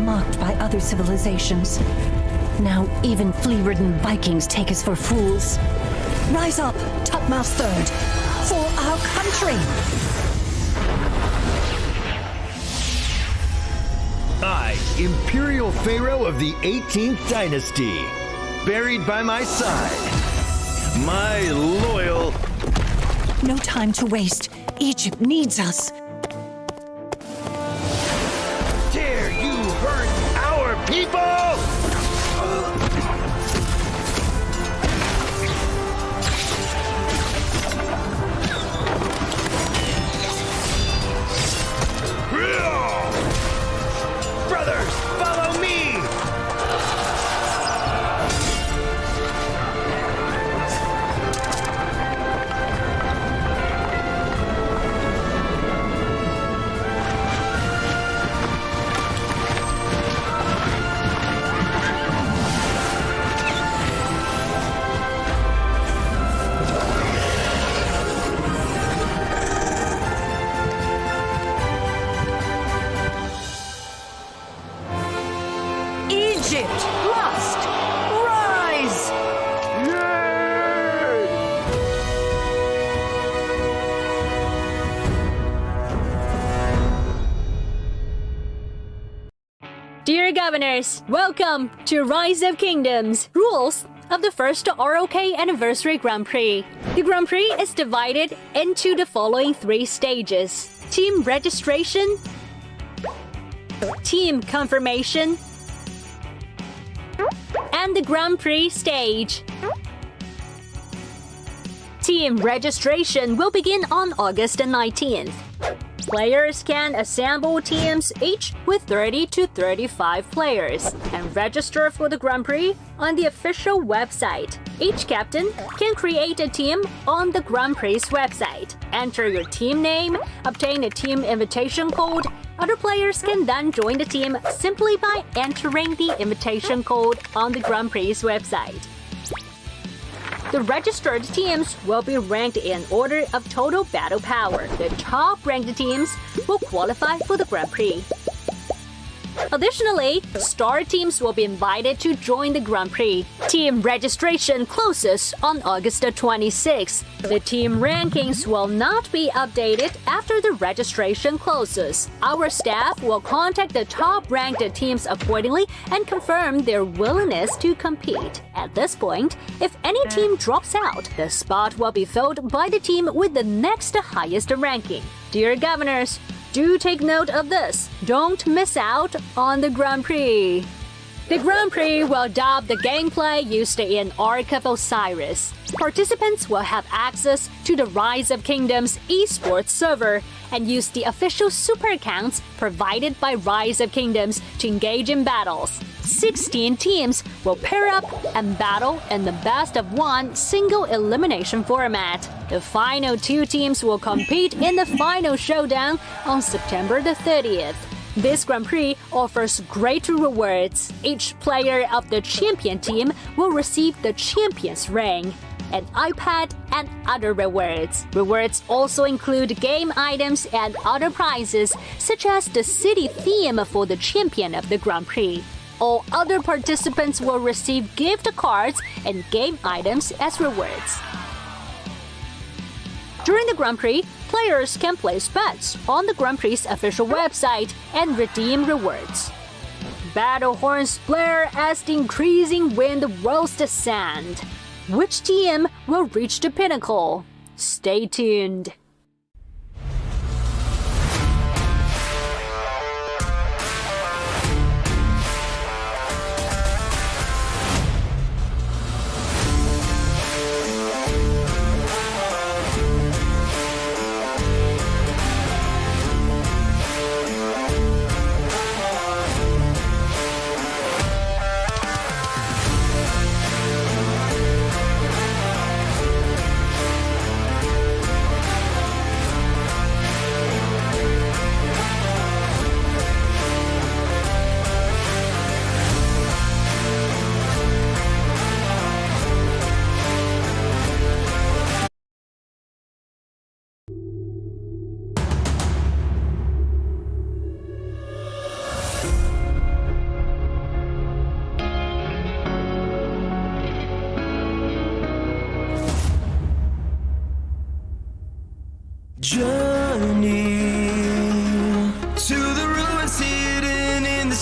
mocked by other civilizations. Now even flea-ridden Vikings take us for fools. Rise up, topmost third, for our country! I, Imperial Pharaoh of the 18th Dynasty, buried by my side, my loyal... No time to waste. Egypt needs us. Dare you hurt our people? Brothers, follow me! Egypt must rise! Dear Governors, welcome to Rise of Kingdoms, rules of the first ROK Anniversary Grand Prix. The Grand Prix is divided into the following 3 stages: Team Registration, Team Confirmation, and the Grand Prix stage. Team registration will begin on August 19th. Players can assemble teams each with 30 to 35 players and register for the Grand Prix on the official website. Each captain can create a team on the Grand Prix website. Enter your team name, obtain a team invitation code. Other players can then join the team simply by entering the invitation code on the Grand Prix website. The registered teams will be ranked in order of total battle power. The top-ranked teams will qualify for the Grand Prix. Additionally, star teams will be invited to join the Grand Prix. Team registration closes on August 26th. The team rankings will not be updated after the registration closes. Our staff will contact the top-ranked teams accordingly and confirm their willingness to compete. At this point, if any team drops out, the spot will be filled by the team with the next highest ranking. Dear Governors, do take note of this. Don't miss out on the Grand Prix. The Grand Prix will adopt the gameplay used in Ark of Osiris. Participants will have access to the Rise of Kingdoms esports server and use the official super accounts provided by Rise of Kingdoms to engage in battles. 16 teams will pair up and battle in the best-of-1 single elimination format. The final 2 teams will compete in the final showdown on September the 30th. This Grand Prix offers great rewards. Each player of the champion team will receive the champion's ring, an iPad, and other rewards. Rewards also include game items and other prizes, such as the city theme for the champion of the Grand Prix. All other participants will receive gift cards and game items as rewards. During the Grand Prix, players can place bets on the Grand Prix official website and redeem rewards. Battle horns blare as the increasing wind rolls the sand. Which team will reach the pinnacle? Stay tuned.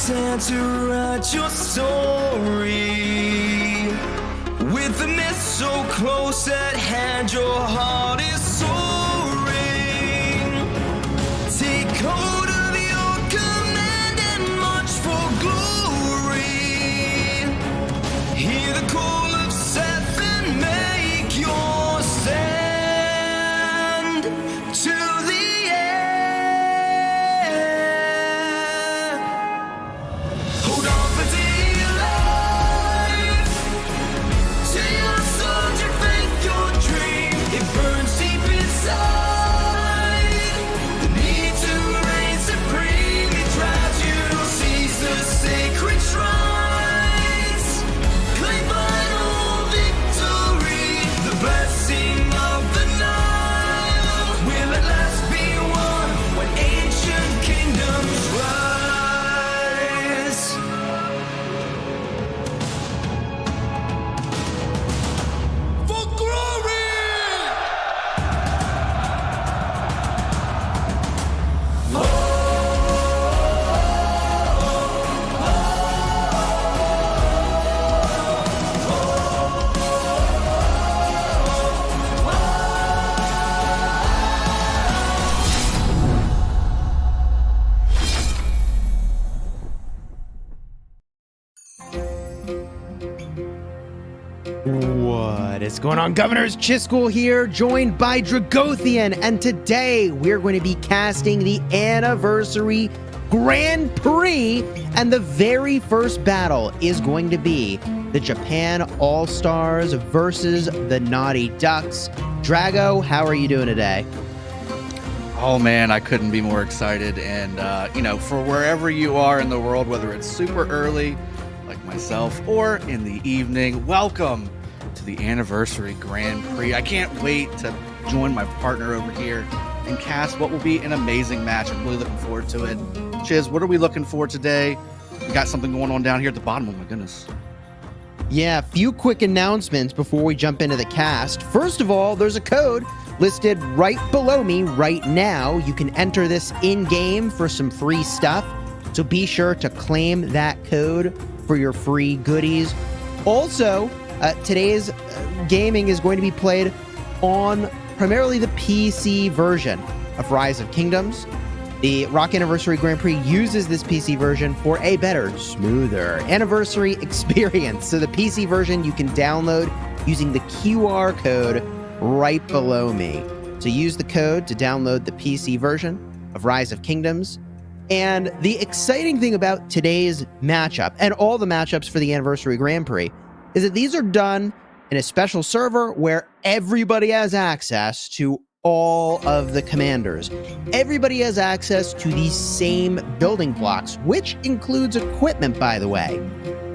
sad to write your story. With the mist so close at hand, your heart is soaring. Take hold of your command and march for glory. Hear the call of Seth and make your stand to the end. Hold on for dear life. To your soldier, faith, your dream. It burns deep inside. The need to reign supreme. It drives you to seize the sacred shrines. Claim final victory. The blessing of the Nile will at last be won when ancient kingdoms rise. For glory! What is going on, Governors? Chisgul here, joined by Dragothian, and today we're going to be casting the Anniversary Grand Prix, and the very first battle is going to be the Japan All-Stars versus the Naughty Ducks. Drago, how are you doing today? Oh man, I couldn't be more excited. And, for wherever you are in the world, whether it's super early, like myself, or in the evening, welcome to the Anniversary Grand Prix. I can't wait to join my partner over here and cast what will be an amazing match. I'm really looking forward to it. Chiz, what are we looking for today? We got something going on down here at the bottom. Oh my goodness. Yeah, a few quick announcements before we jump into the cast. First of all, there's a code listed right below me right now. You can enter this in-game for some free stuff, so be sure to claim that code for your free goodies. Also, today's gaming is going to be played on primarily the PC version of Rise of Kingdoms. The Rock Anniversary Grand Prix uses this PC version for a better, smoother anniversary experience. So the PC version you can download using the QR code right below me. So use the code to download the PC version of Rise of Kingdoms. And the exciting thing about today's matchup, and all the matchups for the Anniversary Grand Prix, is that these are done in a special server where everybody has access to all of the commanders. Everybody has access to these same building blocks, which includes equipment, by the way.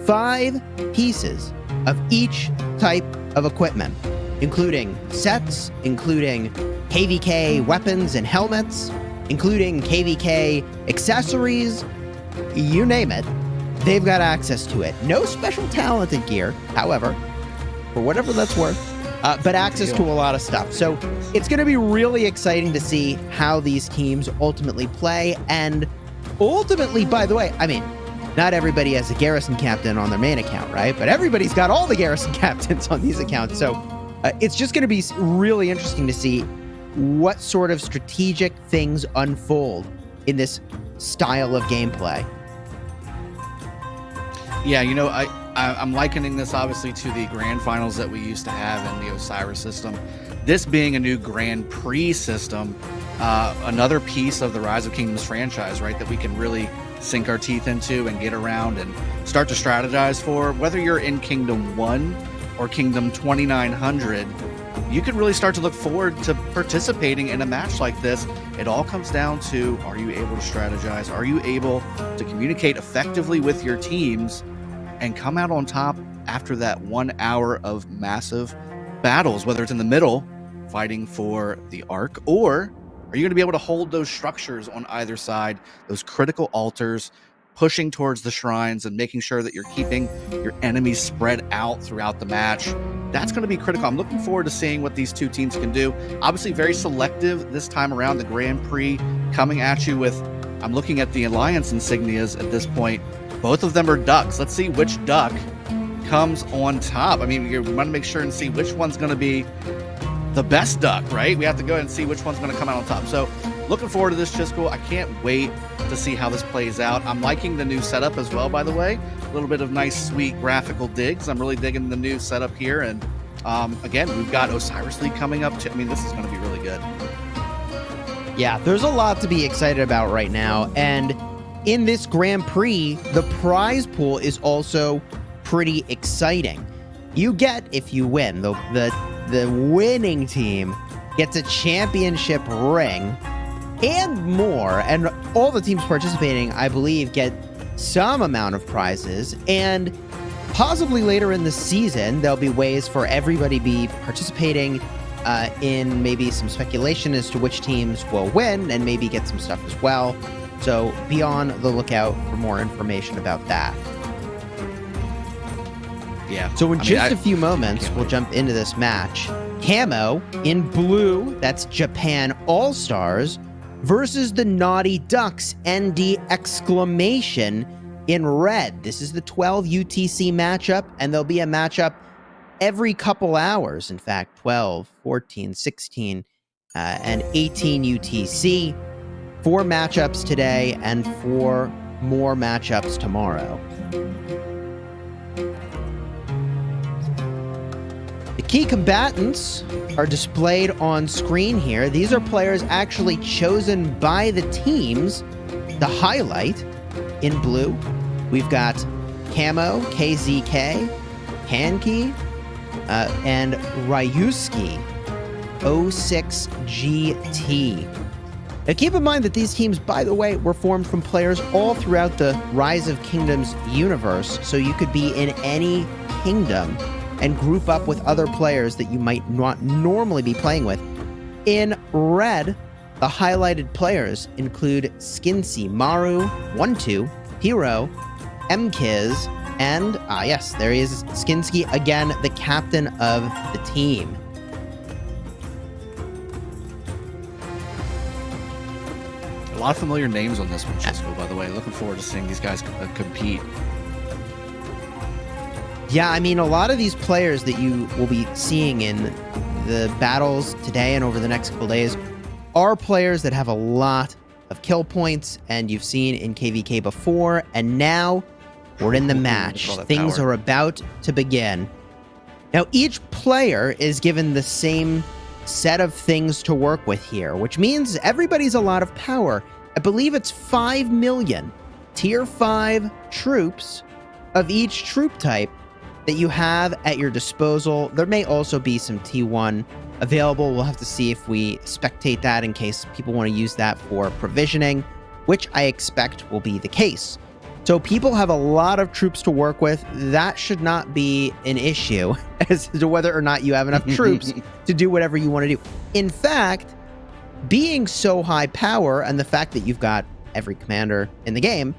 5 pieces of each type of equipment, including sets, including KVK weapons and helmets, including KVK accessories, you name it, they've got access to it. No special talented gear, however, for whatever that's worth, but access to a lot of stuff. So it's going to be really exciting to see how these teams ultimately play. And ultimately, by the way, I mean, not everybody has a garrison captain on their main account, right? But everybody's got all the garrison captains on these accounts. So it's just going to be really interesting to see what sort of strategic things unfold in this style of gameplay. Yeah, I'm likening this obviously to the grand finals that we used to have in the Osiris system. This being a new Grand Prix system, another piece of the Rise of Kingdoms franchise, right, that we can really sink our teeth into and get around and start to strategize for. Whether you're in Kingdom 1 or Kingdom 2900, you can really start to look forward to participating in a match like this. It all comes down to, are you able to strategize? Are you able to communicate effectively with your teams and come out on top after that 1 hour of massive battles, whether it's in the middle, fighting for the Ark, or are you going to be able to hold those structures on either side, those critical altars, pushing towards the shrines and making sure that you're keeping your enemies spread out throughout the match? That's going to be critical. I'm looking forward to seeing what these two teams can do. Obviously very selective this time around, the Grand Prix coming at you with I'm looking at the alliance insignias at this point. Both of them are ducks. Let's see which duck comes on top. I mean, we want to make sure and see which one's going to be the best duck, right? We have to go ahead and see which one's going to come out on top. So looking forward to this, Chisco. I can't wait to see how this plays out. I'm liking the new setup as well, by the way. A little bit of nice, sweet graphical digs. I'm really digging the new setup here. And again, we've got Osiris League coming up too. I mean, this is going to be really good. Yeah, there's a lot to be excited about right now. And in this Grand Prix, the prize pool is also pretty exciting. You get, if you win, the winning team gets a championship ring and more. And all the teams participating, I believe, get some amount of prizes. And possibly later in the season, there'll be ways for everybody to be participating in maybe some speculation as to which teams will win and maybe get some stuff as well. So be on the lookout for more information about that. Yeah. So in a few moments, we'll jump into this match. Camo in blue, that's Japan All-Stars, versus the Naughty Ducks, ND exclamation, in red. This is the 12 UTC matchup, and there'll be a matchup every couple hours. In fact, 12, 14, 16, and 18 UTC. 4 matchups today and 4 more matchups tomorrow. The key combatants are displayed on screen here. These are players actually chosen by the teams to highlight. In blue, we've got Camo, KZK, Hanki, and Ryusuke, 06GT. Now keep in mind that these teams, by the way, were formed from players all throughout the Rise of Kingdoms universe, so you could be in any kingdom and group up with other players that you might not normally be playing with. In red, the highlighted players include Skinsy, Maru, 1-2, Hero, Mkiz, and, yes, there he is, Skinsky, again, the captain of the team. A lot of familiar names on this one, Chisco, by the way. Looking forward to seeing these guys compete. Yeah, I mean, a lot of these players that you will be seeing in the battles today and over the next couple days are players that have a lot of kill points, and you've seen in KVK before, and now we're in the match. Things are about to begin. Now, each player is given the same set of things to work with here, which means everybody's a lot of power. I believe it's 5 million tier 5 troops of each troop type that you have at your disposal. There may also be some T1 available. We'll have to see if we spectate that in case people want to use that for provisioning, which I expect will be the case. So people have a lot of troops to work with. That should not be an issue as to whether or not you have enough troops to do whatever you want to do. In fact, being so high power and the fact that you've got every commander in the game,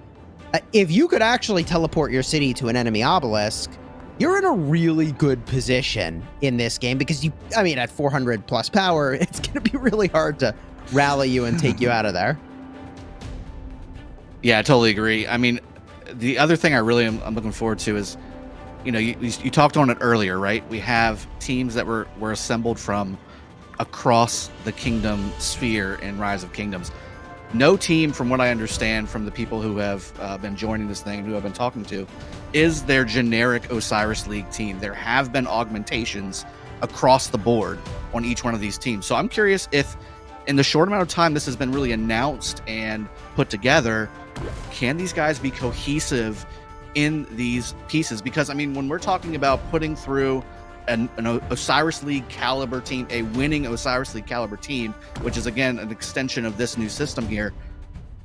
if you could actually teleport your city to an enemy obelisk, you're in a really good position in this game because at 400 plus power, it's going to be really hard to rally you and take you out of there. Yeah, I totally agree. I mean, the other thing I'm looking forward to is, you talked on it earlier, right? We have teams that were assembled from across the kingdom sphere in Rise of Kingdoms. No team, from what I understand from the people who have been joining this thing, who I've been talking to, is their generic Osiris League team. There have been augmentations across the board on each one of these teams. So I'm curious if, in the short amount of time this has been really announced and put together, can these guys be cohesive in these pieces? Because, when we're talking about putting through an Osiris League caliber team, a winning Osiris League caliber team, which is again an extension of this new system here,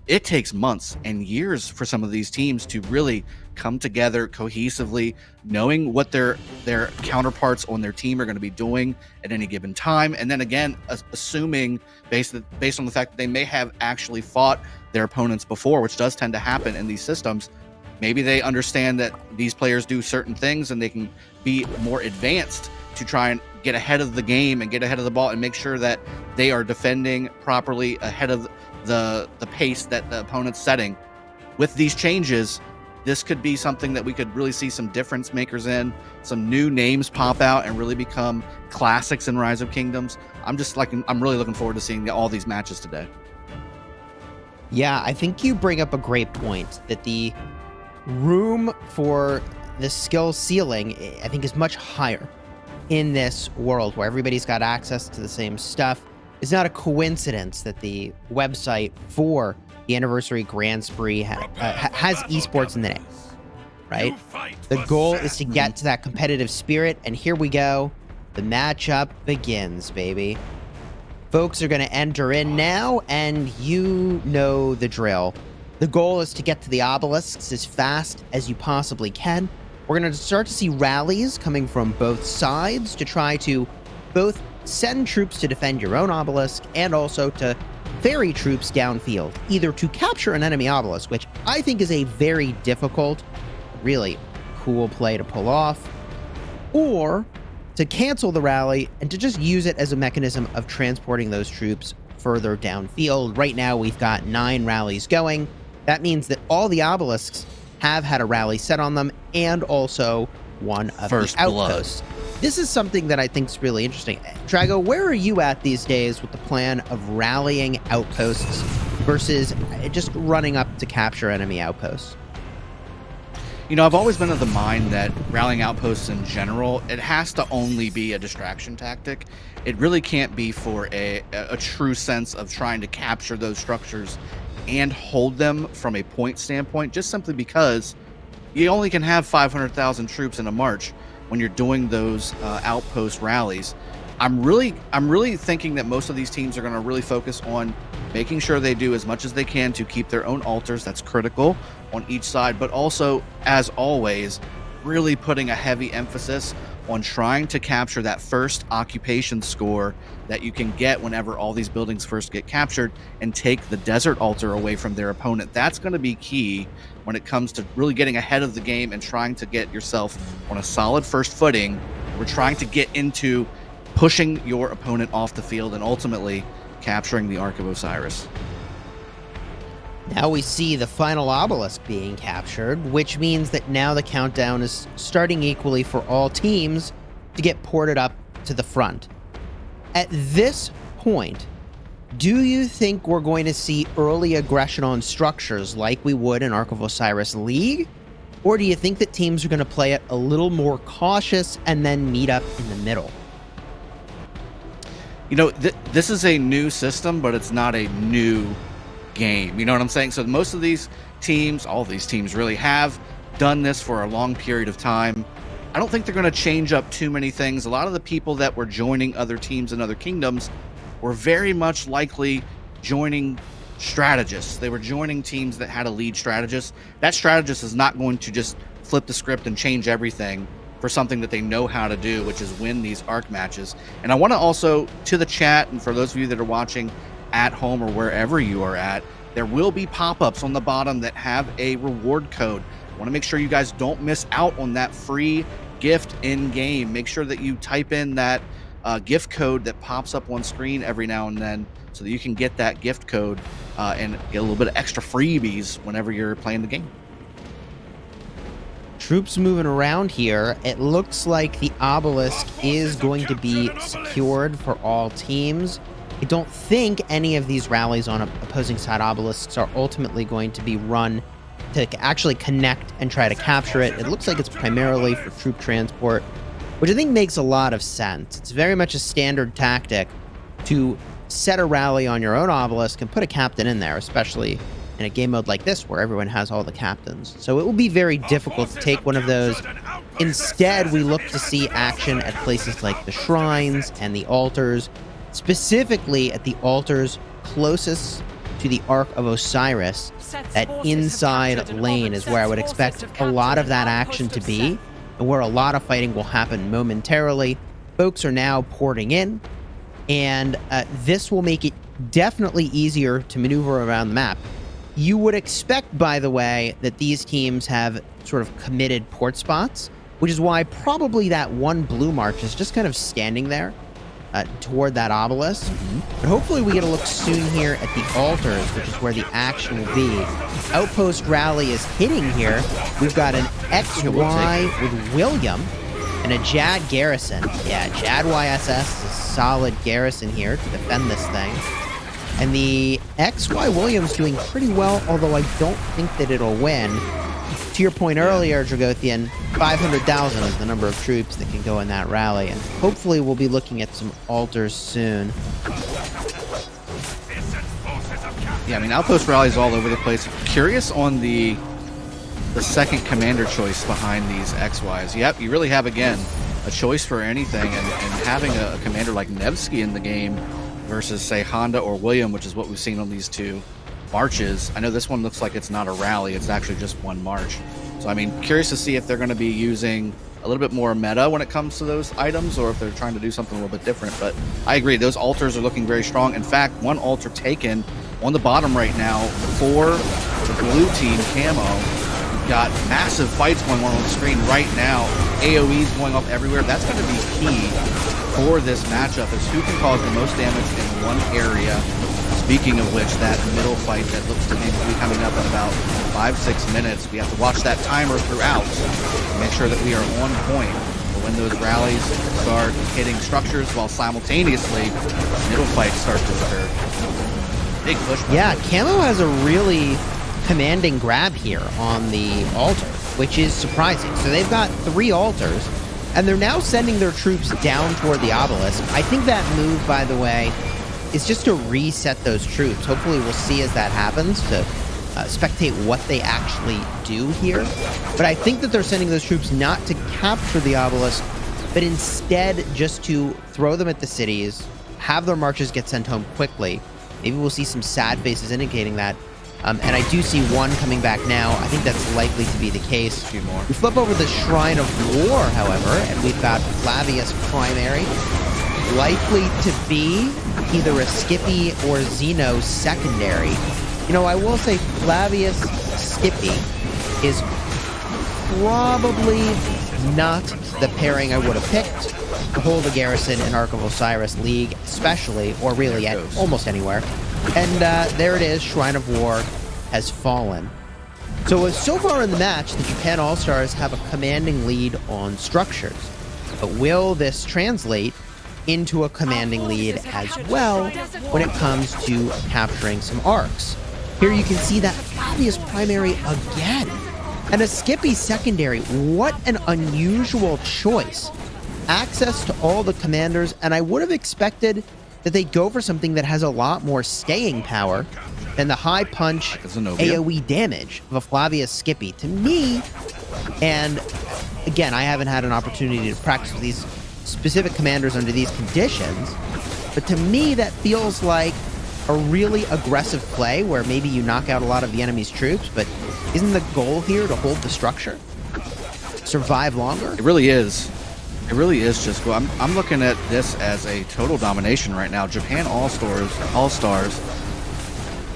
it takes months and years for some of these teams to really come together cohesively, knowing what their counterparts on their team are going to be doing at any given time, and then again assuming based on the fact that they may have actually fought their opponents before, which does tend to happen in these systems. Maybe they understand that these players do certain things and they can be more advanced to try and get ahead of the game and get ahead of the ball and make sure that they are defending properly ahead of the pace that the opponent's setting. With these changes, this could be something that we could really see some difference makers in, some new names pop out and really become classics in Rise of Kingdoms. I'm really looking forward to seeing all these matches today. Yeah, I think you bring up a great point that the room for the skill ceiling, I think, is much higher in this world where everybody's got access to the same stuff. It's not a coincidence that the website for the Anniversary Grand Prix has esports in the name, right? The goal is to get to that competitive spirit, and here we go. The matchup begins, baby. Folks are going to enter in now, and you know the drill. The goal is to get to the obelisks as fast as you possibly can. We're going to start to see rallies coming from both sides to try to both send troops to defend your own obelisk and also to ferry troops downfield, either to capture an enemy obelisk, which I think is a very difficult, really cool play to pull off, or to cancel the rally and to just use it as a mechanism of transporting those troops further downfield. Right now, we've got 9 rallies going. That means that all the obelisks have had a rally set on them and also one of First the outposts. This is something that I think is really interesting. Drago, where are you at these days with the plan of rallying outposts versus just running up to capture enemy outposts? You know, I've always been of the mind that rallying outposts in general, it has to only be a distraction tactic. It really can't be for a true sense of trying to capture those structures and hold them from a point standpoint, just simply because you only can have 500,000 troops in a march when you're doing those outpost rallies. I'm really thinking that most of these teams are going to really focus on making sure they do as much as they can to keep their own altars. That's critical on each side, but also, as always, really putting a heavy emphasis on trying to capture that first occupation score that you can get whenever all these buildings first get captured and take the desert altar away from their opponent. That's going to be key when it comes to really getting ahead of the game and trying to get yourself on a solid first footing. We're trying to get into pushing your opponent off the field and ultimately capturing the Ark of Osiris. Now we see the final obelisk being captured, which means that now the countdown is starting equally for all teams to get ported up to the front. At this point, do you think we're going to see early aggression on structures like we would in Ark of Osiris League? Or do you think that teams are going to play it a little more cautious and then meet up in the middle? You know, this is a new system, but it's not a new game. You know what I'm saying? So most of these teams, all of these teams really have done this for a long period of time. I don't think they're going to change up too many things. A lot of the people that were joining other teams in other kingdoms were very much likely joining strategists. They were joining teams that had a lead strategist. That strategist is not going to just flip the script and change everything for something that they know how to do, which is win these Ark matches. And I want to also, to the chat, and for those of you that are watching at home or wherever you are at, there will be pop-ups on the bottom that have a reward code. I want to make sure you guys don't miss out on that free gift in game. Make sure that you type in that gift code that pops up on screen every now and then so that you can get that gift code and get a little bit of extra freebies whenever you're playing the game. Troops moving around here. It looks like the obelisk is going to be secured for all teams. I don't think any of these rallies on opposing side obelisks are ultimately going to be run to actually connect and try to capture it. It looks like it's primarily for troop transport, which I think makes a lot of sense. It's very much a standard tactic to set a rally on your own obelisk and put a captain in there, especially in a game mode like this where everyone has all the captains. So it will be very difficult to take one of those. Instead, we look to see action at places like the shrines and the altars, specifically at the altars closest to the Ark of Osiris. That inside lane is where I would expect a lot of that action to be, and where a lot of fighting will happen momentarily. Folks are now porting in, and this will make it definitely easier to maneuver around the map. You would expect, by the way, that these teams have sort of committed port spots, which is why probably that one blue march is just kind of standing there, toward that obelisk. But hopefully we get a look soon here at the altars, which is where the action will be. Outpost rally is hitting here. We've got an XY with William and a Jad garrison. Yeah, Jad YSS is a solid garrison here to defend this thing. And the XY William's doing pretty well, although I don't think that it'll win. To your point earlier, Dragothian, 500,000 is the number of troops that can go in that rally, and hopefully we'll be looking at some altars soon. Yeah, I mean, outpost rallies all over the place. Curious on the second commander choice behind these XYs. Yep, you really have, again, a choice for anything, and having a commander like Nevsky in the game versus, say, Honda or William, which is what we've seen on these two marches. I know this one looks like it's not a rally, it's actually just one march. So, I mean, curious to see if they're going to be using a little bit more meta when it comes to those items, or if they're trying to do something a little bit different. But I agree, those altars are looking very strong. In fact, one altar taken on the bottom right now for the blue team camo. Got massive fights going on the screen right now. AoEs going off everywhere. That's going to be key for this matchup, is who can cause the most damage in one area. Speaking of which, that middle fight that looks to be coming up in about 5-6 minutes. We have to watch that timer throughout to make sure that we are on point for when those rallies start hitting structures, while simultaneously middle fights start to occur. Big push. Yeah, Camo has a really commanding grab here on the altar, which is surprising. So they've got 3 altars, and they're now sending their troops down toward the obelisk. I think that move, by the way, is just to reset those troops. Hopefully we'll see as that happens, to spectate what they actually do here. But I think that they're sending those troops not to capture the obelisk, but instead just to throw them at the cities, have their marches get sent home quickly. Maybe we'll see some sad faces indicating that. And I do see one coming back now. I think that's likely to be the case. A few more. We flip over the Shrine of War, however, and we've got Flavius Primary, likely to be either a Skippy or Zeno secondary. You know, I will say Flavius Skippy is probably not the pairing I would have picked to hold a garrison in Ark of Osiris League, especially, or really at almost anywhere. And there it is, Shrine of War has fallen. So far in the match, the Japan All-Stars have a commanding lead on structures. But will this translate into a commanding lead as well when it comes to capturing some arcs? Here you can see that Flavius Primary again. And a Skippy secondary. What an unusual choice. Access to all the commanders, and I would have expected that they go for something that has a lot more staying power than the high punch AoE damage of a Flavius Skippy. To me, and again, I haven't had an opportunity to practice with these specific commanders under these conditions, but to me that feels like a really aggressive play where maybe you knock out a lot of the enemy's troops, but isn't the goal here to hold the structure? Survive longer? It really is. It really is just, well, I'm looking at this as a total domination right now. Japan All-Stars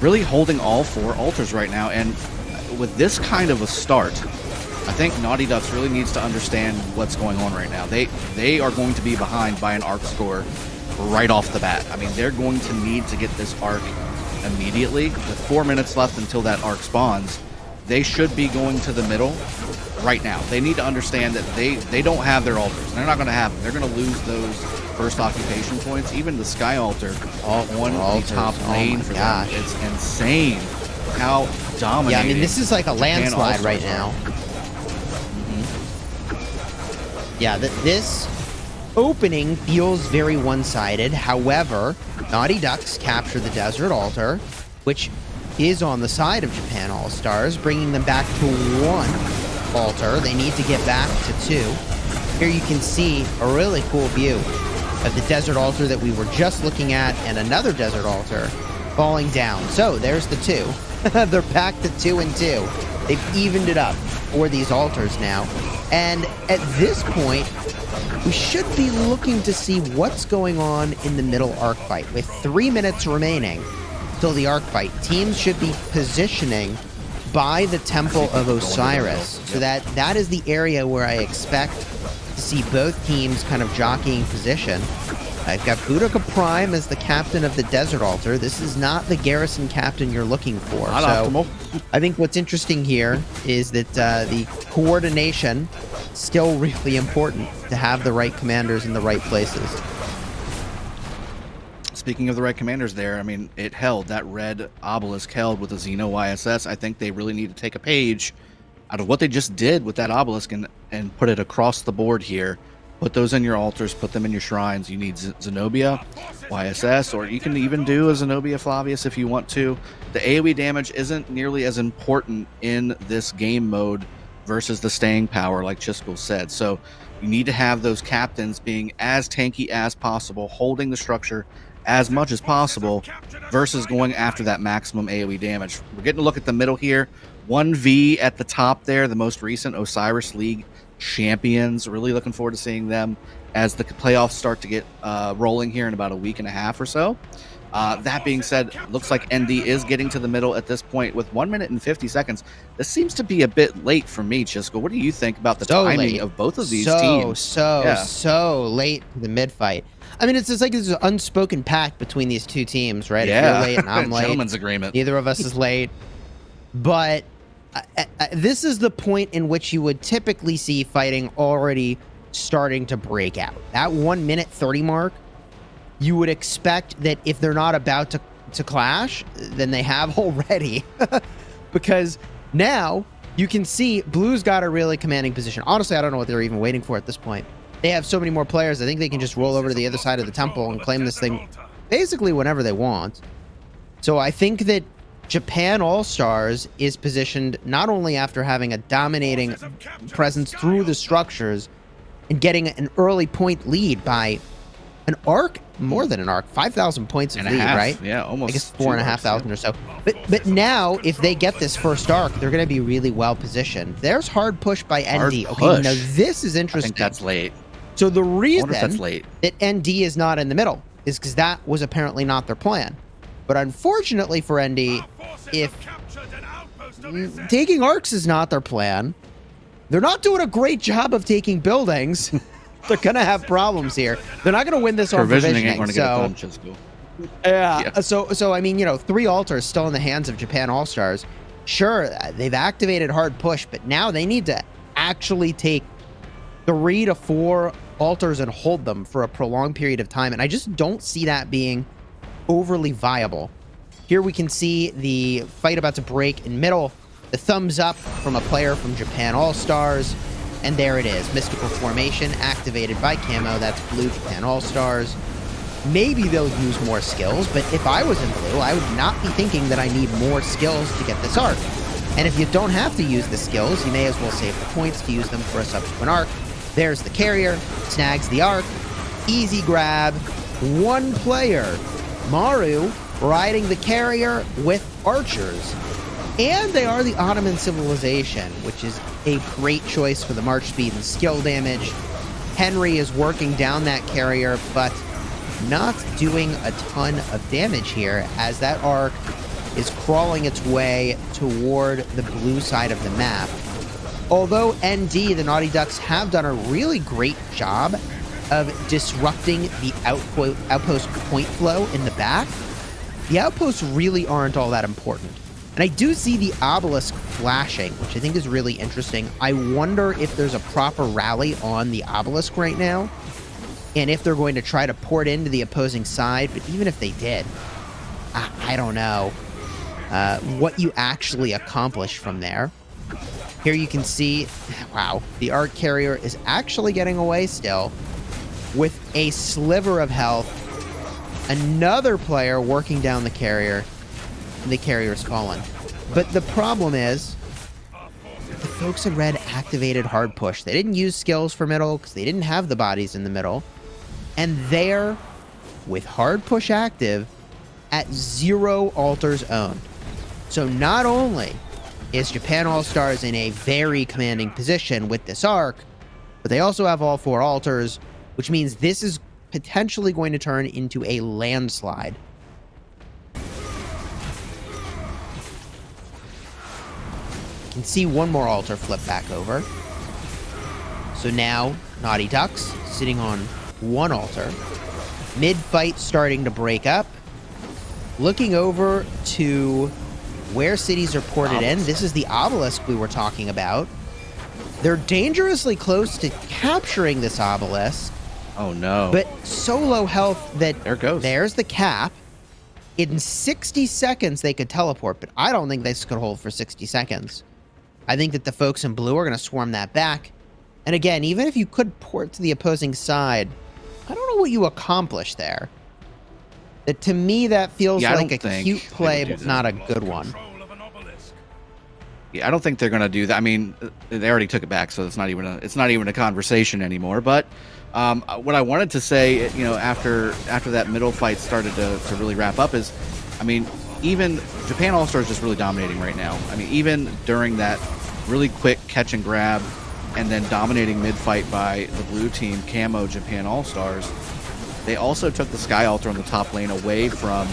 really holding all 4 altars right now. And with this kind of a start, I think Naughty Ducks really needs to understand what's going on right now. They are going to be behind by an arc score right off the bat. I mean, they're going to need to get this arc immediately. With 4 minutes left until that arc spawns, they should be going to the middle right now. They need to understand that they don't have their altars. They're not going to have them. They're going to lose those first occupation points. Even the Sky Altar on the top lane for them. It's insane how dominating. Yeah, I mean, this is like a landslide right now. Yeah, this opening feels very one-sided. However, Naughty Ducks capture the Desert Altar, which is on the side of Japan All-Stars, bringing them back to 1 altar. They need to get back to 2. Here you can see a really cool view of the Desert Altar that we were just looking at, and another Desert Altar falling down. So there's the 2. They're back to 2 and 2. They've evened it up for these altars now. And at this point, we should be looking to see what's going on in the middle arc fight. With 3 minutes remaining till the arc fight, teams should be positioning by the Temple of Osiris. So that is the area where I expect to see both teams kind of jockeying position. I've got Boudica Prime as the captain of the Desert Altar. This is not the garrison captain you're looking for. Not optimal. I think what's interesting here is that the coordination still really important to have the right commanders in the right places. Speaking of the right commanders there, I mean, it held. That red obelisk held with the Xeno YSS. I think they really need to take a page out of what they just did with that obelisk and put it across the board here. Put those in your altars, put them in your shrines. You need Zenobia, YSS, or you can even do a Zenobia Flavius if you want to. The AoE damage isn't nearly as important in this game mode versus the staying power, like Chisco said. So you need to have those captains being as tanky as possible, holding the structure as much as possible, versus going after that maximum AoE damage. We're getting a look at the middle here. 1V at the top there, the most recent Osiris League champions. Really looking forward to seeing them as the playoffs start to get rolling here in about a week and a half or so. That being said, looks like ND is getting to the middle at this point with 1 minute and 50 seconds. This seems to be a bit late for me, Chisco. What do you think about the timing of both of these teams? So late to the mid-fight. I mean, it's just like there's an unspoken pact between these two teams, right? Yeah. If you're late and I'm late, Gentleman's agreement. Neither of us is late. But this is the point in which you would typically see fighting already starting to break out. That 1 minute 30 mark, you would expect that if they're not about to clash, then they have already. Because now you can see Blue's got a really commanding position. Honestly, I don't know what they're even waiting for at this point. They have so many more players. I think they can just roll over to the other side of the temple and claim this thing basically whenever they want. So I think that Japan All-Stars is positioned not only after having a dominating presence through the structures and getting an early point lead by an arc, more than an arc, 5,000 points of lead, right? Yeah, almost. I guess 4,500 or so. But now, if they get this first arc, they're going to be really well positioned. There's hard push by ND. Okay, now this is interesting. I think that's late. So the reason that ND is not in the middle is because that was apparently not their plan. But unfortunately for ND, if taking arcs is not their plan, they're not doing a great job of taking buildings. They're going to have problems here. They're not going to win this on provisioning. Ain't going to get it done, Chisco. Yeah. So I mean, 3 altars still in the hands of Japan All-Stars. Sure, they've activated hard push, but now they need to actually take 3 to 4 altars and hold them for a prolonged period of time. And I just don't see that being overly viable. Here we can see the fight about to break in middle. The thumbs up from a player from Japan All-Stars. And there it is. Mystical Formation activated by Camo. That's Blue Japan All-Stars. Maybe they'll use more skills, but if I was in Blue, I would not be thinking that I need more skills to get this arc. And if you don't have to use the skills, you may as well save the points to use them for a subsequent arc. There's the carrier, snags the arc, easy grab, 1 player, Maru, riding the carrier with archers. And they are the Ottoman civilization, which is a great choice for the march speed and skill damage. Henry is working down that carrier, but not doing a ton of damage here as that arc is crawling its way toward the blue side of the map. Although ND, the Naughty Ducks, have done a really great job of disrupting the outpost point flow in the back, the outposts really aren't all that important. And I do see the obelisk flashing, which I think is really interesting. I wonder if there's a proper rally on the obelisk right now, and if they're going to try to port into the opposing side. But even if they did, I don't know what you actually accomplish from there. Here you can see, wow, the arc carrier is actually getting away still with a sliver of health. Another player working down the carrier. The carrier's fallen. But the problem is, the folks in red activated hard push. They didn't use skills for middle because they didn't have the bodies in the middle. And they're, with hard push active, at 0 altars owned. So not only is Japan All-Stars in a very commanding position with this arc, but they also have all 4 altars, which means this is potentially going to turn into a landslide. You can see 1 more altar flip back over. So now, Naughty Ducks sitting on 1 altar. Mid-fight starting to break up. Looking over to where cities are ported in. This is the obelisk we were talking about. They're dangerously close to capturing this obelisk. Oh, no. But so low health that There it goes. There's the cap. In 60 seconds, they could teleport, but I don't think this could hold for 60 seconds. I think that the folks in blue are going to swarm that back. And again, even if you could port to the opposing side, I don't know what you accomplish there. That to me, that feels Yeah, I like don't a think cute they play, would do but that. not a good one. Yeah, I don't think they're going to do that. I mean, they already took it back, so it's not even a conversation anymore. But what I wanted to say, you know, after that middle fight started to really wrap up is, I mean, even Japan All-Stars is just really dominating right now. I mean, even during that really quick catch and grab and then dominating mid-fight by the blue team, Camo Japan All-Stars, they also took the Sky Altar on the top lane away from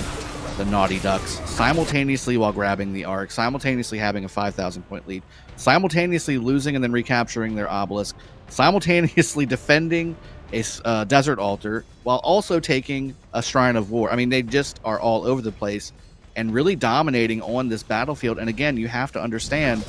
the Naughty Ducks, simultaneously while grabbing the Arc, simultaneously having a 5,000 point lead, simultaneously losing and then recapturing their obelisk, simultaneously defending a desert altar, while also taking a Shrine of War. I mean, they just are all over the place and really dominating on this battlefield. And again, you have to understand,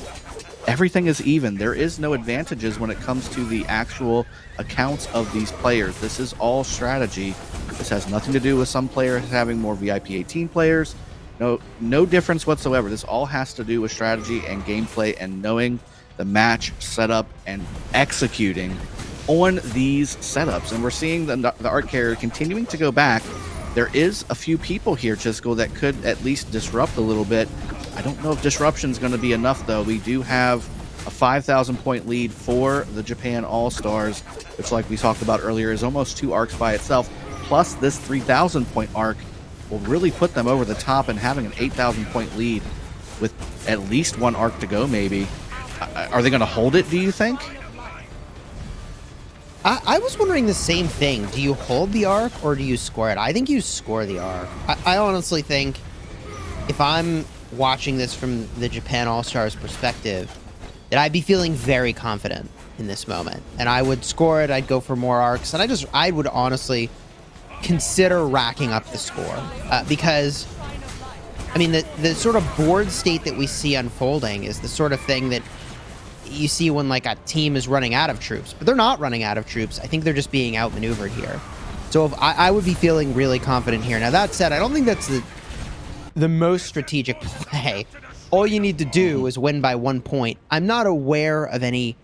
everything is even. There is no advantages when it comes to the actual accounts of these players. This is all strategy. This has nothing to do with some players having more VIP 18 players. No difference whatsoever. This all has to do with strategy and gameplay and knowing the match setup and executing on these setups. And we're seeing the Arc Carrier continuing to go back. There is a few people here, Chisco, that could at least disrupt a little bit. I don't know if disruption is going to be enough, though. We do have a 5,000 point lead for the Japan All-Stars, which, like we talked about earlier, is almost 2 arcs by itself. Plus, this 3,000 point arc will really put them over the top, and having an 8,000 point lead with at least 1 arc to go, maybe. Are they going to hold it, do you think? I was wondering the same thing. Do you hold the arc or do you score it? I think you score the arc. I honestly think if I'm watching this from the Japan All-Stars perspective, that I'd be feeling very confident in this moment. And I would score it, I'd go for more arcs, and I would honestly consider racking up the score. Because, I mean, the sort of board state that we see unfolding is the sort of thing that you see when, like, a team is running out of troops. But they're not running out of troops. I think they're just being outmaneuvered here. So if I would be feeling really confident here. Now, that said, I don't think that's the most strategic play. All you need to do is win by 1 point. I'm not aware of any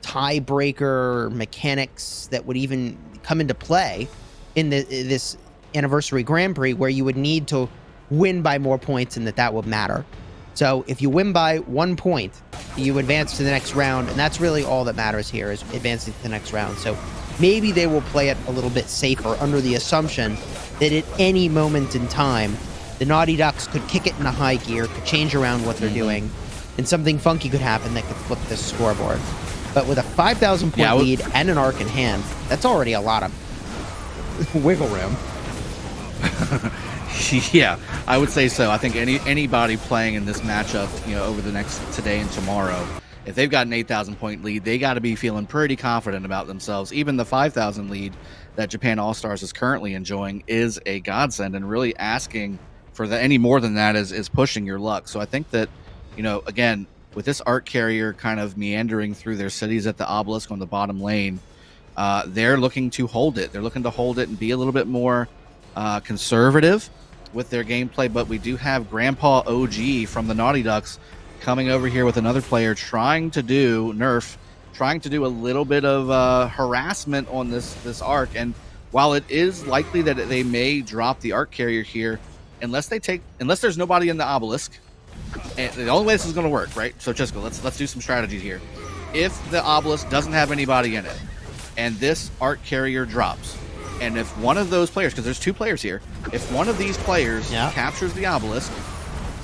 tiebreaker mechanics that would even come into play in this anniversary Grand Prix where you would need to win by more points and that would matter. So if you win by 1 point, you advance to the next round, and that's really all that matters here, is advancing to the next round. So maybe they will play it a little bit safer under the assumption that at any moment in time, the Naughty Ducks could kick it into high gear, could change around what they're doing, and something funky could happen that could flip this scoreboard. But with a 5,000 point lead and an arc in hand, that's already a lot of wiggle room. Yeah, I would say so. I think anybody playing in this matchup, you know, over the next today and tomorrow, if they've got an 8,000 point lead, they got to be feeling pretty confident about themselves. Even the 5,000 lead that Japan All-Stars is currently enjoying is a godsend, and really asking for any more than that is pushing your luck. So I think that, you know, again, with this Arc Carrier kind of meandering through their cities at the obelisk on the bottom lane, they're looking to hold it. They're looking to hold it and be a little bit more conservative with their gameplay. But we do have Grandpa OG from the Naughty Ducks coming over here with another player trying to do a little bit of harassment on this arc. And while it is likely that they may drop the Arc Carrier here, unless there's nobody in the obelisk, and the only way this is going to work, right? So Chisco, let's do some strategy here. If the obelisk doesn't have anybody in it, and this Arc Carrier drops, and if one of those players, because there's 2 players here, if one of these players captures the obelisk,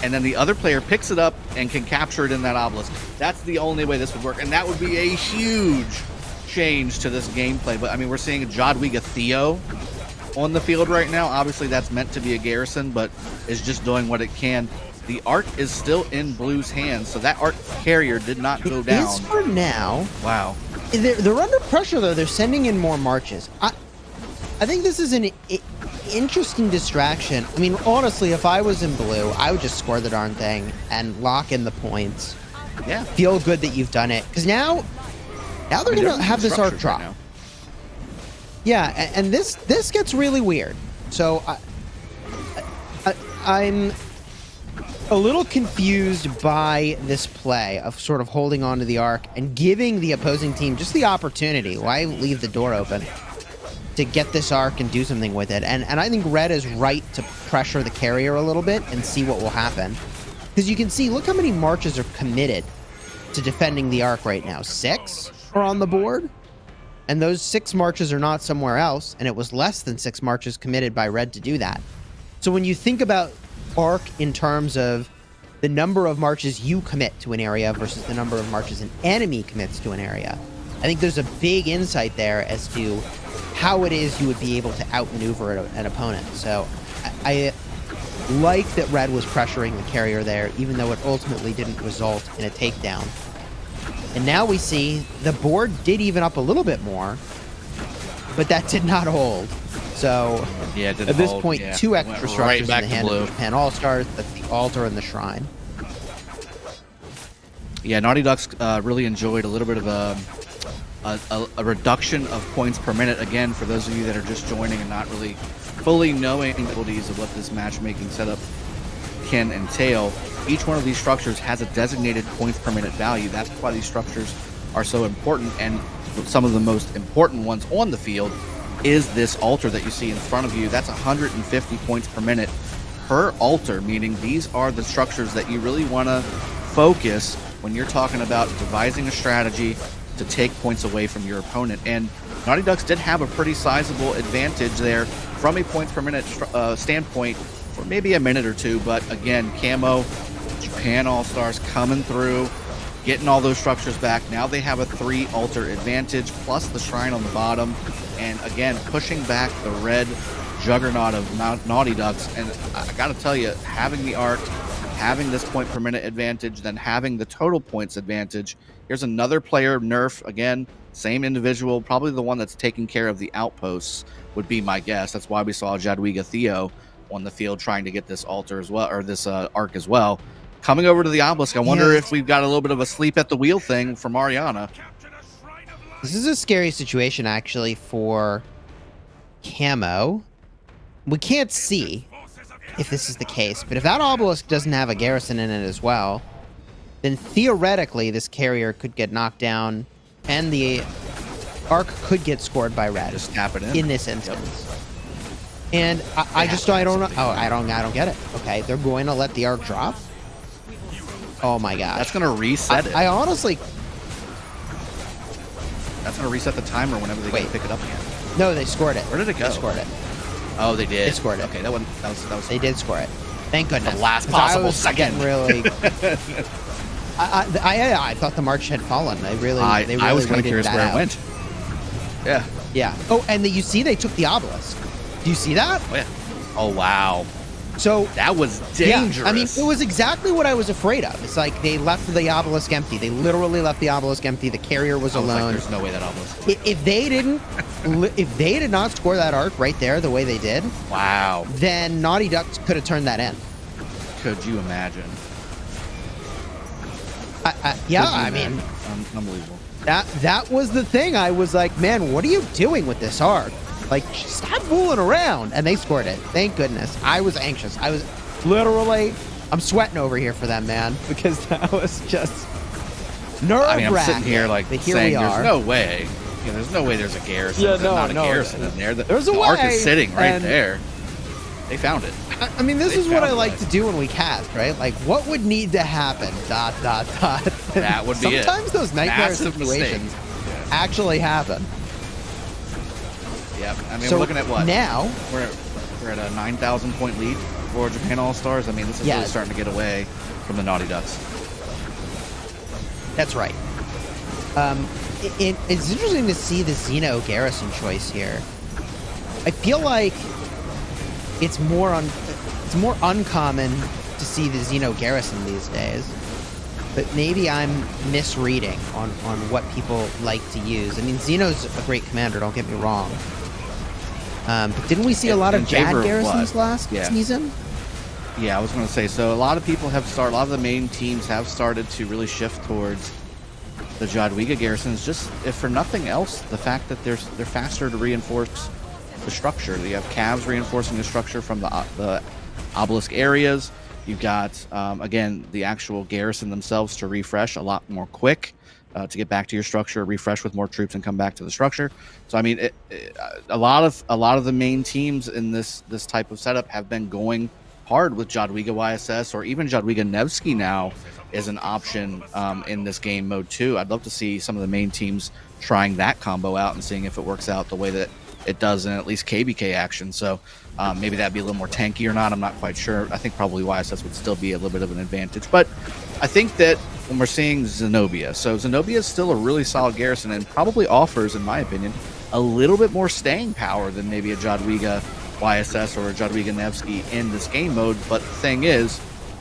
and then the other player picks it up and can capture it in that obelisk, that's the only way this would work. And that would be a huge change to this gameplay. But I mean, we're seeing Jadwiga Theo on the field right now. Obviously that's meant to be a garrison, but is just doing what it can. The Arc is still in Blue's hands, so that Arc Carrier did not go down. It is for now. Wow. They're under pressure, though. They're sending in more marches. I think this is interesting distraction. I mean, honestly, if I was in blue, I would just score the darn thing and lock in the points. Yeah. Feel good that you've done it. Because now they're going to have this arc drop. Right now. Yeah, and this gets really weird. So I'm a little confused by this play of sort of holding on to the arc and giving the opposing team just the opportunity. Why leave the door open to get this arc and do something with it? And I think red is right to pressure the carrier a little bit and see what will happen. Because you can see, look how many marches are committed to defending the arc right now. 6 are on the board. And those 6 marches are not somewhere else, and it was less than 6 marches committed by red to do that. So when you think about arc in terms of the number of marches you commit to an area versus the number of marches an enemy commits to an area, I think there's a big insight there as to how it is you would be able to outmaneuver an opponent. So I like that red was pressuring the carrier there, even though it ultimately didn't result in a takedown. And now we see the board did even up a little bit more, but that did not hold. So yeah, it didn't at this hold. point, Yeah. 2 It extra went structures right in back the to hand blue. of the Japan All-Stars. That's the altar and the shrine. Yeah, Naughty Ducks really enjoyed a little bit of a reduction of points per minute. Again, for those of you that are just joining and not really fully knowing the abilities of what this matchmaking setup can entail, each one of these structures has a designated points per minute value. That's why these structures are so important, and some of the most important ones on the field is this altar that you see in front of you. That's 150 points per minute per altar, meaning these are the structures that you really want to focus when you're talking about devising a strategy to take points away from your opponent. And Naughty Ducks did have a pretty sizable advantage there from a points per minute standpoint for maybe a minute or two. But again, Camo, Japan All-Stars coming through, getting all those structures back. Now they have a 3 altar advantage plus the shrine on the bottom. And again, pushing back the red juggernaut of Naughty Ducks. And I got to tell you, having the arc, having this point per minute advantage, then having the total points advantage. Here's another player, Nerf, again, same individual, probably the one that's taking care of the outposts would be my guess. That's why we saw Jadwiga Theo on the field trying to get this altar as well, or this arc as well. Coming over to the obelisk, I wonder if we've got a little bit of a sleep at the wheel thing for Mariana. This is a scary situation, actually, for Camo. We can't see if this is the case, but if that obelisk doesn't have a garrison in it as well, then theoretically this carrier could get knocked down and the arc could get scored by red. Just tap it in this instance. And I don't know. Oh, I don't get it. Okay, they're going to let the arc drop. Oh my gosh. That's going to reset it. I honestly... That's going to reset the timer whenever they go to pick it up again. No, they scored it. Where did it go? They scored it. Oh, they did. They scored it. Okay, that was. They did score it. Thank goodness. The last 'Cause I possible was second. getting really. I thought the march had fallen. They really I was kind of curious where it went. Yeah. Yeah. Oh, and you see, they took the obelisk. Do you see that? Oh yeah. Oh wow. So that was dangerous. Yeah, I mean, it was exactly what I was afraid of. It's like they left the obelisk empty. They literally left the obelisk empty. The carrier was alone. Like, there's no way that obelisk. If they did not score that arc right there the way they did, wow, then Naughty Ducks could have turned that in. Could you imagine? I mean, unbelievable. That was the thing. I was like, man, what are you doing with this arc? Like, stop fooling around. And they scored it. Thank goodness. I was anxious. I was literally, I'm sweating over here for them, man, because that was just nerve-wracking. I mean, I'm sitting here like but here saying, we are. there's no way. You know, there's no way there's a garrison. Yeah, There's not a no, garrison in there. There's a the way. arc is sitting right And there. They found it. I mean, this They is what I found like it. to do when we cast, right? Like, what would need to happen? ... That would be it. Sometimes those nightmare Massive situations mistake. actually happen. Yeah, I mean, So we're looking at what? now We're at a 9,000 point lead for Japan All-Stars. I mean, this is really starting to get away from the Naughty Ducks. That's right. It's interesting to see the Xeno Garrison choice here. I feel like it's more uncommon to see the Xeno Garrison these days. But maybe I'm misreading on what people like to use. I mean, Xeno's a great commander, don't get me wrong. But didn't we see a lot of In favor Jad of garrisons what? last Yeah. season? Yeah, I was going to say, so a lot of people have started, a lot of the main teams have started to really shift towards the Jadwiga garrisons, just if for nothing else, the fact that they're faster to reinforce the structure. You have Cavs reinforcing the structure from the obelisk areas. You've got, again, the actual garrison themselves to refresh a lot more quick, to get back to your structure, refresh with more troops, and come back to the structure. So, I mean, a lot of the main teams in this type of setup have been going hard with Jadwiga YSS, or even Jadwiga Nevsky now is an option in this game mode too. I'd love to see some of the main teams trying that combo out and seeing if it works out the way that it does in at least KBK action. So maybe that'd be a little more tanky or not. I'm not quite sure. I think probably YSS would still be a little bit of an advantage. But I think that when we're seeing Zenobia, so Zenobia is still a really solid garrison and probably offers, in my opinion, a little bit more staying power than maybe a Jadwiga YSS or a Jadwiga Nevsky in this game mode. But the thing is,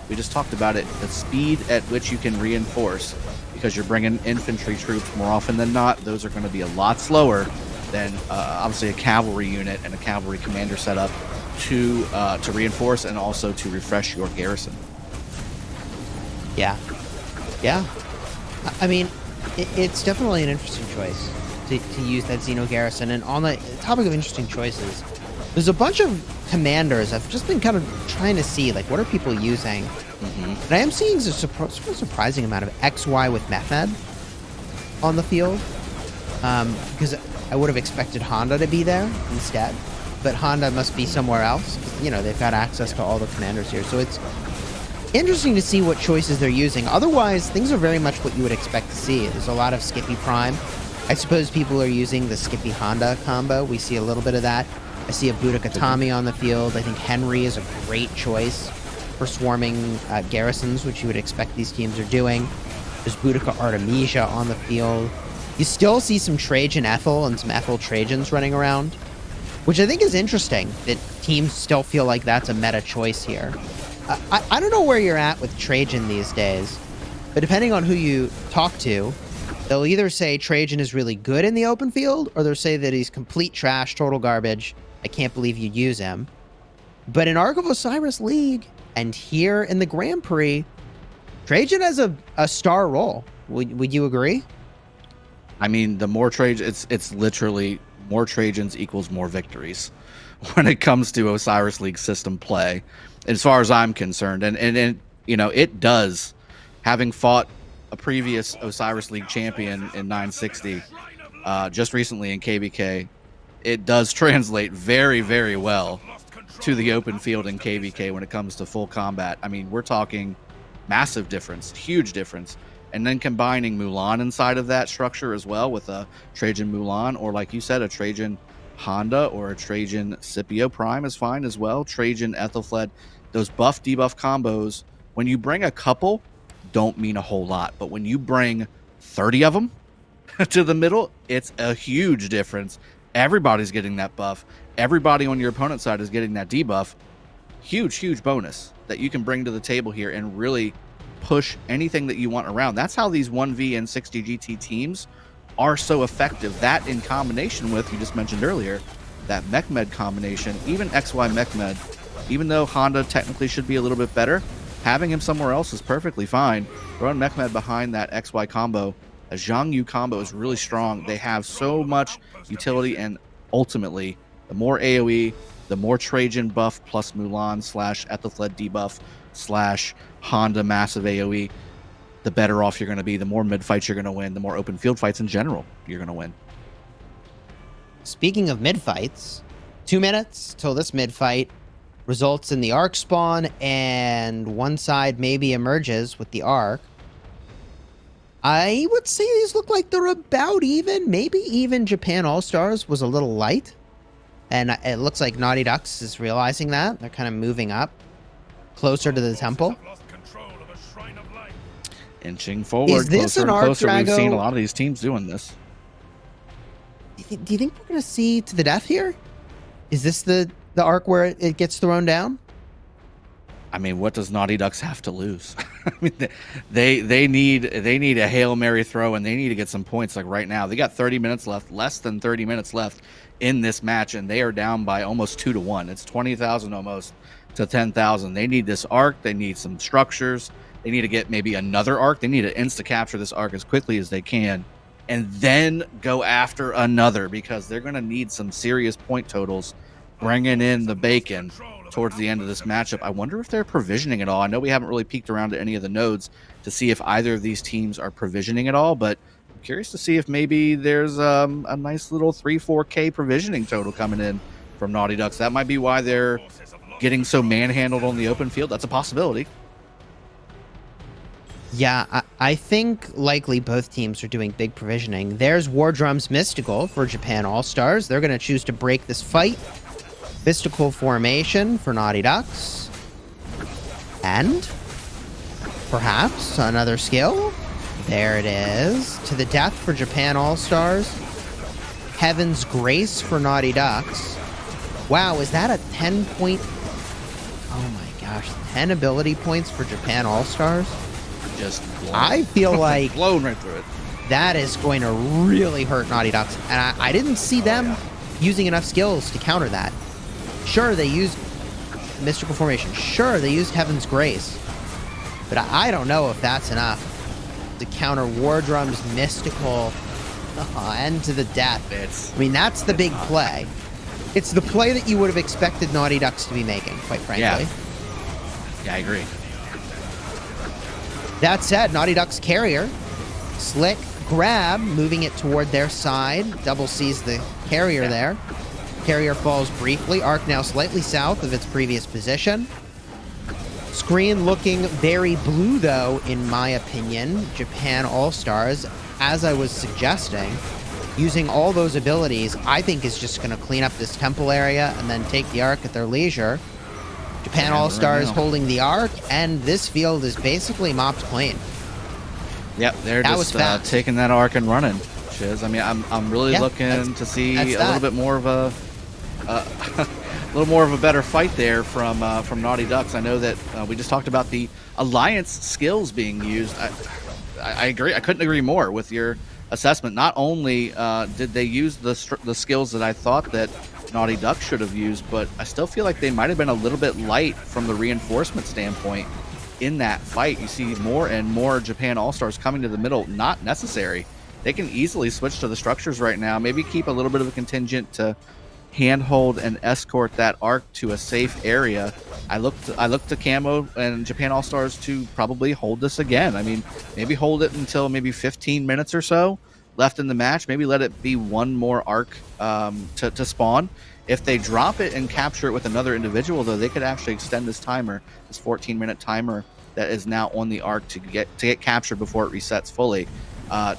we just talked about it, the speed at which you can reinforce, because you're bringing infantry troops more often than not, those are going to be a lot slower than obviously a cavalry unit and a cavalry commander setup to reinforce and also to refresh your garrison. Yeah. I mean, it's definitely an interesting choice to use that Xeno garrison. And on the topic of interesting choices, there's a bunch of commanders I've just been kind of trying to see, like, what are people using? And I am seeing a surprising amount of XY with Mehmed on the field, because I would have expected Honda to be there instead, but Honda must be somewhere else. You know, they've got access to all the commanders here, so it's interesting to see what choices they're using. Otherwise, things are very much what you would expect to see. There's a lot of Skippy Prime. I suppose people are using the Skippy Honda combo. We see a little bit of that. I see a Budokatami on the field. I think Henry is a great choice for swarming garrisons, which you would expect these teams are doing. There's Boudica Artemisia on the field. You still see some Trajan Ethel and some Ethel Trajans running around, which I think is interesting that teams still feel like that's a meta choice here. I don't know where you're at with Trajan these days, but depending on who you talk to, they'll either say Trajan is really good in the open field, or they'll say that he's complete trash, total garbage. I can't believe you'd use him. But in Ark of Osiris League and here in the Grand Prix, Trajan has a star role. Would you agree? I mean, the more Trajans, it's literally more Trajans equals more victories when it comes to Osiris League system play, as far as I'm concerned. And you know, it does, having fought a previous Osiris League champion in 960 just recently in KBK, it does translate very, very well to the open field in KBK when it comes to full combat. I mean, we're talking massive difference, huge difference. And then combining Mulan inside of that structure as well with a Trajan Mulan, or like you said, a Trajan Honda or a Trajan Scipio Prime is fine as well. Trajan Ethelfled, those buff debuff combos, when you bring a couple, don't mean a whole lot. But when you bring 30 of them to the middle, it's a huge difference. Everybody's getting that buff. Everybody on your opponent's side is getting that debuff. Huge, huge bonus that you can bring to the table here and really push anything that you want around. That's how these 1v and 60 GT teams are so effective. That in combination with, you just mentioned earlier, that Mehmed combination, even XY Mehmed, even though Honda technically should be a little bit better, having him somewhere else is perfectly fine. Throwing Mehmed behind that XY combo, a Zhang Yu combo is really strong. They have so much utility, and ultimately, the more AoE, the more Trajan buff plus Mulan / Ethelfled debuff / Honda massive AoE, the better off you're going to be. The more mid fights you're going to win, the more open field fights in general you're going to win. Speaking of mid fights, 2 minutes till this mid fight results in the Ark spawn, and one side maybe emerges with the Ark. I would say these look like they're about even. Maybe even Japan All-Stars was a little light. And it looks like Naughty Ducks is realizing that. They're kind of moving up closer to the temple. Inching forward, Is this closer an and Ark closer. We've seen Drago? a lot of these teams doing this. Do you think we're going to see to the death here? Is this the arc where it gets thrown down? I mean, what does Naughty Ducks have to lose? I mean, they need a Hail Mary throw, and they need to get some points like right now. They got 30 minutes left, less than 30 minutes left in this match, and they are down by almost 2-1. It's 20,000 almost to 10,000. They need this arc. They need some structures. They need to get maybe another arc. They need to insta-capture this arc as quickly as they can, and then go after another, because they're going to need some serious point totals bringing in the bacon towards the end of this matchup. I wonder if they're provisioning at all. I know we haven't really peeked around at any of the nodes to see if either of these teams are provisioning at all, but I'm curious to see if maybe there's a nice little 3-4K provisioning total coming in from Naughty Ducks. That might be why they're getting so manhandled on the open field. That's a possibility. Yeah, I think likely both teams are doing big provisioning. There's War Drums Mystical for Japan All-Stars. They're going to choose to break this fight. Mystical formation for Naughty Ducks. And perhaps another skill. There it is. To the death for Japan All-Stars. Heaven's Grace for Naughty Ducks. Wow, is that a 10-point... Oh my gosh, 10 ability points for Japan All-Stars? Just blown. I feel like blown right through it. that is going to really hurt Naughty Ducks. And I didn't see them using enough skills to counter that. Sure, they used Mystical Formation. Sure, they used Heaven's Grace. But I don't know if that's enough to counter War Drum's Mystical and to the death. I mean, that's the big play. It's the play that you would have expected Naughty Ducks to be making, quite frankly. Yeah, I agree. That said, Naughty Ducks carrier. Slick grab, moving it toward their side. Double sees the carrier there. Carrier falls briefly. Arc now slightly south of its previous position. Screen looking very blue, though, in my opinion. Japan All-Stars, as I was suggesting, using all those abilities, I think is just going to clean up this temple area and then take the Arc at their leisure. Japan All-Stars holding the Arc, and this field is basically mopped clean. Yep, they're just taking that Arc and running. Shiz. I mean, I'm really looking to see a little bit more of a better fight there from Naughty Ducks. I know that we just talked about the alliance skills being used. I agree. I couldn't agree more with your assessment. Not only did they use the skills that I thought that Naughty Duck should have used, but I still feel like they might have been a little bit light from the reinforcement standpoint in that fight. You see more and more Japan All-Stars coming to the middle. Not necessary. They can easily switch to the structures right now. Maybe keep a little bit of a contingent to handhold and escort that Arc to a safe area. I look to Camo and Japan All-Stars to probably hold this again. I mean, maybe hold it until maybe 15 minutes or so left in the match. Maybe let it be one more Arc to spawn. If they drop it and capture it with another individual, though, they could actually extend this timer, this 14-minute timer that is now on the Arc to get captured before it resets fully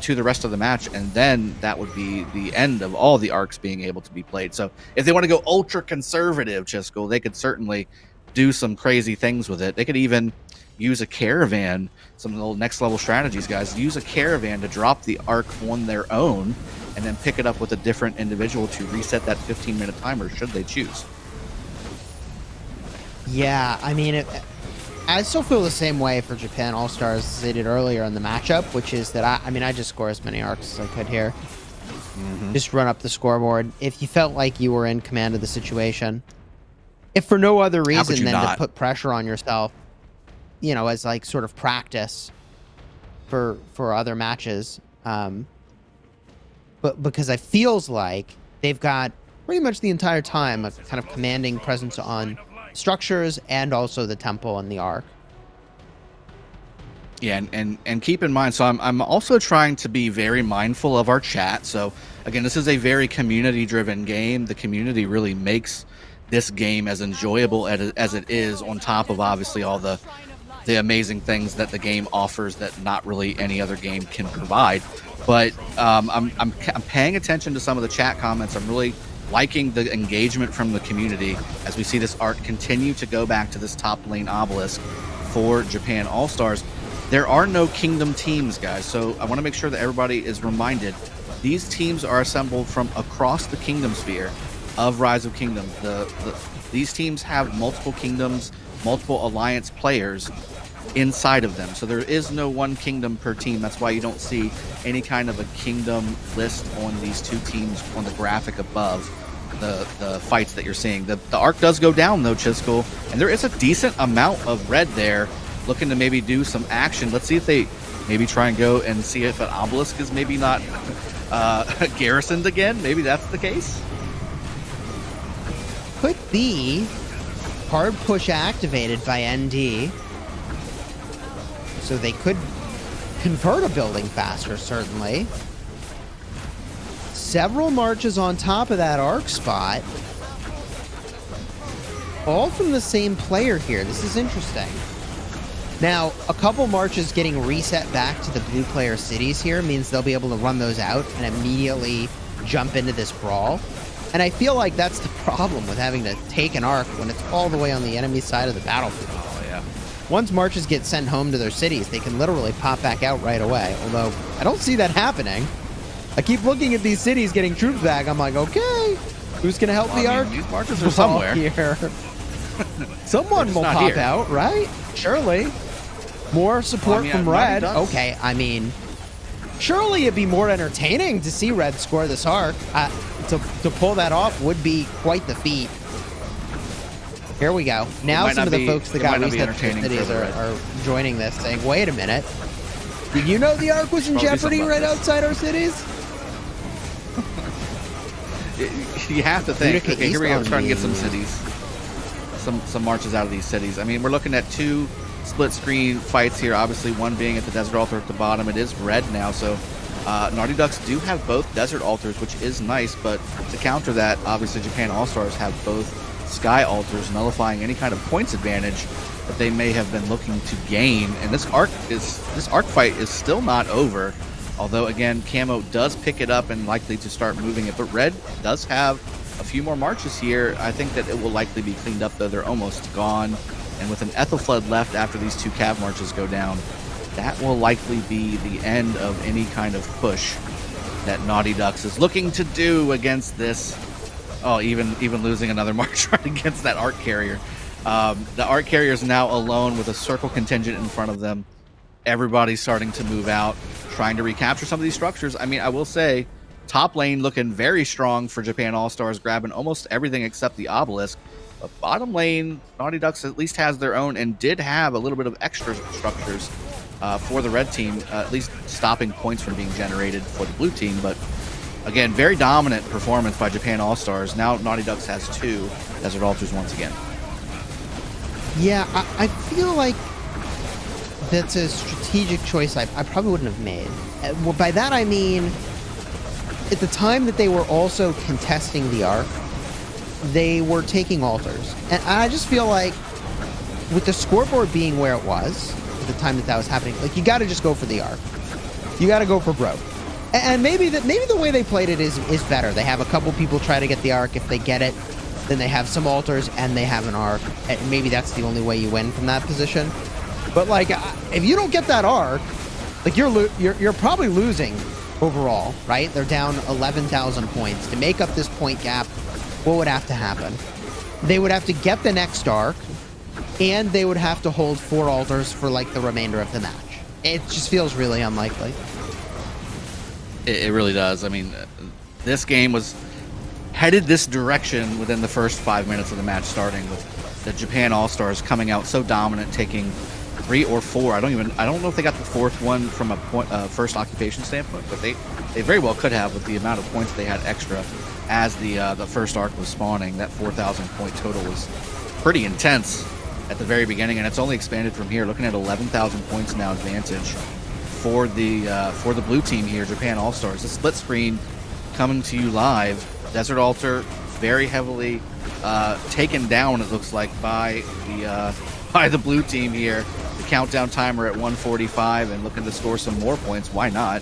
to the rest of the match, and then that would be the end of all the Arcs being able to be played. So if they want to go ultra conservative, Chisco, they could certainly do some crazy things with it. They could even use a caravan, some little next level strategies, guys. Use a caravan to drop the Arc on their own and then pick it up with a different individual to reset that 15-minute timer should they choose. Yeah, I mean, I still feel the same way for Japan All-Stars as they did earlier in the matchup, which is that I just score as many Arcs as I could here. Just run up the scoreboard. If you felt like you were in command of the situation, if for no other reason than to put pressure on yourself, you know, as like sort of practice for other matches, but because it feels like they've got pretty much the entire time a kind of commanding presence on structures and also the temple and the Arc. Yeah, and keep in mind, so I'm also trying to be very mindful of our chat. So again, this is a very community-driven game. The community really makes this game as enjoyable as it is, on top of obviously all the amazing things that the game offers that not really any other game can provide. But I'm paying attention to some of the chat comments. I'm really liking the engagement from the community as we see this Arc continue to go back to this top lane obelisk for Japan All-Stars. There are no kingdom teams, guys, so I want to make sure that everybody is reminded these teams are assembled from across the kingdom sphere of Rise of Kingdoms. These teams have multiple kingdoms multiple alliance players inside of them. So there is no one kingdom per team. That's why you don't see any kind of a kingdom list on these two teams on the graphic above the fights that you're seeing. The arc does go down though, Chiskel, and there is a decent amount of red there looking to maybe do some action. Let's see if they maybe try and go and see if an obelisk is maybe not garrisoned again. Maybe that's the case. Could be hard push activated by ND. So they could convert a building faster, certainly. Several marches on top of that arc spot. All from the same player here. This is interesting. Now, a couple marches getting reset back to the blue player cities here means they'll be able to run those out and immediately jump into this brawl. And I feel like that's the problem with having to take an arc when it's all the way on the enemy side of the battlefield. Oh, yeah. Once marches get sent home to their cities, they can literally pop back out right away. Although, I don't see that happening. I keep looking at these cities getting troops back. I'm like, okay, who's going to help the arc? These marches are somewhere. Here. Someone will pop out, right? Surely. More support from Red. Okay, I mean, surely it'd be more entertaining to see Red score this arc. To pull that off would be quite the feat. Here we go. Now some of the folks that got reset cities are joining this, saying, wait a minute. Did you know the arc was in jeopardy right outside our cities? You have to think. Okay, here we go. Trying to get some cities. Some marches out of these cities. I mean, we're looking at two split screen fights here. Obviously, one being at the Desert Altar at the bottom. It is red now, so Naughty Ducks do have both Desert Altars, which is nice, but to counter that, obviously Japan All-Stars have both Sky Altars, nullifying any kind of points advantage that they may have been looking to gain. And this arc fight is still not over, although again, Camo does pick it up and likely to start moving it, but Red does have a few more marches here. I think that it will likely be cleaned up, though. They're almost gone. And with an Ethelfled left after these two cav marches go down, that will likely be the end of any kind of push that Naughty Ducks is looking to do against this. Oh, even losing another march right against that arc carrier. The arc carrier is now alone with a circle contingent in front of them. Everybody's starting to move out, trying to recapture some of these structures. I mean, I will say, top lane looking very strong for Japan All-Stars, grabbing almost everything except the obelisk. But bottom lane, Naughty Ducks at least has their own and did have a little bit of extra structures for the red team, at least stopping points from being generated for the blue team. But again, very dominant performance by Japan All-Stars. Now Naughty Ducks has two Desert Altars once again. Yeah, I feel like that's a strategic choice I probably wouldn't have made. Well, by that I mean, at the time that they were also contesting the arc, they were taking altars. And I just feel like with the scoreboard being where it was at the time that was happening, like, you got to just go for the arc. You got to go for broke. And maybe the way they played it is better. They have a couple people try to get the arc. If they get it, then they have some altars and they have an arc. And maybe that's the only way you win from that position. But like, if you don't get that arc, like, you're probably losing overall, right? They're down 11,000 points. To make up this point gap, what would have to happen? They would have to get the next arc, and they would have to hold 4 altars for like the remainder of the match. It just feels really unlikely. It really does. I mean, this game was headed this direction within the first 5 minutes of the match starting, with the Japan All-Stars coming out so dominant, taking 3 or 4. I don't know if they got the 4th one from a first occupation standpoint, but they very well could have, with the amount of points they had extra as the first arc was spawning. That 4,000 point total was pretty intense at the very beginning, and it's only expanded from here. Looking at 11,000 points now advantage for the blue team here, Japan All-Stars. The split screen coming to you live. Desert Altar very heavily taken down, it looks like, by the blue team here. The countdown timer at 145 and looking to score some more points. Why not?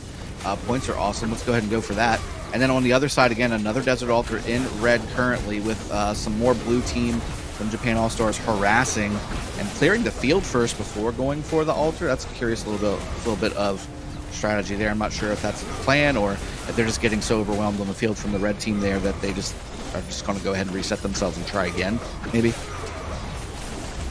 Points are awesome. Let's go ahead and go for that. And then on the other side, again, another Desert Altar in red currently, with some more blue team from Japan All-Stars harassing and clearing the field first before going for the altar. That's curious, a little bit of strategy there. I'm not sure if that's the plan or if they're just getting so overwhelmed on the field from the red team there that they just are just going to go ahead and reset themselves and try again, maybe.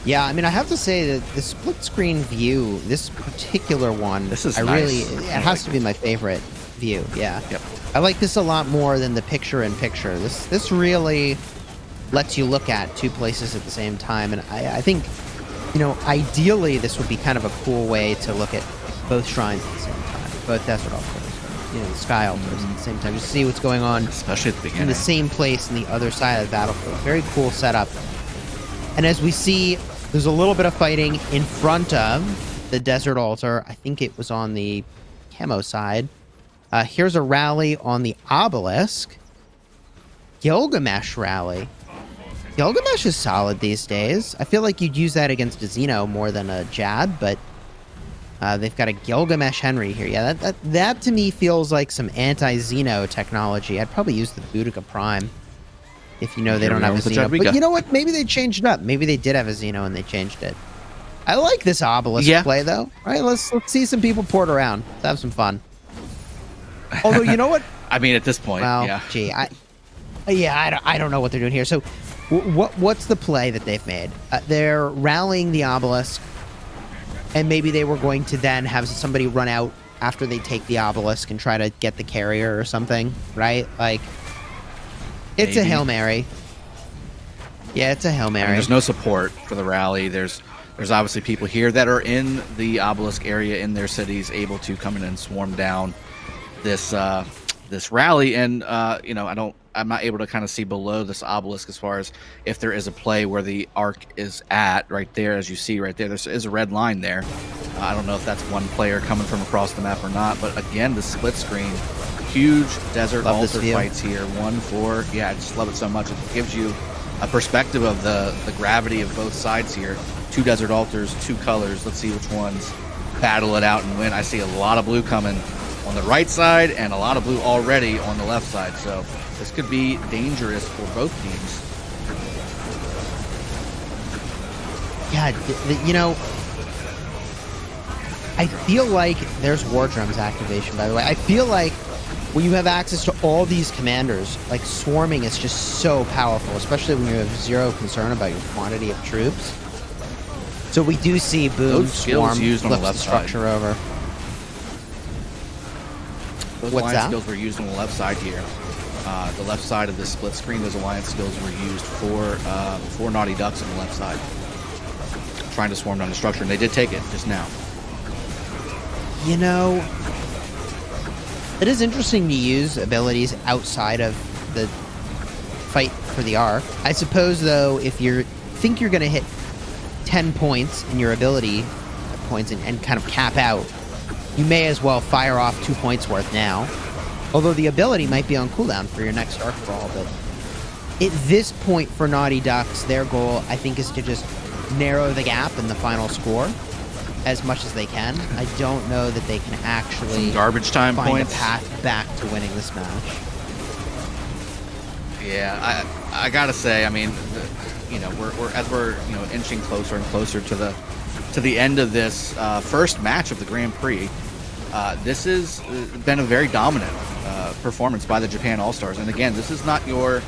Yeah, I mean, I have to say that the split screen view, this particular one, This is I nice. really, it has to be my favorite view. Yeah. Yep. I like this a lot more than the picture-in-picture. This really lets you look at two places at the same time, and I think, you know, ideally this would be kind of a cool way to look at both shrines at the same time, both desert altars, you know, the sky altars at the same time, just see what's going on Especially at the in beginning. the same place in the other side of the battlefield. Very cool setup. And as we see, there's a little bit of fighting in front of the desert altar. I think it was on the camo side. Here's a rally on the obelisk. Gilgamesh rally. Gilgamesh is solid these days. I feel like you'd use that against a Xeno more than a Jad, but they've got a Gilgamesh Henry here. Yeah, that to me feels like some anti-Xeno technology. I'd probably use the Boudica Prime if you know they Here don't we have go a with the Xeno. Jadwiga. But you know what? Maybe they changed it up. Maybe they did have a Xeno and they changed it. I like this obelisk Yeah. play, though. All right, let's see some people port around. Let's have some fun. Although, you know what? I mean, at this point, Well, yeah. gee, I don't know what they're doing here. So, what's the play that they've made? They're rallying the obelisk, and maybe they were going to then have somebody run out after they take the obelisk and try to get the carrier or something, right? Like, it's a Maybe. Hail Mary. Yeah, it's a Hail I Mary. mean, there's no support for the rally. There's obviously people here that are in the obelisk area in their cities, able to come in and swarm down this rally. And you know, I'm not able to kind of see below this obelisk as far as if there is a play where the arc is at right there, as you see right there. There is a red line there. I don't know if that's one player coming from across the map or not. But again, the split screen, huge desert Love this altar view. fights here. 1-4. Yeah, I just love it so much. It gives you a perspective of the gravity of both sides here. Two desert altars, two colors. Let's see which ones battle it out and win. I see a lot of blue coming on the right side and a lot of blue already on the left side. So this could be dangerous for both teams. Yeah, you know, I feel like there's War Drums activation, by the way. I feel like when you have access to all these commanders, like swarming is just so powerful, especially when you have zero concern about your quantity of troops. So we do see Boom, Those skills Swarm, used on the flips left structure over. Those What's alliance that? skills were used on the left side here. The left side of this split screen, those alliance skills were used for Naughty Ducks on the left side, trying to swarm down the structure, and they did take it just now. You know, it is interesting to use abilities outside of the fight for the arc. I suppose, though, if you think you're going to hit 10 points in your ability points and kind of cap out, you may as well fire off 2 points worth now. Although the ability might be on cooldown for your next arc brawl, but at this point for Naughty Ducks, their goal, I think, is to just narrow the gap in the final score as much as they can. I don't know that they can actually Some garbage time find points. a path back to winning this match. Yeah, I gotta say, I mean, you know, we're you know, inching closer and closer to the end of this first match of the Grand Prix. This has been a very dominant performance by the Japan All-Stars. And again, this is not your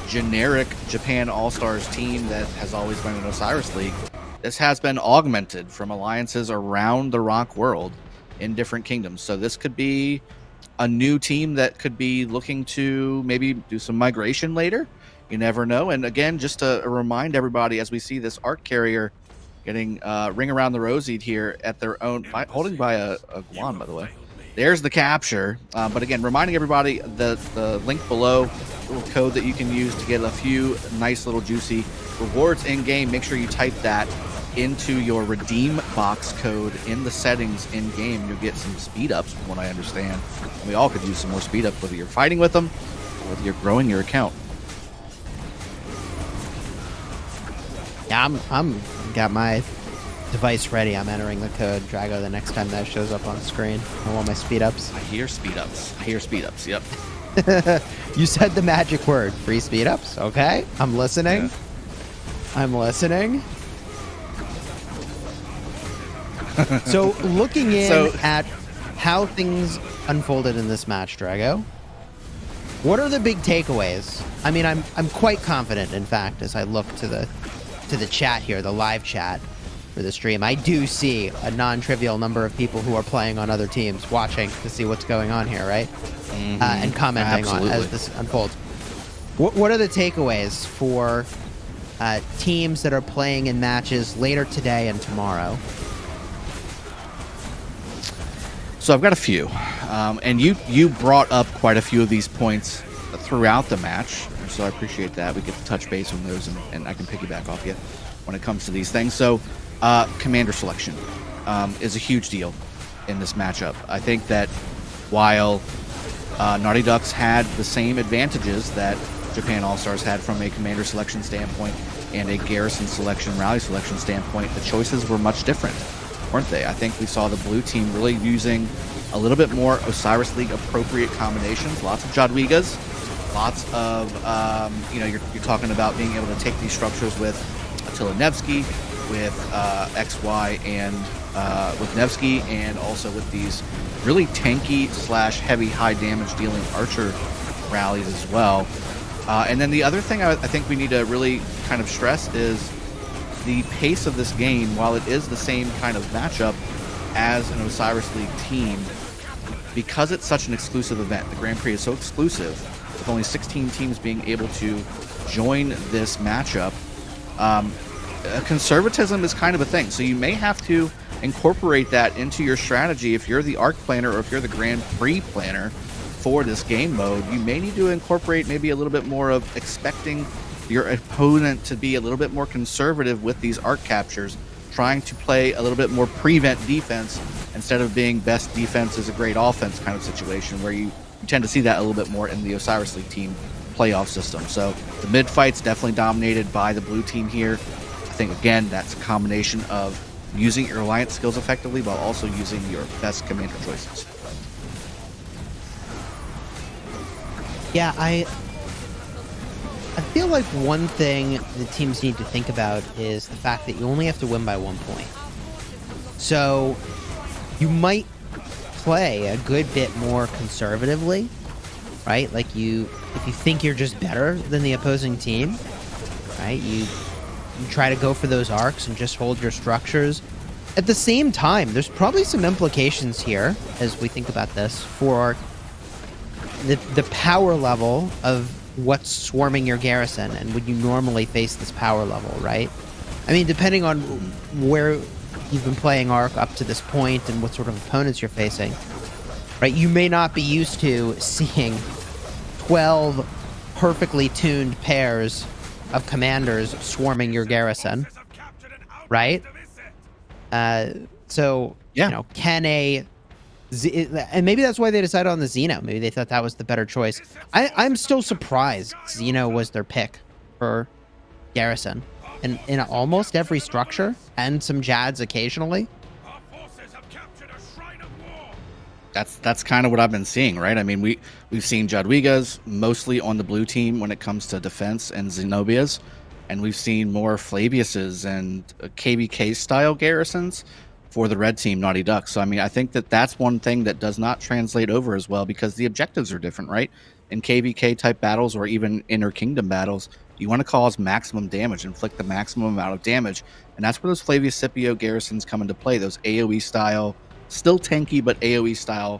generic Japan All-Stars team that has always been in Osiris League. This has been augmented from alliances around the rock world in different kingdoms. So this could be a new team that could be looking to maybe do some migration later. You never know. And again, just to remind everybody, as we see this arc carrier getting ring around the rosy here at their own, holding by a Guan, by the way. There's the capture. But again, reminding everybody the link below, little code that you can use to get a few nice little juicy rewards in game. Make sure you type that into your redeem box code in the settings in game. You'll get some speed ups, from what I understand. And we all could use some more speed ups, whether you're fighting with them or whether you're growing your account. Yeah, I'm got my device ready. I'm entering the code Drago the next time that shows up on screen. I want my speed ups. I hear speed ups. Yep. You said the magic word, free speed ups. Okay, I'm listening. Yeah. I'm listening. So looking in at how things unfolded in this match, Drago, what are the big takeaways? I mean, I'm quite confident, in fact, as I look to the to the chat here, the live chat for the stream, I do see a non-trivial number of people who are playing on other teams, watching to see what's going on here, right? And commenting on as this unfolds. What are the takeaways for teams that are playing in matches later today and tomorrow? So I've got a few, and you brought up quite a few of these points throughout the match, so I appreciate that. We get to touch base on those, and I can piggyback off you when it comes to these things. So commander selection is a huge deal in this matchup. I think that while Naughty Ducks had the same advantages that Japan All-Stars had from a commander selection standpoint and a garrison selection, rally selection standpoint, the choices were much different, weren't they? I think we saw the blue team really using a little bit more Osiris League appropriate combinations, lots of Jadwigas, lots of, you're talking about being able to take these structures with Attila Nevsky, with XY, and with Nevsky, and also with these really tanky / heavy high damage dealing archer rallies as well. And then the other thing I think we need to really kind of stress is the pace of this game. While it is the same kind of matchup as an Osiris League team, because it's such an exclusive event, the Grand Prix is so exclusive, with only 16 teams being able to join this matchup, conservatism is kind of a thing. So you may have to incorporate that into your strategy. If you're the ARC planner or if you're the Grand Prix planner for this game mode, you may need to incorporate maybe a little bit more of expecting your opponent to be a little bit more conservative with these ARC captures, trying to play a little bit more prevent defense instead of being best defense is a great offense kind of situation, where you tend to see that a little bit more in the Osiris League team playoff system. So the mid fight's definitely dominated by the blue team here. I think, again, that's a combination of using your alliance skills effectively while also using your best commander choices. Yeah, I feel like one thing the teams need to think about is the fact that you only have to win by 1 point. So you might play a good bit more conservatively, right? Like if you think you're just better than the opposing team, right? You try to go for those arcs and just hold your structures. At the same time, there's probably some implications here as we think about this for the power level of what's swarming your garrison and would you normally face this power level, right? I mean, depending on where you've been playing ARC up to this point and what sort of opponents you're facing, right? You may not be used to seeing 12 perfectly tuned pairs of commanders swarming your garrison, right? So, yeah. Can and maybe that's why they decided on the Xeno. Maybe they thought that was the better choice. I'm still surprised Xeno was their pick for garrison. And in almost every structure, and some Jads occasionally. That's kind of what I've been seeing, right? I mean, we've seen Jadwigas mostly on the blue team when it comes to defense and Zenobias, and we've seen more Flaviuses and KVK style garrisons for the red team, Naughty Ducks. So I mean, I think that's one thing that does not translate over as well, because the objectives are different, right? In KVK type battles or even inner kingdom battles, you want to cause maximum damage, inflict the maximum amount of damage, and that's where those Flavius Scipio garrisons come into play. Those AoE style, still tanky but AoE style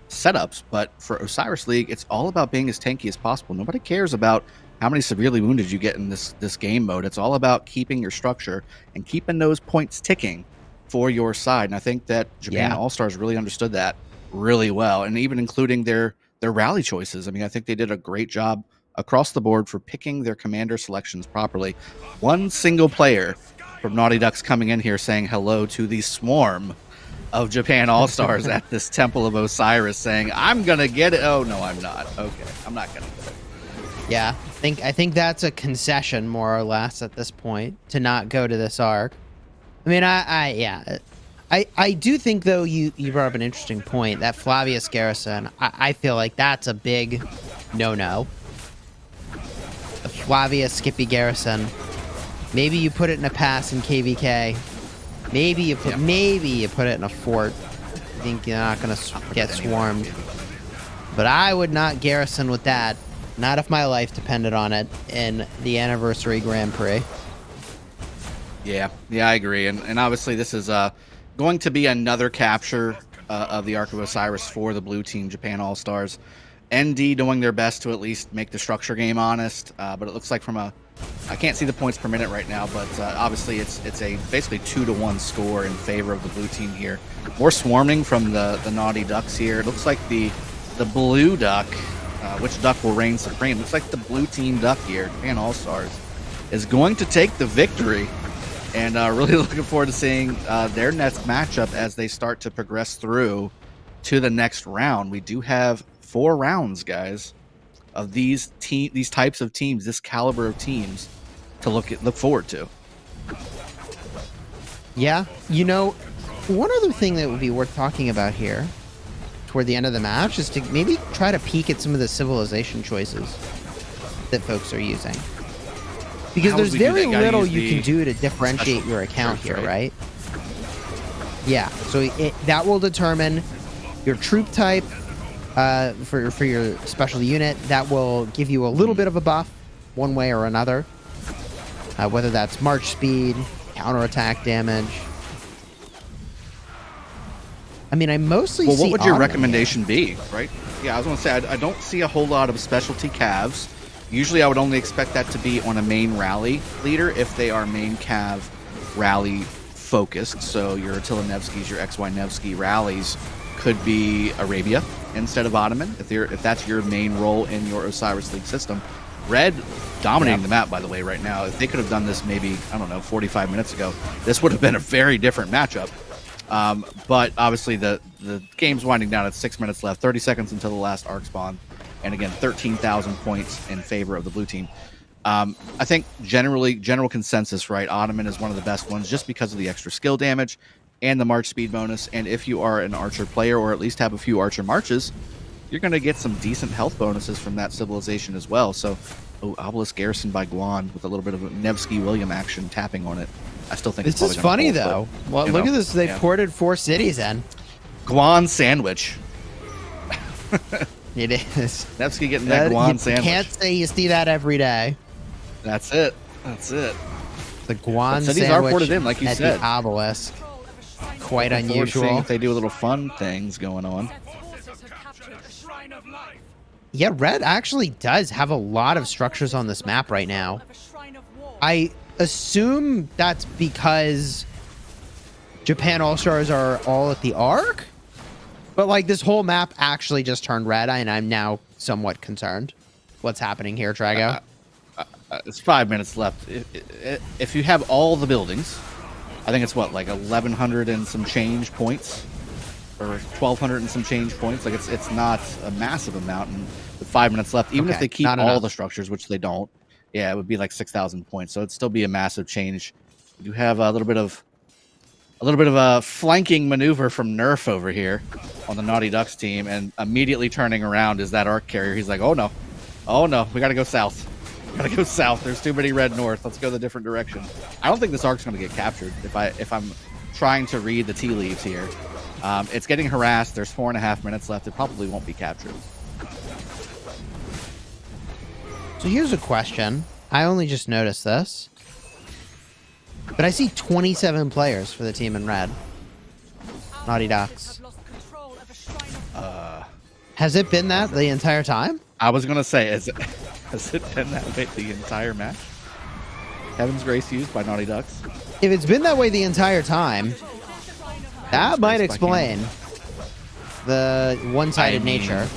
setups. But for Osiris League, it's all about being as tanky as possible. Nobody cares about how many severely wounded you get in this game mode. It's all about keeping your structure and keeping those points ticking for your side. And I think that Japan All-Stars really understood that really well, and even including their rally choices. I mean, I think they did a great job across the board for picking their commander selections properly. One single player from Naughty Ducks coming in here saying hello to the swarm of Japan All-Stars at this Temple of Osiris, saying, I'm gonna get it. Oh no, I'm not. Okay, I'm not gonna get it. Yeah, I think that's a concession, more or less, at this point, to not go to this arc. I mean, I do think, though, you brought up an interesting point. That Flavius garrison, I feel like that's a big no-no. The Flavius Skippy garrison, maybe you put it in a pass in KVK. Maybe you put it in a fort. I think you're not going to get swarmed. But I would not garrison with that. Not if my life depended on it in the Anniversary Grand Prix. Yeah, I agree. And obviously this is going to be another capture of the Ark of Osiris for the blue team, Japan All-Stars. ND doing their best to at least make the structure game honest, but it looks like I can't see the points per minute right now, but obviously it's a basically 2-1 score in favor of the blue team here. More swarming from the Naughty Ducks here. It looks like the blue duck, which duck will reign supreme? Looks like the blue team duck here, Japan All-Stars, is going to take the victory. And really looking forward to seeing their next matchup as they start to progress through to the next round. We do have 4 rounds, guys, of these types of teams, this caliber of teams to look forward to. Yeah, one other thing that would be worth talking about here toward the end of the match is to maybe try to peek at some of the civilization choices that folks are using. Because there's very little you can do to differentiate your account here, right? Yeah, so that will determine your troop type for your special unit. That will give you a little bit of a buff one way or another. Whether that's march speed, counterattack damage. I mean, I mostly see what would your Ottoman recommendation be, right? Yeah, I was going to say, I don't see a whole lot of specialty calves. Usually I would only expect that to be on a main rally leader if they are main cav rally focused. So your Attila Nevskys, your XY Nevsky rallies could be Arabia instead of Ottoman, if that's your main role in your Osiris League system. Red dominating the map, by the way, right now. If they could have done this maybe, I don't know, 45 minutes ago, this would have been a very different matchup. But obviously the game's winding down at 6 minutes left, 30 seconds until the last arc spawn. And again, 13,000 points in favor of the blue team. I think general consensus, right? Ottoman is one of the best ones just because of the extra skill damage and the march speed bonus. And if you are an archer player or at least have a few archer marches, you're going to get some decent health bonuses from that civilization as well. So, Obelisk Garrison by Guan with a little bit of a Nevsky William action tapping on it. I still think this is funny though. Well, look at this. They ported 4 cities in. Guan sandwich. It is. Nevsky getting that Guan sandwich. Can't say you see that every day. That's it. The Guan cities sandwich are ported in, like you at said. The obelisk. Quite unusual. Seeing if they do little fun things going on. Yeah, Red actually does have a lot of structures on this map right now. I assume that's because Japan All-Stars are all at the Ark? But, like, this whole map actually just turned red, and I'm now somewhat concerned. What's happening here, Drago? It's 5 minutes left. If you have all the buildings, I think it's what, like 1,100 and some change points? Or 1,200 and some change points? Like, it's not a massive amount, and with 5 minutes left, even if they keep all the structures, which they don't, yeah, it would be like 6,000 points. So it'd still be a massive change. You do have a little bit of a flanking maneuver from Nerf over here on the Naughty Ducks team, and immediately turning around is that arc carrier. He's like, oh no, we gotta go south. There's too many red north. Let's go the different direction. I don't think this arc's gonna get captured if I'm trying to read the tea leaves here. It's getting harassed. There's 4.5 minutes left. It probably won't be captured. So here's a question. I only just noticed this. But I see 27 players for the team in red. Naughty Ducks. Has it been that the entire time? I was going to say, has it been that way the entire match? Heaven's Grace used by Naughty Ducks? If it's been that way the entire time, that might explain the one-sided nature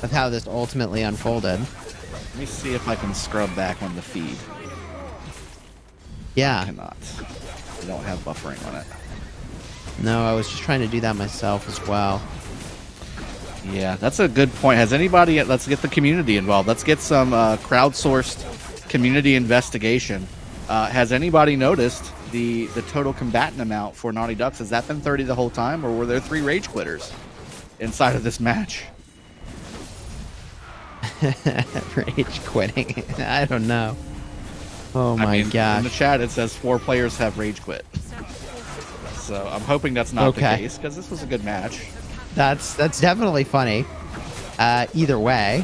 of how this ultimately unfolded. Let me see if I can scrub back on the feed. Yeah. I cannot. I don't have buffering on it. No, I was just trying to do that myself as well. Yeah, that's a good point. Has anybody... Let's get the community involved. Let's get some crowdsourced community investigation. Has anybody noticed the total combatant amount for Naughty Ducks? Has that been 30 the whole time, or were there 3 rage quitters inside of this match? Rage quitting. I don't know. Oh my gosh. In the chat it says 4 players have rage quit. So I'm hoping that's not the case, because this was a good match. That's definitely funny. Either way.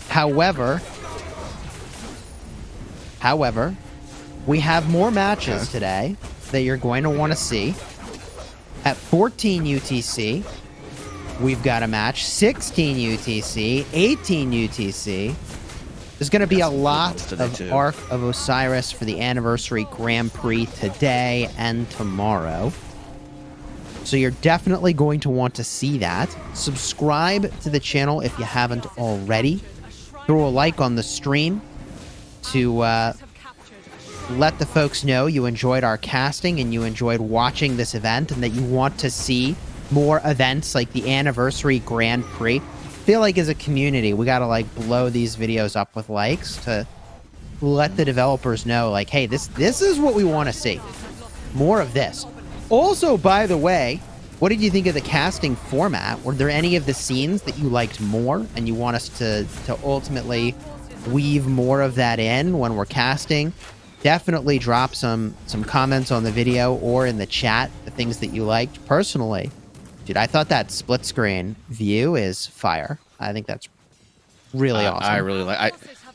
However, we have more matches today that you're going to want to see. At 14 UTC, we've got a match. 16 UTC, 18 UTC. There's going to be a lot of Ark of Osiris for the Anniversary Grand Prix today and tomorrow. So you're definitely going to want to see that. Subscribe to the channel if you haven't already. Throw a like on the stream to let the folks know you enjoyed our casting and you enjoyed watching this event and that you want to see more events like the Anniversary Grand Prix. I feel like as a community, we got to like blow these videos up with likes to let the developers know like, hey, this is what we want to see. More of this. Also, by the way, what did you think of the casting format? Were there any of the scenes that you liked more and you want us to ultimately weave more of that in when we're casting? Definitely drop some comments on the video or in the chat, the things that you liked. Personally, dude, I thought that split screen view is fire. I think that's really awesome. I really like.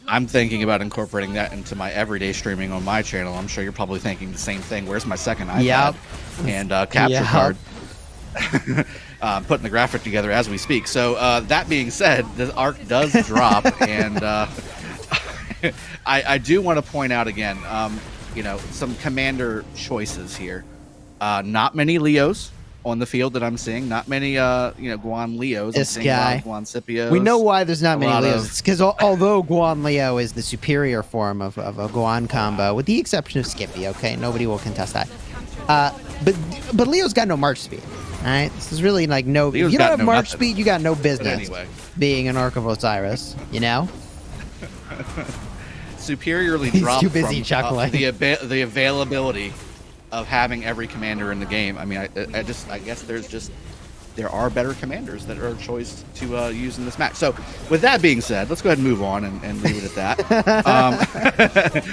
I'm thinking about incorporating that into my everyday streaming on my channel. I'm sure you're probably thinking the same thing. Where's my second iPad and capture card? Putting the graphic together as we speak. So that being said, the Ark does drop, and I do want to point out again, some commander choices here. Not many Leos on the field that I'm seeing. Not many, Guan Leos. This I'm guy. Guan Scipios. We know why there's not many Leos. of- It's because although Guan Leo is the superior form of a Guan combo, with the exception of Skippy, okay? Nobody will contest that. But Leo's got no march speed. All right, this is really like no. Leo's If you don't got have no march nothing. speed, you got no business anyway. being an Ark of Osiris. You know. Superiorly He's dropped too busy from chuckling. the availability of having every commander in the game. I mean, I guess there are better commanders that are a choice to use in this match. So with that being said, let's go ahead and move on and leave it at that.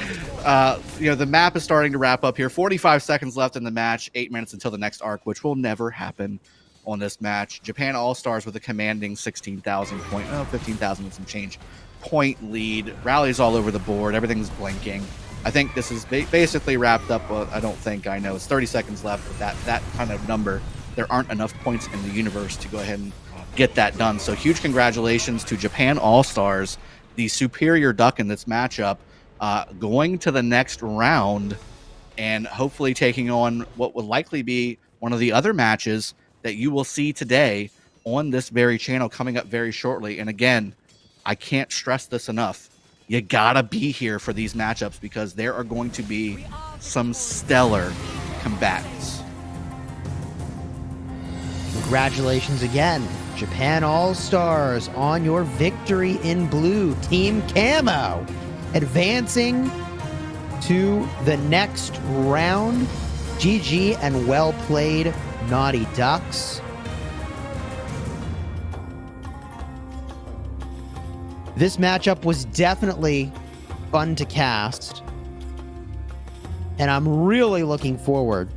The map is starting to wrap up here. 45 seconds left in the match, 8 minutes until the next arc, which will never happen on this match. Japan All-Stars with a commanding 15,000 and some change point lead. Rallies all over the board. Everything's blinking. I think this is basically wrapped up. I don't think I know. It's 30 seconds left. With that kind of number, there aren't enough points in the universe to go ahead and get that done. So huge congratulations to Japan All-Stars, the superior duck in this matchup, going to the next round and hopefully taking on what would likely be one of the other matches that you will see today on this very channel coming up very shortly. And again, I can't stress this enough. You gotta be here for these matchups because there are going to be some stellar combatants. Congratulations again, Japan All-Stars, on your victory in blue. Team Camo advancing to the next round. GG and well played, Naughty Ducks. This matchup was definitely fun to cast, and I'm really looking forward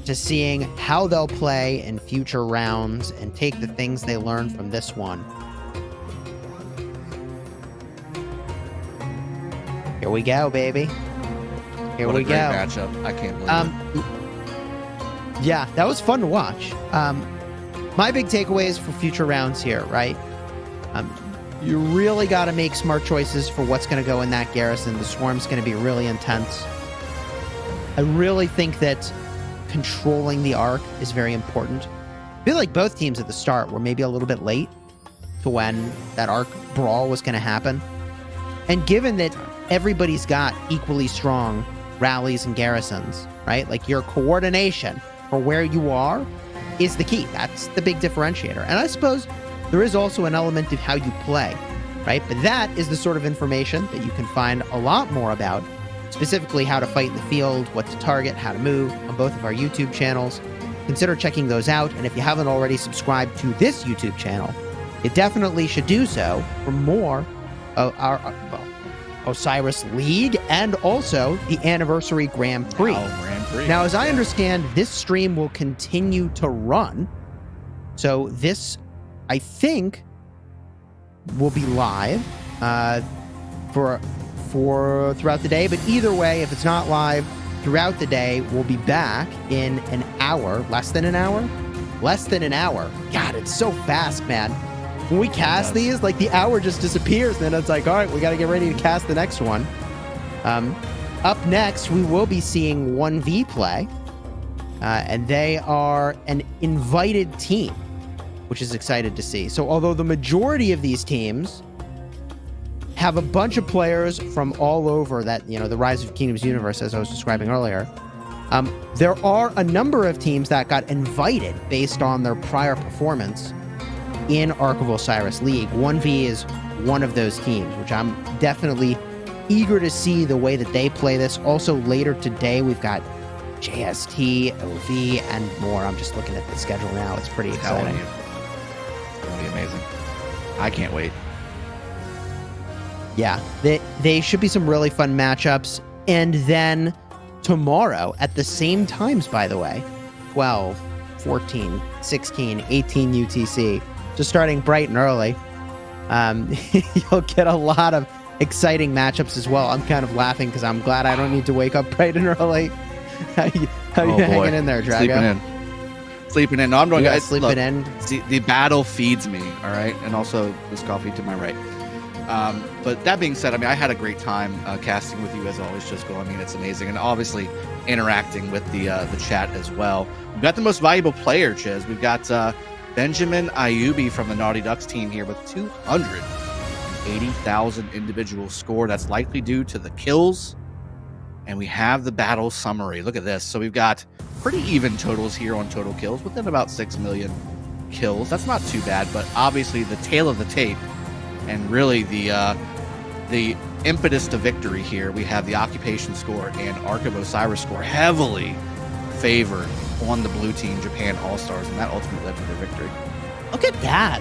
to seeing how they'll play in future rounds and take the things they learned from this one. Here we go, baby. Here What we a great go. matchup. I can't believe it. Yeah, that was fun to watch. My big takeaways for future rounds here, right? You really got to make smart choices for what's going to go in that garrison. The swarm's going to be really intense. I really think that controlling the arc is very important. I feel like both teams at the start were maybe a little bit late to when that arc brawl was going to happen. And given that everybody's got equally strong rallies and garrisons, right? Like your coordination for where you are is the key. That's the big differentiator. And I suppose there is also an element of how you play, right? But that is the sort of information that you can find a lot more about, specifically how to fight in the field, what to target, how to move on both of our YouTube channels. Consider checking those out. And if you haven't already subscribed to this YouTube channel, you definitely should do so for more of our Osiris League and also the Anniversary Grand Prix. Grand Prix. Now, as I understand, this stream will continue to run. So this, I think, will be live for throughout the day. But either way, if it's not live throughout the day, we'll be back in an hour. Less than an hour. God, it's so fast, man. When we cast these, like, the hour just disappears. Then it's like, all right, we got to get ready to cast the next one. Up next, we will be seeing 1v play. And they are an invited team, which is excited to see. So although the majority of these teams have a bunch of players from all over that, the Rise of Kingdoms universe, as I was describing earlier, there are a number of teams that got invited based on their prior performance in Ark of Osiris League. 1v is one of those teams, which I'm definitely eager to see the way that they play this. Also, later today, we've got JST, OV, and more. I'm just looking at the schedule now. It's pretty exciting. It's going to be amazing. I can't wait. Yeah, they should be some really fun matchups. And then tomorrow, at the same times, by the way, 12, 14, 16, 18 UTC, just starting bright and early, you'll get a lot of exciting matchups as well. I'm kind of laughing because I'm glad I don't need to wake up bright and early. How you hanging in there, Drago? Sleeping in. No, I'm doing good. Sleeping in. See, the battle feeds me, all right? And also this coffee to my right. But that being said, I had a great time casting with you as always, Chisco. It's amazing. And obviously interacting with the chat as well. We've got the most valuable player, Chiz. We've got Benjamin Ayubi from the Naughty Ducks team here with 280,000 individual score. That's likely due to the kills. And we have the battle summary. Look at this. So we've got pretty even totals here on total kills, within about 6 million kills. That's not too bad, but obviously the tail of the tape and really the impetus to victory here, we have the occupation score and Ark of Osiris score heavily favored on the blue team, Japan All-Stars, and that ultimately led to their victory. Look at that.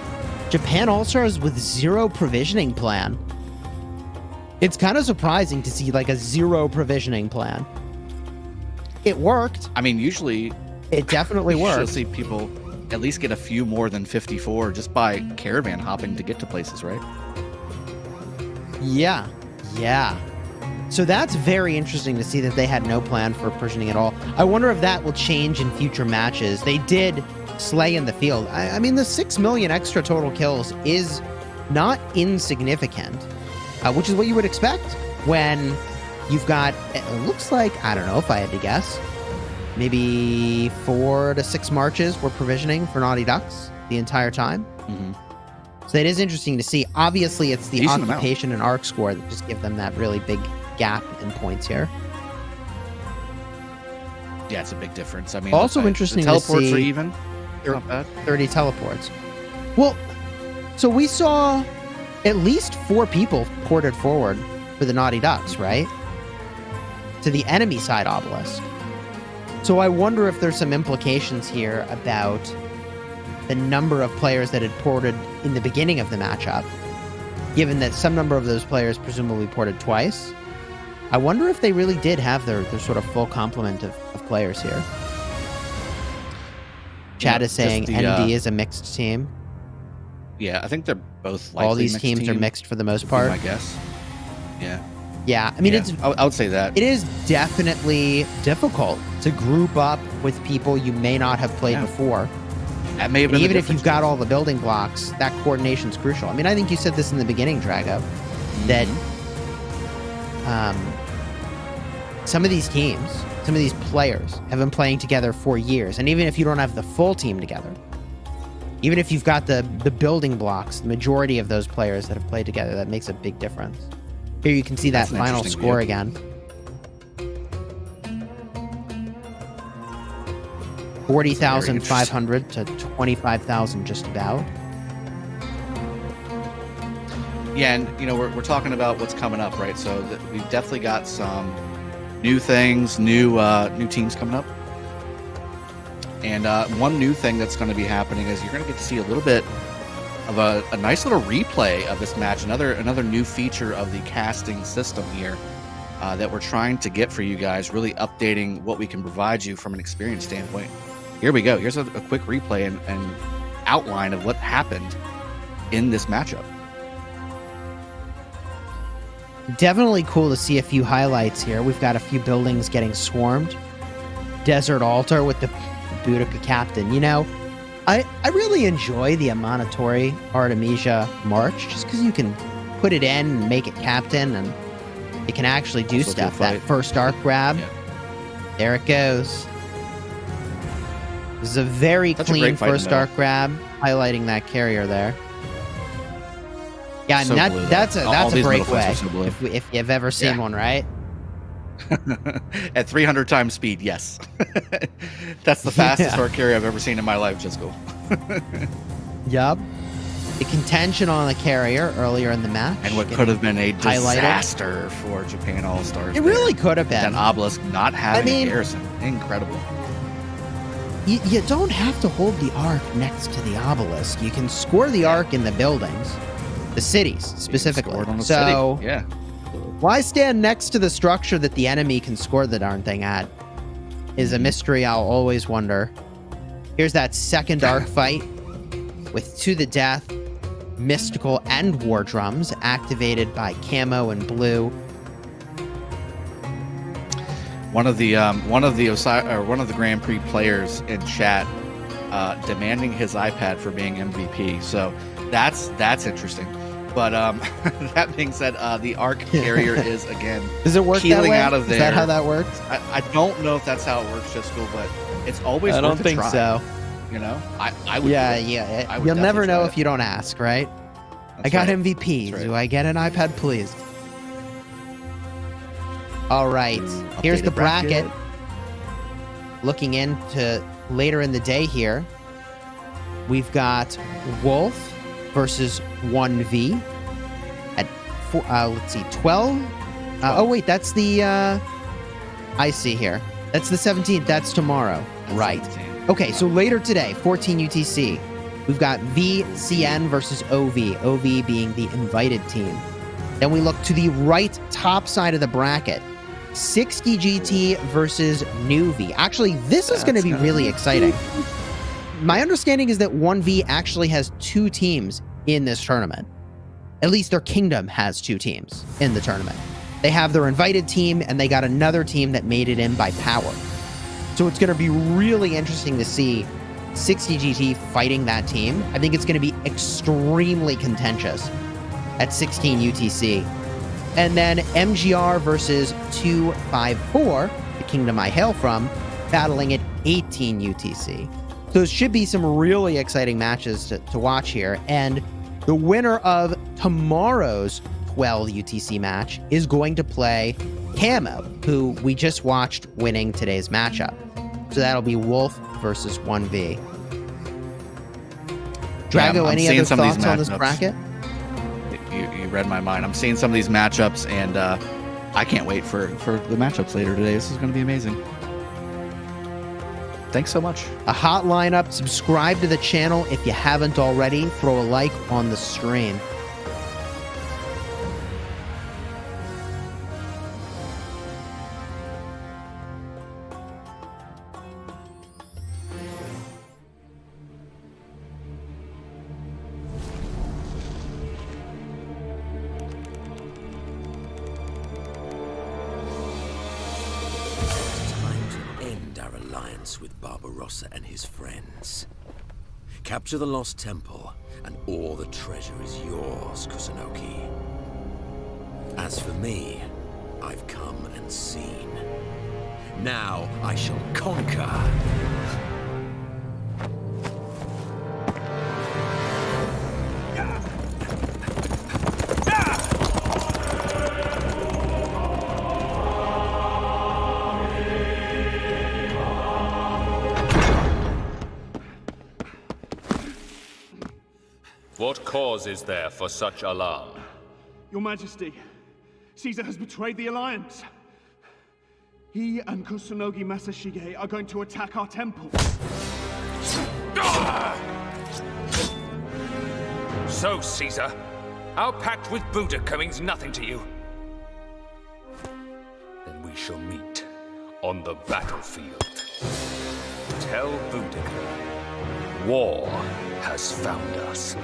Japan All-Stars with 0 provisioning plan. It's kind of surprising to see like a 0 provisioning plan. It worked. Usually it definitely worked. You'll see people at least get a few more than 54 just by caravan hopping to get to places, right? Yeah. So that's very interesting to see that they had no plan for provisioning at all. I wonder if that will change in future matches. They did slay in the field. The 6 million extra total kills is not insignificant. Which is what you would expect when you've got, it looks like, I don't know if I had to guess, maybe 4 to 6 marches were provisioning for Naughty Ducks the entire time. Mm-hmm. So it is interesting to see. Obviously, it's the Decent occupation and arc score that just give them that really big gap in points here. Yeah, it's a big difference. Also interesting to see. Teleports are even. They're not bad. 30 teleports. Well, so we saw at least 4 people ported forward for the Naughty Ducks, right? To the enemy side obelisk. So I wonder if there's some implications here about the number of players that had ported in the beginning of the matchup, given that some number of those players presumably ported twice. I wonder if they really did have their sort of full complement of players here. Chad is saying ND is a mixed team. Yeah, I think they're both likely all these mixed teams are mixed for the most part. I guess. Yeah. Yeah, I would say that. It is definitely difficult to group up with people you may not have played before. That may have been even if you've got all the building blocks, that coordination's crucial. I think you said this in the beginning, Drago, that some of these teams, some of these players have been playing together for years. And even if you don't have the full team together, even if you've got the building blocks, the majority of those players that have played together, that makes a big difference. Here you can see that final score again. 40,500 to 25,000 just about. Yeah, and we're talking about what's coming up, right? So we've definitely got some new things, new teams coming up. And one new thing that's going to be happening is you're going to get to see a little bit of a nice little replay of this match. Another new feature of the casting system here that we're trying to get for you guys, really updating what we can provide you from an experience standpoint. Here we go. Here's a quick replay and outline of what happened in this matchup. Definitely cool to see a few highlights here. We've got a few buildings getting swarmed. Desert Altar with the Boudica Captain. You know, I really enjoy the Amanitore Artemisia March just because you can put it in and make it captain and it can actually do Also stuff. good fight. That first arc grab. Yeah. There it goes. This is a very Such a clean great fight in first the arc grab, highlighting that carrier there. Yeah, So and blue, though. that's All a these middle breakaway. fights are so blue. If you've ever seen Yeah. one, right? At 300 times speed, yes. That's the fastest arc carrier I've ever seen in my life, Jisco. Yup. The contention on the carrier earlier in the match. And what getting could have been a highlighted. disaster for Japan All-Stars. It really could have been. And Obelisk not having mean- a garrison. Incredible. You don't have to hold the arc next to the obelisk. You can score the arc in the buildings, the cities specifically. Scored on the So city. Yeah. why stand next to the structure that the enemy can score the darn thing at? Is a mystery I'll always wonder. Here's that second arc fight with To the Death, Mystical, and War Drums activated by Camo and Blue. One of the Grand Prix players in chat demanding his iPad for being MVP. So that's interesting. But that being said, the arc carrier is again Does it work that peeling way? out of there. Is that how that works? I don't know if that's how it works, Jessica, but it's always I worth don't a think try, so. You know, I would. Yeah, do it. yeah. I would You'll never definitely know try if it. you don't ask, right? I That's got right. MVP. That's right. Do I get an iPad, please? All right. Here's the Updated bracket. Looking into later in the day here, we've got Wolf versus 1V at let's see, 12. Oh wait, that's the. I see here. That's the 17th. That's tomorrow. That's Right. 17. Okay, so later today, 14 UTC, we've got VCN versus OV, OV being the invited team. Then we look to the right top side of the bracket, 60 GT versus New V. Actually, this is going to be really exciting. My understanding is that 1V actually has two teams in this tournament. At least their kingdom has two teams in the tournament. They have their invited team, and they got another team that made it in by power. So it's going to be really interesting to see 60 GT fighting that team. I think it's going to be extremely contentious at 16 UTC. And then MGR versus 254, the kingdom I hail from, battling at 18 UTC. So it should be some really exciting matches to watch here. And the winner of tomorrow's 12 UTC match is going to play Camo, who we just watched winning today's matchup. So that'll be Wolf versus 1V. Drago, I'm any seeing other some of these thoughts on this matchups. bracket? You read my mind. I'm seeing some of these matchups, and I can't wait for the matchups later today. This is going to be amazing. Thanks so much. A hot lineup. Subscribe to the channel if you haven't already. Throw a like on the stream. Time to end our alliance with Barbarossa and his friends. Capture the Lost Temple, and all the treasure is yours, Kusunoki. As for me, I've come and seen. Now I shall conquer. What cause is there for such alarm? Your Majesty, Caesar has betrayed the Alliance. He and Kusunogi Masashige are going to attack our temple. So, Caesar, our pact with Boudica means nothing to you. Then we shall meet on the battlefield. Tell Boudica, war has found us.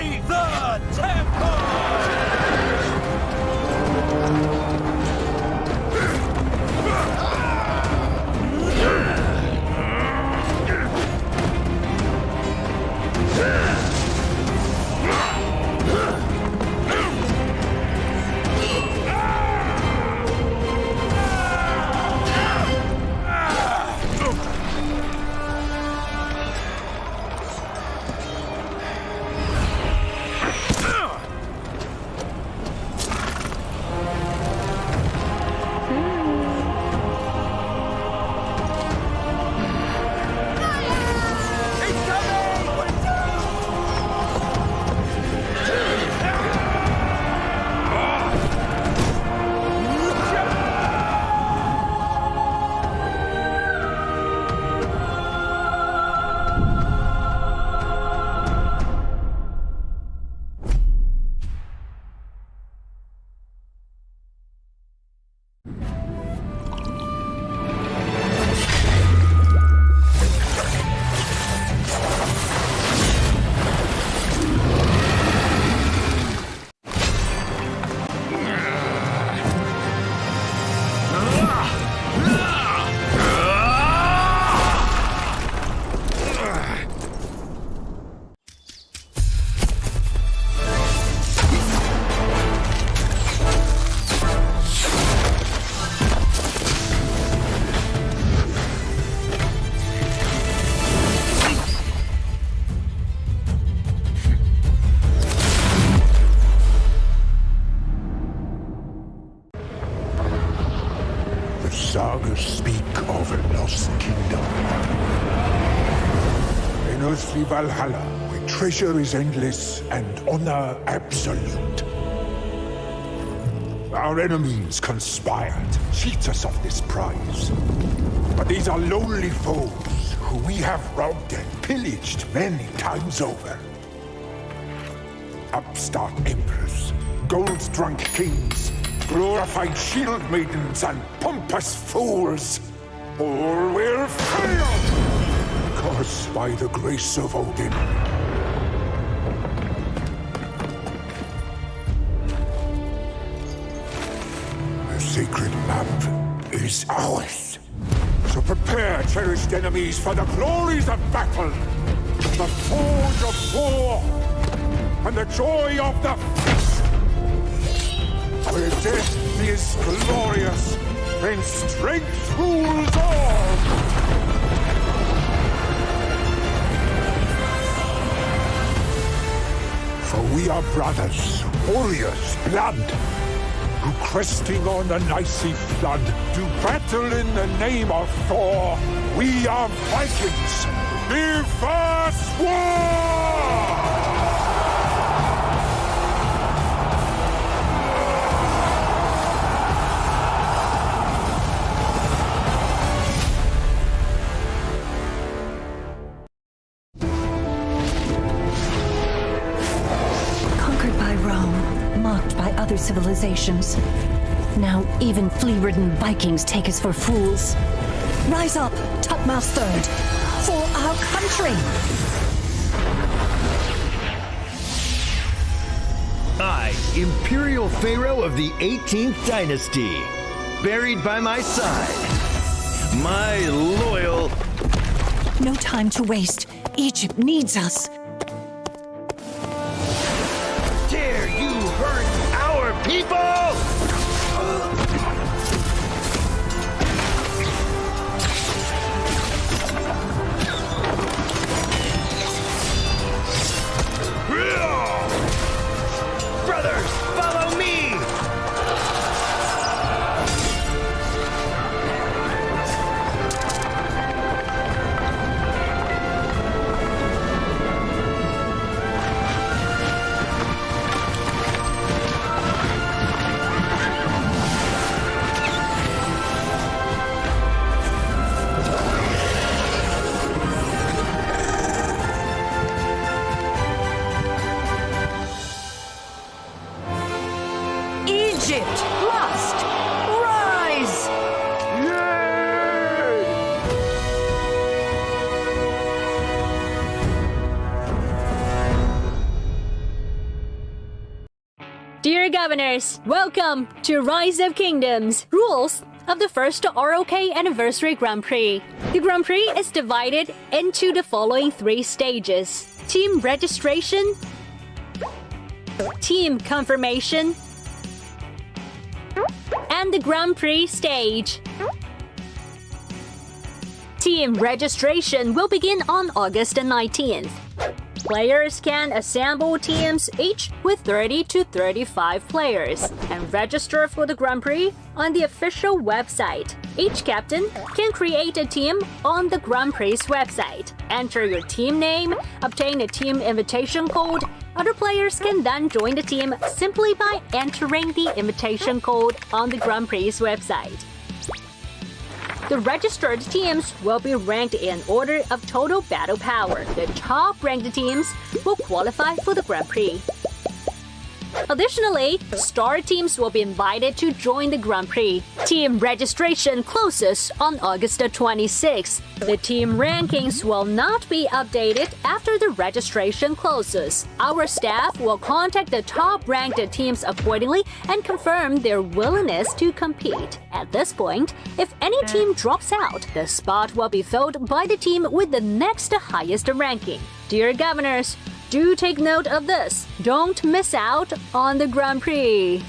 Destroy the temple! Sagas speak of a lost kingdom. In earthly Valhalla, where treasure is endless and honor absolute. Our enemies conspired to cheat us of this prize. But these are lowly foes who we have robbed and pillaged many times over. Upstart emperors, gold-drunk kings, glorified shield maidens and pompous fools. All will fail! Caused by the grace of Odin. The sacred map is ours. So prepare, cherished enemies, for the glories of battle, the forge of war, and the joy of the feast. Where death is glorious, and strength rules all! For we are brothers, warriors, blood, who cresting on an icy flood, do battle in the name of Thor. We are Vikings! Give us war! Other civilizations. Now even flea-ridden Vikings take us for fools. Rise up, topmost third, for our country! I, Imperial Pharaoh of the 18th Dynasty, buried by my side, my loyal... No time to waste. Egypt needs us. Dare you hurt our people? Brothers, follow me! Egypt must rise! Dear Governors, welcome to Rise of Kingdoms. Rules of the first ROK Anniversary Grand Prix. The Grand Prix is divided into the following 3 stages: Team Registration, Team Confirmation, and the Grand Prix stage. Team Registration will begin on August 19th. Players can assemble teams each with 30 to 35 players and register for the Grand Prix on the official website. Each captain can create a team on the Grand Prix website. Enter your team name, obtain a team invitation code. Other players can then join the team simply by entering the invitation code on the Grand Prix website. The registered teams will be ranked in order of total battle power. The top-ranked teams will qualify for the Grand Prix. Additionally, star teams will be invited to join the Grand Prix. Team registration closes on August 26th. The team rankings will not be updated after the registration closes. Our staff will contact the top-ranked teams accordingly and confirm their willingness to compete. At this point, if any team drops out, the spot will be filled by the team with the next highest ranking. Dear Governors, do take note of this. Don't miss out on the Grand Prix.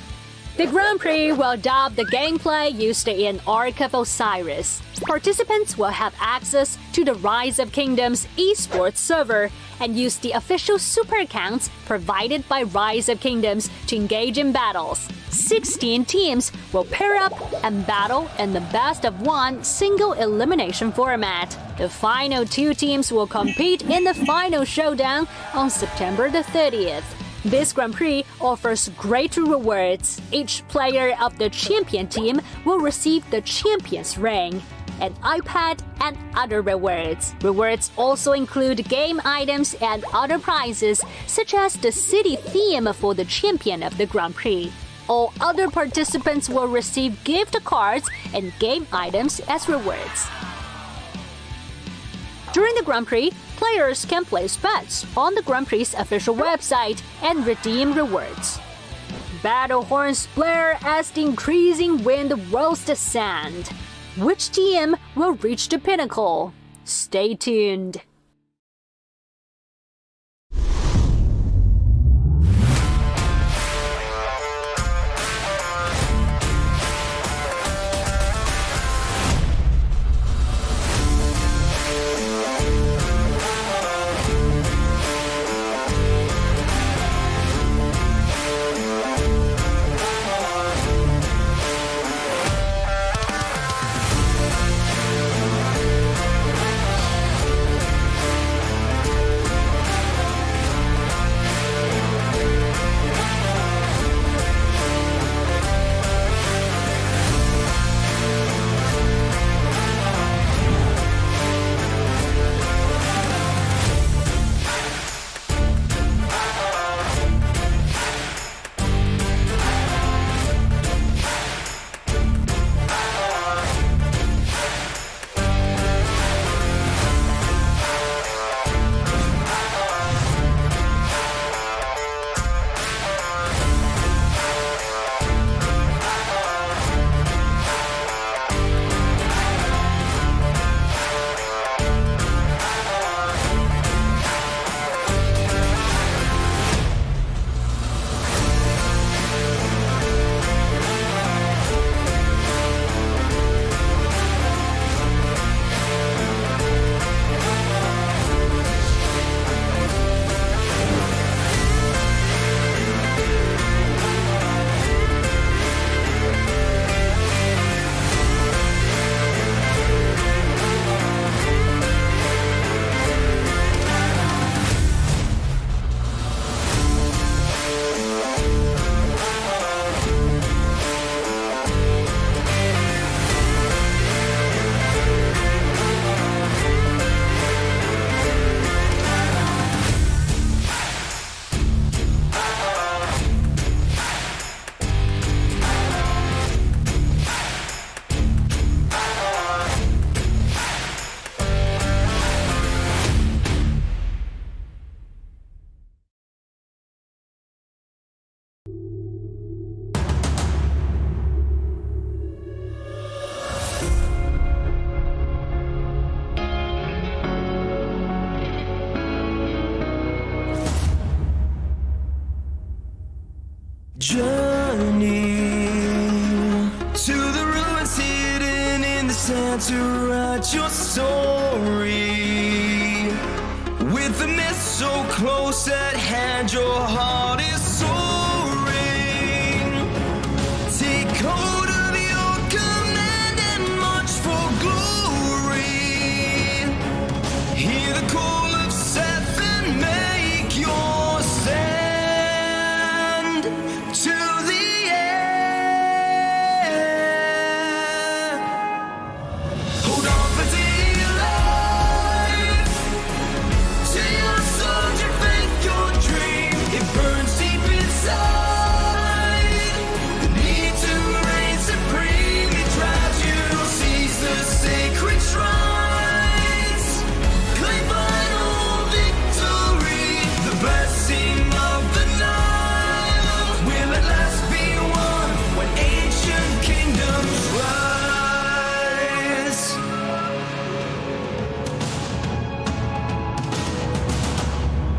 The Grand Prix will adopt the gameplay used in Ark of Osiris. Participants will have access to the Rise of Kingdoms esports server and use the official super accounts provided by Rise of Kingdoms to engage in battles. 16 teams will pair up and battle in the best-of-1 single elimination format. The final 2 teams will compete in the final showdown on September the 30th. This Grand Prix offers great rewards. Each player of the champion team will receive the champion's ring, an iPad, and other rewards. Rewards also include game items and other prizes, such as the city theme for the champion of the Grand Prix. All other participants will receive gift cards and game items as rewards. During the Grand Prix, players can place bets on the Grand Prix's official website and redeem rewards. Battle horns blare as the increasing wind rolls the sand. Which team will reach the pinnacle? Stay tuned. Journey to the ruins hidden in the sand to write your story. With the mist so close at hand, your heart is soaring. Take hold of your command and march for glory. Hear the call of Seth and make your stand to the end. Hold on for dear life. To your soldier, faith, your dream. It burns deep inside. The need to reign supreme. It drives you to seize the sacred shrines. Claim final victory. The blessing of the Nile will at last be won when ancient kingdoms rise.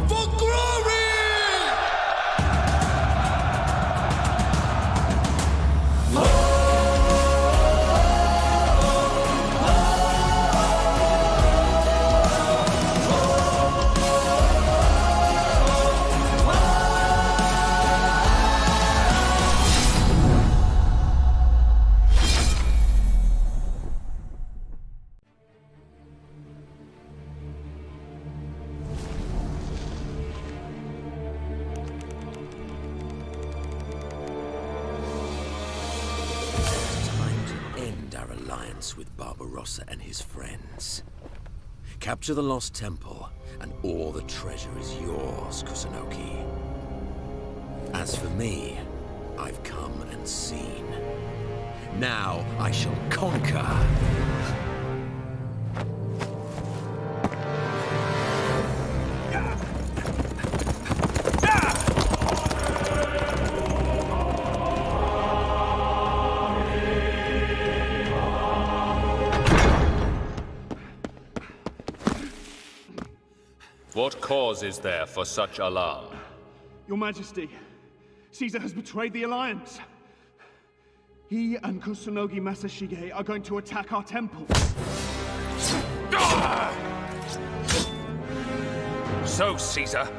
For glory! Time to end our alliance with Barbarossa and his friends. Capture the Lost Temple, and all the treasure is yours, Kusunoki. As for me, I've come and seen. Now I shall conquer. What cause is there for such alarm? Your Majesty, Caesar has betrayed the Alliance. He and Kusunogi Masashige are going to attack our temple. So, Caesar,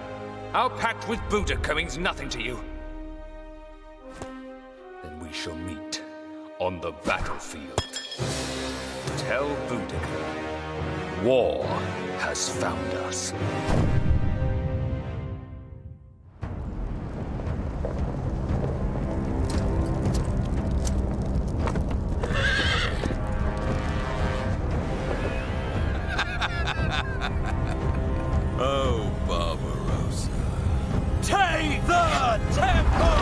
our pact with Boudica means nothing to you. Then we shall meet on the battlefield. Tell Boudica, war has found us. Oh, Barbarossa. Take the temple!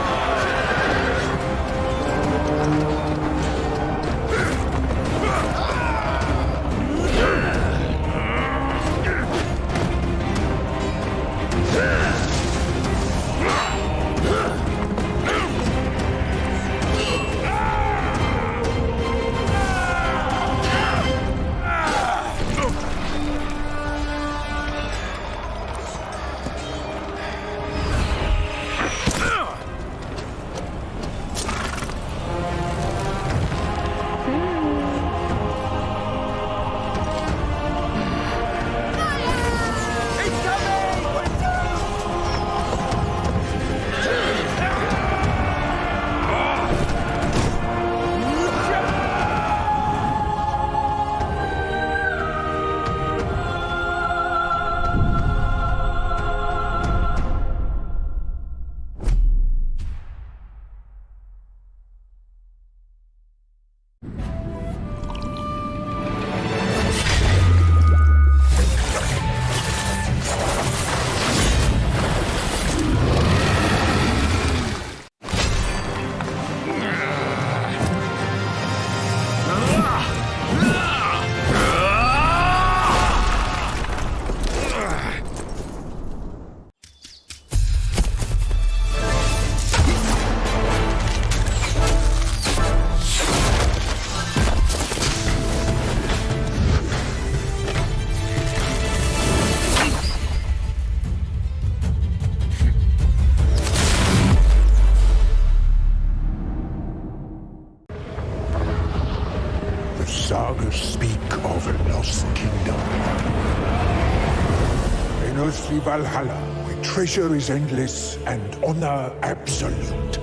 mighty Valhalla, where treasure is endless and honor absolute.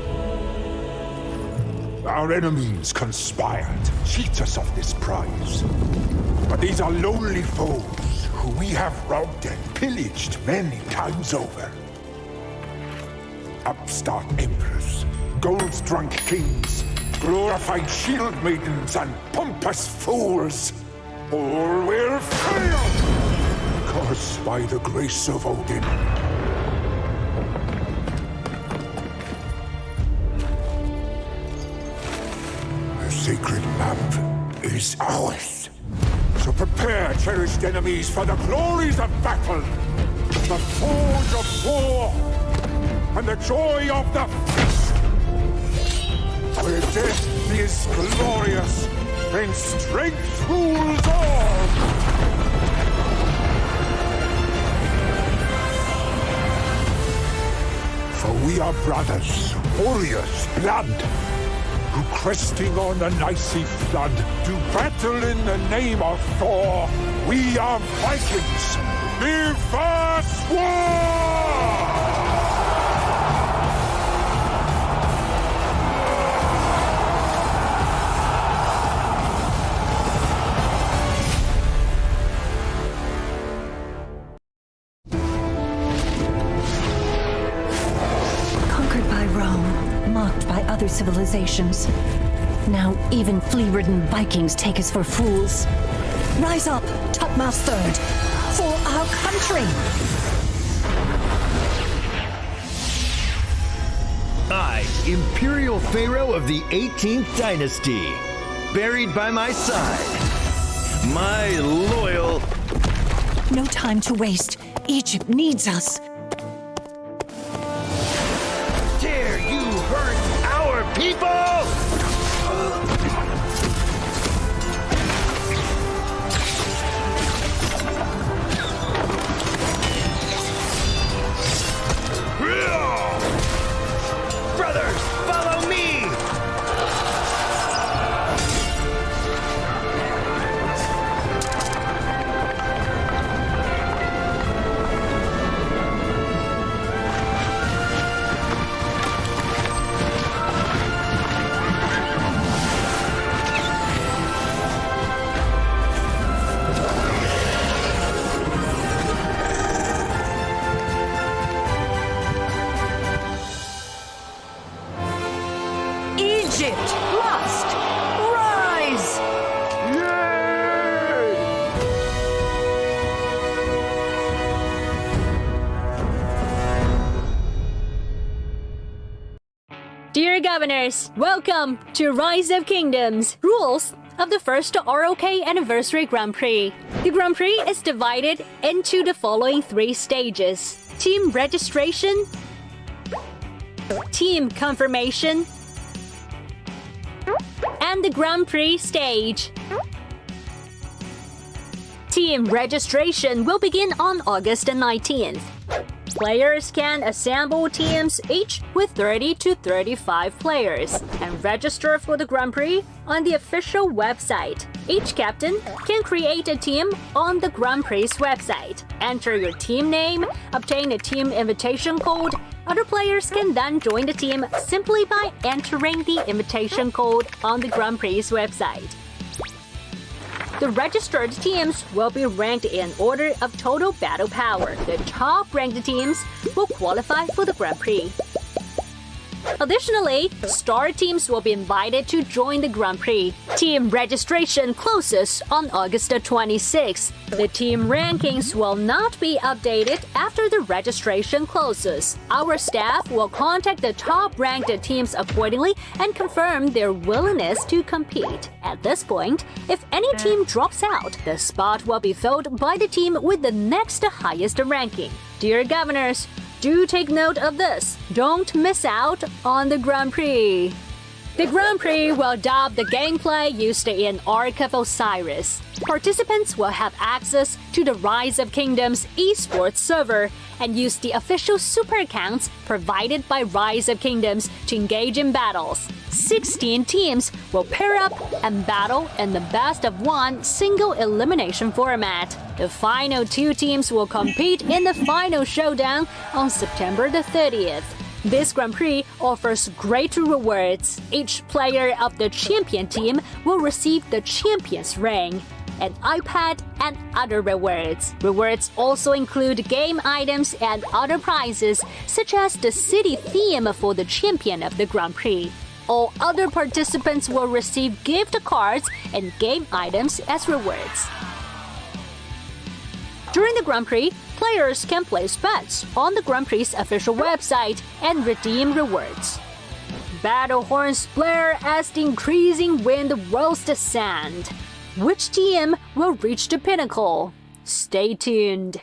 Our enemies conspired to cheat us of this prize. But these are lonely foes who we have robbed and pillaged many times over. Upstart emperors, gold-drunk kings, glorified shield maidens, and pompous fools. All will fail! Because by the grace of Odin, the sacred map is ours. So prepare, cherished enemies, for the glories of battle, the forge of war, and the joy of the feast. Where death is glorious, and strength rules all. For we are brothers, warriors, blood, who cresting on an icy flood, do battle in the name of Thor. We are Vikings. Live us war! Conquered by Rome, mocked by other civilizations. Now even flea-ridden Vikings take us for fools. Rise up, topmost third, for our country! I, Imperial Pharaoh of the 18th Dynasty, buried by my side, my loyal... No time to waste. Egypt needs us. Dare you hurt our people? Brothers, follow me! Egypt must rise! Dear Governors, welcome to Rise of Kingdoms, rules of the first ROK Anniversary Grand Prix. The Grand Prix is divided into the following 3 stages: Team Registration, Team Confirmation, and the Grand Prix stage. Team registration will begin on August 19th. Players can assemble teams each with 30 to 35 players and register for the Grand Prix on the official website. Each captain can create a team on the Grand Prix website. Enter your team name, obtain a team invitation code. Other players can then join the team simply by entering the invitation code on the Grand Prix website. The registered teams will be ranked in order of total battle power. The top-ranked teams will qualify for the Grand Prix. Additionally, star teams will be invited to join the Grand Prix. Team registration closes on August 26th. The team rankings will not be updated after the registration closes. Our staff will contact the top-ranked teams accordingly and confirm their willingness to compete. At this point, if any team drops out, the spot will be filled by the team with the next highest ranking. Dear Governors, do take note of this. Don't miss out on the Grand Prix. The Grand Prix will adopt the gameplay used in Ark of Osiris. Participants will have access to the Rise of Kingdoms esports server and use the official super accounts provided by Rise of Kingdoms to engage in battles. 16 teams will pair up and battle in the best-of-1 single elimination format. The final 2 teams will compete in the final showdown on September the 30th. This Grand Prix offers great rewards. Each player of the champion team will receive the champion's ring, an iPad, and other rewards. Rewards also include game items and other prizes, such as the city theme for the champion of the Grand Prix. All other participants will receive gift cards and game items as rewards. During the Grand Prix, players can place bets on the Grand Prix's official website and redeem rewards. Battle horns blare as the increasing wind rolls the sand. Which team will reach the pinnacle? Stay tuned.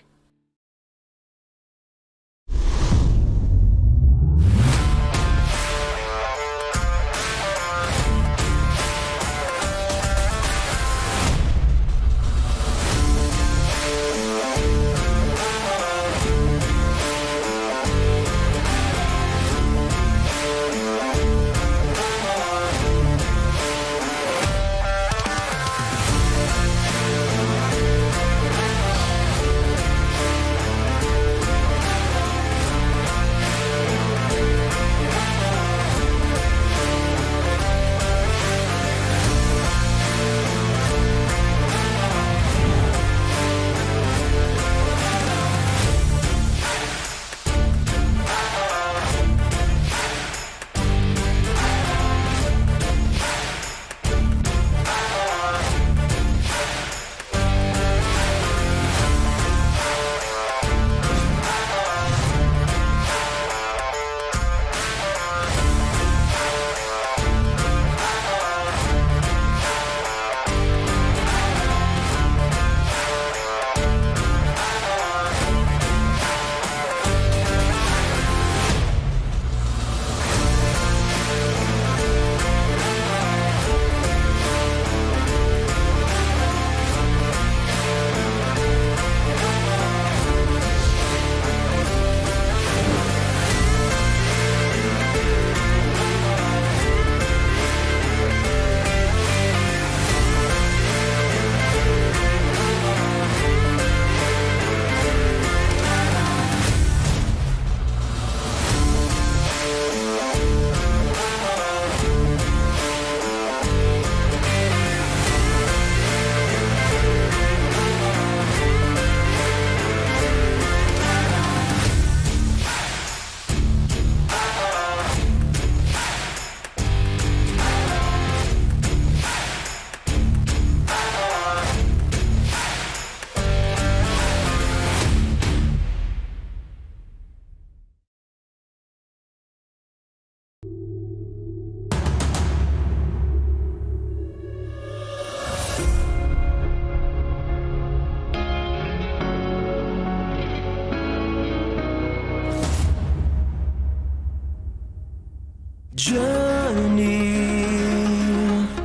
Journey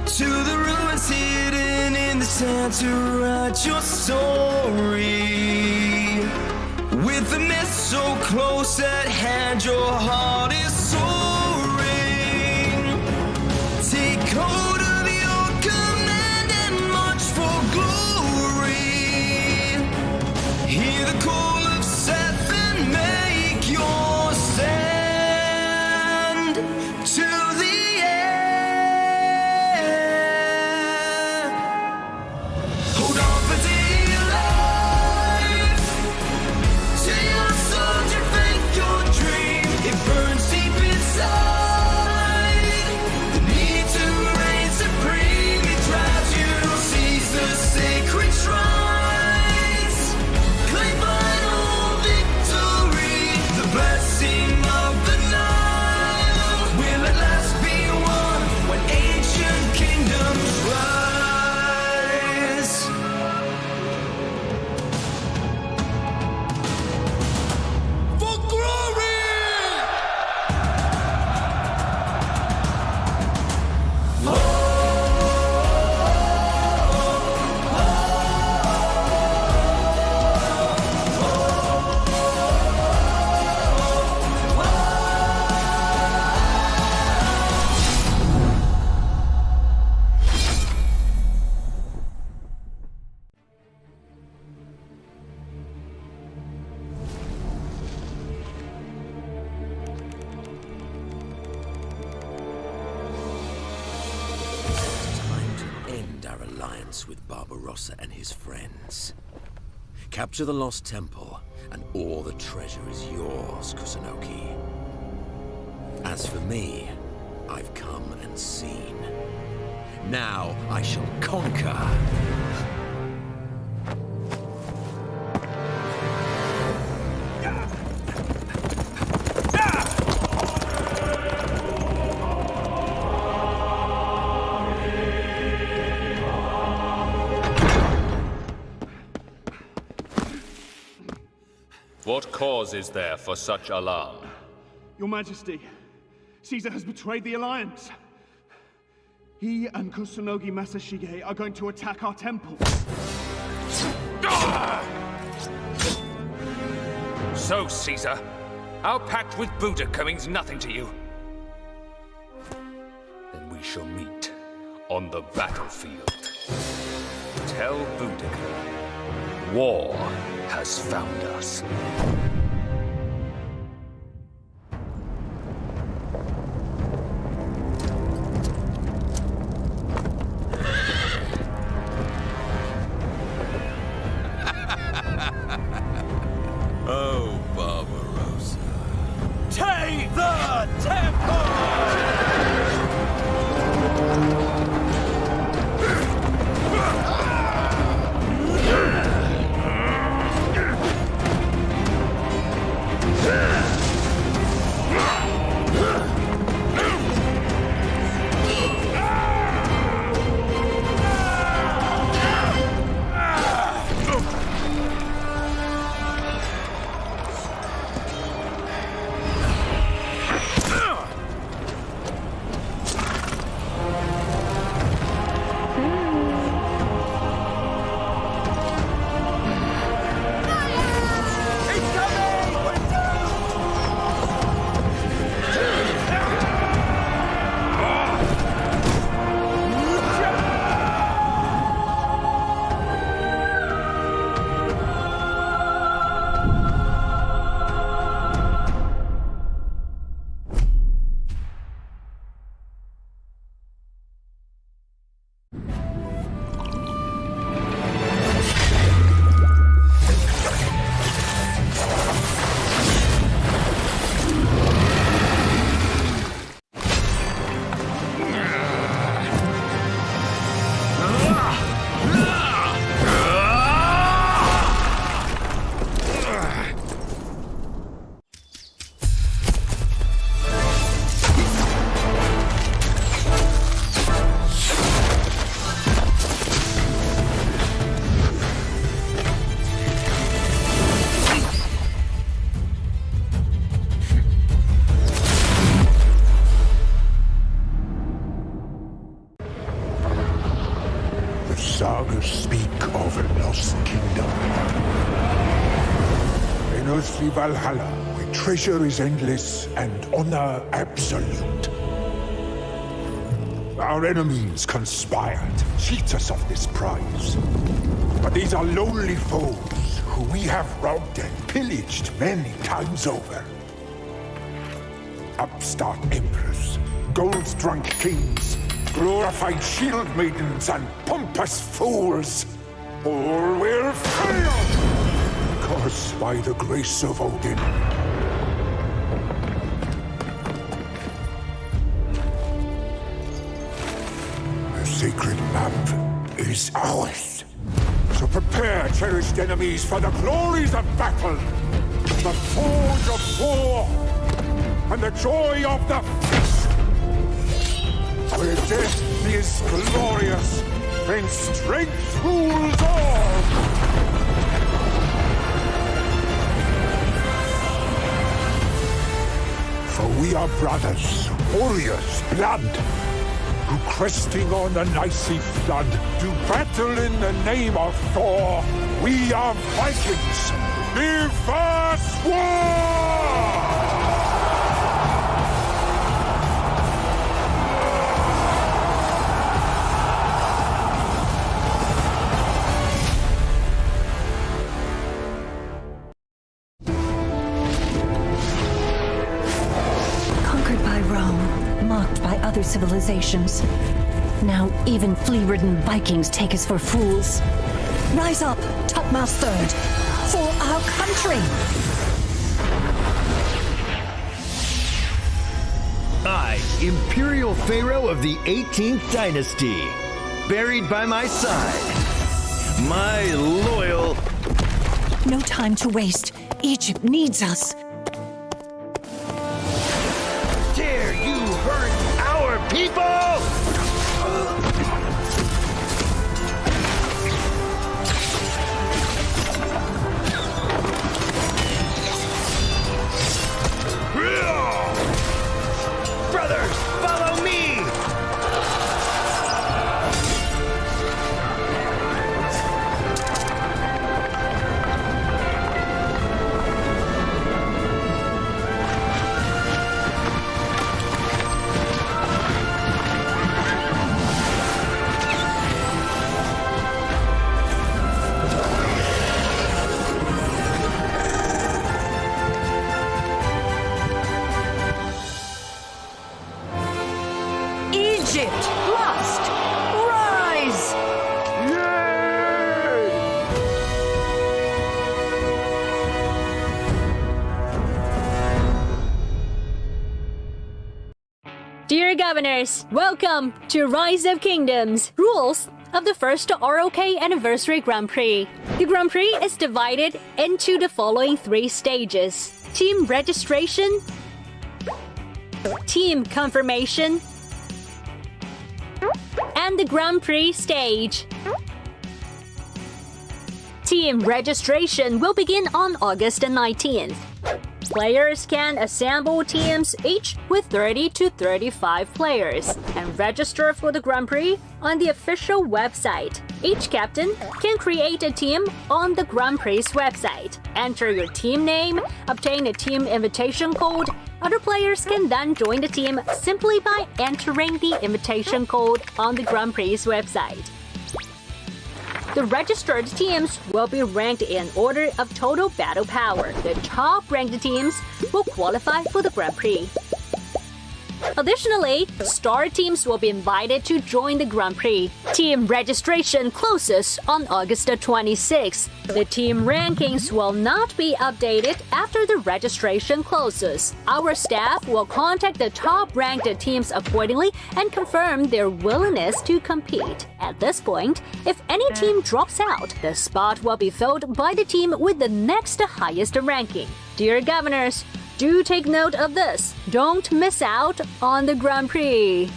to the ruins hidden in the sand to write your story. With the mist so close at hand, your heart is soaring. Take hold of your command and march for glory. Hear the call of Seth and make your stand. To the end. Hold on for dear life. To your soldier, faith, your dream. It burns deep. alliance with Barbarossa and his friends. Capture the lost temple, and all the treasure is yours, Kusunoki. As for me, I've come and seen. Now I shall conquer. What cause is there for such alarm? Your Majesty, Caesar has betrayed the Alliance. He and Kusunogi Masashige are going to attack our temple. So, Caesar, our pact with Boudica means nothing to you. Then we shall meet on the battlefield. Tell Boudica, war has found us. Oh, Barbarossa. Take the temple! Sagas speak of a lost kingdom. In earthly Valhalla, where treasure is endless and honor absolute. Our enemies conspired to cheat us of this prize. But these are lowly foes who we have robbed and pillaged many times over. Upstart emperors, gold-drunk kings, glorified shield maidens and pompous fools. All will fail, because by the grace of Odin. The sacred map is ours. So prepare, cherished enemies, for the glories of battle, the forge of war, and the joy of the feast. Where death is glorious, and strength rules all! For we are brothers, warriors, blood, who cresting on an icy flood, do battle in the name of Thor. We are Vikings! Give us war! Conquered by Rome, mocked by other civilizations. Now even flea-ridden Vikings take us for fools. Rise up, topmost third, for our country! I, Imperial Pharaoh of the 18th Dynasty, buried by my side, my loyal... No time to waste. Egypt needs us. Dare you hurt our people? Brothers, follow me! Egypt must rise! Dear Governors, welcome to Rise of Kingdoms. Rules of the first ROK Anniversary Grand Prix. The Grand Prix is divided into the following 3 stages: Team Registration, Team Confirmation, and the Grand Prix stage. Team registration will begin on August 19th. Players can assemble teams each with 30 to 35 players and register for the Grand Prix on the official website. Each captain can create a team on the Grand Prix website. Enter your team name, obtain a team invitation code. Other players can then join the team simply by entering the invitation code on the Grand Prix website. The registered teams will be ranked in order of total battle power. The top-ranked teams will qualify for the Grand Prix. Additionally, star teams will be invited to join the Grand Prix. Team registration closes on August 26th. The team rankings will not be updated after the registration closes. Our staff will contact the top-ranked teams accordingly and confirm their willingness to compete. At this point, if any team drops out, the spot will be filled by the team with the next highest ranking. Dear Governors, do take note of this. Don't miss out on the Grand Prix.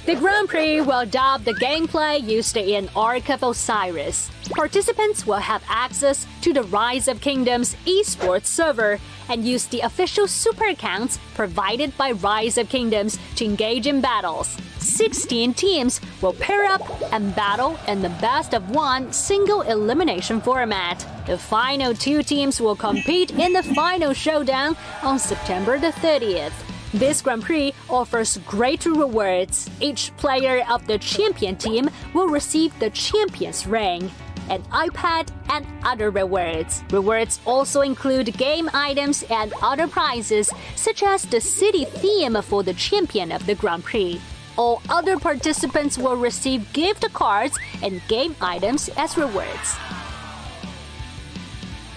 The Grand Prix will adopt the gameplay used in Ark of Osiris. Participants will have access to the Rise of Kingdoms esports server and use the official super accounts provided by Rise of Kingdoms to engage in battles. 16 teams will pair up and battle in the best-of-1 single elimination format. The final 2 teams will compete in the final showdown on September the 30th. This Grand Prix offers great rewards. Each player of the champion team will receive the champion's ring, an iPad, and other rewards. Rewards also include game items and other prizes, such as the city theme for the champion of the Grand Prix. All other participants will receive gift cards and game items as rewards.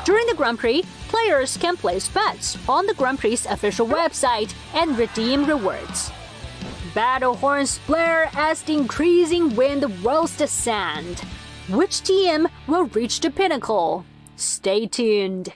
During the Grand Prix, players can place bets on the Grand Prix official website and redeem rewards. Battle horns blare as the increasing wind rolls the sand. Which team will reach the pinnacle? Stay tuned.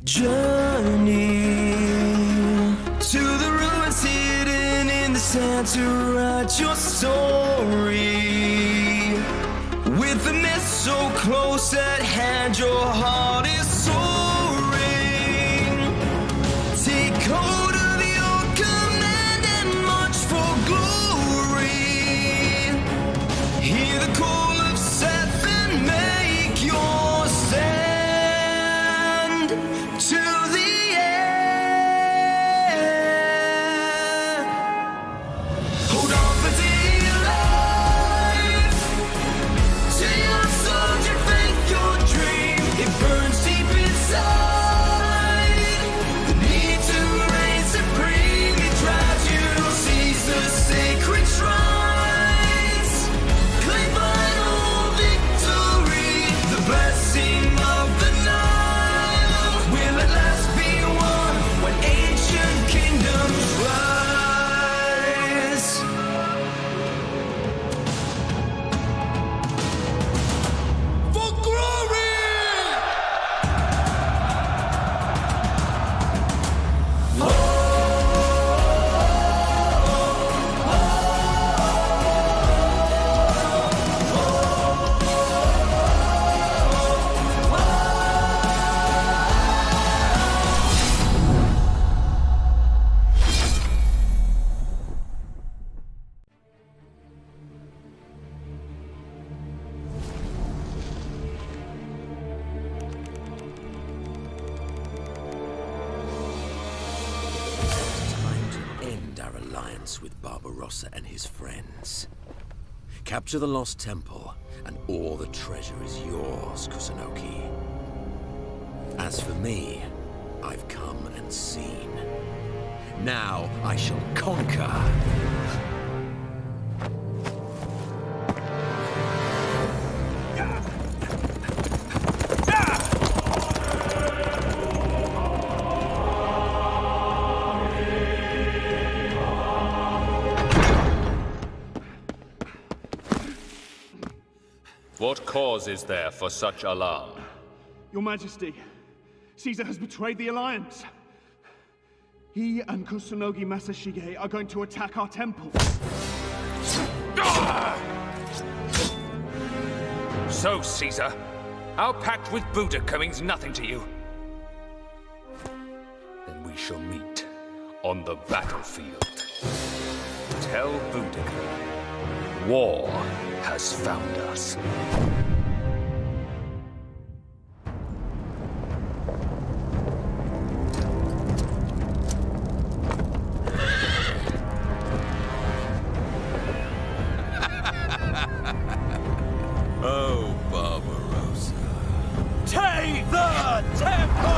Journey to the ruins hidden in the sand to write your story. With the mist so close at hand, your heart is soaring. Take hold of your command and march for glory. Hear the call of Seth and make your stand to the end. Hold on for dear life. To your soldier, faith, your dream. It burns deep inside. The need to reign supreme. It drives you to seize the sacred shrines. Claim final victory. The blessing of the Nile will at last be won when ancient kingdoms rise. For glory! Time to end our alliance with Barbarossa and his friends. Capture the lost temple, and all the treasure is yours, Kusunoki. As for me, I've come and seen. Now I shall conquer. What cause is there for such alarm? Your Majesty, Caesar has betrayed the Alliance. He and Kusunogi Masashige are going to attack our temple. So, Caesar, our pact with Boudica means nothing to you. Then we shall meet on the battlefield. Tell Boudica, war has found us. Oh, Barbarossa. Take the temple!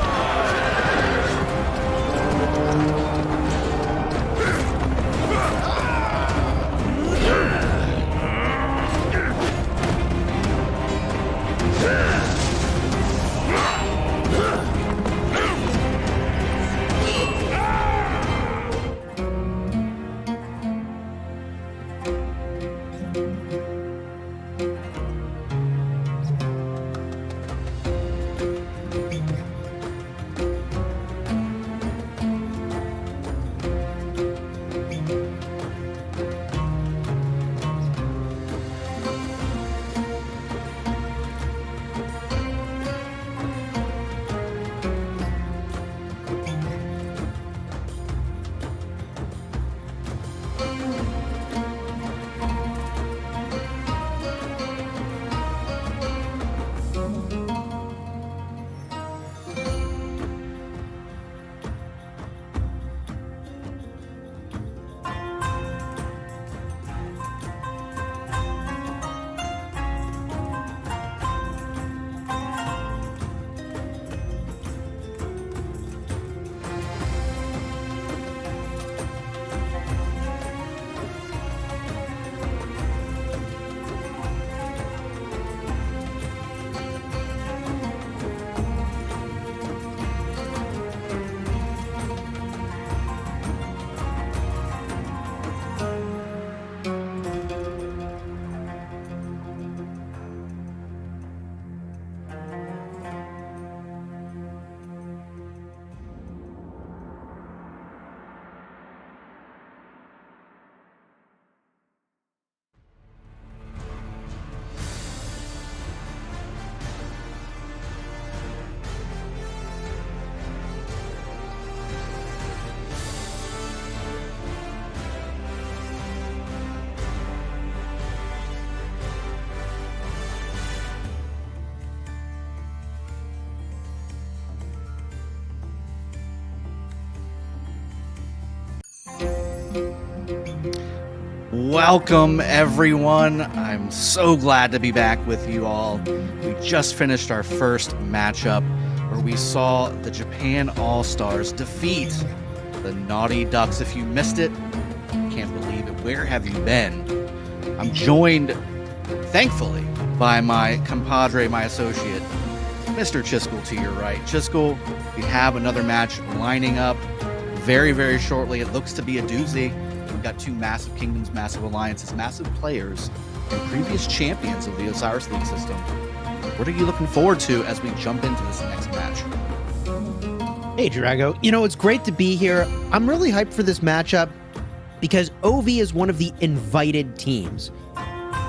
Welcome, everyone. I'm so glad to be back with you all. We just finished our first matchup where we saw the Japan All-Stars defeat the Naughty Ducks. If you missed it, can't believe it. Where have you been? I'm joined, thankfully, by my compadre, my associate, Mr. Chiskel to your right. Chiskel, we have another match lining up very, very shortly. It looks to be a doozy. We've got two massive kingdoms, massive alliances, massive players, and previous champions of the Osiris League system. What are you looking forward to as we jump into this next match? Hey, Drago. You know, it's great to be here. I'm really hyped for this matchup because OV is one of the invited teams.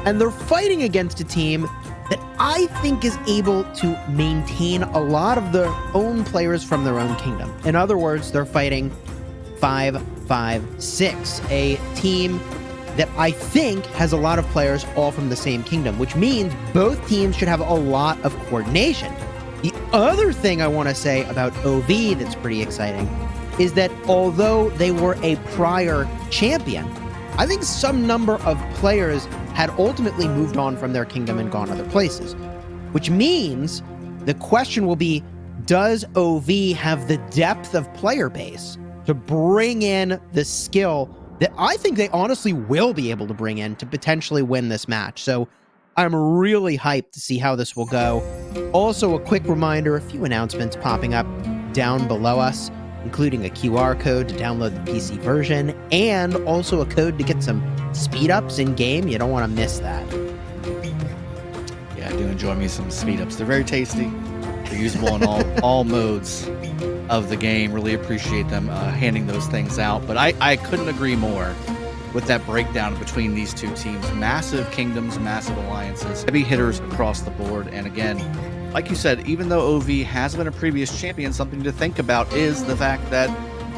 And they're fighting against a team that I think is able to maintain a lot of their own players from their own kingdom. In other words, they're fighting 5-5-6, a team that I think has a lot of players all from the same kingdom, which means both teams should have a lot of coordination. The other thing I want to say about OV that's pretty exciting is that although they were a prior champion, I think some number of players had ultimately moved on from their kingdom and gone other places, which means the question will be, does OV have the depth of player base to bring in the skill that I think they honestly will be able to bring in to potentially win this match? So I'm really hyped to see how this will go. Also, a quick reminder, a few announcements popping up down below us, including a QR code to download the PC version, and also a code to get some speed ups in game. You don't want to miss that. Yeah, I do enjoy me some speed ups. They're very tasty. They're usable in all modes of the game. Really appreciate them handing those things out. But I couldn't agree more with that breakdown between these two teams. Massive kingdoms, massive alliances, heavy hitters across the board. And again, like you said, even though OV has been a previous champion, something to think about is the fact that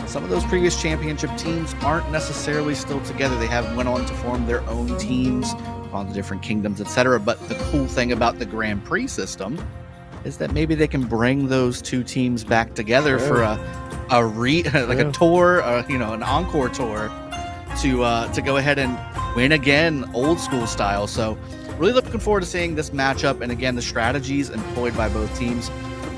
some of those previous championship teams aren't necessarily still together. They have went on to form their own teams on the different kingdoms, etc. But the cool thing about the Grand Prix system is that maybe they can bring those two teams back together for a tour, an encore tour to go ahead and win again, old school style. So really looking forward to seeing this matchup, and again, the strategies employed by both teams.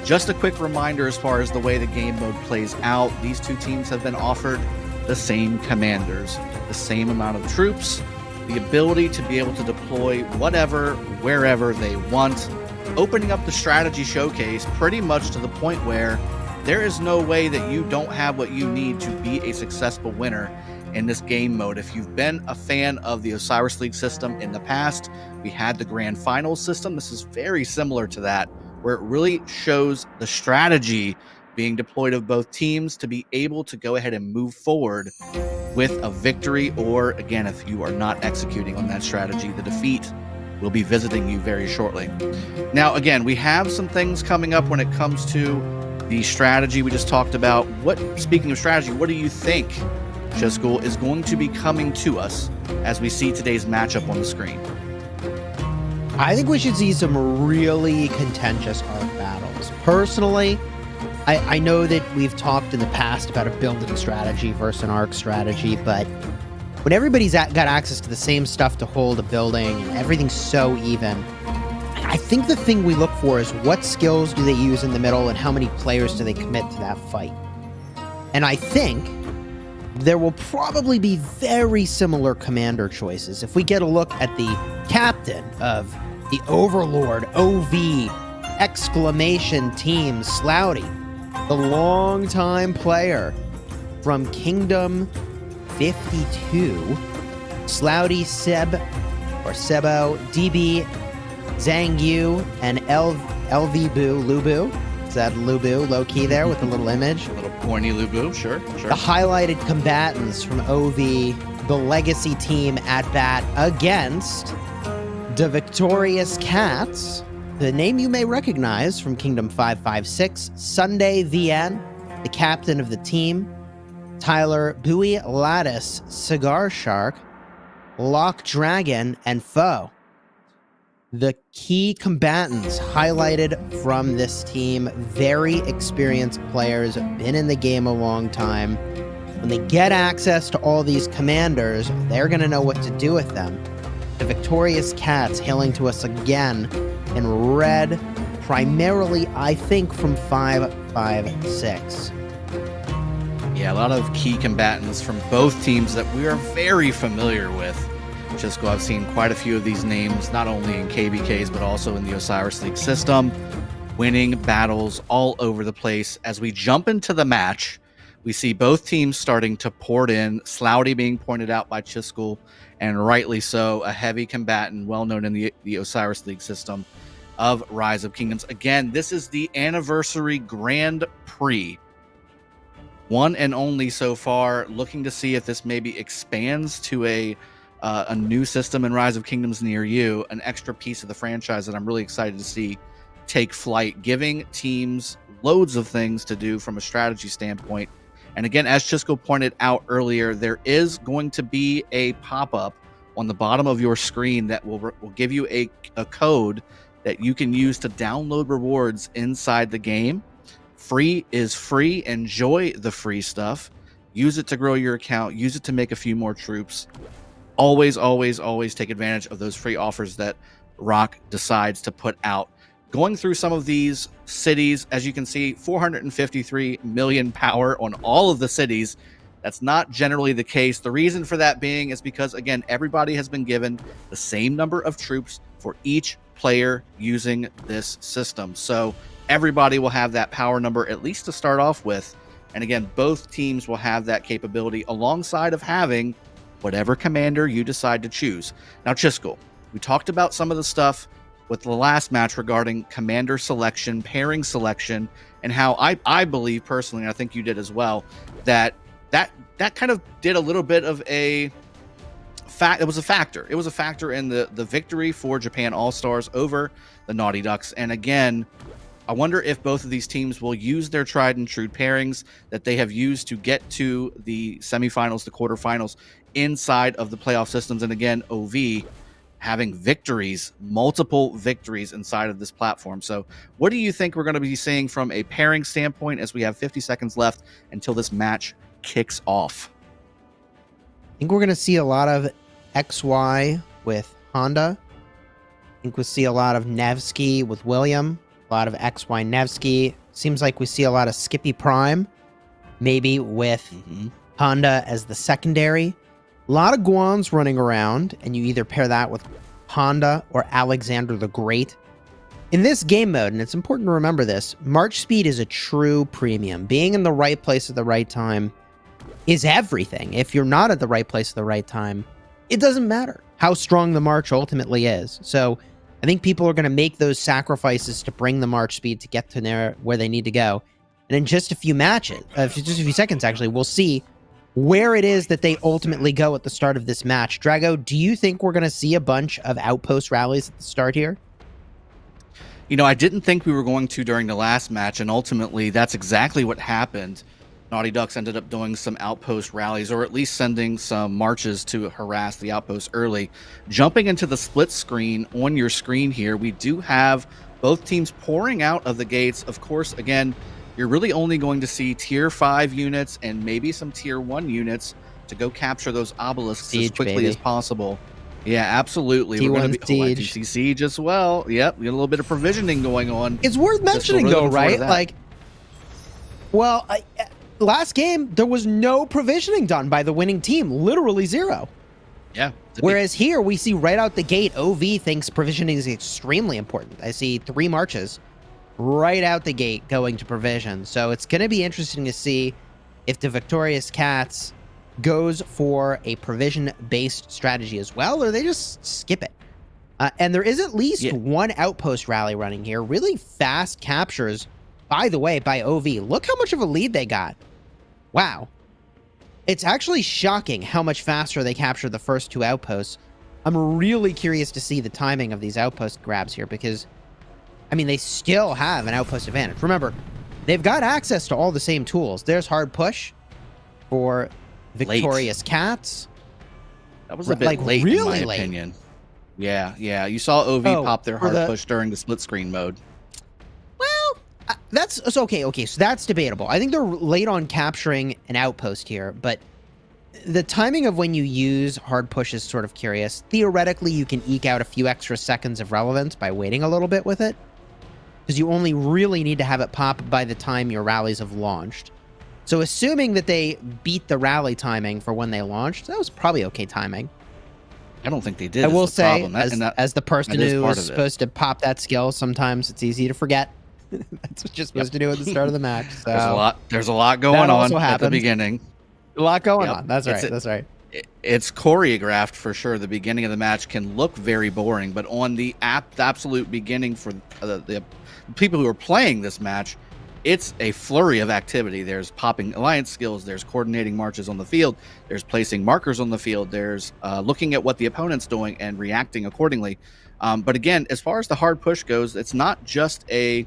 Just a quick reminder as far as the way the game mode plays out, these two teams have been offered the same commanders, the same amount of troops, the ability to be able to deploy whatever, wherever they want, opening up the strategy showcase pretty much to the point where there is no way that you don't have what you need to be a successful winner in this game mode. If you've been a fan of the Osiris League system in the past, we had the Grand Finals system. This is very similar to that, where it really shows the strategy being deployed of both teams to be able to go ahead and move forward with a victory, or again, if you are not executing on that strategy, the defeat will be visiting you very shortly. Now, again, we have some things coming up when it comes to the strategy we just talked about. Speaking of strategy, what do you think, Chiskel, is going to be coming to us as we see today's matchup on the screen? I think we should see some really contentious arc battles. Personally, I know that we've talked in the past about a building strategy versus an arc strategy, but when everybody's got access to the same stuff to hold a building and everything's so even, I think the thing we look for is what skills do they use in the middle and how many players do they commit to that fight. And I think there will probably be very similar commander choices. If we get a look at the captain of the Overlord OV exclamation team, Slouty, the longtime player from Kingdom 52, Slouty, Sebo, DB, Zhang Yu, and LV Lubu. Is that Lubu, low key there with a little image? A little pointy Lubu, sure. The highlighted combatants from OV, the legacy team at bat against the victorious Cats, the name you may recognize from Kingdom 556, Sunday VN, the captain of the team, Tyler Bowie Lattice, Cigar Shark, Lock Dragon, and Foe. The key combatants highlighted from this team, very experienced players, been in the game a long time. When they get access to all these commanders, they're going to know what to do with them. The victorious cats hailing to us again in red, primarily, I think, from 556. Yeah, a lot of key combatants from both teams that we are very familiar with. Chisco, I've seen quite a few of these names, not only in KBKs, but also in the Osiris League system, winning battles all over the place. As we jump into the match, we see both teams starting to port in. Slouty being pointed out by Chisco, and rightly so, a heavy combatant, well known in the Osiris League system of Rise of Kingdoms. Again, this is the anniversary Grand Prix. One and only so far, looking to see if this maybe expands to a new system in Rise of Kingdoms near you, an extra piece of the franchise that I'm really excited to see take flight, giving teams loads of things to do from a strategy standpoint. And again, as Chisco pointed out earlier, there is going to be a pop-up on the bottom of your screen that will give you a code that you can use to download rewards inside the game. Free is free. Enjoy the free stuff. Use it to grow your account. Use it to make a few more troops. Always, always, always take advantage of those free offers that Rock decides to put out. Going through some of these cities, as you can see, 453 million power on all of the cities. That's not generally the case. The reason for that being is because, again, everybody has been given the same number of troops for each player using this system. So everybody will have that power number, at least to start off with. And again, both teams will have that capability alongside of having whatever commander you decide to choose. Now, Chisco, we talked about some of the stuff with the last match regarding commander selection, pairing selection, and how I believe personally, and I think you did as well, that kind of did a little bit of a fact. It was a factor. It was a factor in the victory for Japan All-Stars over the Naughty Ducks. And again, I wonder if both of these teams will use their tried and true pairings that they have used to get to the semifinals, the quarterfinals inside of the playoff systems. And again, OV having victories, multiple victories inside of this platform. So what do you think we're going to be seeing from a pairing standpoint as we have 50 seconds left until this match kicks off? I think we're going to see a lot of XY with Honda. I think we'll see a lot of Nevsky with William. A lot of XY Nevsky. Seems like we see a lot of Skippy Prime, maybe with Honda as the secondary. A lot of Guans running around, and you either pair that with Honda or Alexander the Great. In this game mode, and it's important to remember this, March speed is a true premium. Being in the right place at the right time is everything. If you're not at the right place at the right time, it doesn't matter how strong the march ultimately is. So I think people are going to make those sacrifices to bring the march speed to get to where they need to go. And in just a few matches, just a few seconds actually, we'll see where it is that they ultimately go at the start of this match. Drago, do you think we're going to see a bunch of outpost rallies at the start here? You know, I didn't think we were going to during the last match, and ultimately that's exactly what happened. Naughty Ducks ended up doing some outpost rallies, or at least sending some marches to harass the outpost early. Jumping into the split screen on your screen here, we do have both teams pouring out of the gates. Of course, again, you're really only going to see tier 5 units and maybe some tier 1 units to go capture those obelisks Siege, as quickly baby. as possible. Yeah, absolutely. T1 We're going to be Siege. Siege as well. Yep, we got a little bit of provisioning going on. It's worth mentioning really though, looking forward to right? that. Like, well, last game, there was no provisioning done by the winning team. Literally zero. Yeah. Whereas here, we see right out the gate, OV thinks provisioning is extremely important. I see 3 marches right out the gate going to provision. So it's going to be interesting to see if the Victorious Cats goes for a provision-based strategy as well, or they just skip it. And there is at least one outpost rally running here. Really fast captures, by the way, by OV. Look how much of a lead they got. Wow. It's actually shocking how much faster they captured the first 2 outposts. I'm really curious to see the timing of these outpost grabs here because, I mean, they still have an outpost advantage. Remember, they've got access to all the same tools. There's hard push for Victorious Cats. That was a bit late, really in my opinion. Yeah. You saw OV pop their hard push during the split screen mode. Well, That's so okay. Okay, so that's debatable. I think they're late on capturing an outpost here, but the timing of when you use hard push is sort of curious. Theoretically, you can eke out a few extra seconds of relevance by waiting a little bit with it, because you only really need to have it pop by the time your rallies have launched. So assuming that they beat the rally timing for when they launched, that was probably okay timing. I don't think they did. I will say, That- as the person that is who part is of it. supposed to pop that skill, sometimes it's easy to forget. That's what you're supposed to do at the start of the match. So There's a lot going that on also at the happens. beginning. a lot going Yep. on. That's It's right. That's right. It's choreographed for sure. The beginning of the match can look very boring, but on the absolute beginning for the people who are playing this match, it's a flurry of activity. There's popping alliance skills, there's coordinating marches on the field, there's placing markers on the field, there's looking at what the opponent's doing and reacting accordingly. But again, as far as the hard push goes, it's not just a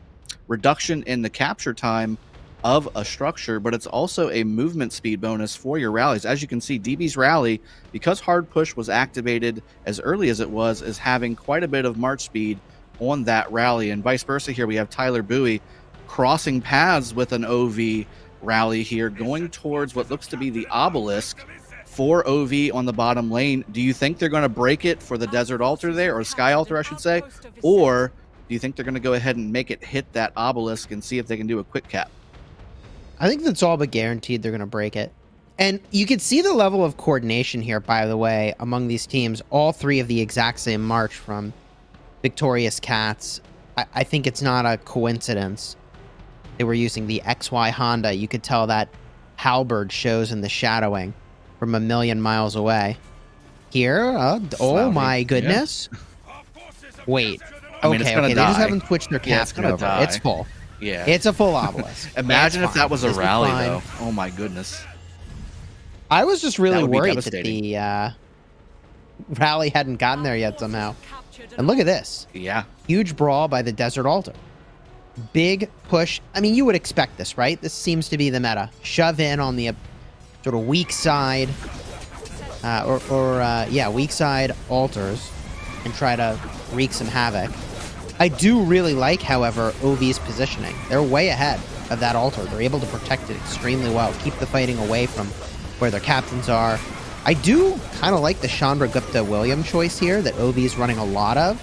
reduction in the capture time of a structure, but it's also a movement speed bonus for your rallies. As you can see, DB's rally, because hard push was activated as early as it was, is having quite a bit of march speed on that rally, and vice versa. Here we have Tyler Bowie crossing paths with an OV rally here, going towards what looks to be the obelisk for OV on the bottom lane. Do you think they're going to break it for the Desert Altar there, or Sky Altar, I should say, or do you think they're going to go ahead and make it hit that obelisk and see if they can do a quick cap? I think that's all but guaranteed they're going to break it. And you can see the level of coordination here, by the way, among these teams. All three of the exact same march from Victorious Cats. I think it's not a coincidence they were using the XY Honda. You could tell that halberd shows in the shadowing from a million miles away. Here, oh my goodness. Wait. I mean, it's Okay, gonna they die. just haven't switched their Yeah, it's captain gonna over. die. It's full. Yeah. It's a full obelisk. Imagine It's if that fine. was a This is rally, fine. though. Oh my goodness. I was just really That would be worried that devastating. the rally hadn't gotten there yet somehow. And look at this. Yeah. Huge brawl by the Desert Altar. Big push. I mean, you would expect this, right? This seems to be the meta. Shove in on the sort of weak side, weak side altars and try to wreak some havoc. I do really like, however, OV's positioning. They're way ahead of that altar. They're able to protect it extremely well, keep the fighting away from where their captains are. I do kind of like the Chandra Gupta William choice here that OV's running a lot of.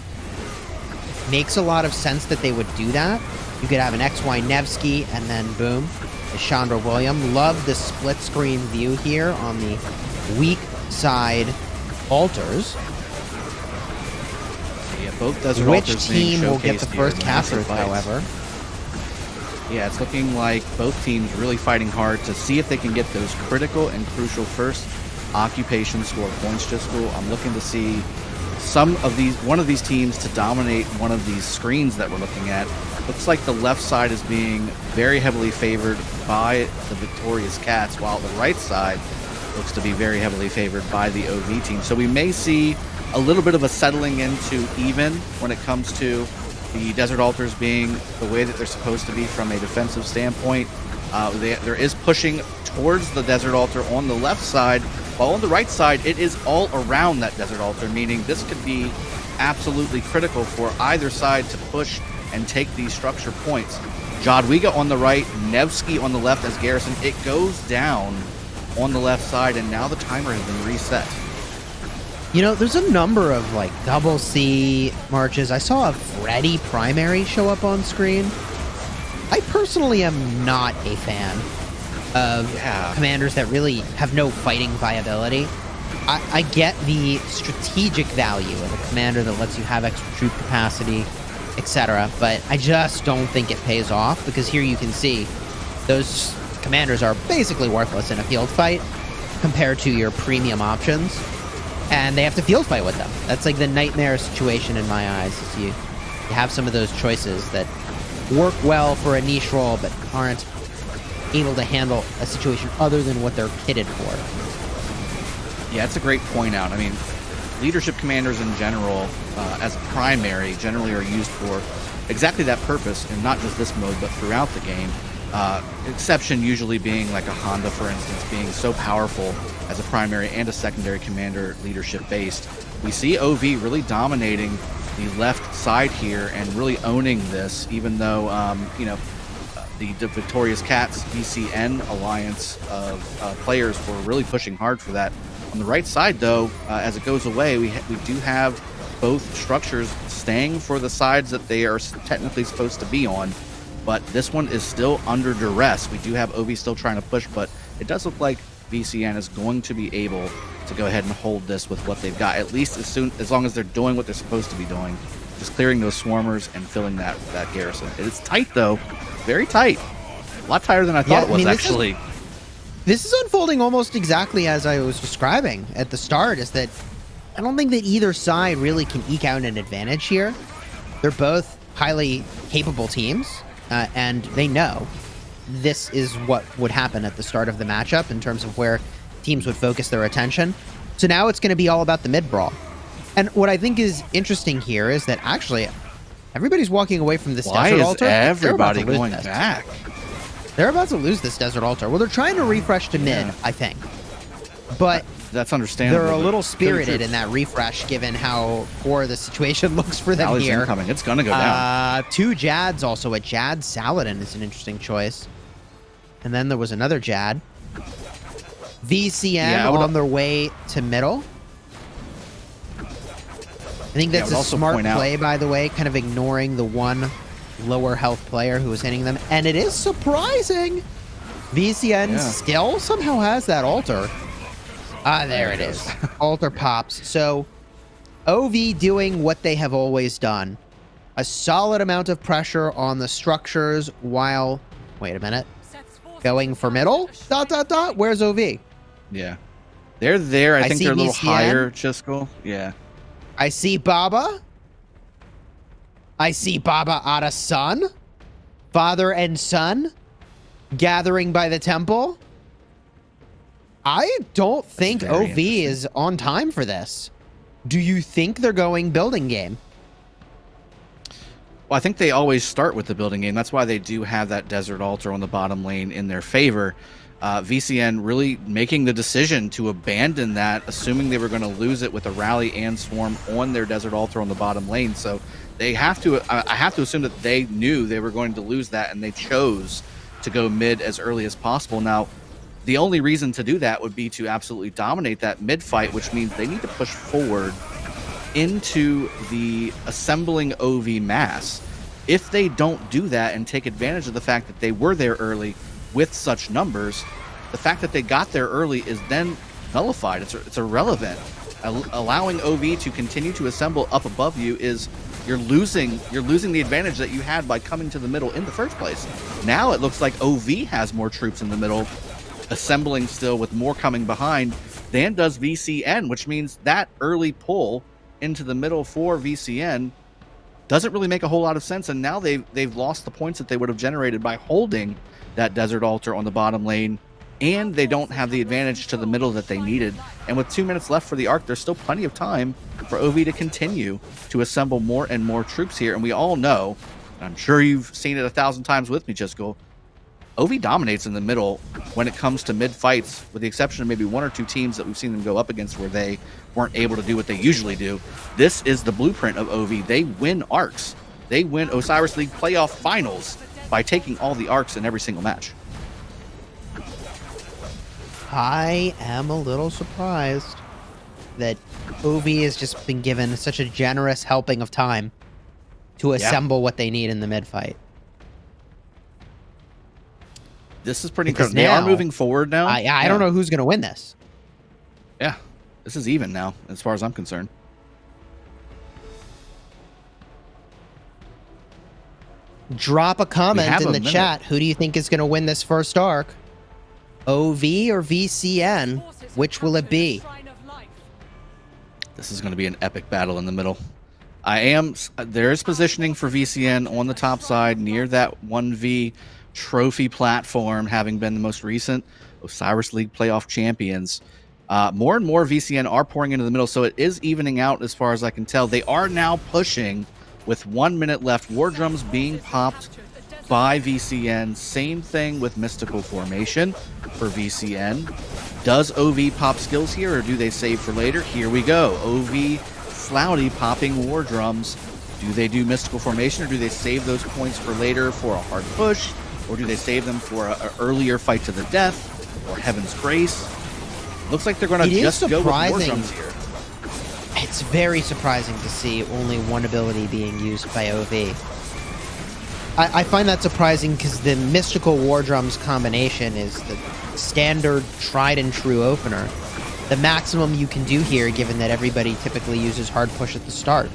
Makes a lot of sense that they would do that. You could have an XY Nevsky and then boom, the Chandra William. Love the split screen view here on the weak side altars. Yeah, both Desert Which Altars being team will get the showcased here. first Massive capture, fights. however? Yeah, it's looking like both teams really fighting hard to see if they can get those critical and crucial first occupation score points. Just cool. I'm looking to see one of these teams to dominate one of these screens that we're looking at. Looks like the left side is being very heavily favored by the Victorious Cats, while the right side looks to be very heavily favored by the OV team. So we may see a little bit of a settling into even when it comes to the Desert Altars being the way that they're supposed to be from a defensive standpoint. There is pushing towards the Desert Altar on the left side, while on the right side, it is all around that Desert Altar, meaning this could be absolutely critical for either side to push and take these structure points. Jadwiga on the right, Nevsky on the left as Garrison. It goes down on the left side, and now the timer has been reset. You know, there's a number of like double C marches. I saw a Freddy primary show up on screen. I personally am not a fan of commanders that really have no fighting viability. I get the strategic value of a commander that lets you have extra troop capacity, etc. But I just don't think it pays off, because here you can see those commanders are basically worthless in a field fight compared to your premium options. And they have to field fight with them. That's like the nightmare situation in my eyes. Is you have some of those choices that work well for a niche role, but aren't able to handle a situation other than what they're kitted for. Yeah, it's a great point out. I mean, leadership commanders in general, as a primary, generally are used for exactly that purpose, and not just this mode, but throughout the game. Exception usually being like a Honda, for instance, being so powerful as a primary and a secondary commander leadership based. We see OV really dominating the left side here and really owning this, even though, the Victorious Cats VCN alliance of players were really pushing hard for that. On the right side, though, as it goes away, we do have both structures staying for the sides that they are technically supposed to be on, but this one is still under duress. We do have OV still trying to push, but it does look like VCN is going to be able to go ahead and hold this with what they've got, at least as long as they're doing what they're supposed to be doing, just clearing those swarmers and filling that garrison. It's tight, though, very tight, a lot tighter than I thought it was, actually. This is unfolding almost exactly as I was describing at the start, is that I don't think that either side really can eke out an advantage here. They're both highly capable teams, and they know this is what would happen at the start of the matchup in terms of where teams would focus their attention. So now it's going to be all about the mid brawl. And what I think is interesting here is that actually everybody's walking away from this desert altar. Why is everybody going back? They're about to lose this desert altar. Well, they're trying to refresh to mid, I think. But that's understandable. They're a little spirited in that refresh, given how poor the situation looks for them Rally's here. Incoming. It's going to go down. 2 Jads also. A Jad Saladin is an interesting choice. And then there was another Jad. VCN on their way to middle. I think that's a smart play, by the way, kind of ignoring the one lower health player who was hitting them. And it is surprising. VCN still somehow has that altar. There it is. Altar pops. So OV doing what they have always done. A solid amount of pressure on the structures while... Wait a minute. Going for middle? ... Where's OV? Yeah. They're there. I think they're a little higher, Chisco. Yeah. I see Baba. I see Baba Ada son. Father and son. Gathering by the temple. I don't think OV is on time for this. Do you think they're going building game? Well, I think they always start with the building game. That's why they do have that desert altar on the bottom lane in their favor. VCN really making the decision to abandon that, assuming they were going to lose it with a rally and swarm on their desert altar on the bottom lane. So they have to, I have to assume that they knew they were going to lose that, and they chose to go mid as early as possible. Now, the only reason to do that would be to absolutely dominate that mid fight, which means they need to push forward into the assembling OV mass. If they don't do that and take advantage of the fact that they were there early with such numbers, the fact that they got there early is then nullified. It's irrelevant. Allowing OV to continue to assemble up above you is you're losing the advantage that you had by coming to the middle in the first place. Now it looks like OV has more troops in the middle, assembling still with more coming behind than does VCN, which means that early pull into the middle for VCN doesn't really make a whole lot of sense, and now they've lost the points that they would have generated by holding that desert altar on the bottom lane, and they don't have the advantage to the middle that they needed. And with 2 minutes left for the arc, there's still plenty of time for OV to continue to assemble more and more troops here. And we all know, and I'm sure you've seen it 1,000 times with me, Chisco, OV dominates in the middle when it comes to mid fights, with the exception of maybe 1 or 2 teams that we've seen them go up against where they weren't able to do what they usually do. This is the blueprint of OV. They win arcs. They win Osiris League playoff finals by taking all the arcs in every single match. I am a little surprised that OV has just been given such a generous helping of time to assemble what they need in the mid fight. This is pretty incredible. They are moving forward now. I don't know who's going to win this. Yeah, this is even now, as far as I'm concerned. Drop a comment in the chat. Who do you think is going to win this first arc? OV or VCN? Which will it be? This is going to be an epic battle in the middle. There is positioning for VCN on the top side near that 1v trophy platform, having been the most recent Osiris League playoff champions. More and more VCN are pouring into the middle, so it is evening out as far as I can tell. They are now pushing with 1 minute left. War drums being popped by VCN. Same thing with Mystical Formation for VCN. Does OV pop skills here, or do they save for later? Here we go. OV Slouty popping War drums. Do they do Mystical Formation, or do they save those points for later for a hard push? or do they save them for an earlier fight to the death or Heaven's Grace? Looks like they're going to just go with War Drums here. It's very surprising to see only one ability being used by OV. I find that surprising because the Mystical War Drums combination is the standard tried and true opener. The maximum you can do here, given that everybody typically uses hard push at the start.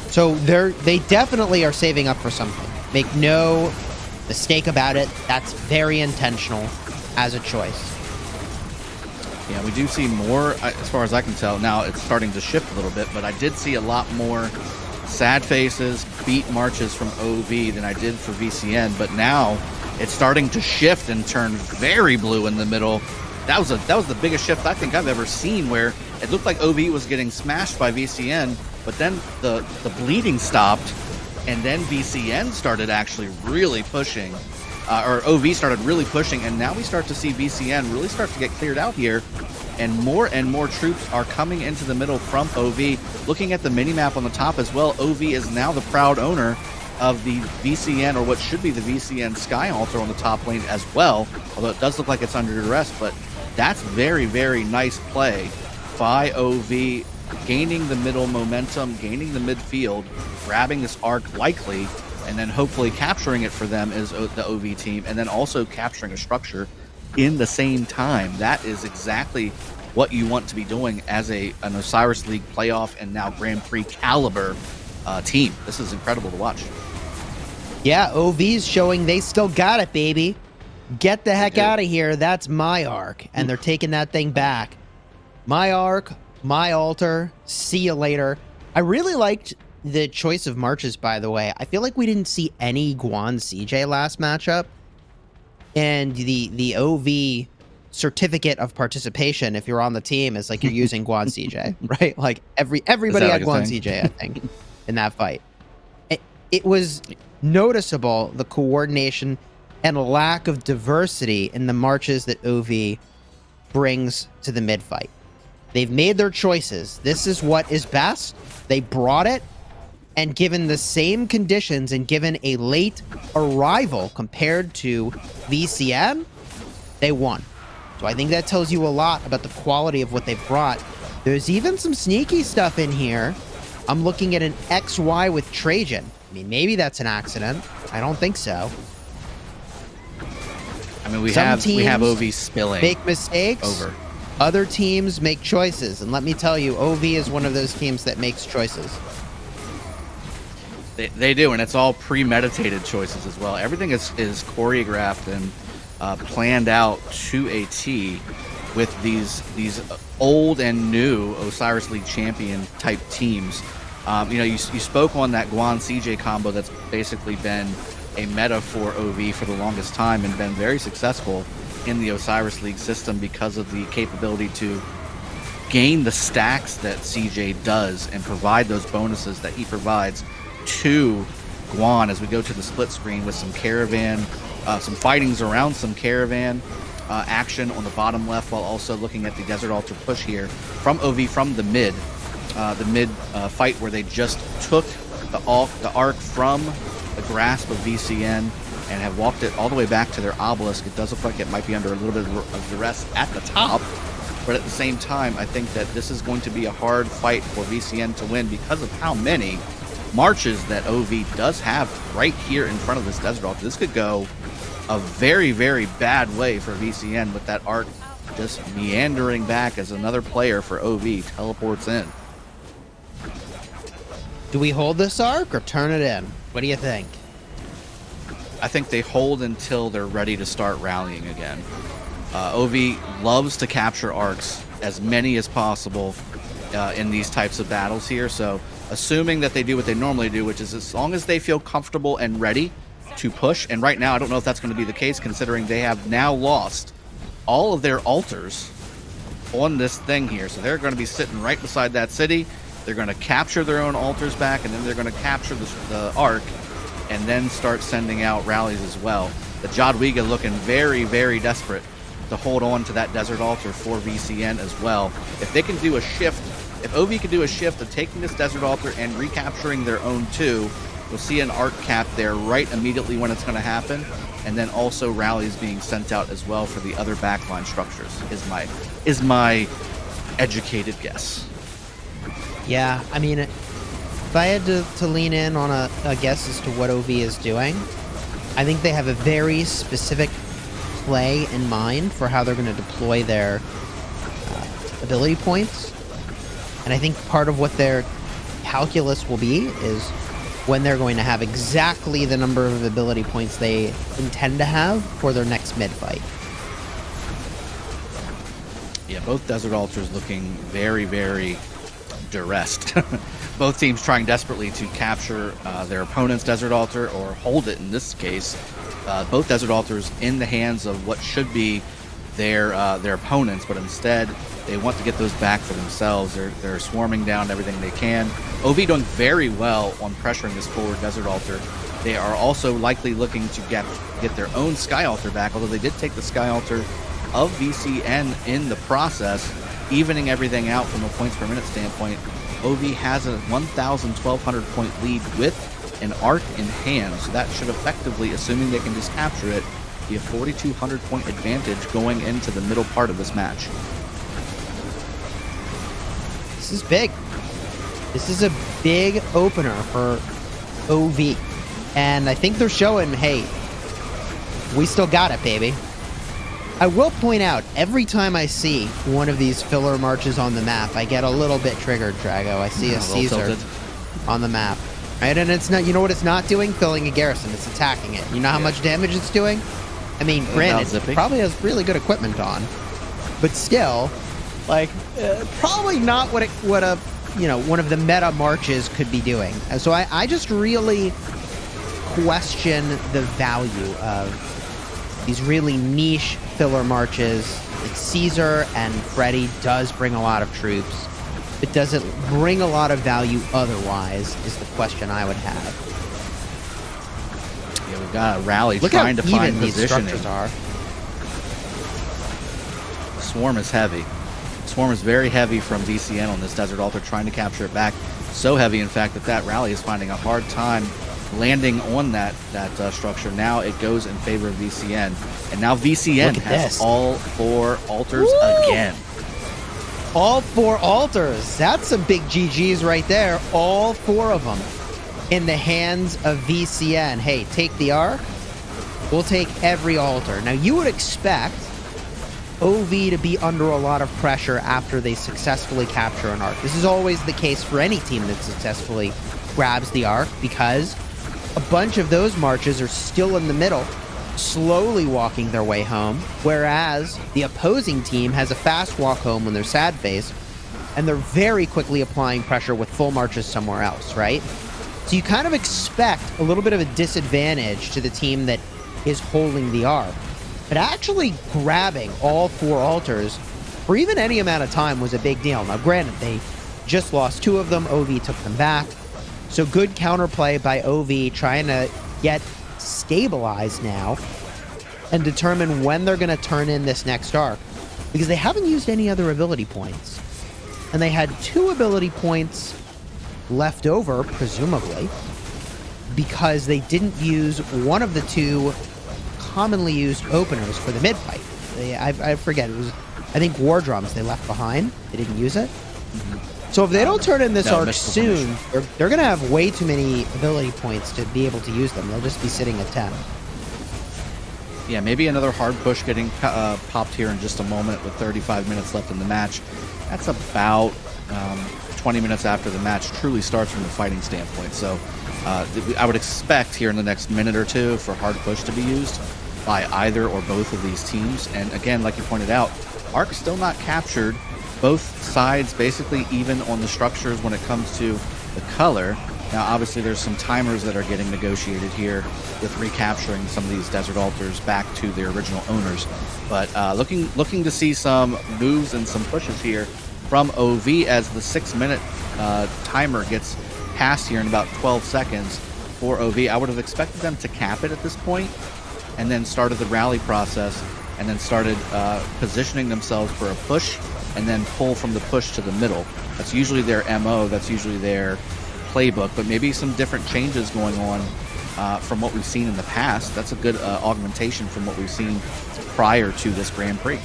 So they definitely are saving up for something. Make no mistake about it. That's very intentional as a choice. Yeah, we do see more, as far as I can tell. Now it's starting to shift a little bit, but I did see a lot more sad faces, beat marches from OV than I did for VCN. But now it's starting to shift and turn very blue in the middle. That was the biggest shift I think I've ever seen, where it looked like OV was getting smashed by VCN, but then the bleeding stopped, and then VCN started actually really pushing. Or OV started really pushing, and now we start to see VCN really start to get cleared out here, and more troops are coming into the middle from OV. Looking at the mini-map on the top as well, OV is now the proud owner of the VCN, or what should be the VCN Sky Altar on the top lane as well, although it does look like it's under duress, but that's very, very nice play by OV, gaining the middle momentum, gaining the midfield, grabbing this arc likely, and then hopefully capturing it for them as the OV team, and then also capturing a structure in the same time. That is exactly what you want to be doing as an Osiris League playoff and now Grand Prix caliber team. This is incredible to watch. Yeah, OV's showing they still got it, baby. Get the heck out of here. That's my arc. And they're taking that thing back. My arc, my altar, see you later. I really liked the choice of marches, by the way. I feel like we didn't see any Guan CJ last matchup. And the OV certificate of participation, if you're on the team, is like you're using Guan CJ, right? Like everybody had Guan CJ, I think, in that fight. It was noticeable, the coordination and lack of diversity in the marches that OV brings to the mid fight. They've made their choices. This is what is best. They brought it, and given the same conditions and given a late arrival compared to VCN, they won. So I think that tells you a lot about the quality of what they've brought. There's even some sneaky stuff in here. I'm looking at an XY with Trajan. I mean, maybe that's an accident. I don't think so. I mean, we have OV spilling. Make mistakes. Over. Other teams make choices. And let me tell you, OV is one of those teams that makes choices. They do, and it's all premeditated choices as well. Everything is choreographed and planned out to a T with these old and new Osiris League champion type teams. You spoke on that Guan CJ combo that's basically been a meta for OV for the longest time and been very successful in the Osiris League system because of the capability to gain the stacks that CJ does and provide those bonuses that he provides to Guan as we go to the split screen with some caravan, some fightings around some caravan action on the bottom left, while also looking at the Desert Altar push here from OV from the mid fight where they just took the arc from the grasp of VCN and have walked it all the way back to their obelisk. It does look like it might be under a little bit of duress at the top, but at the same time, I think that this is going to be a hard fight for VCN to win because of how many marches that OV does have right here in front of this Desert Altar. This could go a very, very bad way for VCN with that arc just meandering back as another player for OV teleports in. Do we hold this arc or turn it in? What do you think? I think they hold until they're ready to start rallying again. OV loves to capture arcs, as many as possible in these types of battles here. So assuming that they do what they normally do, which is as long as they feel comfortable and ready to push. And right now, I don't know if that's going to be the case, considering they have now lost all of their altars on this thing here. So they're going to be sitting right beside that city. They're going to capture their own altars back, and then they're going to capture the arc, and then start sending out rallies as well. The Jadwiga looking very, very desperate to hold on to that Desert Altar for VCN as well. If they can do a shift, if OV can do a shift of taking this Desert Altar and recapturing their own two, You'll see an arc cap there right immediately when it's going to happen, and then also rallies being sent out as well for the other backline structures. Is my educated guess. Yeah, I mean, if I had to lean in on a guess as to what OV is doing, I think they have a very specific play in mind for how they're going to deploy their ability points. And I think part of what their calculus will be is when they're going to have exactly the number of ability points they intend to have for their next mid-fight. Yeah, both Desert Altars looking very, very duressed. Both teams trying desperately to capture their opponent's Desert Altar or hold it in this case. Both Desert Altars in the hands of what should be their opponents, but instead they want to get those back for themselves. They're swarming down everything they can. OV doing very well on pressuring this forward Desert Altar. They are also likely looking to get their own Sky Altar back, although they did take the Sky Altar of VCN in the process, evening everything out from a points per minute standpoint. OV has a 1,1200 point lead with an arc in hand, so that should effectively, assuming they can just capture it, be a 4,200 point advantage going into the middle part of this match. This is big. This is a big opener for OV. And I think they're showing, hey, we still got it, baby. I will point out, every time I see one of these filler marches on the map, I get a little bit triggered, Drago. I see a Caesar on the map. Right? And it's not, you know what it's not doing? Filling a garrison. It's attacking it. You know how much damage it's doing? I mean, granted, it probably has really good equipment on. But still, like, probably not what one of the meta marches could be doing. And so I just really question the value of these really niche filler marches. Like Caesar and Freddy does bring a lot of troops, but does it bring a lot of value otherwise is the question I would have. Yeah, we've got a rally Look trying how to find even these positioning. structures are. The swarm is heavy. The swarm is very heavy from VCN on this Desert Altar, trying to capture it back. So heavy, in fact, that rally is finding a hard time landing on that structure. Now it goes in favor of VCN, and now VCN has all 4 altars again. All 4 altars. That's some big GGs right there. All 4 of them in the hands of VCN. Hey, take the arc. We'll take every altar. Now, you would expect OV to be under a lot of pressure after they successfully capture an arc. This is always the case for any team that successfully grabs the arc, because a bunch of those marches are still in the middle, slowly walking their way home, whereas the opposing team has a fast walk home when they're sad face, and they're very quickly applying pressure with full marches somewhere else, right? So you kind of expect a little bit of a disadvantage to the team that is holding the arc. But actually grabbing all 4 altars for even any amount of time was a big deal. Now, granted, they just lost 2 of them. OV took them back. So good counterplay by OV, trying to get stabilized now and determine when they're going to turn in this next arc, because they haven't used any other ability points. And they had 2 ability points left over, presumably, because they didn't use one of the 2 commonly used openers for the mid-fight. I forget, it was, I think, War Drums they left behind. They didn't use it. So if they don't turn in this arc soon, they're going to have way too many ability points to be able to use them. They'll just be sitting at 10. Yeah, maybe another hard push getting popped here in just a moment with 35 minutes left in the match. That's about 20 minutes after the match truly starts from a fighting standpoint. So I would expect here in the next minute or 2 for hard push to be used by either or both of these teams. And again, like you pointed out, arc still not captured. Both sides basically even on the structures when it comes to the color. Now, obviously, there's some timers that are getting negotiated here with recapturing some of these Desert Altars back to their original owners. But looking to see some moves and some pushes here from OV as the 6-minute timer gets passed here in about 12 seconds for OV. I would have expected them to cap it at this point and then started the rally process and then started positioning themselves for a push and then pull from the push to the middle. That's usually their MO. That's usually their playbook, but maybe some different changes going on from what we've seen in the past. That's a good augmentation from what we've seen prior to this Grand Prix.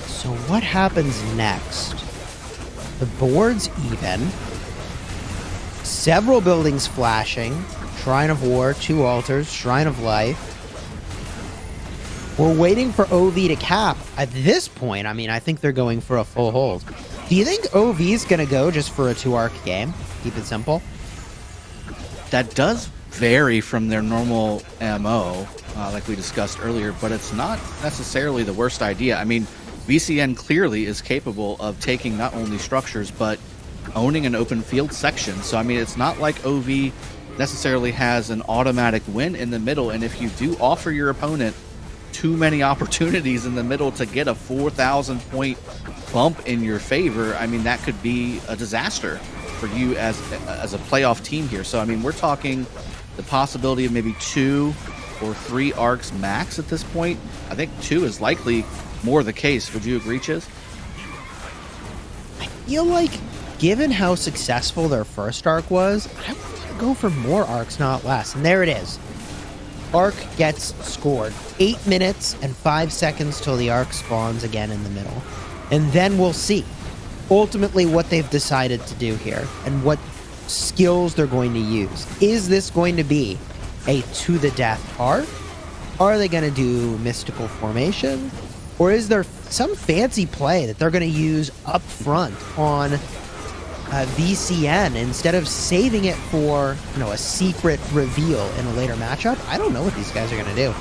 So what happens next? The board's even. Several buildings flashing. Shrine of War, 2 altars, Shrine of Life. We're waiting for OV to cap. At this point, I mean, I think they're going for a full hold. Do you think OV is going to go just for a 2-arc game? Keep it simple. That does vary from their normal MO, like we discussed earlier, but it's not necessarily the worst idea. I mean, VCN clearly is capable of taking not only structures, but owning an open field section. So, I mean, it's not like OV necessarily has an automatic win in the middle, and if you do offer your opponent too many opportunities in the middle to get a 4,000 point bump in your favor, I mean, that could be a disaster for you as a playoff team here. So, I mean, we're talking the possibility of maybe 2 or 3 arcs max at this point. I think 2 is likely more the case. Would you agree, Chiz? I feel like, given how successful their first arc was, I want to go for more arcs, not less. And there it is. Arc gets scored. 8 minutes and 5 seconds till the arc spawns again in the middle. And then we'll see ultimately what they've decided to do here and what skills they're going to use. Is this going to be a to the death arc? Are they going to do mystical formation? Or is there some fancy play that they're going to use up front on VCN instead of saving it for, you know, a secret reveal in a later matchup? I don't know what these guys are going to do.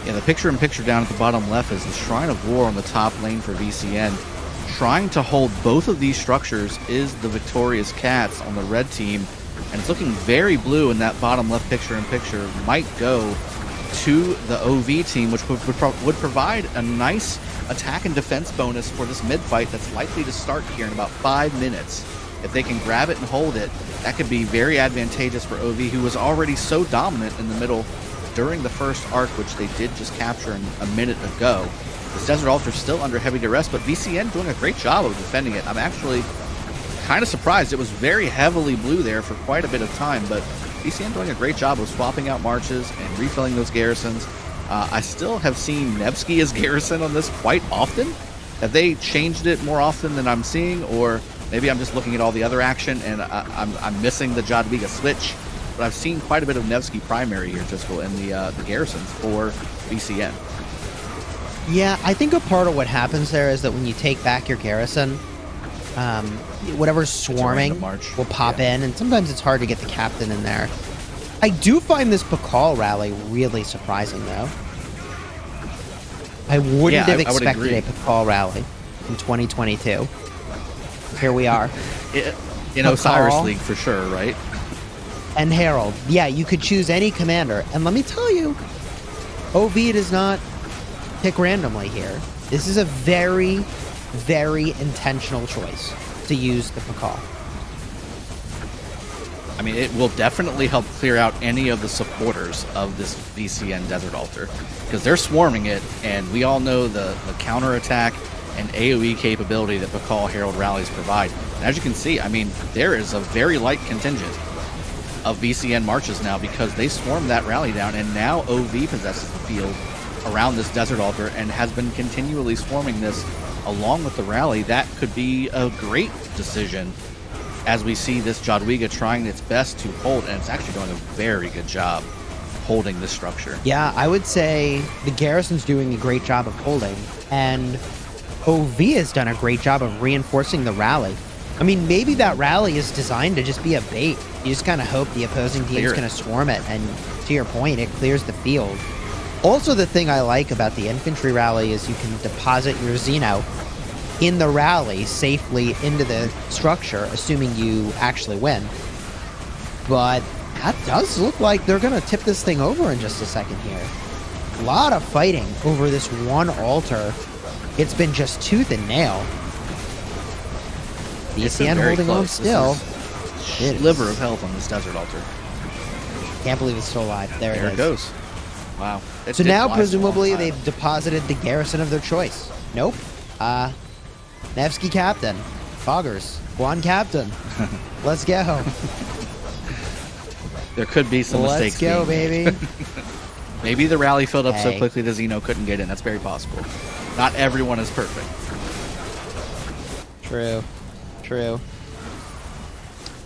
Yeah, the picture-in-picture down at the bottom left is the Shrine of War on the top lane for VCN. Trying to hold both of these structures is the Victorious Cats on the red team, and it's looking very blue in that bottom left picture-in-picture. Might go to the OV team, which would provide a nice attack and defense bonus for this mid-fight that's likely to start here in about 5 minutes. If they can grab it and hold it, that could be very advantageous for OV, who was already so dominant in the middle during the first arc, which they did just capture a minute ago. This Desert Altar's still under heavy duress, but VCN doing a great job of defending it. I'm actually kind of surprised. It was very heavily blue there for quite a bit of time, but VCN doing a great job of swapping out marches and refilling those garrisons. I still have seen Nevsky as garrison on this quite often. Have they changed it more often than I'm seeing, or maybe I'm just looking at all the other action and I'm missing the Jadwiga switch? But I've seen quite a bit of Nevsky primary here, Driscoll, in the garrisons for VCN. Yeah, I think a part of what happens there is that when you take back your garrison, whatever's swarming will pop in, and sometimes it's hard to get the captain in there. I do find this Pakal rally really surprising, though. I wouldn't have expected a Pakal rally in 2022. Here we are. In Osiris League, for sure, right? And Herald. Yeah, you could choose any commander. And let me tell you, OV does not pick randomly here. This is a very, very intentional choice to use the Pakal. I mean, it will definitely help clear out any of the supporters of this VCN Desert Altar, because they're swarming it, and we all know the counterattack and AoE capability that Pakal Herald rallies provide. And as you can see, I mean, there is a very light contingent of VCN marches now because they swarmed that rally down, and now OV possesses the field around this Desert Altar and has been continually swarming this along with the rally. That could be a great decision as we see this Jadwiga trying its best to hold, and it's actually doing a very good job holding this structure. Yeah, I would say the garrison's doing a great job of holding, and OV has done a great job of reinforcing the rally. I mean, maybe that rally is designed to just be a bait. You just kind of hope the opposing team is going to swarm it, and to your point, it clears the field. Also, the thing I like about the infantry rally is you can deposit your Xeno in the rally safely into the structure, assuming you actually win. But that does look like they're going to tip this thing over in just a second here. A lot of fighting over this one altar. It's been just tooth and nail. VCN holding on still. Sliver of health on this Desert Altar. Can't believe it's still alive. There it goes. Wow. So now, presumably, they've deposited the garrison of their choice. Nope. Nevsky captain. Foggers, go on, Captain. Let's go. There could be some mistakes. Let's go, being baby. Maybe the rally filled up so Hey. quickly that Xeno couldn't get in. That's very possible. Not everyone is perfect. True. True.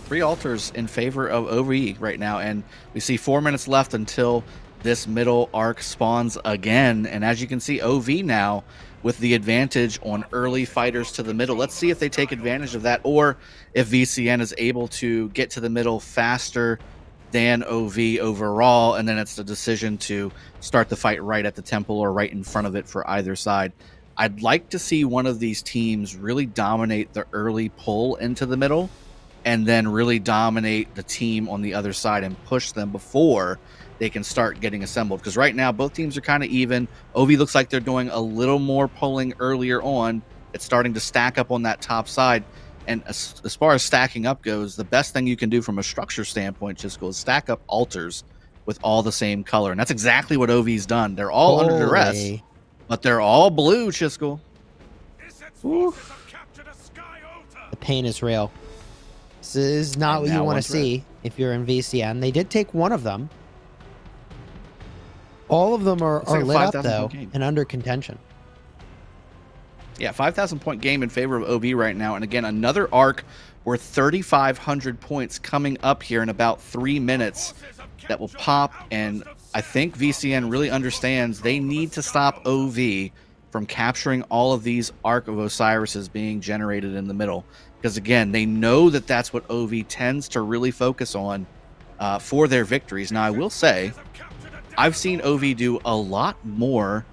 3 altars in favor of OVE right now, and we see 4 minutes left until this middle arc spawns again. And as you can see, OV now with the advantage on early fighters to the middle. Let's see if they take advantage of that, or if VCN is able to get to the middle faster than OV overall, and then it's the decision to start the fight right at the temple or right in front of it for either side. I'd like to see one of these teams really dominate the early pull into the middle, and then really dominate the team on the other side and push them before they can start getting assembled. Because right now, both teams are kind of even. OV looks like they're doing a little more pulling earlier on. It's starting to stack up on that top side. And as far as stacking up goes, the best thing you can do from a structure standpoint, Chisco, is stack up altars with all the same color. And that's exactly what OV's done. They're all under duress, but they're all blue, Chisco. The pain is real. This is not what you want to see if you're in VCN. They did take one of them. All of them are like a lit up, 5,000 though, point game. and under contention. Yeah, 5,000 point game in favor of OV right now. And again, another arc worth 3,500 points coming up here in about 3 minutes that will pop. And I think VCN really understands they need to stop OV from capturing all of these Arc of Osiris's being generated in the middle. Because again, they know that that's what OV tends to really focus on for their victories. Now, I will say, I've seen OV do a lot more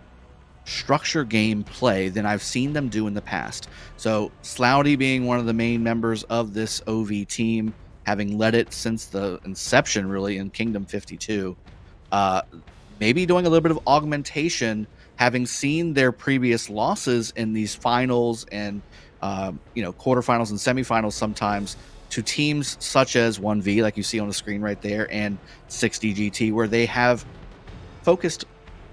structure game play than I've seen them do in the past. So Slouty being one of the main members of this OV team, having led it since the inception really in Kingdom 52, maybe doing a little bit of augmentation, having seen their previous losses in these finals and quarterfinals and semifinals sometimes to teams such as 1V, like you see on the screen right there, and 6DGT, where they have focused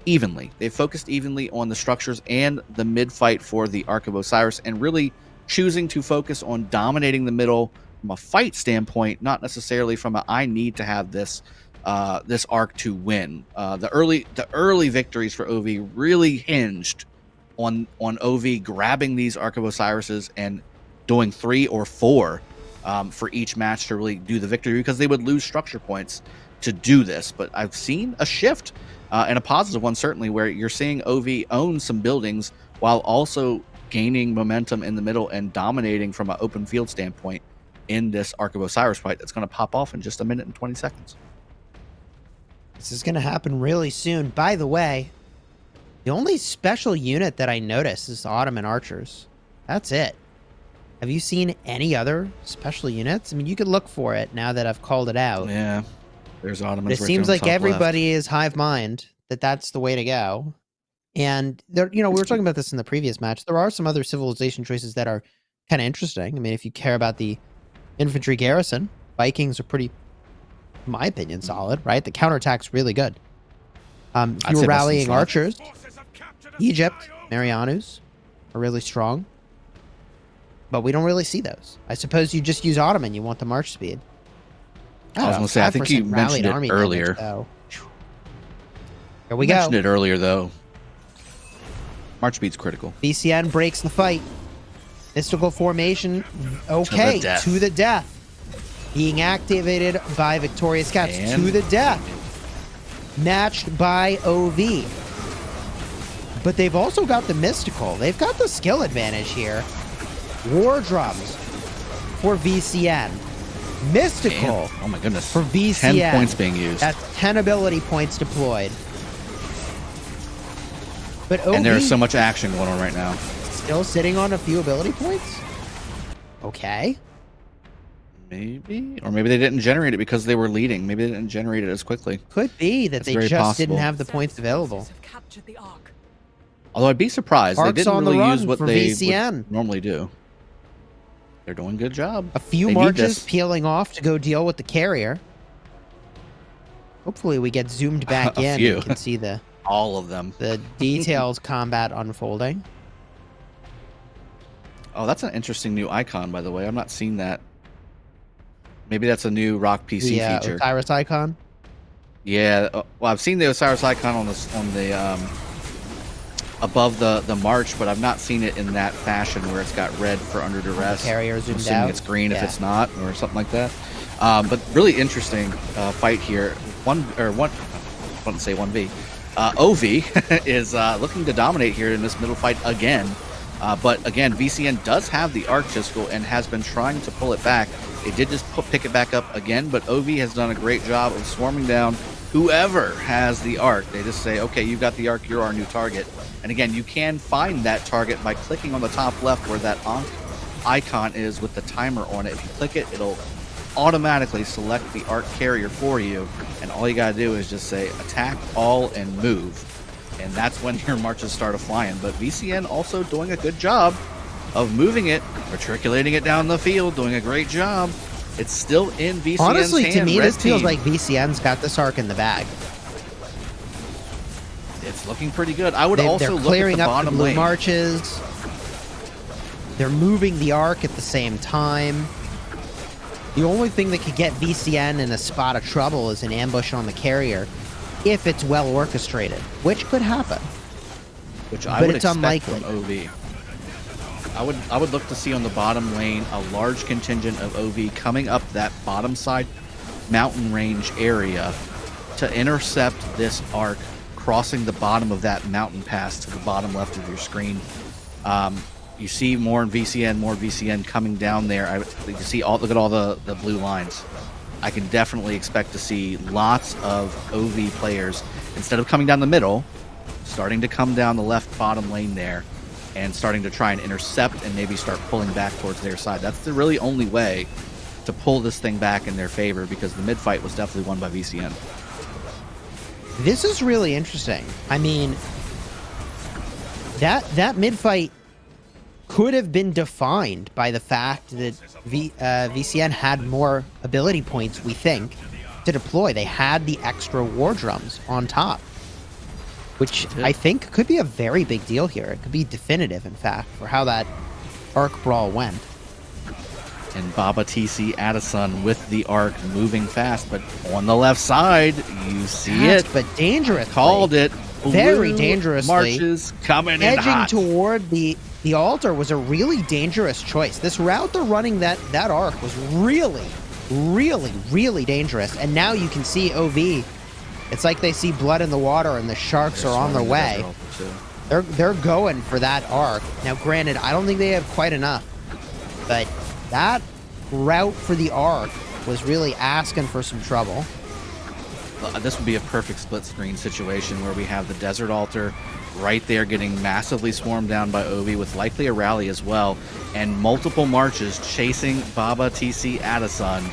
evenly. They've focused evenly on the structures and the mid fight for the Ark of Osiris, and really choosing to focus on dominating the middle from a fight standpoint, not necessarily from a I need to have this arc to win. The early victories for OV really hinged on OV grabbing these Ark of Osiris's and doing 3 or 4 for each match to really do the victory, because they would lose structure points to do this. But I've seen a shift, and a positive one certainly, where you're seeing OV own some buildings while also gaining momentum in the middle and dominating from an open field standpoint in this Ark of Osiris fight that's going to pop off in just a minute and 20 seconds. This is going to happen really soon. By the way, the only special unit that I noticed is Ottoman Archers. That's it. Have you seen any other special units? I mean, you could look for it now that I've called it out. Yeah, there's Ottomans. But it seems like everybody is hive mind that that's the way to go. And there, we were talking about this in the previous match. There are some other civilization choices that are kind of interesting. I mean, if you care about the infantry garrison, Vikings are pretty, in my opinion, solid, right? The counterattack's really good. If you were rallying archers, Egypt, Marianus are really strong. But we don't really see those. I suppose you just use Ottoman. You want the march speed. I was going to say, I think you mentioned it earlier. Here we go. Mentioned it earlier, though. March speed's critical. VCN breaks the fight. Mystical formation. Okay, to the death. Being activated by Victorious Cats. To the death. Matched by OV. But they've also got the mystical. They've got the skill advantage here. War drums for VCN. Mystical. Oh my goodness. For VCN. 10 points being used. That's 10 ability points deployed. But OV, and there's so much action going on right now. Still sitting on a few ability points? Okay. Maybe. Or maybe they didn't generate it because they were leading. Maybe they didn't generate it as quickly. Could be that they just didn't have the points available. Although I'd be surprised. They didn't really use what they would normally do. They're doing a good job. A few marches peeling off to go deal with the carrier. Hopefully we get zoomed back in and can see all of them. The details combat unfolding. Oh, that's an interesting new icon, by the way. I'm not seeing that. Maybe that's a new Rock PC The feature. Osiris icon. Yeah. Well, I've seen the Osiris icon on the above the march, but I've not seen it in that fashion where it's got red for under duress. Carrier I'm zoomed assuming out. it's green if Yeah. it's not, or something like that. But really interesting fight here. I wouldn't say 1v. OV is looking to dominate here in this middle fight again. But again, VCN does have the Arc Chisel and has been trying to pull it back. It did just pick it back up again, but OV has done a great job of swarming down whoever has the Arc. They just say, okay, you've got the Arc, you're our new target. And again, you can find that target by clicking on the top left where that Ankh icon is with the timer on it. If you click it, it'll automatically select the Arc carrier for you, and all you gotta do is just say attack, all, and move. And that's when your marches start flying. But VCN also doing a good job of moving it, matriculating it down the field, doing a great job. It's still in VCN's Honestly, hand. to me, Red this feels team. like VCN's got this arc in the bag. It's looking pretty good. I would They're also look at clearing the up the bottom blue lane. marches. They're moving the arc at the same time. The only thing that could get VCN in a spot of trouble is an ambush on the carrier, if it's well orchestrated, which could happen. Which I but would it's expect unlikely. from OV. I would look to see on the bottom lane a large contingent of OV coming up that bottom side mountain range area to intercept this arc, crossing the bottom of that mountain pass to the bottom left of your screen. You see more VCN coming down there. You see look at all the blue lines. I can definitely expect to see lots of OV players, instead of coming down the middle, starting to come down the left bottom lane there and starting to try and intercept and maybe start pulling back towards their side. That's the really only way to pull this thing back in their favor, because the mid fight was definitely won by VCN. This is really interesting. I mean, that mid fight could have been defined by the fact that VCN had more ability points, we think, to deploy. They had the extra war drums on top, which I think could be a very big deal here. It could be definitive, in fact, for how that Arc Brawl went. And Baba TC Addison with the arc moving fast, but on the left side, you see it. But dangerous. Called it. Very Blue dangerously. Marches coming in Edging hot. toward the altar was a really dangerous choice. This route they're running that arc was really, really, really dangerous. And now you can see OV. It's like they see blood in the water and the sharks are on their way. They're going for that arc. Now, granted, I don't think they have quite enough, but that route for the arc was really asking for some trouble. This would be a perfect split screen situation where we have the Desert Altar right there getting massively swarmed down by Ovi with likely a rally as well, and multiple marches chasing Baba TC Addison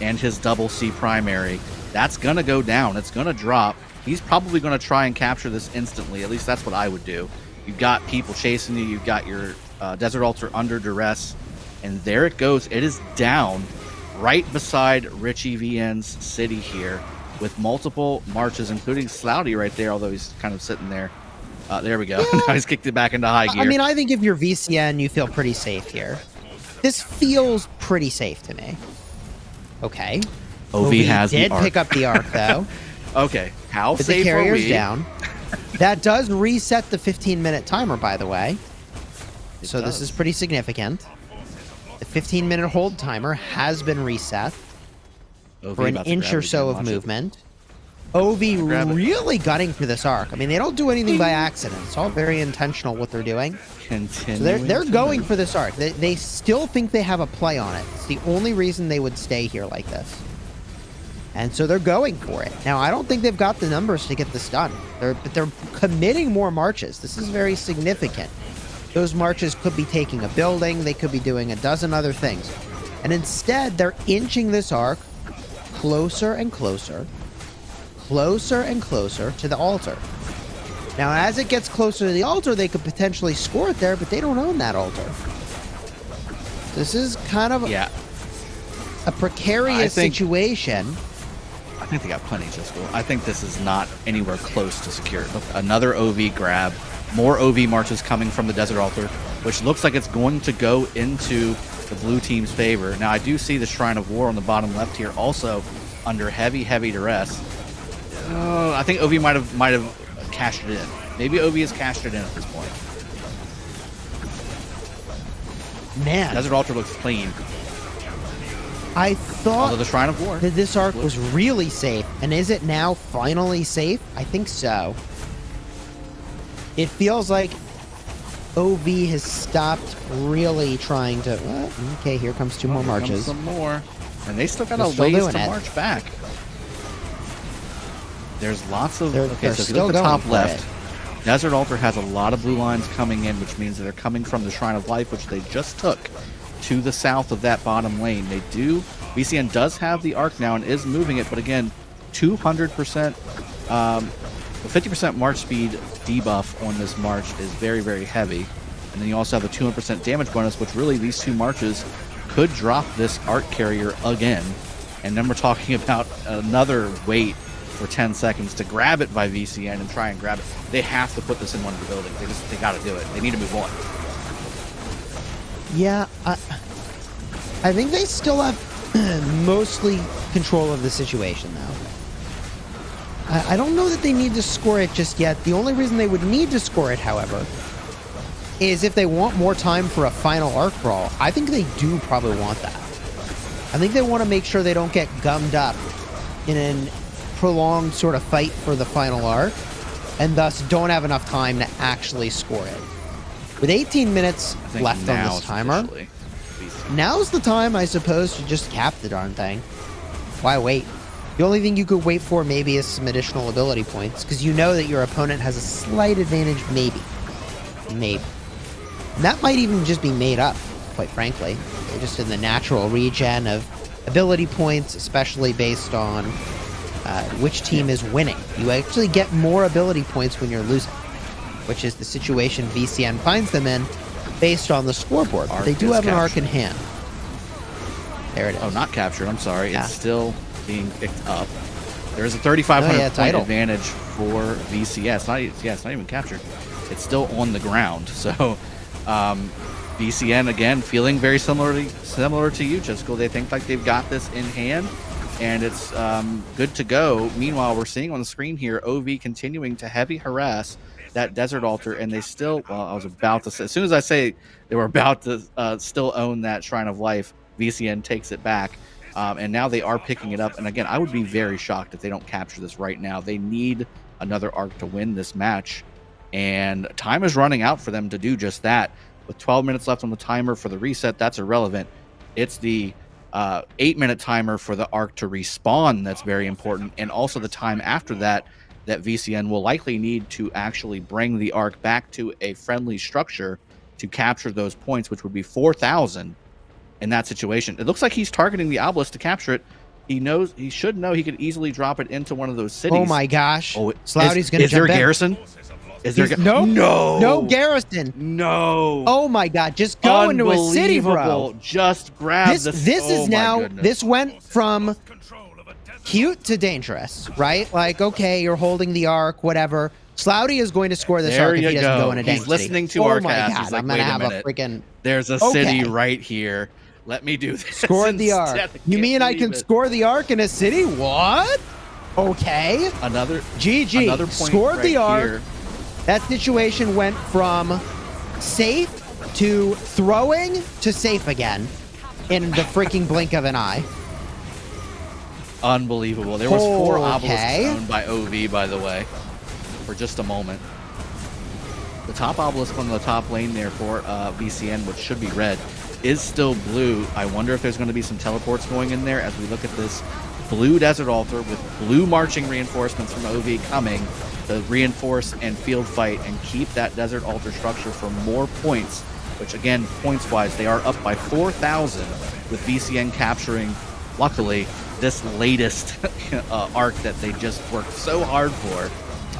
and his double C primary. That's going to go down. It's going to drop. He's probably going to try and capture this instantly. At least that's what I would do. You've got people chasing you. You've got your Desert Altar under duress. And there it goes. It is down right beside Richie VN's city here with multiple marches, including Slouty right there, although he's kind of sitting there. There we go. Yeah. Now he's kicked it back into high gear. I mean, I think if you're VCN, you feel pretty safe here. This feels pretty safe to me. Okay. OV has the did arc. pick up the arc, though. Okay. How But safe the are carrier's we? down. That does reset the 15-minute timer, by the way. So this is pretty significant. The 15-minute hold timer has been reset OV for an about to inch grab or it so again. of Watch it. movement. OV grab it. really gunning for this arc. I mean, they don't do anything by accident. It's all very intentional what they're doing. So they're going for this arc. They still think they have a play on it. It's the only reason they would stay here like this. And so they're going for it. Now, I don't think they've got the numbers to get this done. But they're committing more marches. This is very significant. Those marches could be taking a building. They could be doing a dozen other things. And instead, they're inching this arc closer and closer, closer and closer to the altar. Now, as it gets closer to the altar, they could potentially score it there, but they don't own that altar. This is kind of a precarious situation. I think they got plenty, Jiskel. I think this is not anywhere close to secure. Look, another OV grab. More OV marches coming from the Desert Altar, which looks like it's going to go into the blue team's favor. Now, I do see the Shrine of War on the bottom left here, also under heavy duress. I think OV might have cashed it in. Maybe OV has cashed it in at this point. Man, Desert Altar looks clean. I thought Although the Shrine of War that this arc was really safe, and is it now finally safe? I think so. It feels like OV has stopped really trying to. Well, okay, here comes two more marches. Some more, and they still got They're a still ways doing to it. march back. There's lots of. They're Okay, so if you still look at the going top for left, it. Desert Altar has a lot of blue lines coming in, which means that they're coming from the Shrine of Life, which they just took, to the south of that bottom lane. They do. VCN does have the arc now and is moving it, but again, 200%, 50% march speed debuff on this march is very heavy. And then you also have a 200% damage bonus, which really these two marches could drop this arc carrier again. And then we're talking about another wait for 10 seconds to grab it by VCN and try and grab it. They have to put this in one of the buildings. They got to do it. They need to move on. Yeah, I think they still have mostly control of the situation, though. I don't know that they need to score it just yet. The only reason they would need to score it, however, is if they want more time for a final arc brawl. I think they do probably want that. I think they want to make sure they don't get gummed up in a prolonged sort of fight for the final arc, and thus don't have enough time to actually score it. With 18 minutes left on this timer, now's the time, I suppose, to just cap the darn thing. Why wait? The only thing you could wait for maybe is some additional ability points, because you know that your opponent has a slight advantage, maybe. Maybe. And that might even just be made up, quite frankly. Just in the natural regen of ability points, especially based on which team is winning. You actually get more ability points when you're losing, which is the situation VCN finds them in based on the scoreboard. But they do have an arc in hand. There it is. Oh, not captured. I'm sorry. Yeah. It's still being picked up. There is a 3,500 point advantage for VCS. It's not even captured. It's still on the ground. So VCN, again, feeling very similar to you, Jiskel. They think like they've got this in hand, and it's good to go. Meanwhile, we're seeing on the screen here, OV continuing to heavy harass that Desert Altar, and they still, well, I was about to say, as soon as I say they were about to still own that Shrine of Life, VCN takes it back. And now they are picking it up. And again, I would be very shocked if they don't capture this right now. They need another arc to win this match. And time is running out for them to do just that. With 12 minutes left on the timer for the reset, that's irrelevant. It's the 8-minute timer for the arc to respawn that's very important. And also the time after that VCN will likely need to actually bring the arc back to a friendly structure to capture those points, which would be 4,000. In that situation, it looks like he's targeting the obelisk to capture it. He should know he could easily drop it into one of those cities. Oh my gosh! Oh, Slouty's gonna is there jump a in. garrison? Is there no garrison? No. Oh my god! Just go into a city, bro. Just grab this. This oh is now. goodness. This went from cute to dangerous, right? Like, okay, you're holding the arc, whatever. Slouty is going to score this arc if he doesn't go in a dank He's listening city. to our my cast. God, He's like, I'm gonna wait have a minute. a freaking. There's a city right here. Let me do this. Score the arc. You mean I can score the arc in a city? What? Okay. Another GG. point Scored right the arc. here. That situation went from safe to throwing to safe again in the freaking blink of an eye. Unbelievable. There was 4 obelisks Okay. owned by OV, by the way, for just a moment. The top obelisk on the top lane there for VCN, which should be red, is still blue. I wonder if there's going to be some teleports going in there as we look at this blue Desert Altar with blue marching reinforcements from OV coming to reinforce and field fight and keep that Desert Altar structure for more points, which again, points-wise, they are up by 4,000 with VCN capturing, luckily, this latest arc that they just worked so hard for.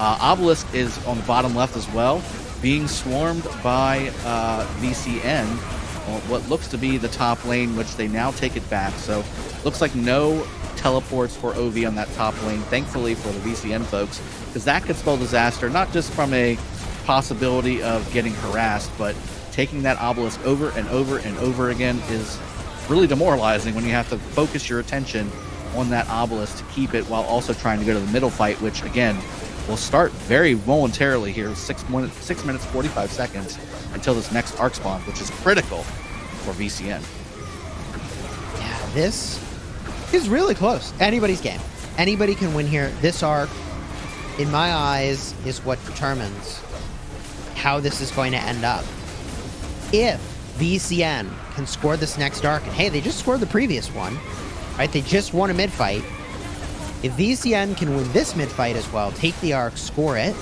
Obelisk is on the bottom left as well, being swarmed by VCN, what looks to be the top lane, which they now take it back. So looks like no teleports for OV on that top lane, thankfully for the VCN folks, because that could spell disaster, not just from a possibility of getting harassed, but taking that obelisk over and over and over again is really demoralizing when you have to focus your attention on that obelisk to keep it while also trying to go to the middle fight, which again will start very momentarily here, 6 minutes 45 seconds until this next arc spawn, which is critical for VCN. Yeah, this is really close. Anybody's game. Anybody can win here. This arc, in my eyes, is what determins how this is going to end up. If VCN can score this next arc, and hey, they just scored the previous one, right? They just won a mid-fight. If VCN can win this mid-fight as well, take the arc, score it.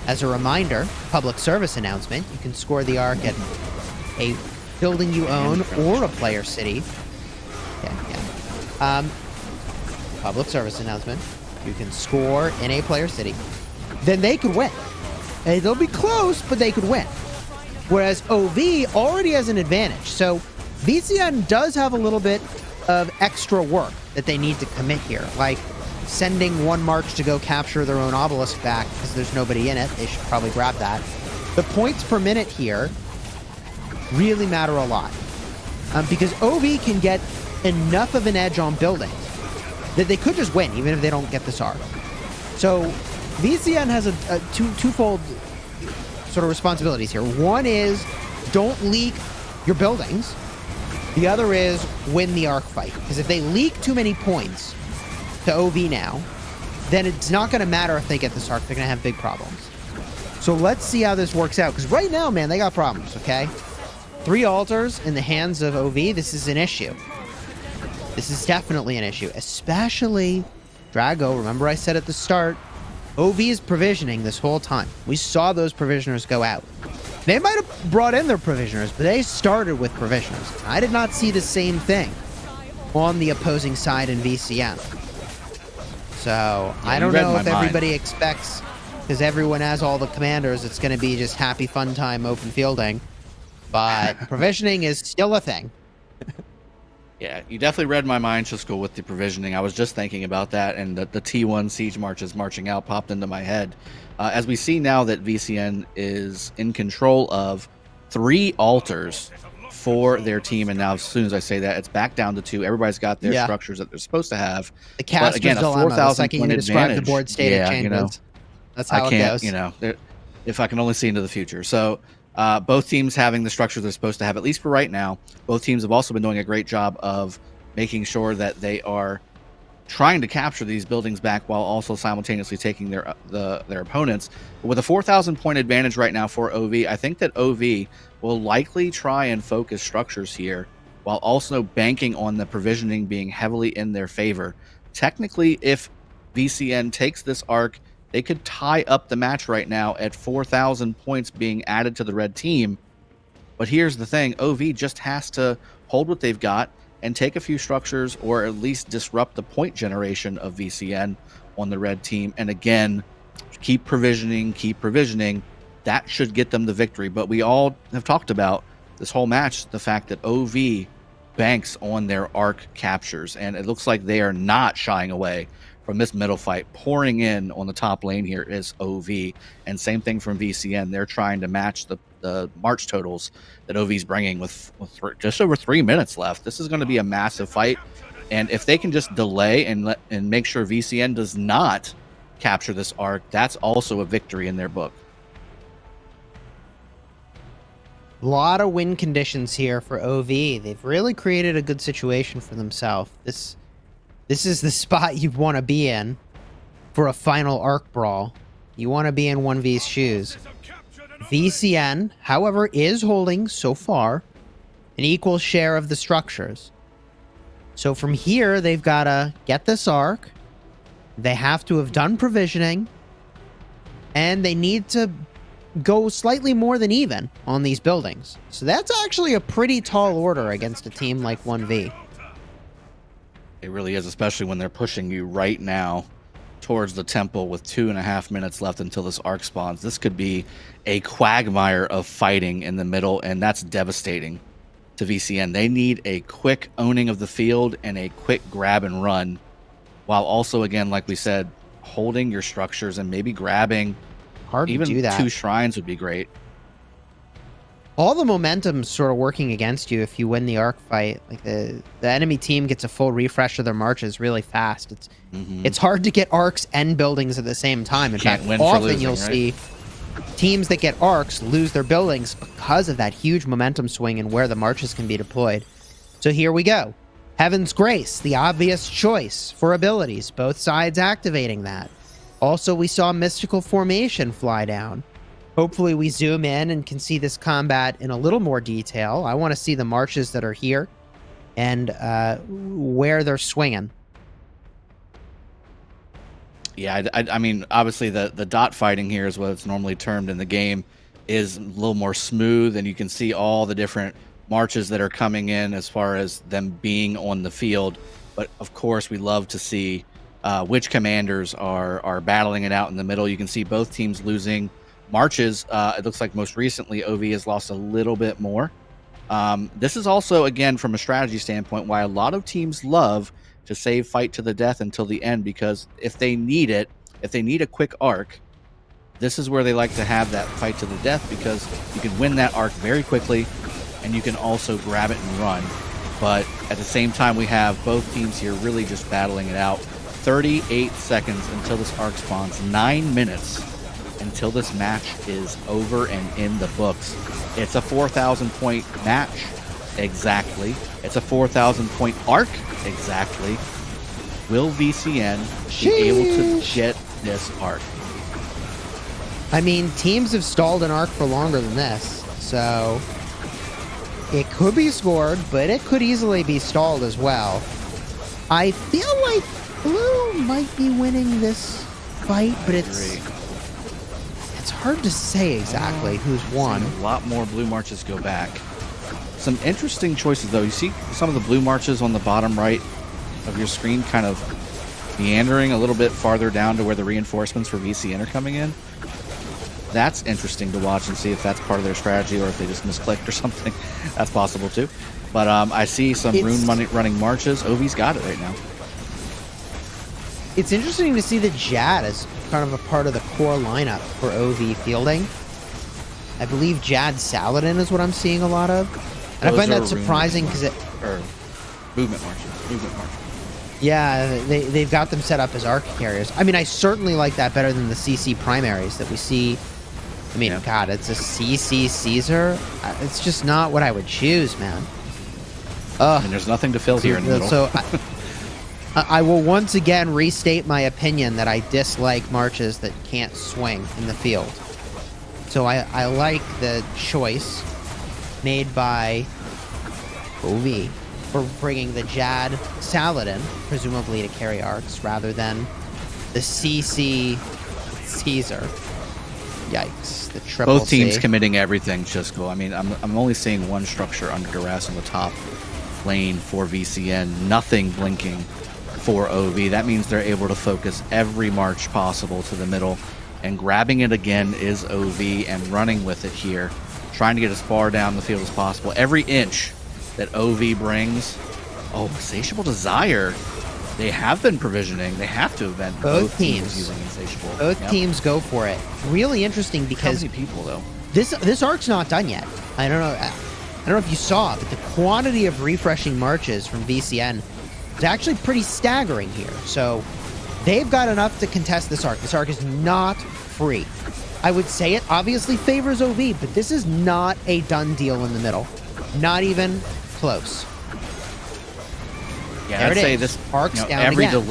As a reminder, public service announcement, you can score the arc at a building you own or a player city. Public service announcement. You can score in a player city. Then they could win. And they'll be close, but they could win. Whereas OV already has an advantage. So VCN does have a little bit of extra work that they need to commit here. Like sending one march to go capture their own obelisk back because there's nobody in it. They should probably grab that. The points per minute here really matter a lot. Because OV can get enough of an edge on buildings that they could just win, even if they don't get this arc. So VCN has a twofold sort of responsibilities here. One is don't leak your buildings. The other is win the arc fight. Because if they leak too many points to OV now, then it's not going to matter if they get this arc. They're going to have big problems. So let's see how this works out. Because right now, man, they got problems, okay? 3 altars in the hands of OV, this is an issue. This is definitely an issue. Especially Drago. Remember I said at the start, OV is provisioning this whole time. We saw those provisioners go out. They might have brought in their provisioners, but they started with provisioners. I did not see the same thing on the opposing side in VCN. So, yeah, I don't know if everybody expects, because everyone has all the commanders, it's going to be just happy fun time open fielding. But provisioning is still a thing. Yeah, you definitely read my mind, Chisco, with the provisioning. I was just thinking about that, and the T1 siege marches marching out popped into my head. As we see now that VCN is in control of 3 altars for their team, and now as soon as I say that, it's back down to 2. Everybody's got their structures that they're supposed to have. The caster's again, a 4,000 point advantage. The board state it changes. You know, that's how I can't, it goes. you know, if I can only see into the future. So both teams having the structure they're supposed to have, at least for right now. Both teams have also been doing a great job of making sure that they are trying to capture these buildings back while also simultaneously taking their opponents. But with a 4,000 point advantage right now for OV, I think that OV will likely try and focus structures here while also banking on the provisioning being heavily in their favor. Technically, if VCN takes this arc, they could tie up the match right now at 4,000 points being added to the red team. But here's the thing, OV just has to hold what they've got and take a few structures, or at least disrupt the point generation of VCN on the red team. And again, keep provisioning. That should get them the victory. But we all have talked about this whole match, the fact that OV banks on their arc captures. And it looks like they are not shying away from this middle fight. Pouring in on the top lane here is OV. And same thing from VCN. They're trying to match the March totals that OV's bringing with just over 3 minutes left. This is going to be a massive fight. And if they can just delay and make sure VCN does not capture this arc, that's also a victory in their book. A lot of win conditions here for OV. They've really created a good situation for themselves. This is the spot you want to be in for a final arc brawl. You want to be in 1V's shoes. VCN, however, is holding, so far, an equal share of the structures. So from here, they've got to get this arc. They have to have done provisioning. And they need to go slightly more than even on these buildings. So that's actually a pretty tall order against a team like 1V. It really is, especially when they're pushing you right now towards the temple with 2.5 minutes left until this arc spawns. This could be a quagmire of fighting in the middle, and that's devastating to VCN. They need a quick owning of the field and a quick grab and run while also, again, like we said, holding your structures and maybe grabbing Hard even to do that. 2 shrines would be great. All the momentum's sort of working against you if you win the arc fight. Like the enemy team gets a full refresh of their marches really fast. It's hard to get arcs and buildings at the same time. In Can't fact, win for often losing, you'll right? see teams that get arcs lose their buildings because of that huge momentum swing and where the marches can be deployed. So here we go. Heaven's Grace, the obvious choice for abilities, both sides activating that. Also, we saw Mystical Formation fly down. Hopefully we zoom in and can see this combat in a little more detail. I want to see the marches that are here and where they're swinging. Yeah, I mean, obviously the dot fighting here is what it's normally termed in the game, is a little more smooth, and you can see all the different marches that are coming in as far as them being on the field. But of course, we love to see which commanders are battling it out in the middle. You can see both teams losing marches. It looks like most recently OV has lost a little bit more. This is also, again, from a strategy standpoint, why a lot of teams love to save fight to the death until the end, because if they need it, if they need a quick arc, this is where they like to have that fight to the death, because you can win that arc very quickly and you can also grab it and run. But at the same time, we have both teams here really just battling it out. 38 seconds until this arc spawns, 9 minutes until this match is over and in the books. It's a 4,000 point match, exactly. It's a 4,000 point arc, exactly. Will VCN be able to get this arc? I mean, teams have stalled an arc for longer than this, so it could be scored, but it could easily be stalled as well. I feel like Blue might be winning this fight, but it's hard to say exactly who's won. A lot more blue marches go back. Some interesting choices, though. You see some of the blue marches on the bottom right of your screen kind of meandering a little bit farther down to where the reinforcements for VCN are coming in. That's interesting to watch and see if that's part of their strategy or if they just misclicked or something. That's possible too. But I see some rune running marches. OV's got it right now. It's interesting to see the Jad as kind of a part of the core lineup for OV fielding. I believe Jad Saladin is what I'm seeing a lot of. And I find that surprising because it... Or movement marches. Movement marches. Yeah, they've got them set up as arc carriers. I mean, I certainly like that better than the CC primaries that we see. I mean, God, it's a CC Caesar. It's just not what I would choose, man. I mean, there's nothing to fill here in the middle. So I will once again restate my opinion that I dislike marches that can't swing in the field. So I like the choice made by OV for bringing the Jad Saladin, presumably to carry arcs, rather than the CC Caesar. Yikes. The triple Both teams C. committing everything, Chisco. I mean, I'm only seeing one structure under duress on the top lane for VCN. Nothing blinking for OV. That means they're able to focus every march possible to the middle. And grabbing it again is OV and running with it here. Trying to get as far down the field as possible. Every inch that OV brings. Oh, Insatiable Desire. They have been provisioning. They have to have been. Both teams using Insatiable. Both teams go for it. Really interesting because how many people though? This arc's not done yet. I don't know if you saw, but the quantity of refreshing marches from VCN is actually pretty staggering here. So they've got enough to contest this arc. This arc is not free. I would say it obviously favors OV, but this is not a done deal in the middle. Not even close. Yeah, There I'd it say is. this Arc's down every again.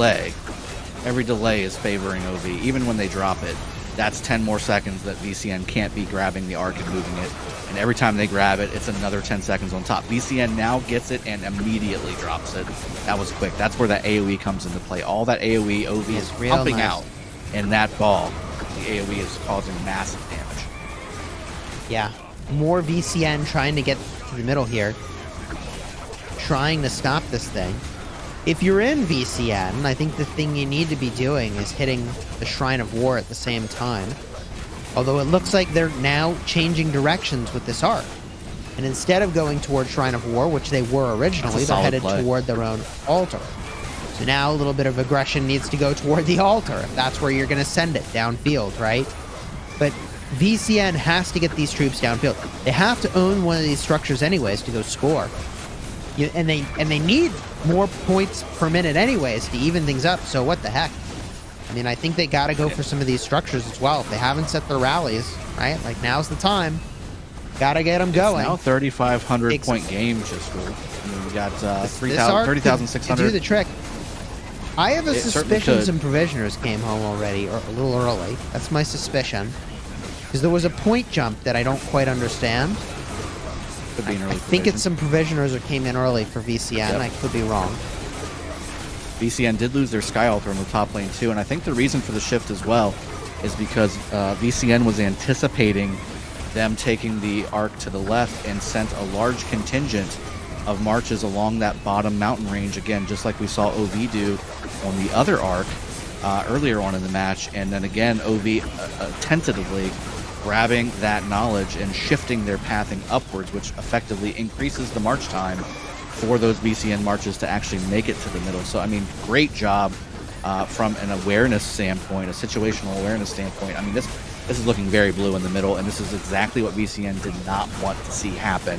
delay is favoring OV. Even when they drop it, that's 10 more seconds that VCN can't be grabbing the arc and moving it. And every time they grab it, it's another 10 seconds on top. VCN now gets it and immediately drops it. That was quick. That's where that AoE comes into play. All that AoE OV is real pumping nice. out in that ball. The AoE is causing massive damage. Yeah. More VCN trying to get to the middle here. Trying to stop this thing. If you're in VCN, I think the thing you need to be doing is hitting the Shrine of War at the same time. Although it looks like they're now changing directions with this arc. And instead of going toward Shrine of War, which they were originally, they're solid headed play. toward their own altar. So now a little bit of aggression needs to go toward the altar, if that's where you're going to send it downfield, right? But VCN has to get these troops downfield. They have to own one of these structures anyways to go score. And they need more points per minute anyways to even things up, so what the heck? I mean, I think they got to go for some of these structures as well. If they haven't set their rallies, right? Like, now's the time. Got to get them going. It's now 3,500 point game, just I mean, we got 30,600. Do the trick. I have a suspicion some provisioners came home already, or a little early. That's my suspicion. Because there was a point jump that I don't quite understand. Could be an early I think it's some provisioners that came in early for VCN. Yep. I could be wrong. VCN did lose their Sky Altar in the top lane too, and I think the reason for the shift as well is because VCN was anticipating them taking the arc to the left and sent a large contingent of marches along that bottom mountain range, again, just like we saw OV do on the other arc earlier on in the match. And then again, OV tentatively grabbing that knowledge and shifting their pathing upwards, which effectively increases the march time for those VCN marches to actually make it to the middle. So, I mean, great job from an awareness standpoint, a situational awareness standpoint. I mean, this is looking very blue in the middle, and this is exactly what VCN did not want to see happen.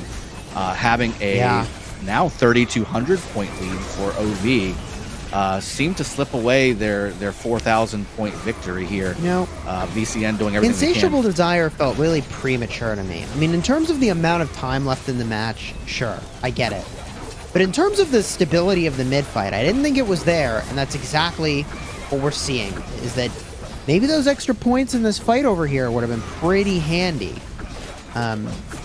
Having a now 3,200 point lead for OV seemed to slip away their 4,000 point victory here. VCN doing everything Insatiable they can. Desire felt really premature to me. I mean, in terms of the amount of time left in the match, sure, I get it. But in terms of the stability of the mid-fight, I didn't think it was there, and that's exactly what we're seeing, is that maybe those extra points in this fight over here would have been pretty handy.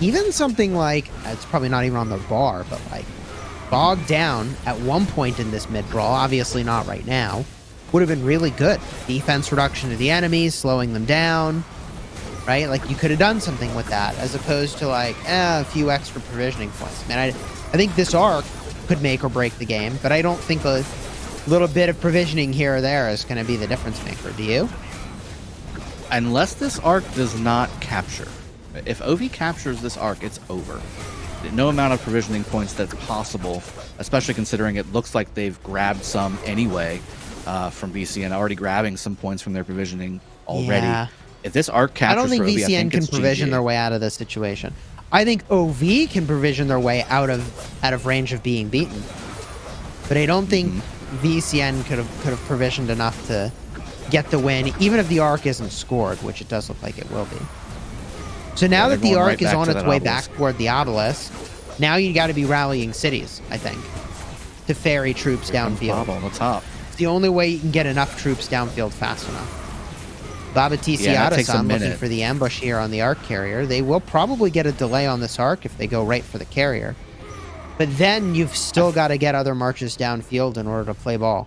Even something like, it's probably not even on the bar, but like bogged down at one point in this mid-brawl, obviously not right now, would have been really good. Defense reduction to the enemies, slowing them down, right? Like, you could have done something with that, as opposed to like, a few extra provisioning points. Man, I think this arc could make or break the game, but I don't think a little bit of provisioning here or there is going to be the difference maker. Do you? Unless this arc does not capture. If OV captures this arc, it's over. No amount of provisioning points that's possible, especially considering it looks like they've grabbed some anyway from VCN, already grabbing some points from their provisioning already. Yeah. If this arc captures, I don't think for OV, VCN can provision their way out of this situation. I think OV can provision their way out of range of being beaten, but I don't think VCN could have provisioned enough to get the win, even if the arc isn't scored, which it does look like it will be. So now that the arc is on its way back toward the obelisk, now you got to be rallying cities, I think, to ferry troops downfield. Bob on the top. It's the only way you can get enough troops downfield fast enough. Babatisiata-san looking for the ambush here on the arc carrier. They will probably get a delay on this arc if they go right for the carrier. But then you've still got to get other marches downfield in order to play ball.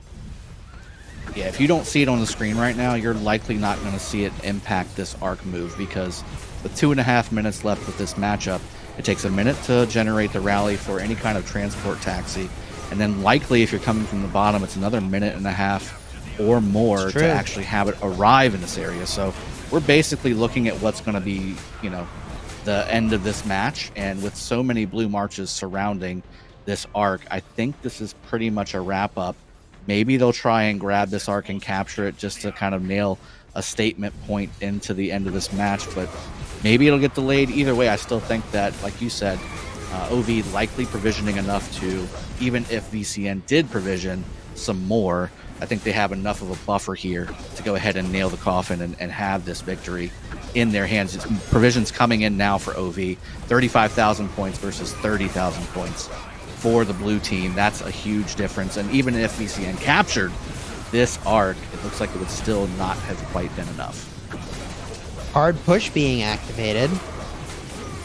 Yeah, if you don't see it on the screen right now, you're likely not going to see it impact this arc move, because with 2.5 minutes left with this matchup, it takes a minute to generate the rally for any kind of transport taxi, and then likely if you're coming from the bottom, it's another 1.5 minutes or more to actually have it arrive in this area. So we're basically looking at what's going to be, the end of this match, and with so many blue marches surrounding this arc, I think this is pretty much a wrap up. Maybe they'll try and grab this arc and capture it just to kind of nail a statement point into the end of this match, but maybe it'll get delayed. Either way, I still think that, like you said, OV likely provisioning enough to, even if VCN did provision some more, I think they have enough of a buffer here to go ahead and nail the coffin and have this victory in their hands. It's provisions coming in now for OV, 35,000 points versus 30,000 points for the blue team. That's a huge difference, and even if VCN captured this arc, it looks like it would still not have quite been enough. Hard push being activated.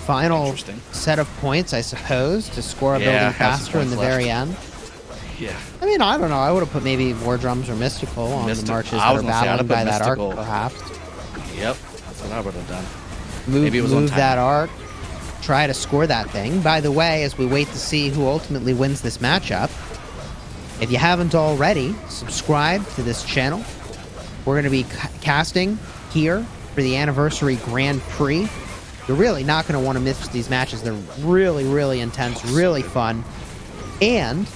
Final set of points, I suppose, to score a building faster in the very end. Yeah. I mean, I don't know. I would have put maybe War Drums or Mystical on the marches that are battling by that arc, perhaps. Yep, that's what I would have done. Maybe it was move that arc. Try to score that thing. By the way, as we wait to see who ultimately wins this matchup, if you haven't already, subscribe to this channel. We're going to be casting here for the Anniversary Grand Prix. You're really not going to want to miss these matches. They're really, really intense, really fun. And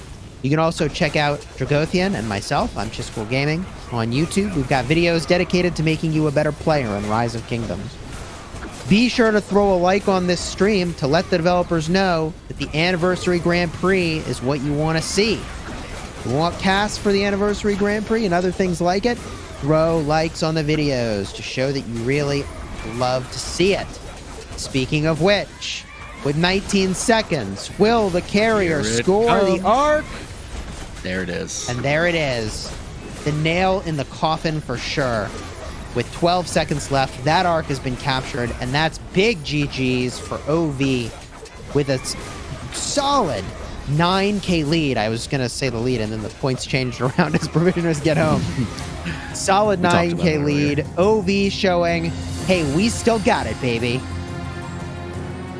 You can also check out Dragothian and myself, I'm Chiscool Gaming, on YouTube. We've got videos dedicated to making you a better player in Rise of Kingdoms. Be sure to throw a like on this stream to let the developers know that the Anniversary Grand Prix is what you want to see. If you want casts for the Anniversary Grand Prix and other things like it, throw likes on the videos to show that you really love to see it. Speaking of which, with 19 seconds, will the carrier score the arc? There it is. And there it is. The nail in the coffin for sure. With 12 seconds left, that arc has been captured, and that's big GG's for OV with a solid 9K lead. I was going to say the lead, and then the points changed around as provisioners get home. Solid 9K lead. OV showing, hey, we still got it, baby.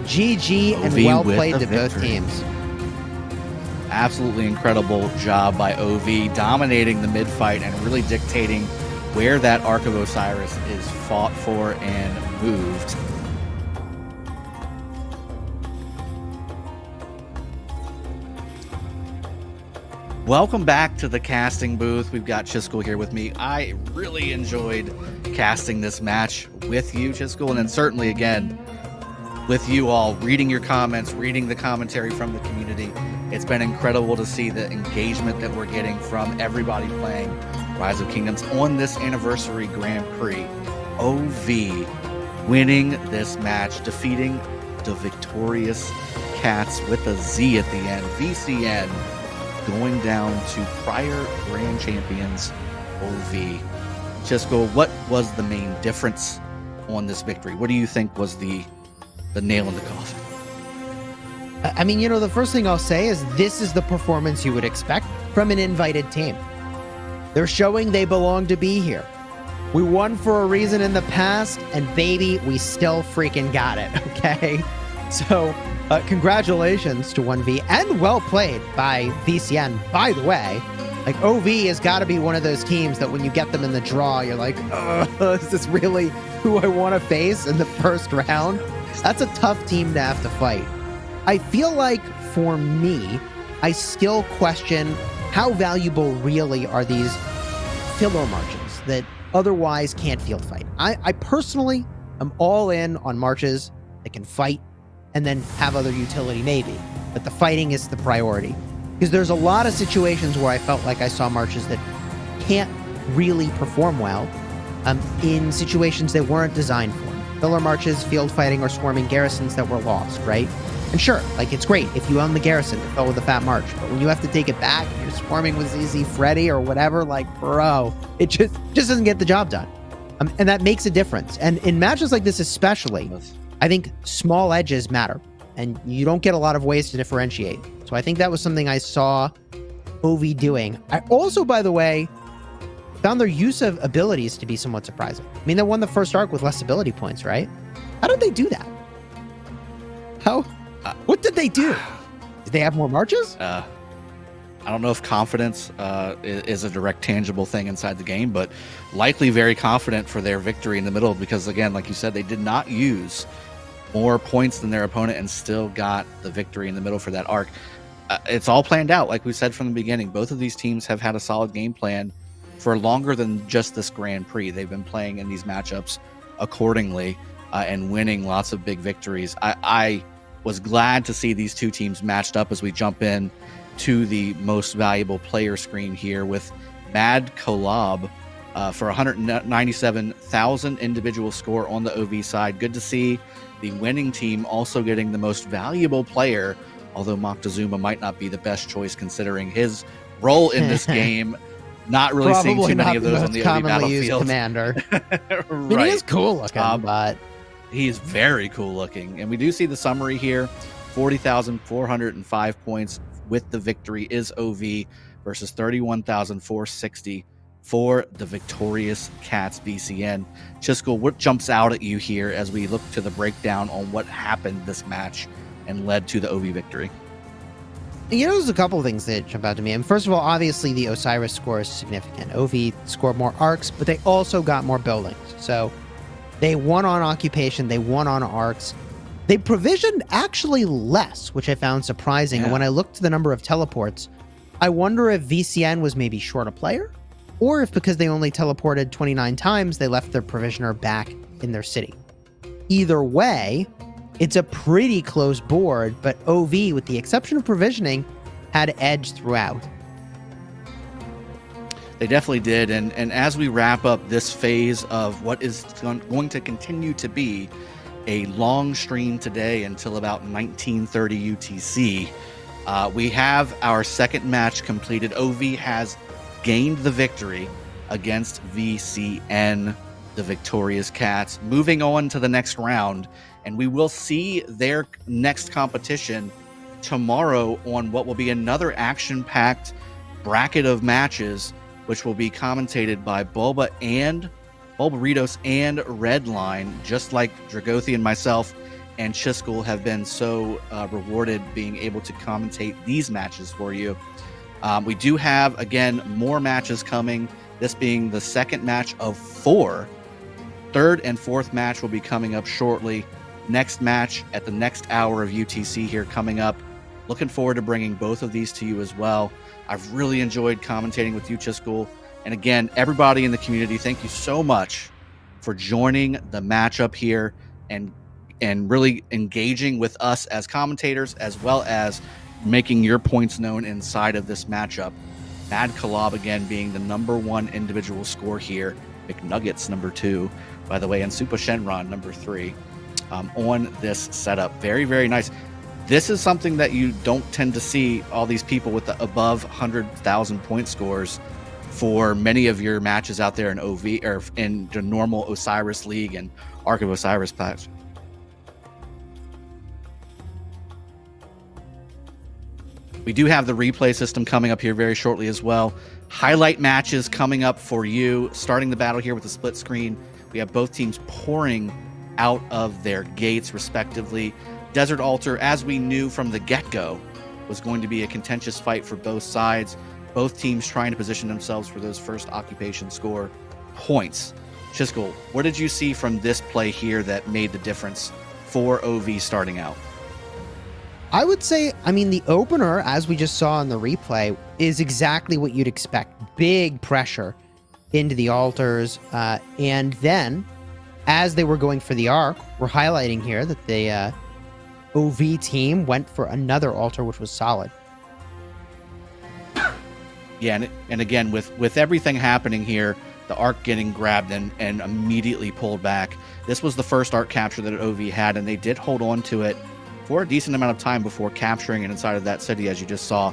GG and well played to both teams. Absolutely incredible job by OV, dominating the mid-fight and really dictating where that Ark of Osiris is fought for and moved. Welcome back to the casting booth. We've got Chiscool here with me. I really enjoyed casting this match with you, Chiscool, and then certainly again with you all, reading your comments, reading the commentary from the community. It's been incredible to see the engagement that we're getting from everybody playing Rise of Kingdoms on this Anniversary Grand Prix. OV winning this match, defeating the victorious Cats with a Z at the end. VCN going down to prior Grand Champions OV. Chisco, what was the main difference on this victory? What do you think was the nail in the coffin? I mean, the first thing I'll say is this is the performance you would expect from an invited team. They're showing they belong to be here. We won for a reason in the past, and baby, we still freaking got it, okay? So, congratulations to 1V, and well played by VCN, by the way. Like, OV has got to be one of those teams that when you get them in the draw, you're like, is this really who I want to face in the first round? That's a tough team to have to fight. I feel like, for me, I still question how valuable really are these filler marches that otherwise can't field fight. I personally am all in on marches that can fight and then have other utility maybe, but the fighting is the priority. Because there's a lot of situations where I felt like I saw marches that can't really perform well in situations they weren't designed for. Filler marches, field fighting, or swarming garrisons that were lost, right? And sure, like, it's great if you own the garrison to fill with a fat march, but when you have to take it back, you're swarming with ZZ Freddy or whatever, like, bro, it just doesn't get the job done. And that makes a difference. And in matches like this especially, I think small edges matter, and you don't get a lot of ways to differentiate. So I think that was something I saw OV doing. I also, by the way, found their use of abilities to be somewhat surprising. I mean, they won the first arc with less ability points, right? How did they do that? What did they do? Did they have more marches? I don't know if confidence is a direct tangible thing inside the game, but likely very confident for their victory in the middle because, again, like you said, they did not use more points than their opponent and still got the victory in the middle for that arc. It's all planned out. Like we said from the beginning, both of these teams have had a solid game plan for longer than just this Grand Prix. They've been playing in these matchups accordingly and winning lots of big victories. I was glad to see these two teams matched up as we jump in to the most valuable player screen here with Mad Collab for 197,000 individual score on the OV side. Good to see the winning team also getting the most valuable player, although Moctezuma might not be the best choice considering his role in this game. Not really seeing too many of those on the OV battlefield. Commander. Right. I mean, he is cool looking, but he is very cool looking. And we do see the summary here. 40,405 points with the victory is OV versus 31,460 for the victorious Cats VCN. Chisco, what jumps out at you here as we look to the breakdown on what happened this match and led to the OV victory? There's a couple of things that jump out to me. And first of all, obviously the Osiris score is significant. OV scored more arcs, but they also got more buildings. So they won on occupation, they won on arcs. They provisioned actually less, which I found surprising. And when I looked to the number of teleports, I wonder if VCN was maybe short a player, or if because they only teleported 29 times, they left their provisioner back in their city. Either way, it's a pretty close board, but OV, with the exception of provisioning, had edge throughout. They definitely did, and as we wrap up this phase of what is going to continue to be a long stream today until about 1930 UTC, we have our second match completed. OV has gained the victory against VCN, the victorious Cats, moving on to the next round, and we will see their next competition tomorrow on what will be another action-packed bracket of matches, which will be commentated by Bulbaritos and Redline, just like Dragothi and myself and Chiskel have been so rewarded being able to commentate these matches for you. We do have, again, more matches coming, this being the second match of 4. Third and fourth match will be coming up shortly. Next match at the next hour of UTC here coming up. Looking forward to bringing both of these to you as well. I've really enjoyed commentating with you, Chiskel. And again, everybody in the community, thank you so much for joining the matchup here and really engaging with us as commentators, as well as making your points known inside of this matchup. Mad Kalob, again, being the #1 individual score here. McNuggets, #2, by the way, and Super Shenron, #3, on this setup. Very, very nice. This is something that you don't tend to see, all these people with the above 100,000 point scores for many of your matches out there in OV, or in the normal Osiris League and Ark of Osiris packs. We do have the replay system coming up here very shortly as well. Highlight matches coming up for you. Starting the battle here with the split screen. We have both teams pouring out of their gates respectively. Desert Altar, as we knew from the get-go, was going to be a contentious fight for both sides. Both teams trying to position themselves for those first occupation score points. Chiskel, what did you see from this play here that made the difference for OV starting out? I would say, the opener, as we just saw in the replay, is exactly what you'd expect. Big pressure into the altars. And then, as they were going for the arc, we're highlighting here that the OV team went for another altar, which was solid. Yeah, and again, with everything happening here, the arc getting grabbed and immediately pulled back. This was the first arc capture that OV had, and they did hold on to it for a decent amount of time before capturing it inside of that city, as you just saw.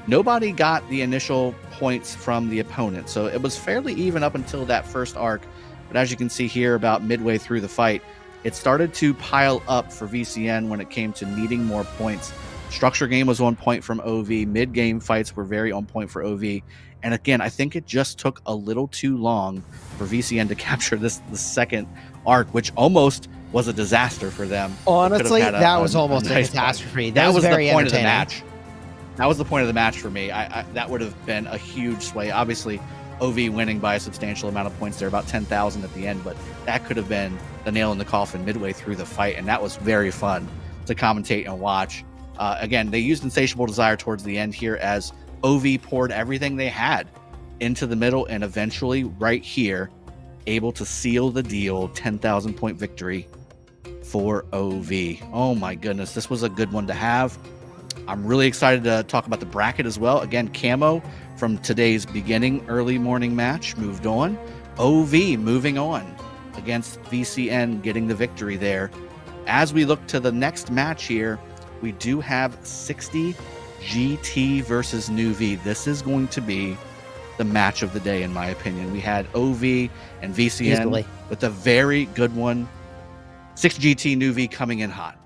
Nobody got the initial points from the opponent, so it was fairly even up until that first arc. But as you can see here, about midway through the fight, it started to pile up for VCN when it came to needing more points. Structure game was on point from OV. Mid-game fights were very on point for OV. And again, I think it just took a little too long for VCN to capture the second arc, which almost was a disaster for them. Honestly, that was almost a catastrophe. That was very the point of the entertaining. match. That was the point of the match for me. That would have been a huge sway. Obviously, OV winning by a substantial amount of points there, about 10,000 at the end, but that could have been the nail in the coffin midway through the fight, and that was very fun to commentate and watch. Again, they used Insatiable Desire towards the end here as OV poured everything they had into the middle, and eventually right here, able to seal the deal, 10,000 point victory for OV. Oh my goodness, this was a good one to have. I'm really excited to talk about the bracket as well. Again, Camo from today's beginning early morning match moved on. OV moving on against VCN, getting the victory there. As we look to the next match here, we do have 60 GT versus New V. This is going to be the match of the day, in my opinion. We had OV and VCN Easily with a very good one. 60 GT New V coming in hot.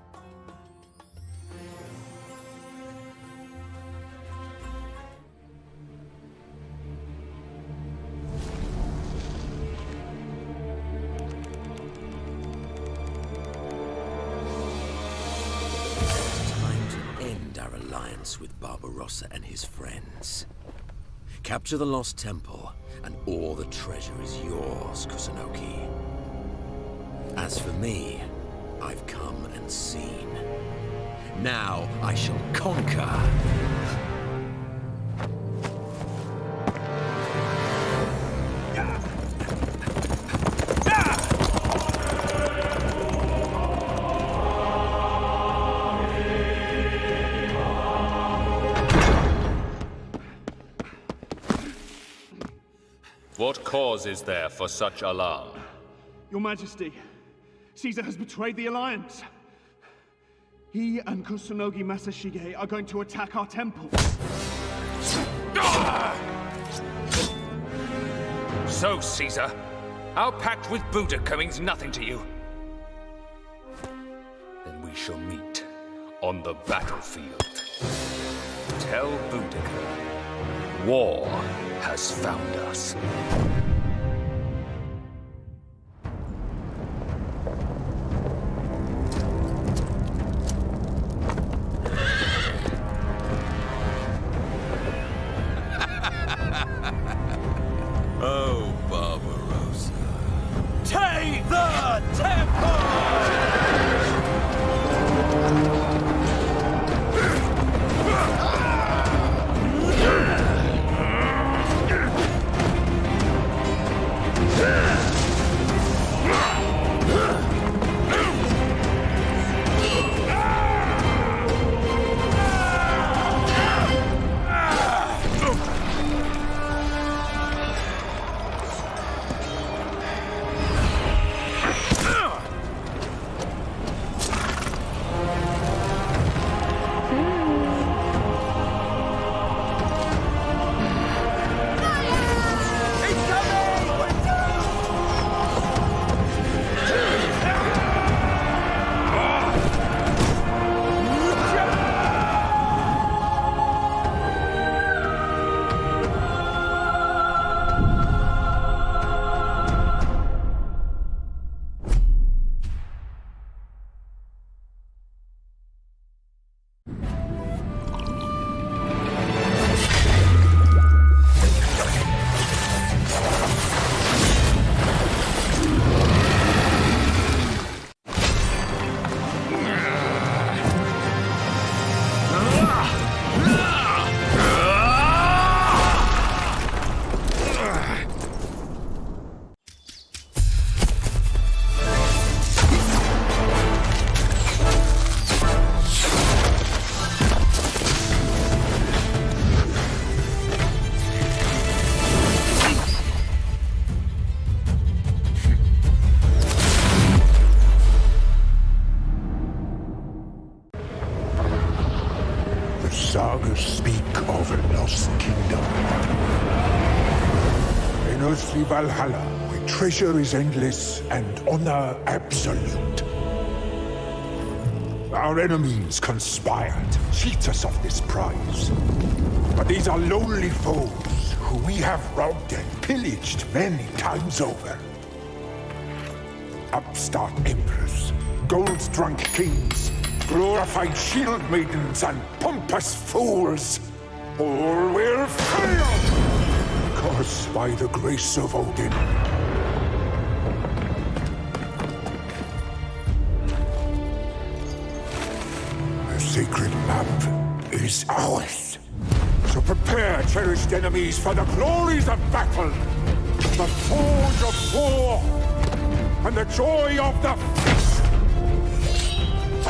With Barbarossa and his friends. Capture the Lost Temple, and all the treasure is yours, Kusunoki. As for me, I've come and seen. Now I shall conquer. cause is there for such alarm? Your Majesty, Caesar has betrayed the Alliance. He and Kusunogi Masashige are going to attack our temple. So, Caesar, our pact with Boudica means nothing to you. Then we shall meet on the battlefield. Tell Boudica, war has found us. Oh, Barbarossa. Take the temple! Sagas speak of a lost kingdom. In earthly Valhalla, where treasure is endless and honor absolute. Our enemies conspire to cheat us of this prize. But these are lonely foes who we have robbed and pillaged many times over. Upstart emperors, gold-drunk kings, glorified shield maidens and pompous fools. All will fail! Because by the grace of Odin, the sacred map is ours. So prepare, cherished enemies, for the glories of battle, the forge of war, and the joy of the feast.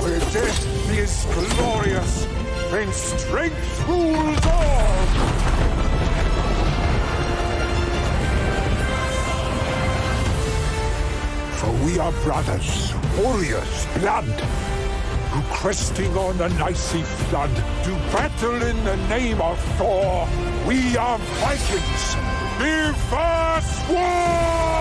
Where death is glorious, and strength rules all! For we are brothers, warriors, blood, who cresting on an icy flood, do battle in the name of Thor. We are Vikings! Give us war!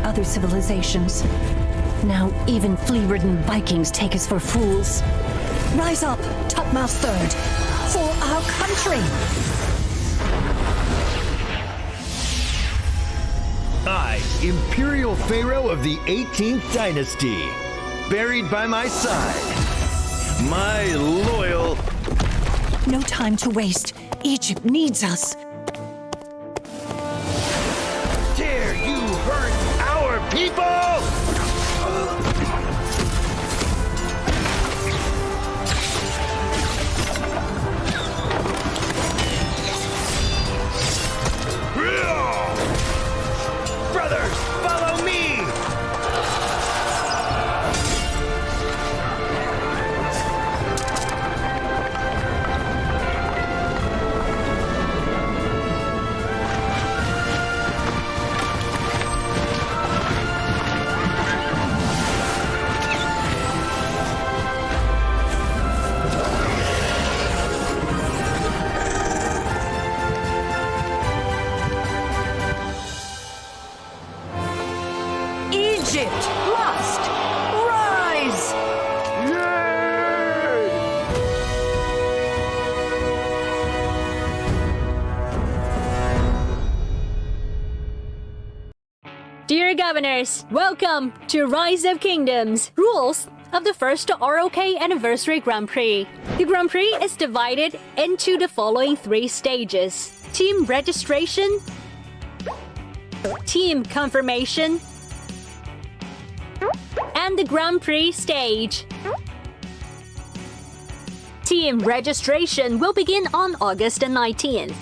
Other civilizations. Now even flea-ridden Vikings take us for fools. Rise up, topmost third, for our country! I, Imperial Pharaoh of the 18th Dynasty, buried by my side, my loyal... No time to waste. Egypt needs us. Dare you hurt our people! Egypt must rise! Dear Governors, welcome to Rise of Kingdoms. Rules of the first ROK Anniversary Grand Prix. The Grand Prix is divided into the following 3 stages: Team Registration, Team Confirmation, and the Grand Prix stage. Team Registration will begin on August 19th.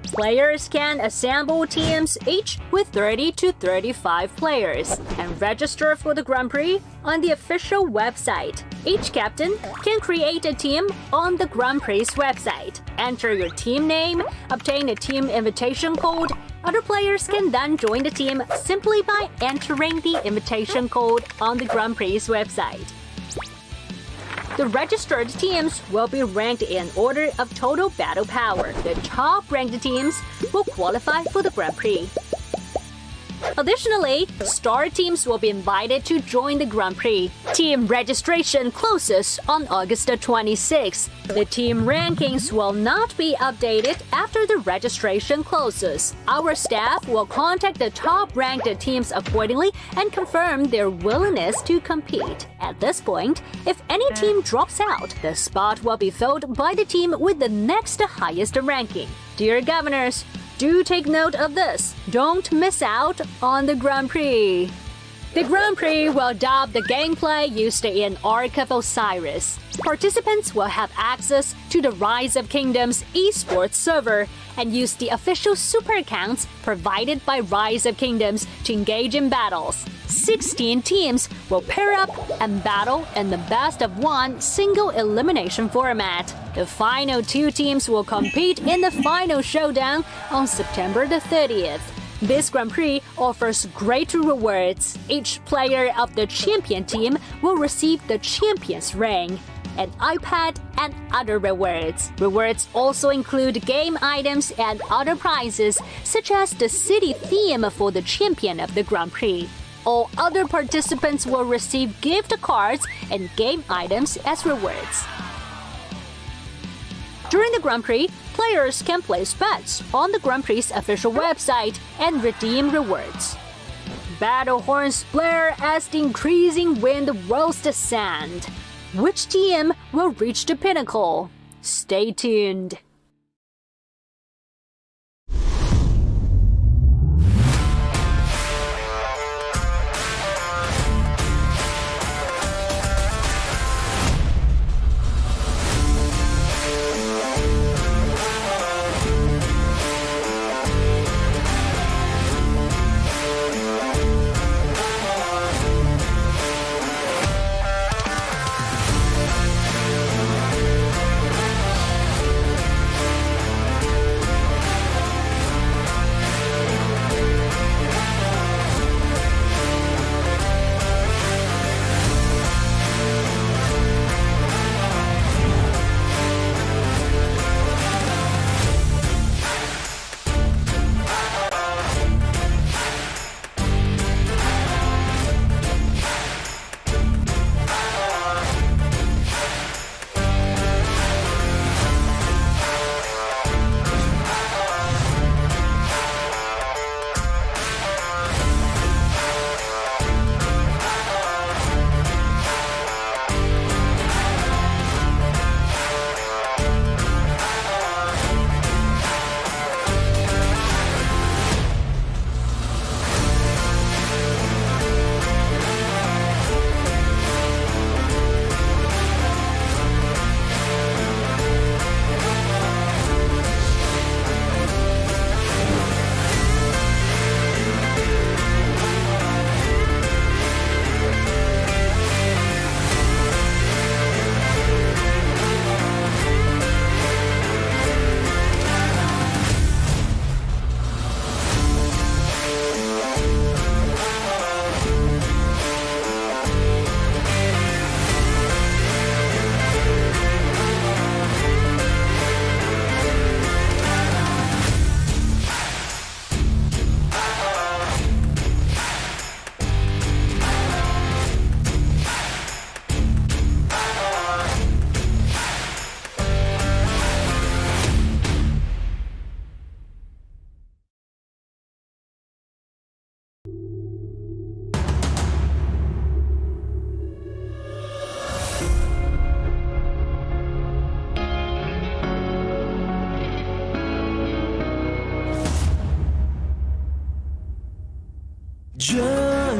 Players can assemble teams each with 30 to 35 players and register for the Grand Prix on the official website. Each captain can create a team on the Grand Prix website. Enter your team name, obtain a team invitation code. Other players can then join the team simply by entering the invitation code on the Grand Prix website. The registered teams will be ranked in order of total battle power. The top-ranked teams will qualify for the Grand Prix. Additionally, star teams will be invited to join the Grand Prix. Team registration closes on August 26th. The team rankings will not be updated after the registration closes. Our staff will contact the top-ranked teams accordingly and confirm their willingness to compete. At this point, if any team drops out, the spot will be filled by the team with the next highest ranking. Dear Governors, do take note of this. Don't miss out on the Grand Prix. The Grand Prix will adopt the gameplay used in Ark of Osiris. Participants will have access to the Rise of Kingdoms esports server and use the official super accounts provided by Rise of Kingdoms to engage in battles. 16 teams will pair up and battle in the best-of-1 single elimination format. The final 2 teams will compete in the final showdown on September the 30th. This Grand Prix offers great rewards. Each player of the champion team will receive the champion's ring, an iPad, and other rewards. Rewards also include game items and other prizes, such as the city theme for the champion of the Grand Prix. All other participants will receive gift cards and game items as rewards. During the Grand Prix, players can place bets on the Grand Prix's official website and redeem rewards. Battle horns blare as the increasing wind rolls the sand. Which team will reach the pinnacle? Stay tuned.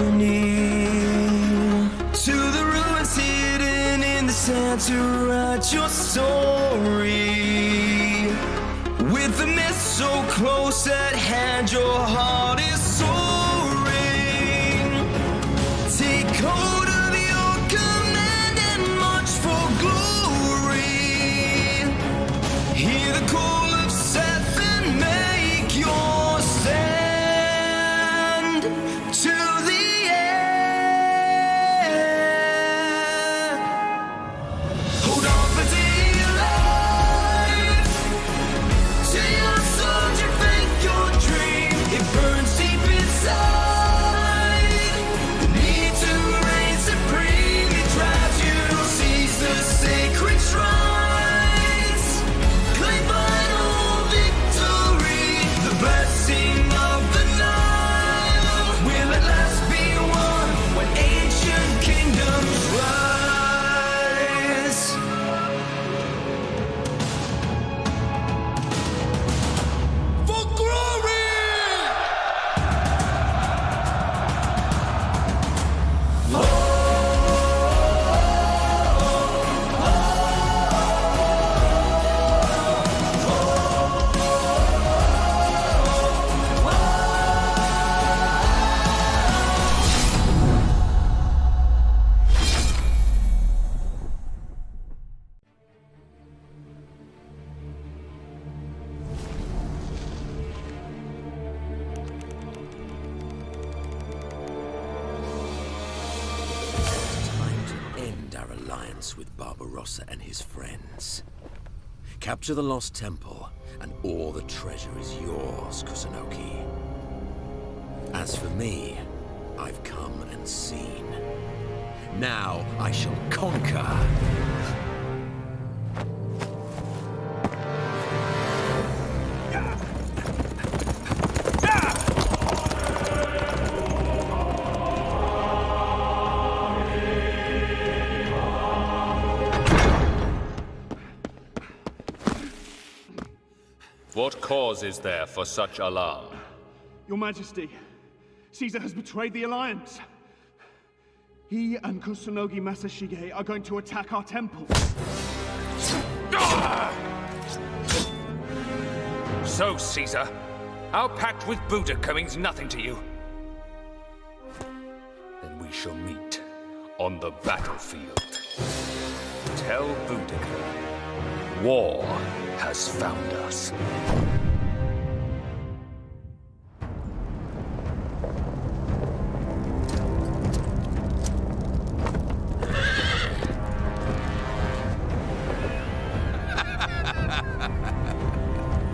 journey to the ruins hidden in the sand to write your story. With the mist so close at hand, your heart is soaring. Take hold of your command and march for glory. Hear the call of Seth and make your stand to the end. Hold on for dear life. To your soldier, faith, your dream. It burns deep inside. The need to reign supreme. It drives you to seize the sacred shrines. Claim final victory. The blessing of the Nile will at last be won when ancient kingdoms rise. For glory! Time to end our alliance with Barbarossa and his friends. Capture the Lost Temple, and all the treasure is yours, Kusunoki. As for me, I've come and seen. Now I shall conquer. What cause is there for such alarm? Your Majesty, Caesar has betrayed the Alliance. He and Kusunogi Masashige are going to attack our temple. So, Caesar, our pact with Boudica means nothing to you. Then we shall meet on the battlefield. Tell Boudica, war has found us.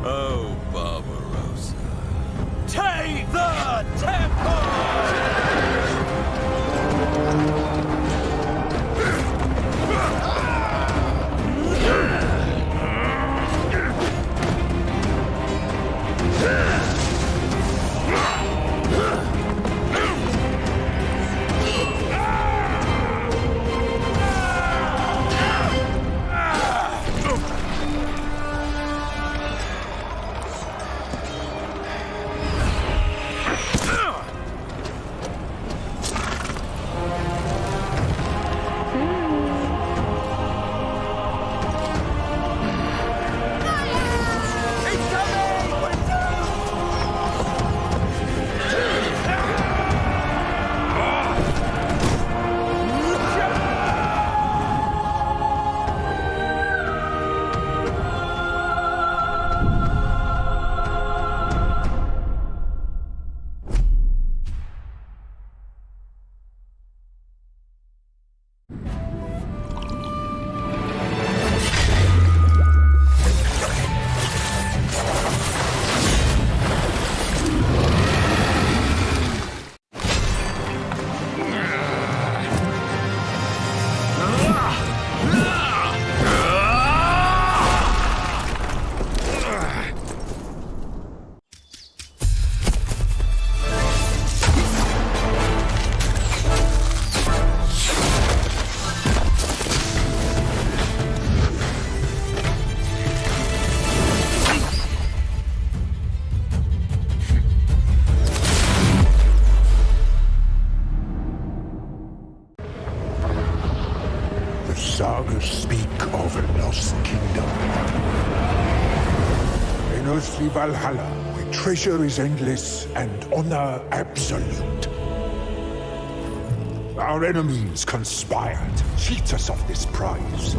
Oh, Barbarossa. Take the temple! sagas speak of a lost kingdom. In earthly Valhalla, where treasure is endless and honor absolute. Our enemies conspire to cheat us of this prize.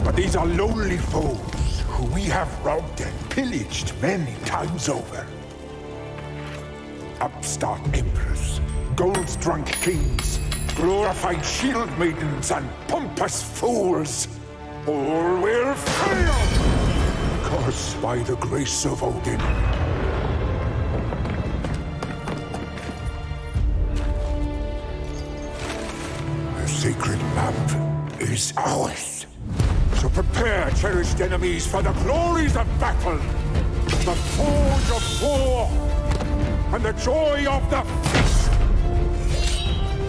But these are lonely foes who we have robbed and pillaged many times over. Upstart emperors, gold-drunk kings, glorified shield maidens, and pompous fools. All will fail! Because by the grace of Odin. The sacred map is ours. So prepare, cherished enemies, for the glories of battle, the forge of war, and the joy of the feast.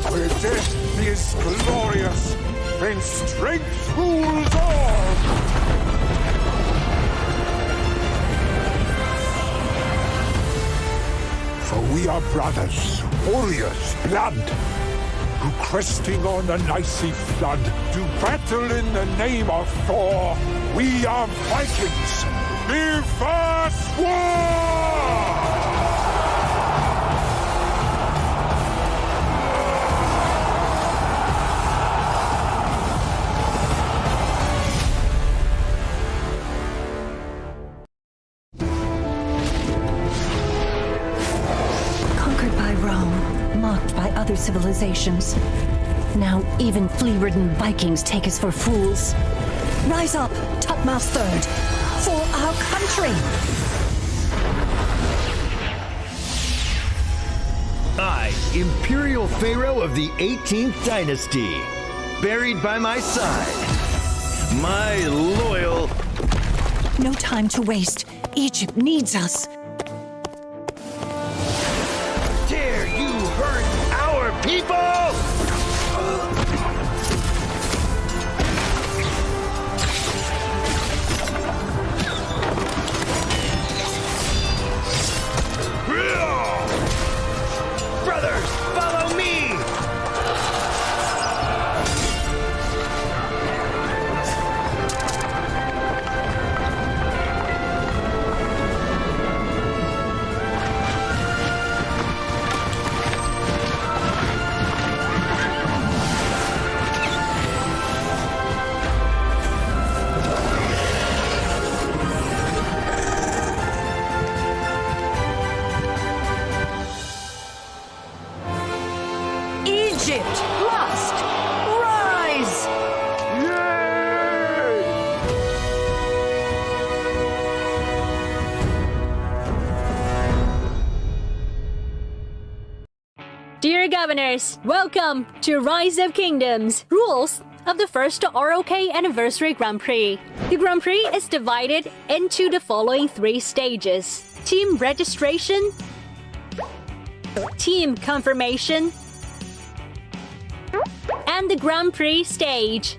Where death is glorious, and strength rules all. For we are brothers, warriors, blood, who cresting on an icy flood, do battle in the name of Thor. We are Vikings. Live fast war! Mocked by other civilizations. Now even flea-ridden Vikings take us for fools. Rise up, topmost third, for our country! I, Imperial Pharaoh of the 18th Dynasty, buried by my side, my loyal... No time to waste. Egypt needs us. Dare you hurt our people? Brothers, follow me! Egypt lost! Rise! Dear Governors, welcome to Rise of Kingdoms. Rules of the first ROK Anniversary Grand Prix. The Grand Prix is divided into the following 3 stages: Team Registration, Team Confirmation, and the Grand Prix stage.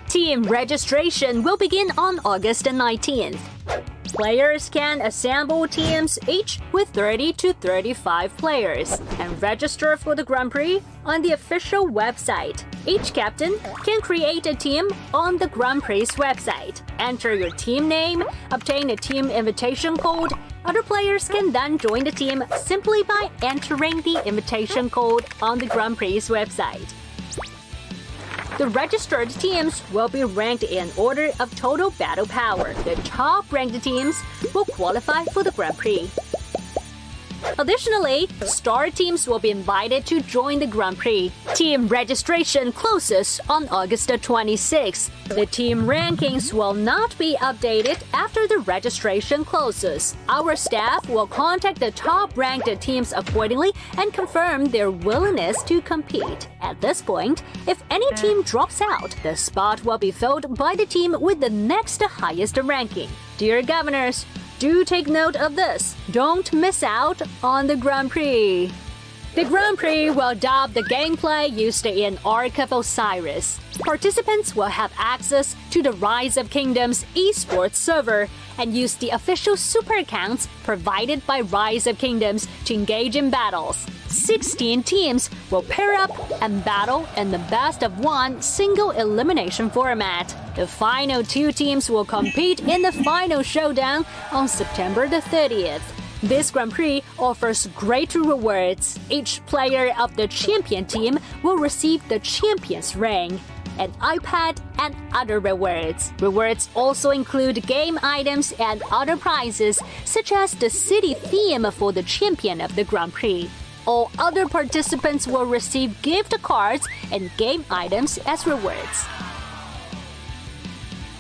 Team registration will begin on August 19th. Players can assemble teams each with 30 to 35 players and register for the Grand Prix on the official website. Each captain can create a team on the Grand Prix website. Enter your team name, obtain a team invitation code. Other players can then join the team simply by entering the invitation code on the Grand Prix website. The registered teams will be ranked in order of total battle power. The top-ranked teams will qualify for the Grand Prix. Additionally, star teams will be invited to join the Grand Prix. Team registration closes on August 26th. The team rankings will not be updated after the registration closes. Our staff will contact the top-ranked teams accordingly and confirm their willingness to compete. At this point, if any team drops out, the spot will be filled by the team with the next highest ranking. Dear Governors, do take note of this. Don't miss out on the Grand Prix. The Grand Prix will adopt the gameplay used in Ark of Osiris. Participants will have access to the Rise of Kingdoms esports server and use the official super accounts provided by Rise of Kingdoms to engage in battles. 16 teams will pair up and battle in the best-of-1 single elimination format. The final 2 teams will compete in the final showdown on September the 30th. This Grand Prix offers great rewards. Each player of the champion team will receive the champion's ring, an iPad, and other rewards. Rewards also include game items and other prizes, such as the city theme for the champion of the Grand Prix. All other participants will receive gift cards and game items as rewards.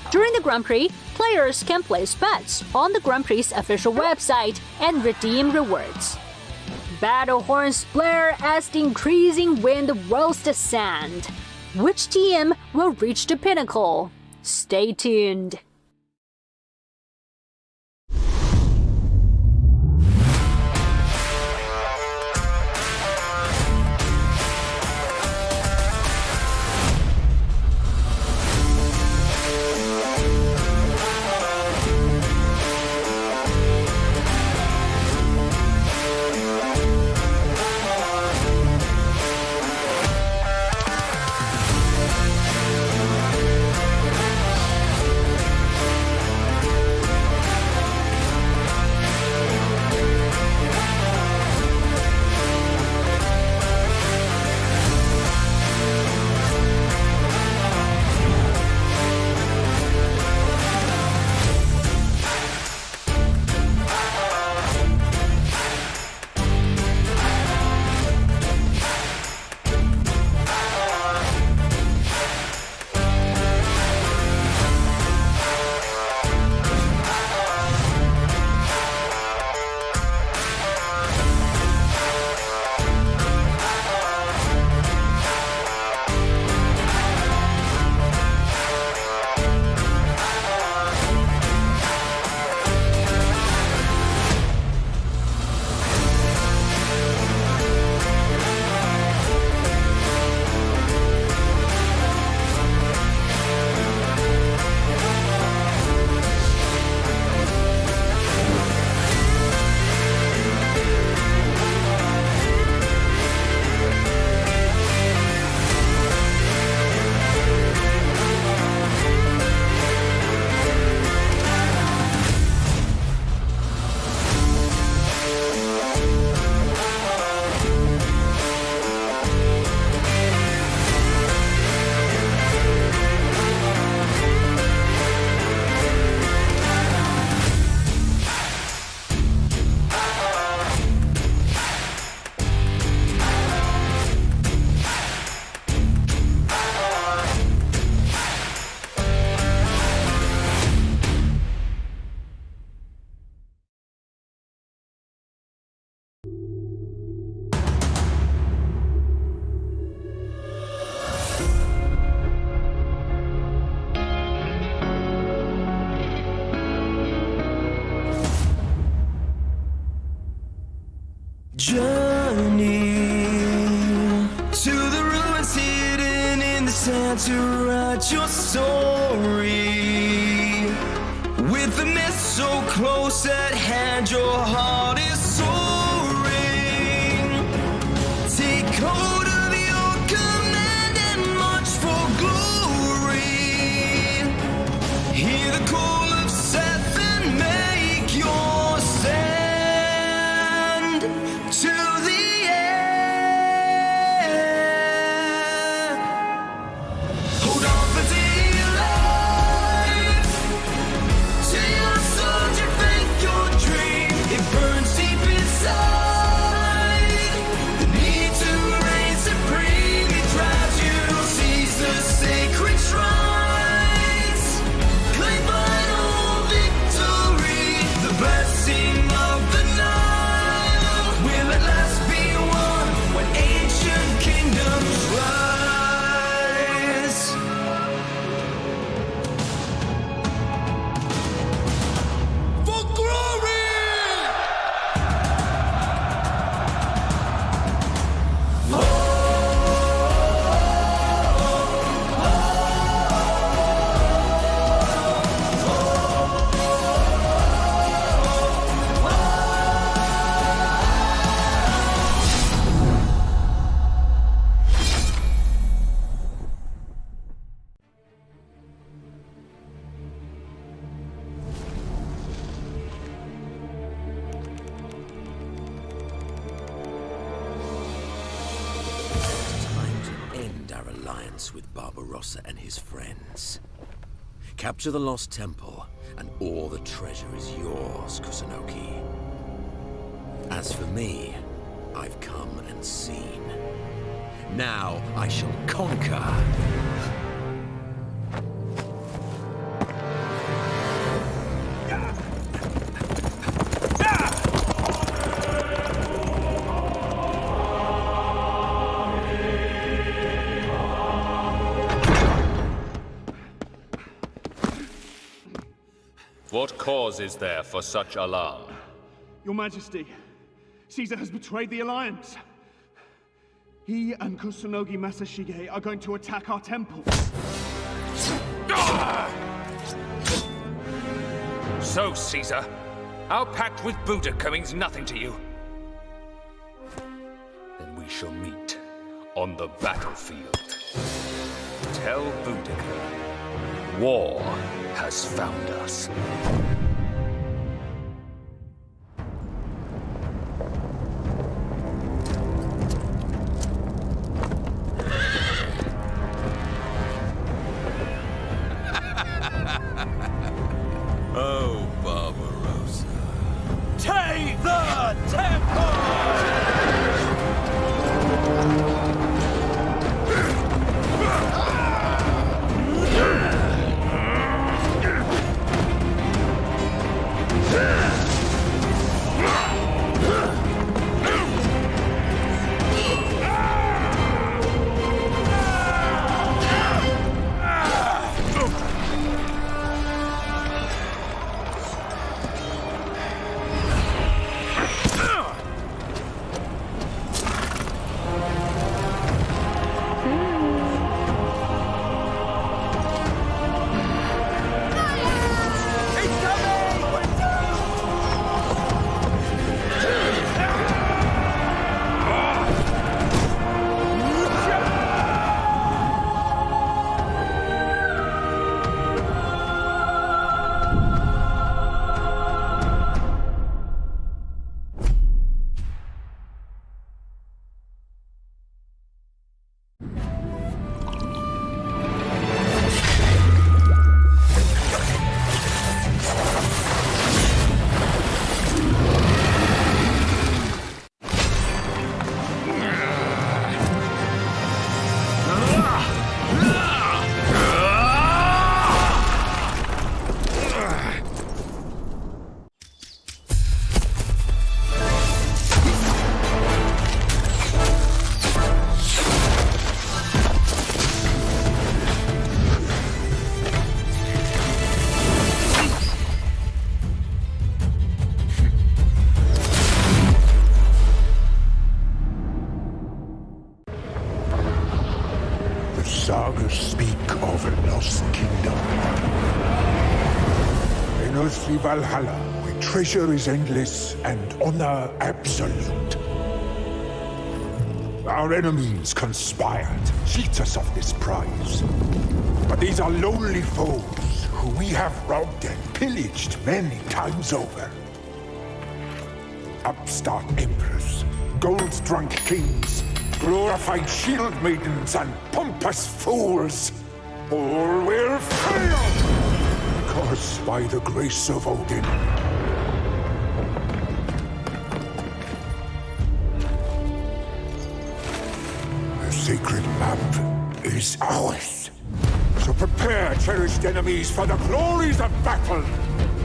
During the Grand Prix, players can place bets on the Grand Prix's official website and redeem rewards. Battle horns blare as the increasing wind rolls the sand. Which team will reach the pinnacle? Stay tuned. Journey to the ruins hidden in the sand to write your story. With the mist so close at hand, your heart is soaring. Take hold of your command and march for glory. Hear the call of Seth and make your stand to the end. Hold on for dear life to your soldier faith, your dream. It burns deep inside. The need to raise alliance with Barbarossa and his friends. Capture the lost temple, and all the treasure is yours, Kusunoki. As for me, I've come and seen. Now I shall conquer. What cause is there for such alarm? Your Majesty, Caesar has betrayed the Alliance. He and Kusunogi Masashige are going to attack our temple. So, Caesar, our pact with Boudica means nothing to you. Then we shall meet on the battlefield. Tell Boudica, war has found us. Oh, Barbarossa. Take the temple! Sagas speak of a lost kingdom. An earthly Valhalla, where treasure is endless and honor absolute. Our enemies conspired to cheat us of this prize. But these are lonely foes who we have robbed and pillaged many times over. Upstart emperors, gold-drunk kings, glorified shield maidens and pompous fools. All will fail! Because by the grace of Odin. The sacred map is ours. So prepare, cherished enemies, for the glories of battle,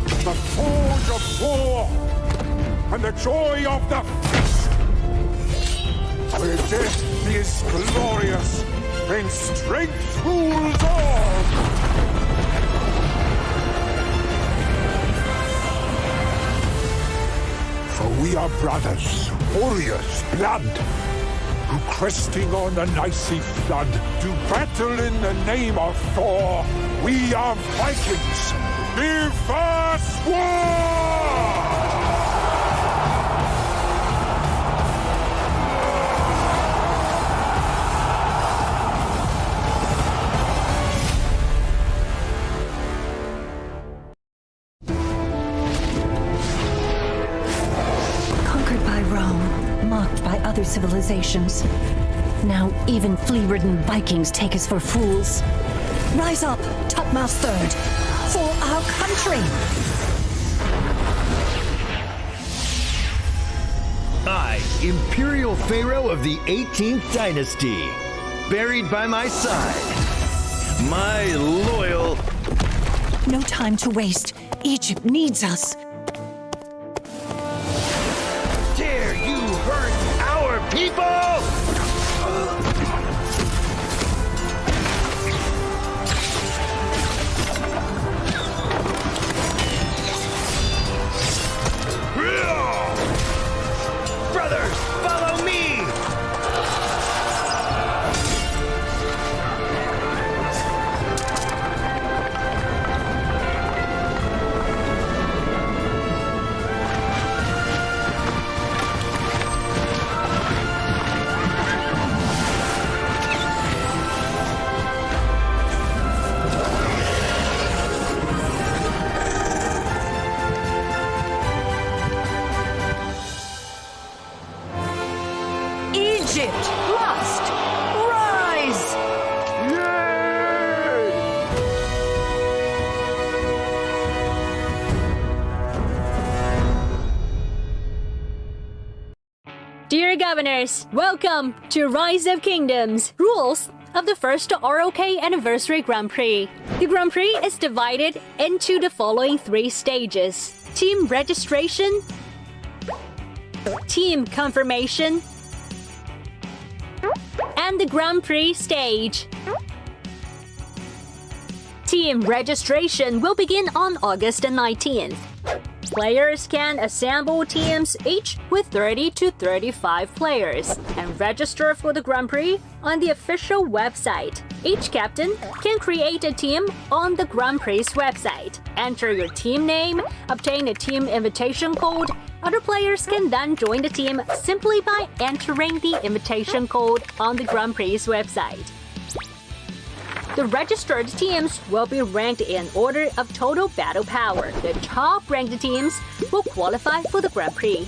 the forge of war, and the joy of the feast. Where death is glorious, and strength rules all! For we are brothers, warriors, blood, who cresting on an icy flood, do battle in the name of Thor. We are Vikings! Give us war! Conquered by Rome, mocked by other civilizations. Now even flea-ridden Vikings take us for fools. Rise up, Tutmouse Third, for our country! I, Imperial Pharaoh of the 18th Dynasty, buried by my side, my loyal... No time to waste. Egypt needs us. Dare you hurt our people? Brothers, follow me! Egypt must rise! Dear Governors, welcome to Rise of Kingdoms. Rules of the first ROK Anniversary Grand Prix. The Grand Prix is divided into the following 3 stages: Team Registration, Team Confirmation, and the Grand Prix stage. Team registration will begin on August 19th. Players can assemble teams each with 30 to 35 players and register for the Grand Prix on the official website. Each captain can create a team on the Grand Prix website. Enter your team name, obtain a team invitation code. Other players can then join the team simply by entering the invitation code on the Grand Prix website. The registered teams will be ranked in order of total battle power. The top-ranked teams will qualify for the Grand Prix.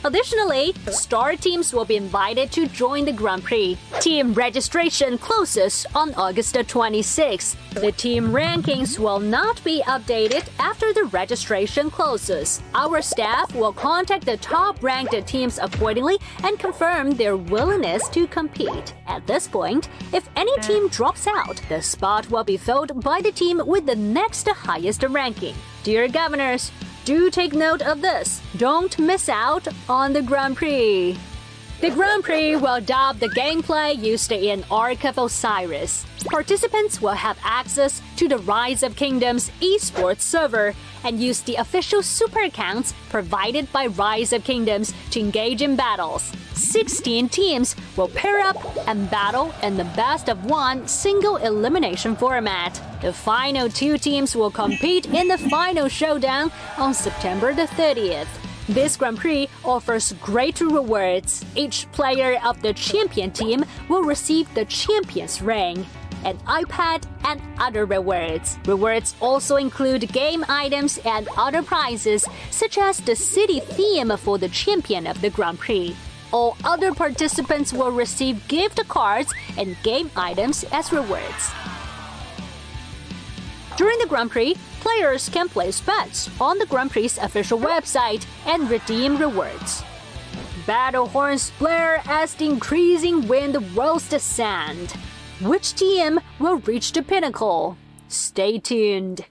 Additionally, star teams will be invited to join the Grand Prix. Team registration closes on August 26th. The team rankings will not be updated after the registration closes. Our staff will contact the top-ranked teams accordingly and confirm their willingness to compete. At this point, if any team drops out, the spot will be filled by the team with the next highest ranking. Dear Governors, do take note of this. Don't miss out on the Grand Prix. The Grand Prix will adopt the gameplay used in Ark of Osiris. Participants will have access to the Rise of Kingdoms esports server and use the official super accounts provided by Rise of Kingdoms to engage in battles. 16 teams will pair up and battle in the best-of-1 single elimination format. The final 2 teams will compete in the final showdown on September the 30th. This Grand Prix offers great rewards. Each player of the champion team will receive the champion's ring, an iPad, and other rewards. Rewards also include game items and other prizes, such as the city theme for the champion of the Grand Prix. All other participants will receive gift cards and game items as rewards. During the Grand Prix, players can place bets on the Grand Prix's official website and redeem rewards. Battle horns blare as the increasing wind rolls the sand. Which team will reach the pinnacle? Stay tuned.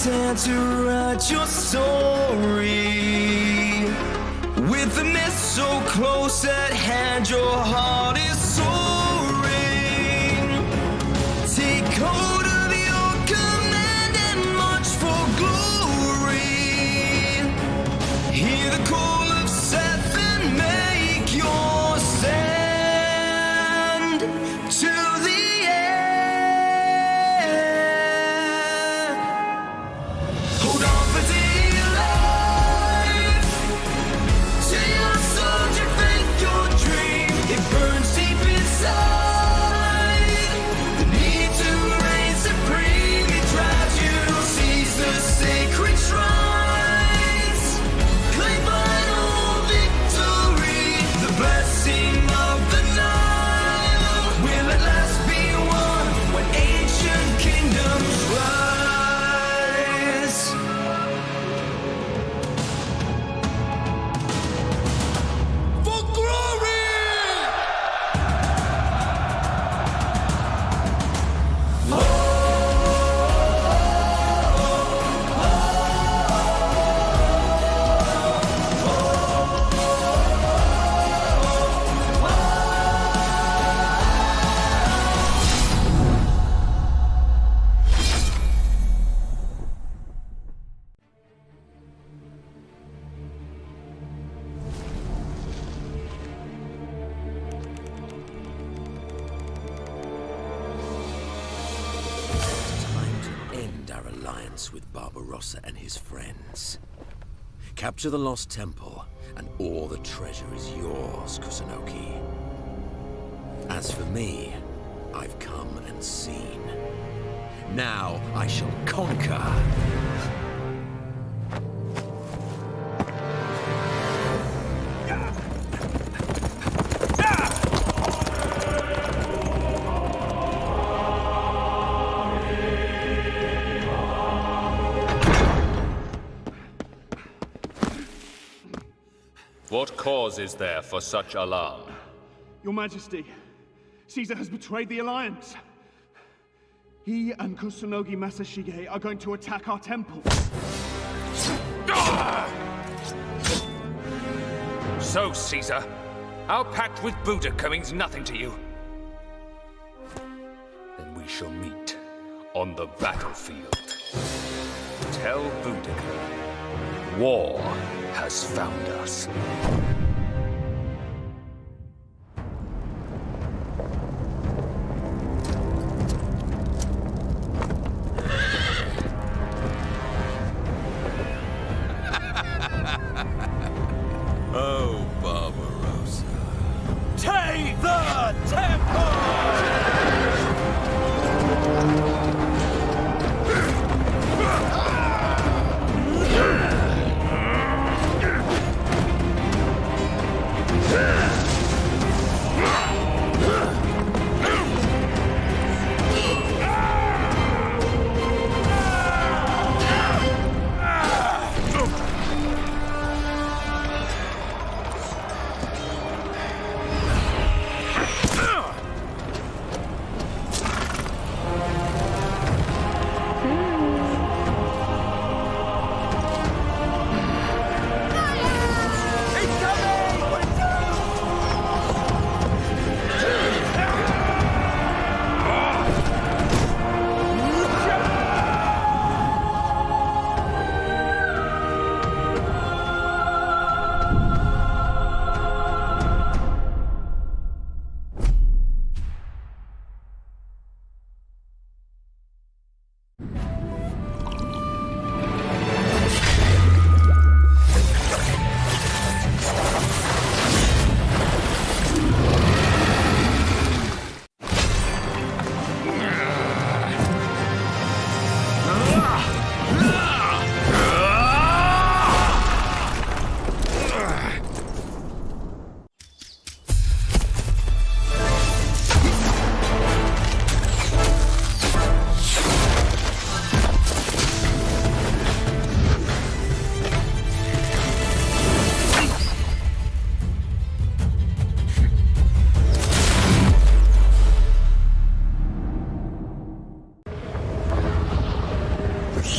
sand to write your story. With the mist so close at hand, your heart is soaring. Take hold of your command and march for glory. Hear the call of Seth and make your stand to the end. Hold on for dear life. To your soldier, faith, your dream. It burns deep inside. The need to reign supreme. It drives you to seize the sacred shrines. Claim final victory. The blessing of the Nile will at last be won when ancient kingdoms rise. For glory! Time to end our alliance with Barbarossa and his friends. Capture the Lost Temple, and all the treasure is yours, Kusunoki. As for me, I've come and seen. Now I shall conquer. What cause is there for such alarm? Your Majesty, Caesar has betrayed the Alliance. He and Kusunogi Masashige are going to attack our temple. So, Caesar, our pact with Boudica means nothing to you. Then we shall meet on the battlefield. Tell Boudica, war has found us. Oh, Barbarossa. Take the temple!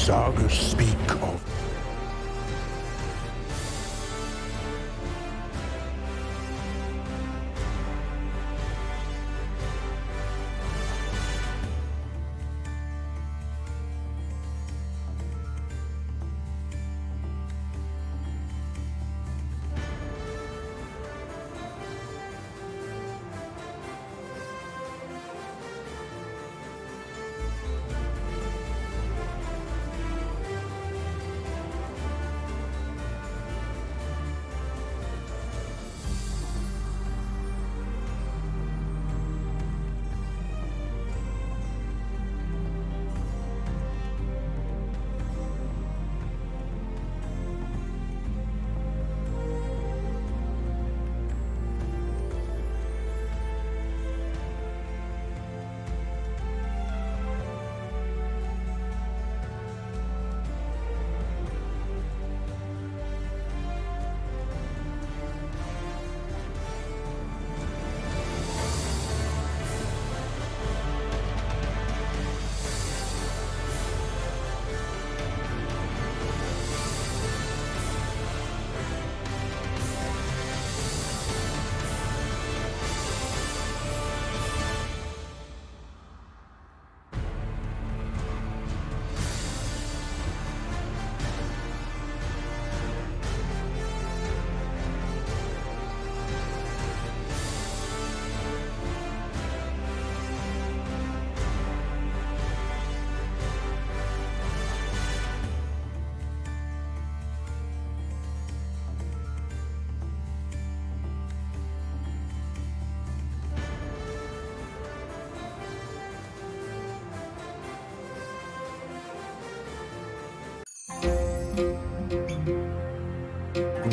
sagas speak of.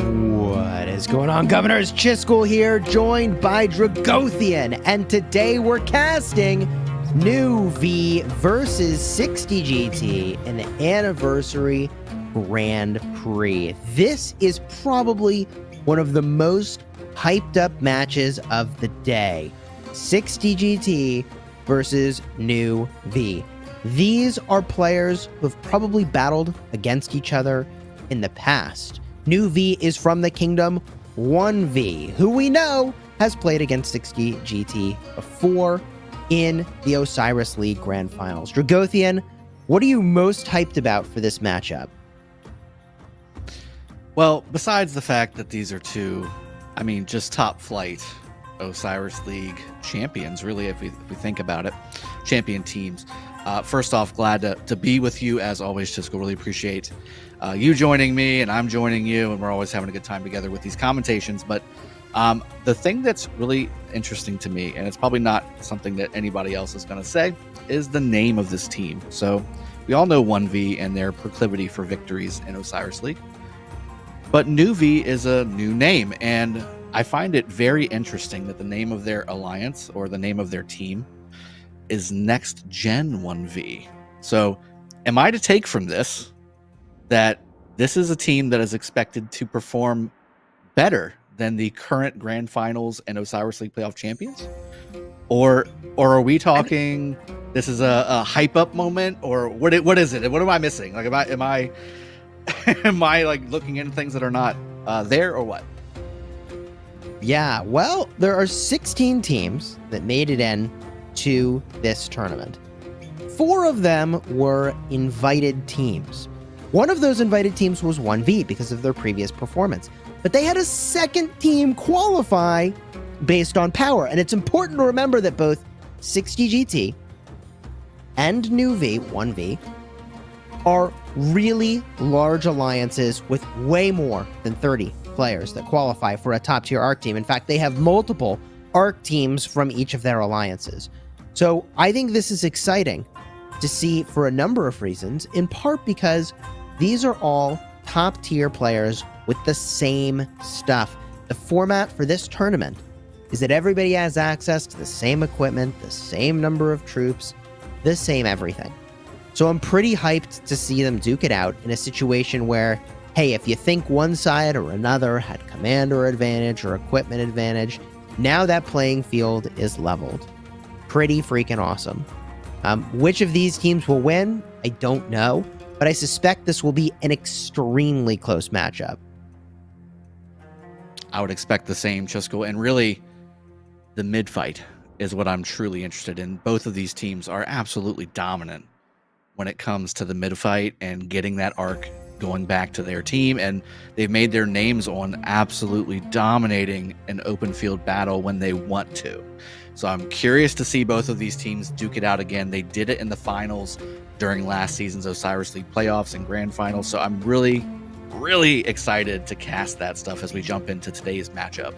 What is going on, Governors? Chiskel here, joined by Dragothian, and today we're casting New V versus 60GT in the Anniversary Grand Prix. This is probably one of the most hyped up matches of the day. 60GT versus New V. These are players who have probably battled against each other in the past. New V is from the Kingdom 1V, who we know has played against 60GT before in the Osiris League Grand Finals. Dragothian, what are you most hyped about for this matchup? Well, besides the fact that these are two, just top flight Osiris League champions, really, if we think about it, champion teams. First off, glad to be with you as always, Chisco. Really appreciate you joining me, and I'm joining you, and we're always having a good time together with these commentations. But the thing that's really interesting to me, and it's probably not something that anybody else is going to say, is the name of this team. So we all know 1V and their proclivity for victories in Osiris League. But New V is a new name, and I find it very interesting that the name of their alliance, or the name of their team, is Next Gen 1V. So am I to take from this that this is a team that is expected to perform better than the current Grand Finals and Osiris League playoff champions? Or are we talking this is a hype up moment, or what is it? What am I missing? Like, am I am I like looking into things that are not there, or what? Yeah, well, there are 16 teams that made it in to this tournament. 4 of them were invited teams. One of those invited teams was 1V because of their previous performance, but they had a second team qualify based on power. And it's important to remember that both 60GT and New V, 1V, are really large alliances with way more than 30 players that qualify for a top tier ARC team. In fact, they have multiple ARC teams from each of their alliances. So I think this is exciting to see for a number of reasons, in part because these are all top tier players with the same stuff. The format for this tournament is that everybody has access to the same equipment, the same number of troops, the same everything. So I'm pretty hyped to see them duke it out in a situation where, hey, if you think one side or another had commander advantage or equipment advantage, now that playing field is leveled. Pretty freaking awesome. Which of these teams will win? I don't know. but I suspect this will be an extremely close matchup. I would expect the same, Chisco. And really, the mid fight is what I'm truly interested in. Both of these teams are absolutely dominant when it comes to the mid fight and getting that arc going back to their team. And they've made their names on absolutely dominating an open field battle when they want to. So I'm curious to see both of these teams duke it out again. They did it in the finals during last season's Osiris League playoffs and grand finals. So I'm really excited to cast that stuff as we jump into today's matchup.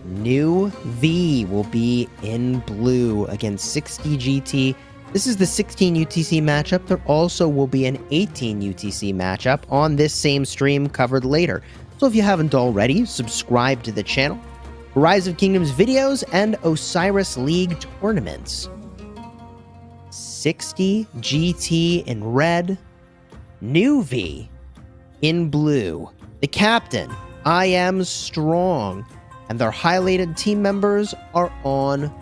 New V will be in blue against 60 GT. This is the 16 UTC matchup. There also will be an 18 UTC matchup on this same stream covered later. So if you haven't already, subscribe to the channel. Rise of Kingdoms videos and Osiris League tournaments. 60 GT in red. New V in blue. The captain, I Am Strong, and their highlighted team members are on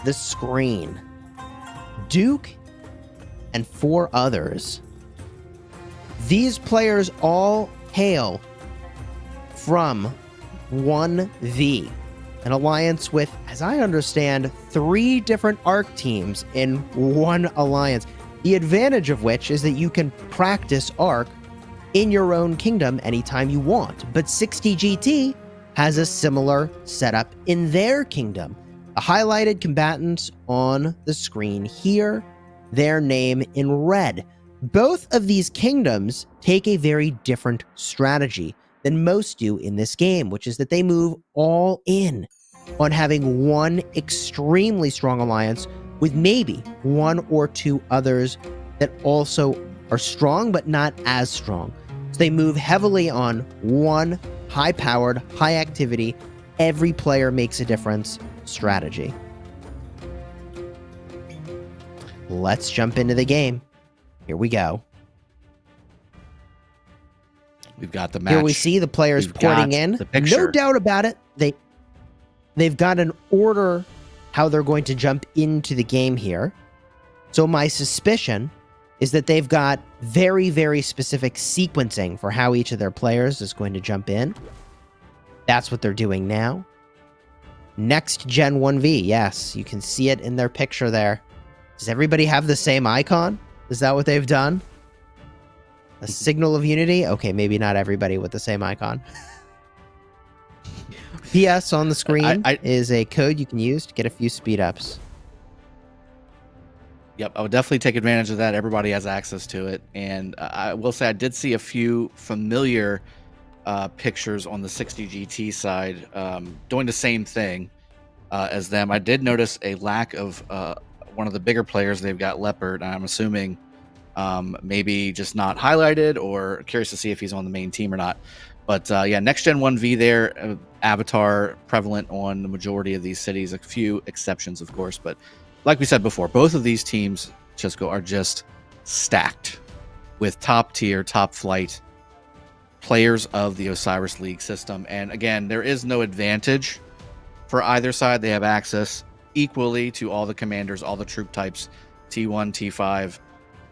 the screen. Duke and 4 others. These players all hail from 1V, an alliance with, as I understand, 3 different ARC teams in one alliance. The advantage of which is that you can practice ARC in your own kingdom anytime you want. But 60 GT has a similar setup in their kingdom. The highlighted combatants on the screen here, their name in red. Both of these kingdoms take a very different strategy than most do in this game, which is that they move all in on having one extremely strong alliance with maybe 1 or 2 others that also are strong, but not as strong. So they move heavily on one high-powered, high-activity, every player makes a difference strategy. Let's jump into the game. Here we go. We've got the match. Here we see the players porting in. No doubt about it. They've got an order how they're going to jump into the game here. So my suspicion is that they've got very, very specific sequencing for how each of their players is going to jump in. That's what they're doing now. Next Gen 1V. Yes, you can see it in their picture there. Does everybody have the same icon? Is that what they've done? A signal of unity? Okay, maybe not everybody with the same icon. PS on the screen is a code you can use to get a few speed ups. Yep, I would definitely take advantage of that. Everybody has access to it. And I will say I did see a few familiar pictures on the 60 GT side doing the same thing as them. I did notice a lack of one of the bigger players. They've got Leopard. I'm assuming maybe just not highlighted, or curious to see if he's on the main team or not. But yeah, Next Gen 1V there, Avatar prevalent on the majority of these cities, a few exceptions, of course. But like we said before, both of these teams, Chisco, are just stacked with top tier, top flight players of the Osiris League system. And again, there is no advantage for either side. They have access equally to all the commanders, all the troop types, T1, T5,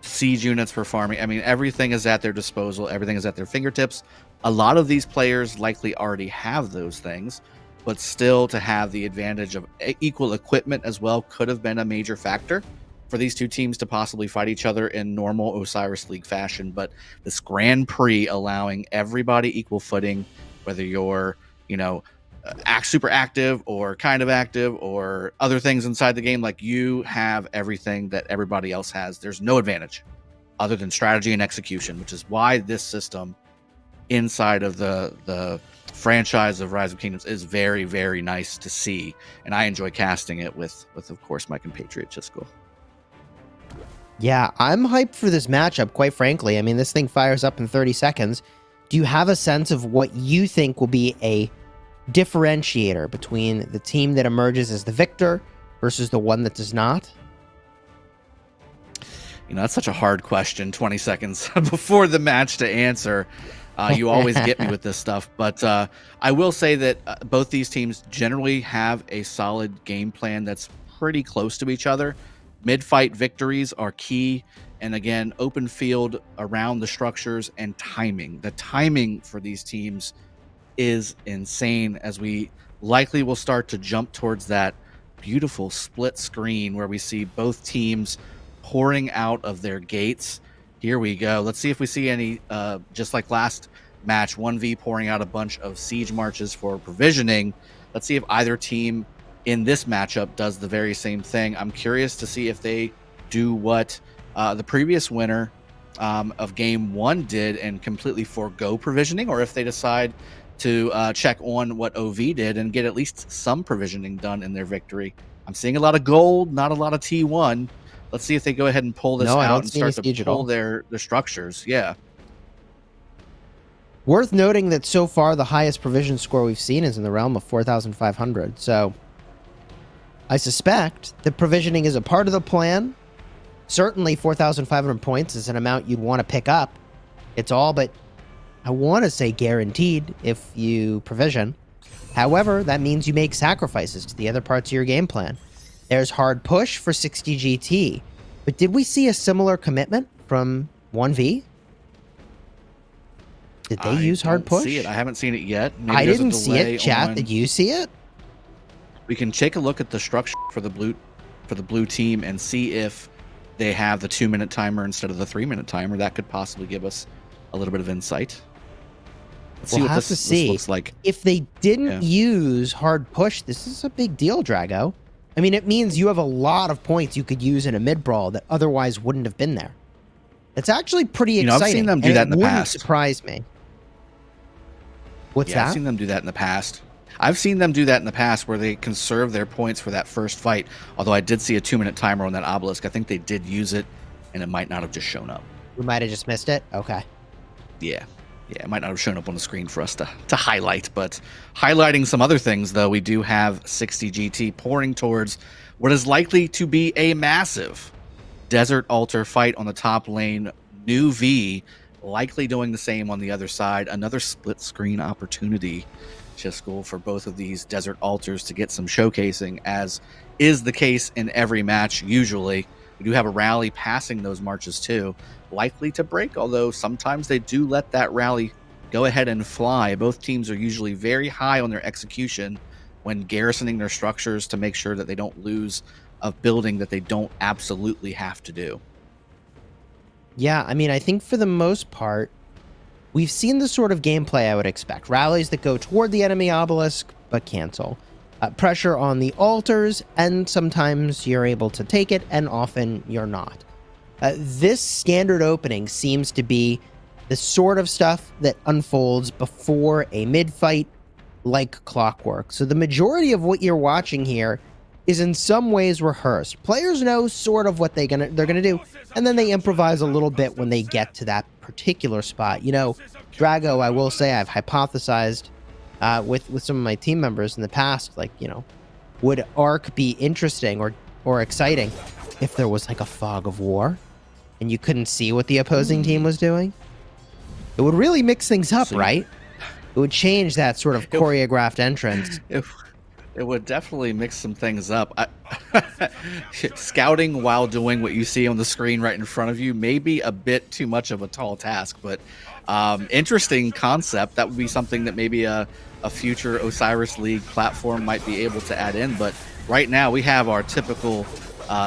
siege units for farming. I mean, everything is at their disposal. Everything is at their fingertips. A lot of these players likely already have those things, but still to have the advantage of equal equipment as well could have been a major factor for these two teams to possibly fight each other in normal Osiris League fashion. But this Grand Prix allowing everybody equal footing, whether you're, you know, super active or kind of active or other things inside the game, like you have everything that everybody else has. There's no advantage other than strategy and execution, which is why this system inside of the franchise of Rise of Kingdoms is very, very nice to see. And I enjoy casting it with of course, my compatriot Chisco. Yeah, I'm hyped for this matchup, quite frankly. I mean, this thing fires up in 30 seconds. Do you have a sense of what you think will be a differentiator between the team that emerges as the victor versus the one that does not? You know, that's such a hard question, 20 seconds before the match to answer. You always get me with this stuff. But I will say that both these teams generally have a solid game plan that's pretty close to each other. Mid-fight victories are key And again, open field around the structures and timing. The timing for these teams is insane, as we likely will start to jump towards that beautiful split screen where we see both teams pouring out of their gates. Here we go. Let's see if we see any, just like last match, 1v pouring out a bunch of siege marches for provisioning. Let's see if either team in this matchup does the very same thing. I'm curious to see if they do what the previous winner of game 1 did and completely forego provisioning, or if they decide to check on what OV did and get at least some provisioning done in their victory. I'm seeing a lot of gold, not a lot of T1. Let's see if they go ahead and pull this out and start to pull their structures. Yeah. Worth noting that so far the highest provision score we've seen is in the realm of 4,500. So I suspect that provisioning is a part of the plan. Certainly 4,500 points is an amount you'd want to pick up. It's all but, I want to say, guaranteed if you provision. However, that means you make sacrifices to the other parts of your game plan. There's hard push for 60 GT. But did we see a similar commitment from 1V? Did they use hard push? See it. I haven't seen it yet. Maybe I didn't see it. Chat, did you see it? We can take a look at the structure for the blue team and see if they have the 2-minute timer instead of the 3-minute timer. That could possibly give us a little bit of insight. Let's see what this looks like. If they didn't use hard push, this is a big deal, Drago. I mean, it means you have a lot of points you could use in a mid brawl that otherwise wouldn't have been there. It's actually pretty exciting. I've seen them do that in the past. Wouldn't surprise me. What's that? I've seen them do that in the past. I've seen them do that in the past where they conserve their points for that first fight. Although I did see a 2-minute timer on that obelisk. I think they did use it, and it might not have just shown up. We might have just missed it? Okay. Yeah. Yeah, it might not have shown up on the screen for us to highlight. But highlighting some other things, though, we do have 60 GT pouring towards what is likely to be a massive Desert Altar fight on the top lane. New V likely doing the same on the other side. Another split screen opportunity, Chiskel, for both of these Desert Altars to get some showcasing, as is the case in every match usually. We do have a rally passing those marches too, likely to break, although sometimes they do let that rally go ahead and fly. Both teams are usually very high on their execution when garrisoning their structures to make sure that they don't lose a building that they don't absolutely have to do. Yeah, I mean, I think for the most part, we've seen the sort of gameplay I would expect. Rallies that go toward the enemy obelisk, but cancel. Pressure on the altars, and sometimes you're able to take it, and often you're not. This standard opening seems to be the sort of stuff that unfolds before a mid-fight like clockwork. So the majority of what you're watching here is in some ways rehearsed. Players know sort of what they're gonna do, and then they improvise a little bit when they get to that particular spot. You know, Drago, I will say I've hypothesized with some of my team members in the past, like, you know, would Arc be interesting or exciting if there was like a fog of war and you couldn't see what the opposing team was doing? It would really mix things up, right? It would change that sort of choreographed entrance. It would definitely mix some things up. Scouting while doing what you see on the screen right in front of you may be a bit too much of a tall task, but interesting concept. That would be something that maybe a future Osiris League platform might be able to add in. But right now we have our typical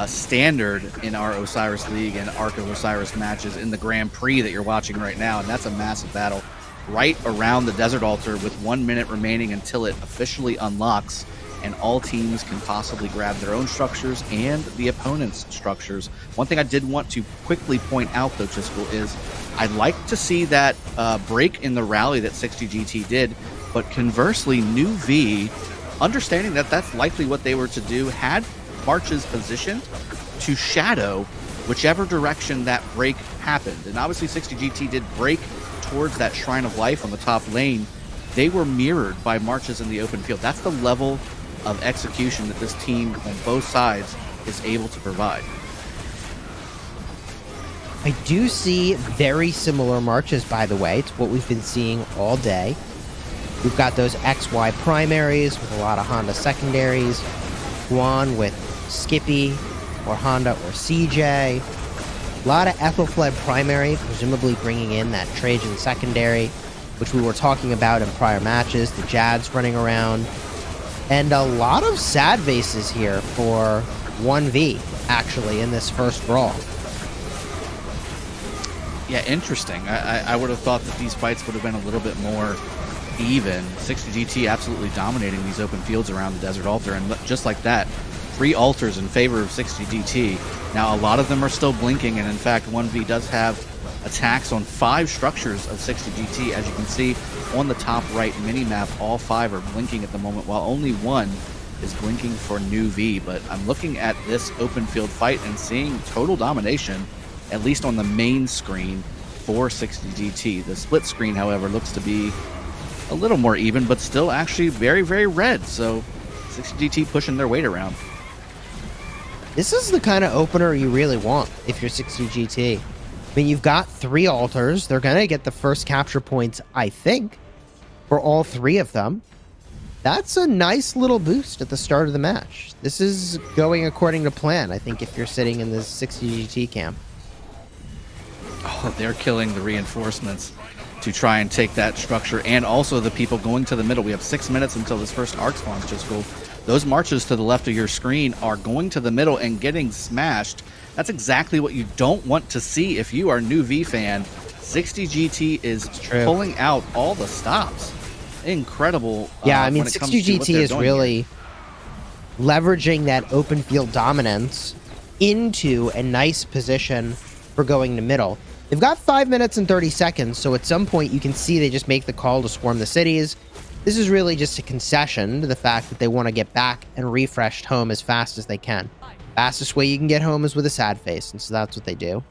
standard in our Osiris League and Arc of Osiris matches in the Grand Prix that you're watching right now, and that's a massive battle right around the Desert Altar with 1 minute remaining until it officially unlocks, and all teams can possibly grab their own structures and the opponent's structures. One thing I did want to quickly point out, though, Chiskel, is I'd like to see that break in the rally that 60 GT did, but conversely, New V, understanding that that's likely what they were to do, had marches positioned to shadow whichever direction that break happened. And obviously 60 GT did break towards that Shrine of Life on the top lane. They were mirrored by marches in the open field. That's the level of execution that this team on both sides is able to provide. I do see very similar marches, by the way, to what we've been seeing all day. We've got those XY primaries with a lot of Honda secondaries, Juan with Skippy or Honda or CJ, A lot of Ethelfled primary, presumably bringing in that Trajan secondary, which we were talking about in prior matches. The Jads running around. And a lot of sad faces here for 1v, actually, in this first brawl. Yeah, interesting. I would have thought that these fights would have been a little bit more even. 60GT absolutely dominating these open fields around the Desert Altar, and just like that, 3 altars in favor of 60GT. Now, a lot of them are still blinking, and in fact, 1v does have attacks on 5 structures of 60GT. As you can see on the top right mini-map, all 5 are blinking at the moment, while only 1 is blinking for new V. But I'm looking at this open field fight and seeing total domination, at least on the main screen, for 60GT. The split screen, however, looks to be a little more even, but still actually very, very red. So 60GT pushing their weight around. This is the kind of opener you really want if you're 60GT. I mean, you've got 3 altars. They're going to get the first capture points, I think, for all 3 of them. That's a nice little boost at the start of the match. This is going according to plan, I think, if you're sitting in this 60GT camp. Oh, they're killing the reinforcements to try and take that structure, and also the people going to the middle. We have 6 minutes until this first arc spawns, Chisco. Those marches to the left of your screen are going to the middle and getting smashed. That's exactly what you don't want to see if you are a new V fan. 60GT is pulling out all the stops. Incredible. Yeah, I mean, 60GT is really leveraging that open field dominance into a nice position for going to middle. They've got 5 minutes and 30 seconds, so at some point you can see they just make the call to swarm the cities. This is really just a concession to the fact that they want to get back and refreshed home as fast as they can. Fastest way you can get home is with a sad face, and so that's what they do.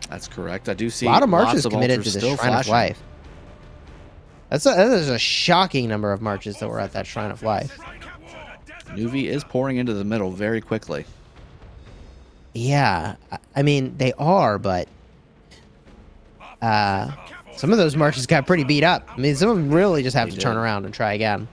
That's correct. I do see a lot of marches of committed to this Shrine of Life. That is a shocking number of marches that were at that Shrine of Life. Nuvi is pouring into the middle very quickly. Yeah, I mean, they are, but some of those marches got pretty beat up. I mean, some of them really just have to turn around and try again.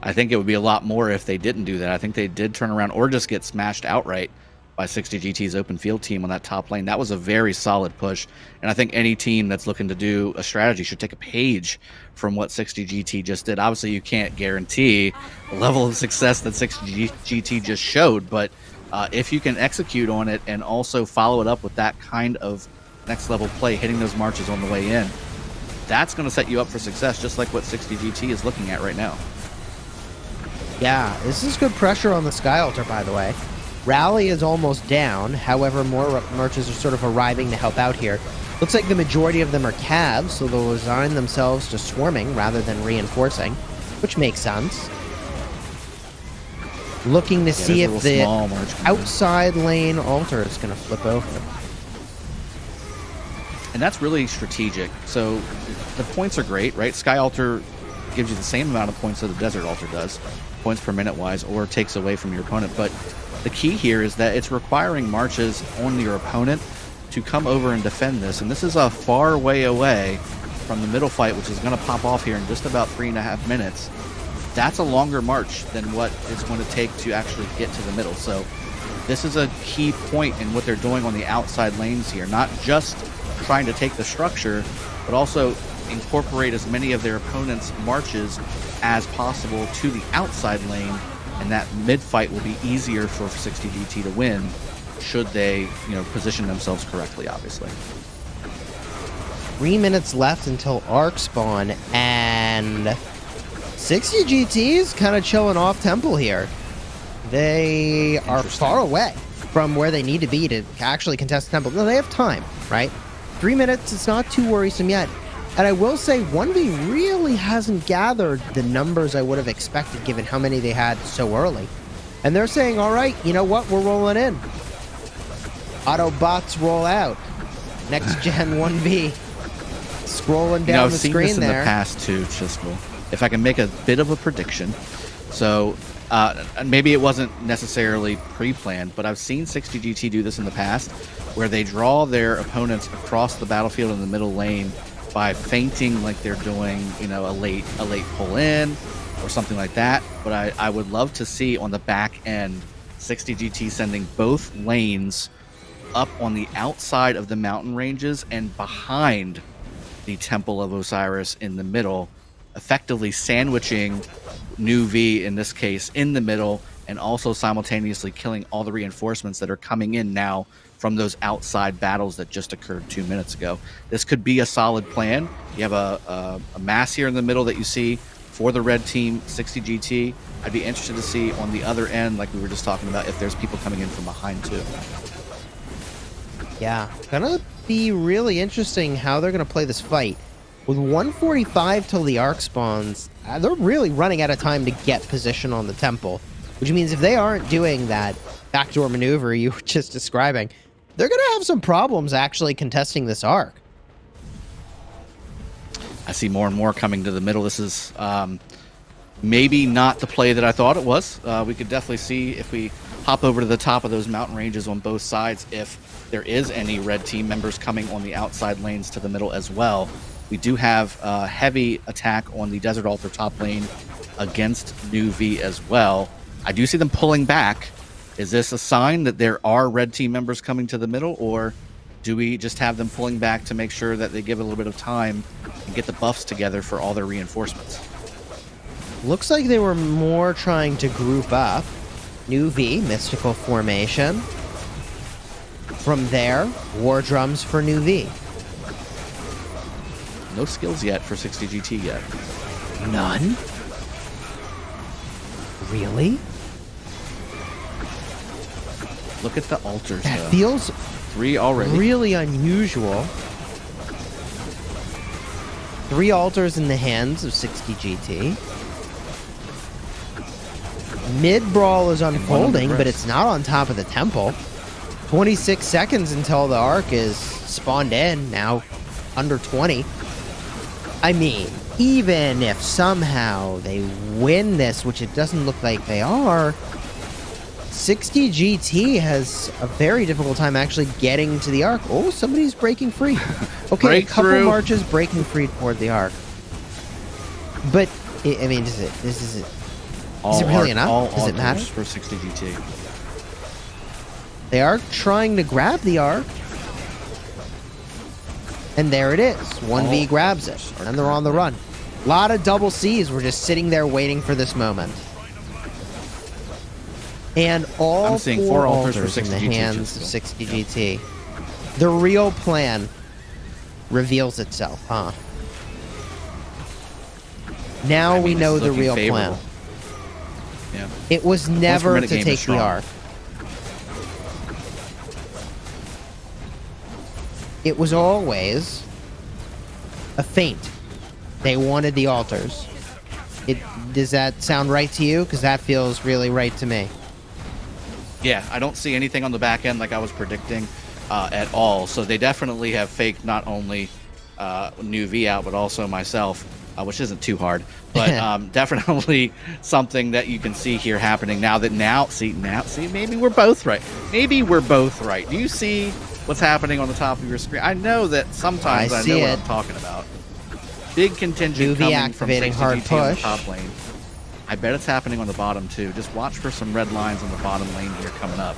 I think it would be a lot more if they didn't do that. I think they did turn around or just get smashed outright by 60GT's open field team on that top lane. That was a very solid push, and I think any team that's looking to do a strategy should take a page from what 60GT just did. Obviously, you can't guarantee the level of success that 60GT just showed, but if you can execute on it and also follow it up with that kind of next level play, hitting those marches on the way in, that's going to set you up for success, just like what 60GT is looking at right now. Yeah, this is good pressure on the Sky Altar, by the way. Rally is almost down. However, more marches are sort of arriving to help out here. Looks like the majority of them are calves, so they'll resign themselves to swarming rather than reinforcing, which makes sense. Looking to see if the outside lane altar is going to flip over. And that's really strategic. So the points are great, right? Sky Altar gives you the same amount of points that the Desert Altar does, points per minute wise, or takes away from your opponent. But the key here is that it's requiring marches on your opponent to come over and defend this. And this is a far way away from the middle fight, which is going to pop off here in just about 3.5 minutes. That's a longer march than what it's going to take to actually get to the middle. So this is a key point in what they're doing on the outside lanes here. Not just trying to take the structure, but also incorporate as many of their opponent's marches as possible to the outside lane, and that mid fight will be easier for 60GT to win should they, position themselves correctly, obviously. 3 minutes left until arc spawn, and 60GT is kind of chilling off temple here. They are far away from where they need to be to actually contest temple. No, they have time, right? 3 minutes, it's not too worrisome yet. And I will say 1v really hasn't gathered the numbers I would have expected given how many they had so early. And they're saying, all right, you know what? We're rolling in. Autobots roll out. Next gen 1v. Scrolling down the screen there. I've seen this in the past too, Chisco. If I can make a bit of a prediction. So maybe it wasn't necessarily pre-planned, but I've seen 60GT do this in the past where they draw their opponents across the battlefield in the middle lane by feinting like they're doing, a late pull in or something like that. But I would love to see on the back end 60 GT sending both lanes up on the outside of the mountain ranges and behind the Temple of Osiris in the middle, effectively sandwiching New V in this case in the middle, and also simultaneously killing all the reinforcements that are coming in now from those outside battles that just occurred 2 minutes ago. This could be a solid plan. You have a mass here in the middle that you see for the red team, 60 GT. I'd be interested to see on the other end, like we were just talking about, if there's people coming in from behind too. Yeah, gonna be really interesting how they're gonna play this fight. With 145 till the arc spawns, they're really running out of time to get position on the temple. Which means if they aren't doing that backdoor maneuver you were just describing, they're gonna have some problems actually contesting this arc. I see more and more coming to the middle. This is maybe not the play that I thought it was. We could definitely see if we hop over to the top of those mountain ranges on both sides if there is any red team members coming on the outside lanes to the middle as well. We do have a heavy attack on the Desert Altar top lane against New V as well. I do see them pulling back. Is this a sign that there are red team members coming to the middle, or do we just have them pulling back to make sure that they give it a little bit of time and get the buffs together for all their reinforcements? Looks like they were more trying to group up. New V, mystical formation. From there, war drums for New V. No skills yet for 60 GT yet. None? Really? Look at the altars. That though. feels 3 already. really unusual. 3 altars in the hands of 60 GT. Mid brawl is unfolding, but it's not on top of the temple. 26 seconds until the arc is spawned in, now under 20. I mean, even if somehow they win this, which it doesn't look like they are, 60 GT has a very difficult time actually getting to the arc. Oh, somebody's breaking free. Okay, Break a couple through. marches breaking free toward the arc. But, I mean, is it really enough? Does it matter? For 60 GT. They are trying to grab the arc. And there it is. 1v grabs it. And they're on the run. A lot of double C's were just sitting there waiting for this moment. And all I'm seeing 4 altars for 60 in the GT hands of 60 GT. The real plan reveals itself, huh? Now we know the real plan. Yeah. It was never to game is take the strong. arc. It was always a feint. They wanted the altars. Does that sound right to you? Because that feels really right to me. Yeah, I don't see anything on the back end like I was predicting at all. So they definitely have faked not only New V out, but also myself, which isn't too hard. But definitely something that you can see here happening now. See, maybe we're both right. Maybe we're both right. Do you see what's happening on the top of your screen? I know that sometimes I know what I'm talking about. Big contingent coming from 60 hard GT on the push. top lane. I bet it's happening on the bottom too. Just watch for some red lines on the bottom lane here coming up.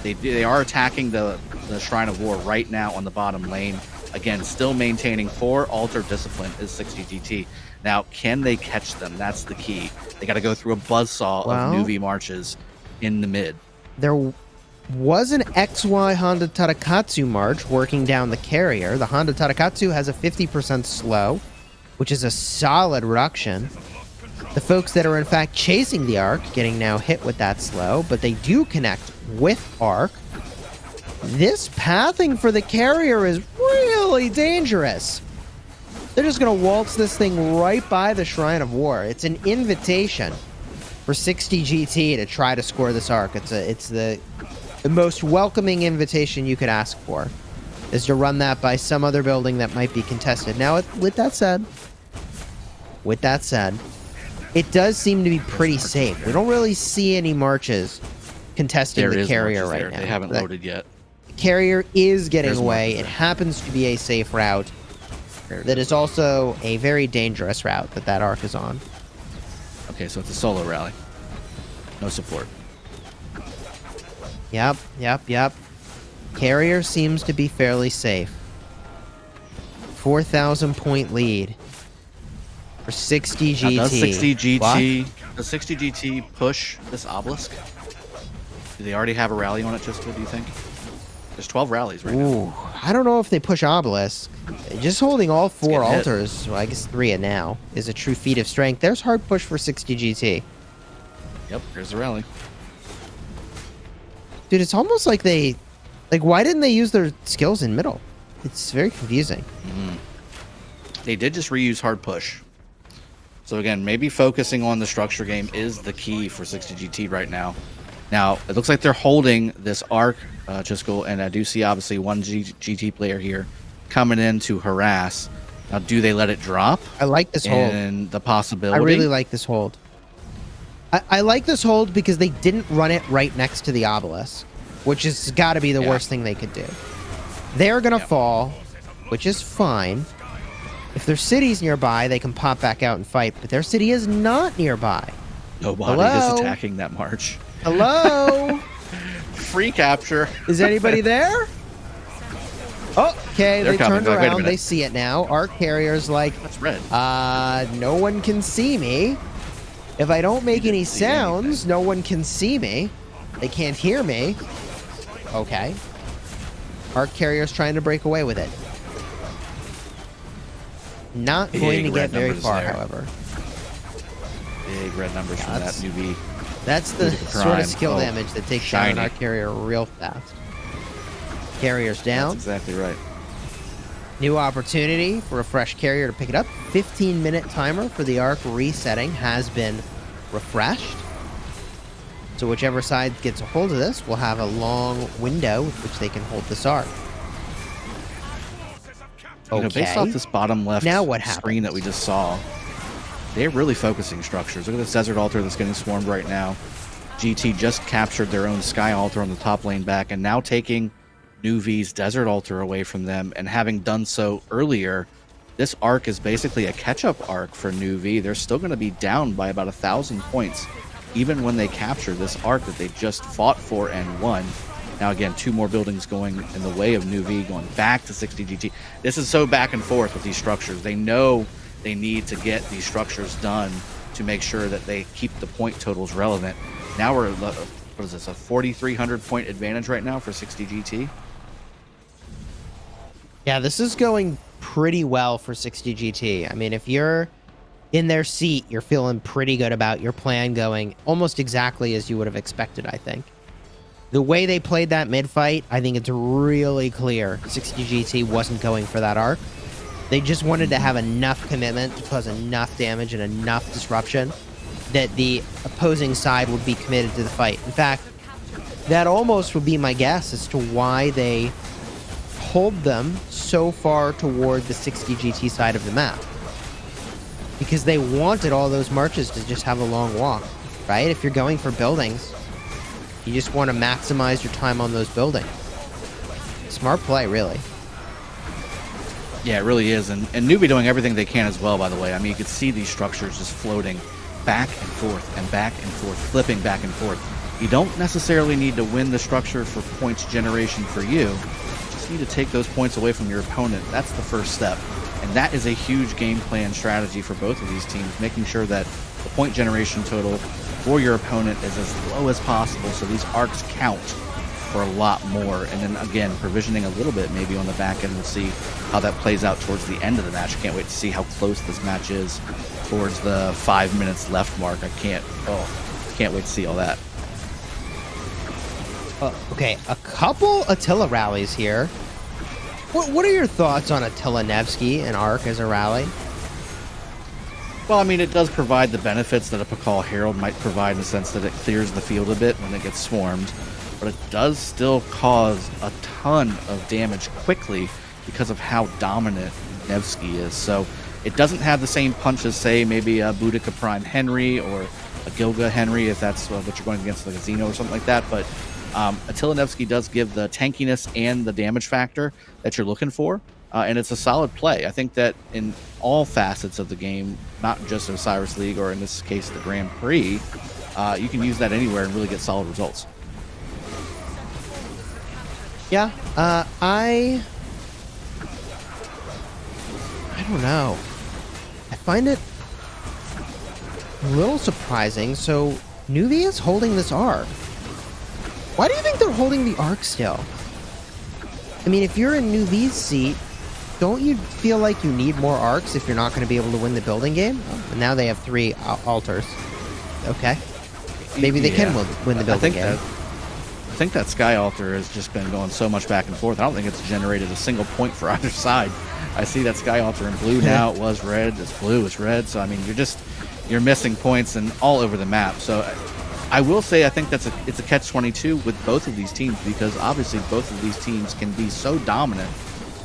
They are attacking the Shrine of War right now on the bottom lane. Again, still maintaining 4 altar discipline is 60 GT. Now, can they catch them? That's the key. They got to go through a buzzsaw of New V marches in the mid. There was an XY Honda Tarakatsu march working down the carrier. The Honda Tarakatsu has a 50% slow, which is a solid reduction. The folks that are in fact chasing the arc getting now hit with that slow, but they do connect with arc. This pathing for the carrier is really dangerous. They're just going to waltz this thing right by the Shrine of War. It's an invitation for 60 GT to try to score this arc. It's the most welcoming invitation you could ask for, is to run that by some other building that might be contested. Now, with that said, it does seem to be pretty safe. We don't really see any marches contesting the carrier right now. They haven't loaded yet. The carrier is getting away. It happens to be a safe route. That is also a very dangerous route that arc is on. Okay, so it's a solo rally. No support. Yep. Carrier seems to be fairly safe. 4,000 point lead for 60 GT. Now, does 60 GT What? does 60 GT push this obelisk? Do they already have a rally on it, Jessica, do you think? There's 12 rallies right now. Ooh, I don't know if they push obelisk. Just holding all 4 getting hit. altars, well, I guess 3 now, is a true feat of strength. There's hard push for 60 GT. Yep, there's the rally. Dude, it's almost like they... Like, why didn't they use their skills in middle? It's very confusing. They did just reuse hard push. So again, maybe focusing on the structure game is the key for 60 GT right now. Now, it looks like they're holding this arc, Chisco, and I do see obviously one GT player here coming in to harass. Now, do they let it drop? I like this hold. And the possibility. I really like this hold. I like this hold because they didn't run it right next to the obelisk, which has got to be the worst thing they could do. They're going to fall, which is fine. If their city's nearby, they can pop back out and fight, but their city is not nearby. Nobody is attacking that march. Hello? Free capture. Is anybody there? Okay, They're they coming. turned Wait a around. minute. They see it now. Arc Carrier's like, That's red. no one can see me. If I don't make any see sounds, anything. no one can see me. They can't hear me. Okay. Arc Carrier's trying to break away with it. Not going to Big get red very numbers far, there. however. Big red numbers from that that's- new V. That's the Boudica sort Prime. of skill Oh, damage that takes down an shiny. Arc Carrier real fast. Carrier's down. That's exactly right. New opportunity for a fresh carrier to pick it up. 15-minute timer for the arc resetting has been refreshed. So whichever side gets a hold of this will have a long window with which they can hold this arc. You know, based off Okay. this bottom left Now what screen that we just saw, they're really focusing structures. Look at this desert altar that's getting swarmed right now. GT just captured their own sky altar on the top lane back and now taking New V's desert altar away from them, and having done so earlier, this arc is basically a catch-up arc for New V. They're still going to be down by about 1,000 points even when they capture this arc that they just fought for and won. Now again, 2 more buildings going in the way of New V, going back to 60 GT. This is so back and forth with these structures. They know they need to get these structures done to make sure that they keep the point totals relevant. Now we're, what is this, a 4,300 point advantage right now for 60 GT? Yeah, this is going pretty well for 60 GT. I mean, if you're in their seat, you're feeling pretty good about your plan going almost exactly as you would have expected, I think. The way they played that mid-fight, I think it's really clear 60 GT wasn't going for that arc. They just wanted to have enough commitment to cause enough damage and enough disruption that the opposing side would be committed to the fight. In fact, that almost would be my guess as to why they pulled them so far toward the 60 GT side of the map. Because they wanted all those marches to just have a long walk, right? If you're going for buildings, you just want to maximize your time on those buildings. Smart play, really. Yeah, it really is. And Newbie doing everything they can as well, by the way. I mean, you could see these structures just floating back and forth and back and forth, flipping back and forth. You don't necessarily need to win the structure for points generation for you. You just need to take those points away from your opponent. That's the first step. And that is a huge game plan strategy for both of these teams, making sure that the point generation total for your opponent is as low as possible so these arcs count for a lot more. And then again, provisioning a little bit maybe on the back end. We'll see how that plays out towards the end of the match. Can't wait to see how close this match is towards the 5 minutes left mark. I can't wait to see all that. Okay, a couple Attila rallies here. What are your thoughts on Attila Nevsky and Arc as a rally? Well, I mean, it does provide the benefits that a Pakal Herald might provide in the sense that it clears the field a bit when it gets swarmed, but it does still cause a ton of damage quickly because of how dominant Nevsky is. So it doesn't have the same punch as, say, maybe a Boudica Prime Henry or a Gilga Henry, if that's what you're going against, like a Xeno or something like that, but Attila Nevsky does give the tankiness and the damage factor that you're looking for, and it's a solid play. I think that in all facets of the game, not just Osiris League or in this case the Grand Prix, you can use that anywhere and really get solid results. Yeah, I don't know. I find it a little surprising. So, Nuvi is holding this arc. Why do you think they're holding the arc still? I mean, if you're in Nuvi's seat, don't you feel like you need more arcs if you're not going to be able to win the building game? Oh, and now they have 3 altars. Okay. Maybe they can win the building game. I think that Sky Altar has just been going so much back and forth. I don't think it's generated a single point for either side. I see that Sky Altar in blue now. It was red. It's blue. It's red. So, I mean, you're missing points and all over the map. So, I will say I think it's a catch-22 with both of these teams, because obviously both of these teams can be so dominant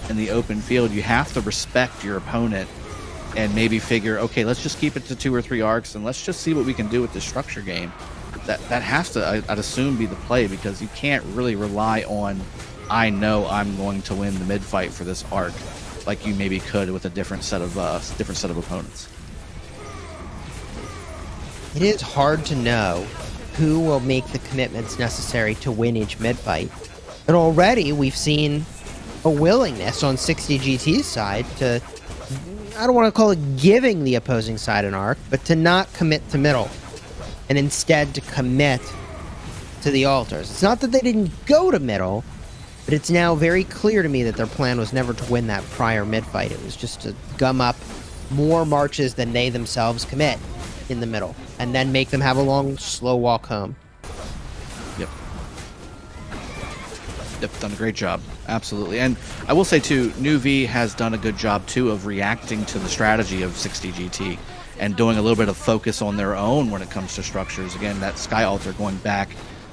in the open field. You have to respect your opponent and maybe figure, okay, let's just keep it to 2 or 3 arcs and let's just see what we can do with this structure game. That has to, I'd assume, be the play, because you can't really rely on, I know I'm going to win the mid fight for this arc, like you maybe could with a different set of opponents. It is hard to know who will make the commitments necessary to win each mid fight. And already we've seen a willingness on 60GT's side to, I don't want to call it giving the opposing side an arc, but to not commit to middle, and instead to commit to the altars. It's not that they didn't go to middle, but it's now very clear to me that their plan was never to win that prior mid fight. It was just to gum up more marches than they themselves commit in the middle, and then make them have a long, slow walk home. Yep, done a great job. Absolutely. And I will say, too, Nuvi has done a good job, too, of reacting to the strategy of 60GT and doing a little bit of focus on their own when it comes to structures. Again, that Sky Altar going back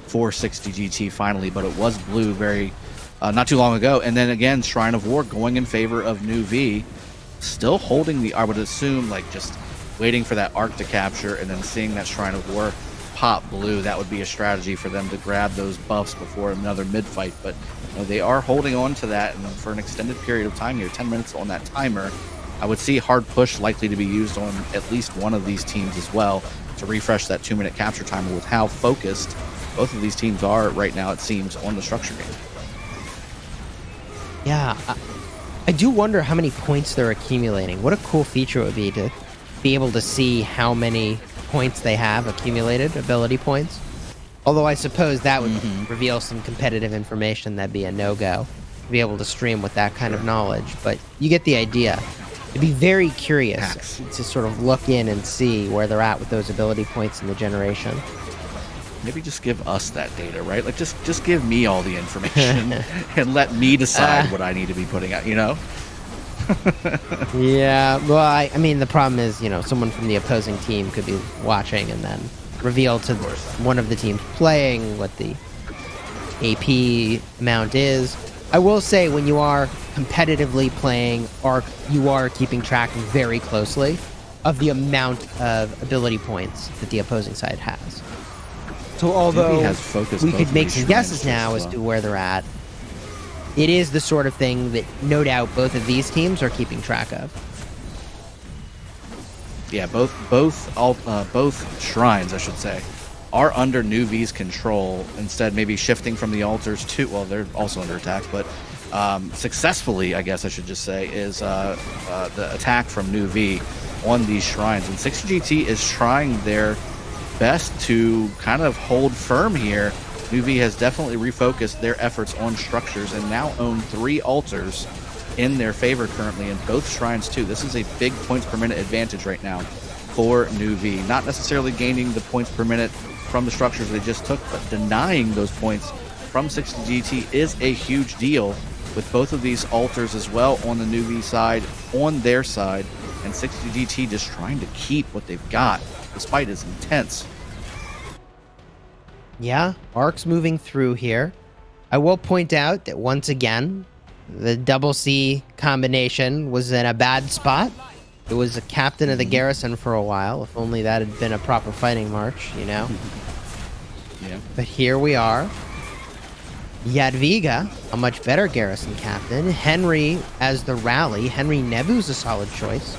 for 60GT finally, but it was blue very not too long ago. And then, again, Shrine of War going in favor of Nuvi, still holding the, I would assume, like, just waiting for that arc to capture and then seeing that Shrine of War pop blue. That would be a strategy for them to grab those buffs before another mid-fight. But they are holding on to that, and for an extended period of time here, 10 minutes on that timer, I would see hard push likely to be used on at least one of these teams as well to refresh that 2-minute capture timer with how focused both of these teams are right now, it seems, on the structure game. Yeah, I do wonder how many points they're accumulating. What a cool feature it would be to be able to see how many points they have accumulated, ability points. Although I suppose that would reveal some competitive information that'd be a no-go to be able to stream with that kind of knowledge. But you get the idea. It'd be very curious to sort of look in and see where they're at with those ability points in the generation. Maybe just give us that data, right? Like, just give me all the information and let me decide what I need to be putting out, you know? Yeah, well, I mean, the problem is, someone from the opposing team could be watching and then reveal to one of the teams playing what the AP amount is. I will say, when you are competitively playing Arc, you are keeping track very closely of the amount of ability points that the opposing side has. So although we could make some guesses now as to where they're at, it is the sort of thing that no doubt both of these teams are keeping track of. Yeah, both shrines, I should say, are under Nuvi's control. Instead, maybe shifting from the altars to, well, they're also under attack, but successfully, I guess I should just say, is the attack from Nuvi on these shrines. And 60GT is trying their best to kind of hold firm here. Nuvi has definitely refocused their efforts on structures and now own 3 altars in their favor currently, in both shrines too. This is a big points per minute advantage right now for Nuvi. Not necessarily gaining the points per minute from the structures they just took, but denying those points from 60GT is a huge deal, with both of these altars as well on the Nuvi side, on their side, and 60GT just trying to keep what they've got. This fight is intense. Yeah, Arc's moving through here. I will point out that once again, the double C combination was in a bad spot. It was a captain of the garrison for a while. If only that had been a proper fighting march, Yeah. But here we are. Jadwiga, a much better garrison captain. Henry as the rally. Henry Nebu's a solid choice.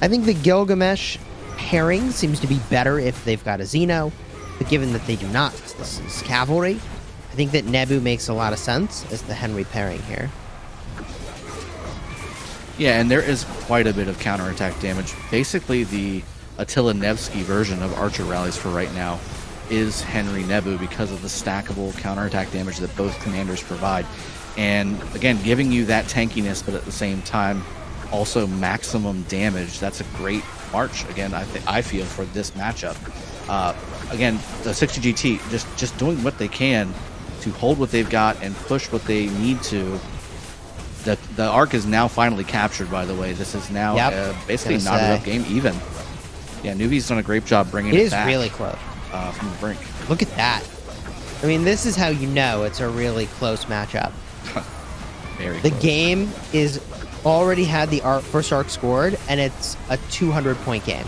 I think the Gilgamesh pairing seems to be better if they've got a Xeno, but given that they do not, this is cavalry. I think that Nebu makes a lot of sense as the Henry pairing here. Yeah, and there is quite a bit of counterattack damage. Basically, the Attila Nevsky version of Archer rallies for right now is Henry Nebu because of the stackable counterattack damage that both commanders provide. And again, giving you that tankiness, but at the same time, also maximum damage. That's a great march. Again, I feel for this matchup. Again, the 60 GT just doing what they can to hold what they've got and push what they need to. The arc is now finally captured, by the way. This is now basically not a rough game even. Yeah, Nuvi's done a great job bringing it back. It is really close. From the brink. Look at that. I mean, this is how you know it's a really close matchup. The game is already had the first arc scored, and it's a 200-point game.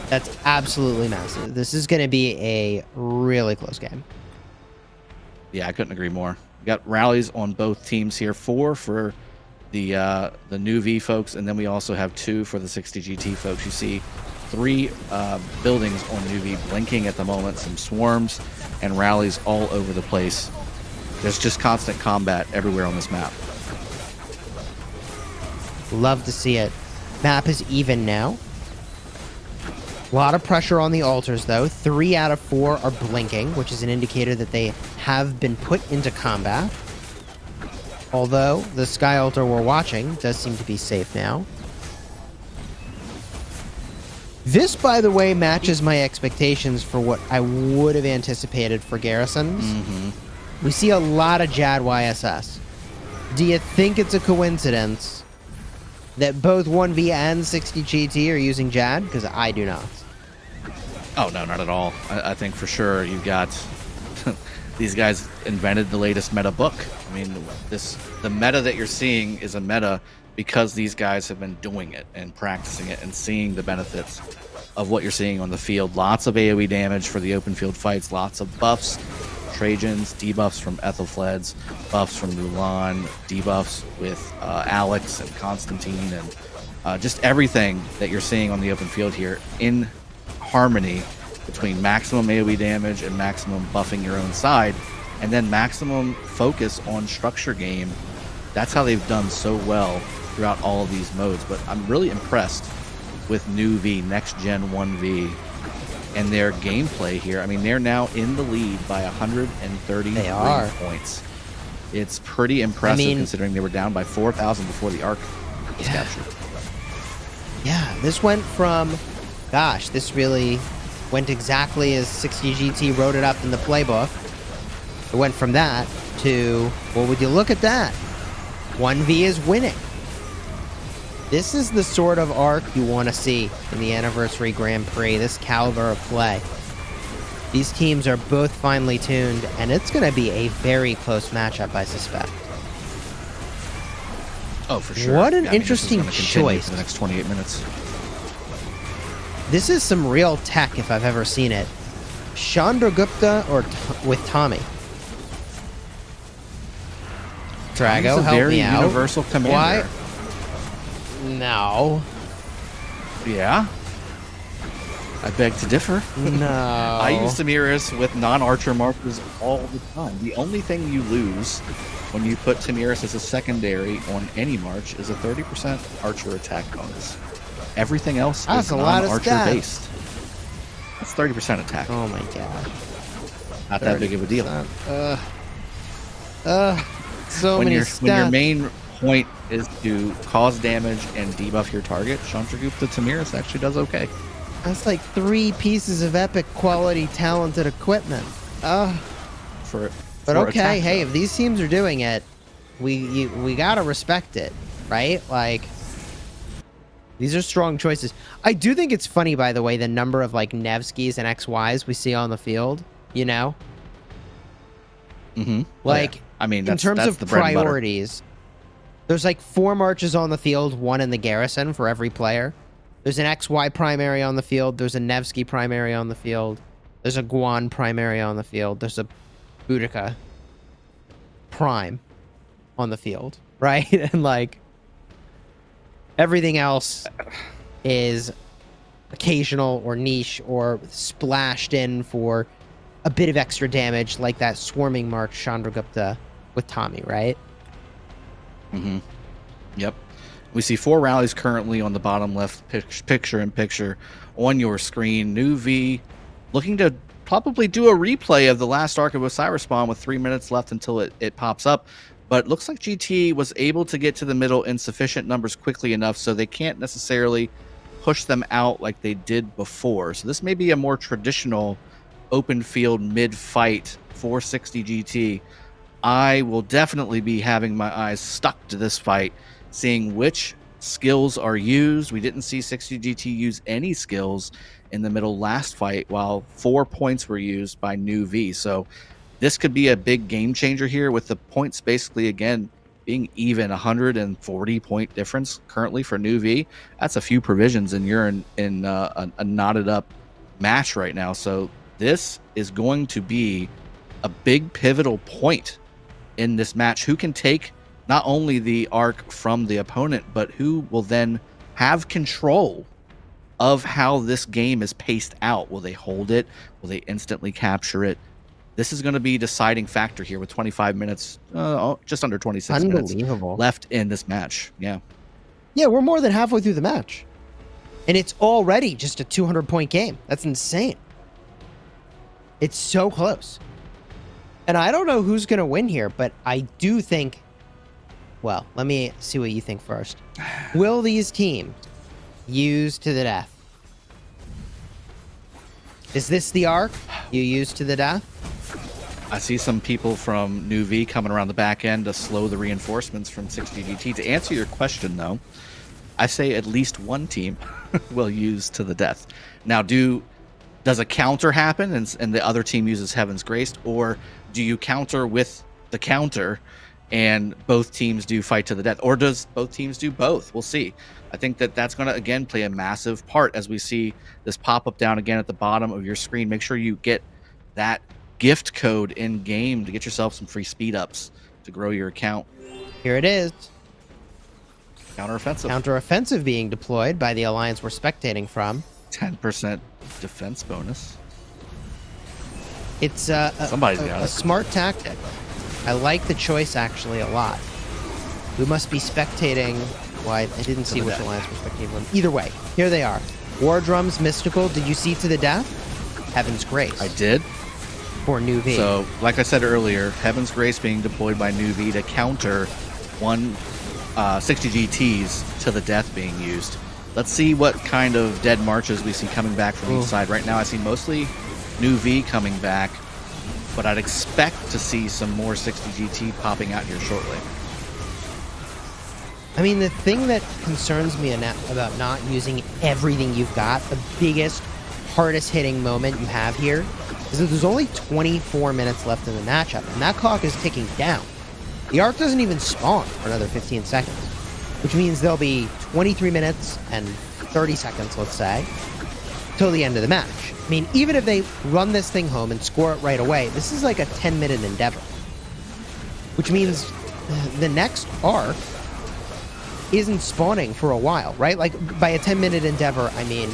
That's absolutely massive. This is going to be a really close game. Yeah, I couldn't agree more. We got rallies on both teams here. 4 for the new V folks, and then we also have 2 for the 60 GT folks. You see 3 buildings on New V blinking at the moment, some swarms and rallies all over the place. There's just constant combat everywhere on this map. Love to see it. Map is even now. A lot of pressure on the altars, though. 3 out of 4 are blinking, which is an indicator that they have been put into combat. Although, the Sky Altar we're watching does seem to be safe now. This, by the way, matches my expectations for what I would have anticipated for garrisons. We see a lot of Jad YSS. Do you think it's a coincidence that both 1V and 60 GT are using Jad? Because I do not. Oh, no, not at all. I think for sure you've got... these guys invented the latest meta book. I mean, the meta that you're seeing is a meta because these guys have been doing it and practicing it and seeing the benefits of what you're seeing on the field. Lots of AoE damage for the open field fights, lots of buffs, Trajans, debuffs from Ethelfleds, buffs from Mulan, debuffs with Alex and Constantine, and just everything that you're seeing on the open field here in harmony between maximum AoE damage and maximum buffing your own side, and then maximum focus on structure game. That's how they've done so well throughout all of these modes. But I'm really impressed with New V, Next Gen 1V, and their gameplay here. I mean, they're now in the lead by 133 points. It's pretty impressive considering they were down by 4,000 before the arc was captured. Yeah, this went from, gosh, this really went exactly as 60 GT wrote it up in the playbook. It went from that to, well, would you look at that? 1V is winning. This is the sort of arc you want to see in the Anniversary Grand Prix, this caliber of play. These teams are both finely tuned, and it's going to be a very close matchup, I suspect. Oh, for sure. What an interesting choice. For the next 28 minutes. This is some real tech if I've ever seen it. Chandragupta or with Tommy? Drago, help very me out. Universal commander. Why? No. Yeah? I beg to differ. No. I use Tamiris with non-archer markers all the time. The only thing you lose when you put Tamiris as a secondary on any march is a 30% archer attack bonus. Everything else is non-archer based. That's 30% attack. Oh my god. Not that big of a deal. So many stats. When your main point is to cause damage and debuff your target, Chandragupta Tamiris actually does okay. That's like 3 pieces of epic quality talented equipment. For okay, hey, if these teams are doing it, we gotta respect it, right? Like, these are strong choices. I do think it's funny, by the way, the number of like Nevskys and XYs we see on the field, you know? Like, I mean, in terms of priorities, there's like 4 marches on the field, 1 in the garrison for every player. There's an XY primary on the field. There's a Nevsky primary on the field. There's a Guan primary on the field. There's a Boudica prime on the field, right? And like everything else is occasional or niche or splashed in for a bit of extra damage like that swarming march Chandragupta with Tommy, right? Mm-hmm. Yep. We see 4 rallies currently on the bottom left picture-in-picture on your screen. New V looking to probably do a replay of the last arc of Osiris spawn with 3 minutes left until it pops up. But looks like GT was able to get to the middle in sufficient numbers quickly enough so they can't necessarily push them out like they did before. So this may be a more traditional open field mid-fight for 60 GT. I will definitely be having my eyes stuck to this fight, seeing which skills are used. We didn't see 60 GT use any skills in the middle last fight, while 4 points were used by New V. So this could be a big game changer here, with the points basically, again, being even. 140 point difference currently for New V. That's a few provisions, and you're in a knotted up match right now. So this is going to be a big pivotal point in this match. Who can take not only the arc from the opponent, but who will then have control of how this game is paced out? Will they hold it? Will they instantly capture it? This is going to be a deciding factor here with 25 minutes, just under 26 minutes left in this match. Yeah. Yeah, we're more than halfway through the match. And it's already just a 200-point game. That's insane. It's so close. And I don't know who's going to win here, but I do think... Well, let me see what you think first. Will these teams use to the death? Is this the arc you use to the death? I see some people from New V coming around the back end to slow the reinforcements from 60 GT. To answer your question, though, I say at least one team will use to the death. Now, does a counter happen and the other team uses Heaven's Grace, or do you counter with the counter and both teams do fight to the death, or does both teams do both? We'll see. I think that's going to, again, play a massive part as we see this pop up down again at the bottom of your screen. Make sure you get that gift code in game to get yourself some free speed ups to grow your account. Here it is. Counteroffensive. Counteroffensive being deployed by the alliance we're spectating from. 10% defense bonus. It's Somebody's got a it. smart tactic. I like the choice actually a lot. We must be spectating. Why I didn't see which alliance we're spectating from. Either way, here they are. War Drums, Mystical. Did you see to the death? Heaven's Grace. I did. For New V. So, like I said earlier, Heaven's Grace being deployed by New V to counter 60 GTs to the death being used. Let's see what kind of dead marches we see coming back from each side. Right now, I see mostly New V coming back, but I'd expect to see some more 60 GT popping out here shortly. I mean, the thing that concerns me about not using everything you've got, the biggest, hardest hitting moment you have here, is that there's only 24 minutes left in the matchup, and that clock is ticking down. The arc doesn't even spawn for another 15 seconds, which means there'll be 23 minutes and 30 seconds, let's say, till the end of the match. I mean, even if they run this thing home and score it right away, this is like a 10-minute endeavor, which means the next arc isn't spawning for a while, right? Like, by a 10-minute endeavor, I mean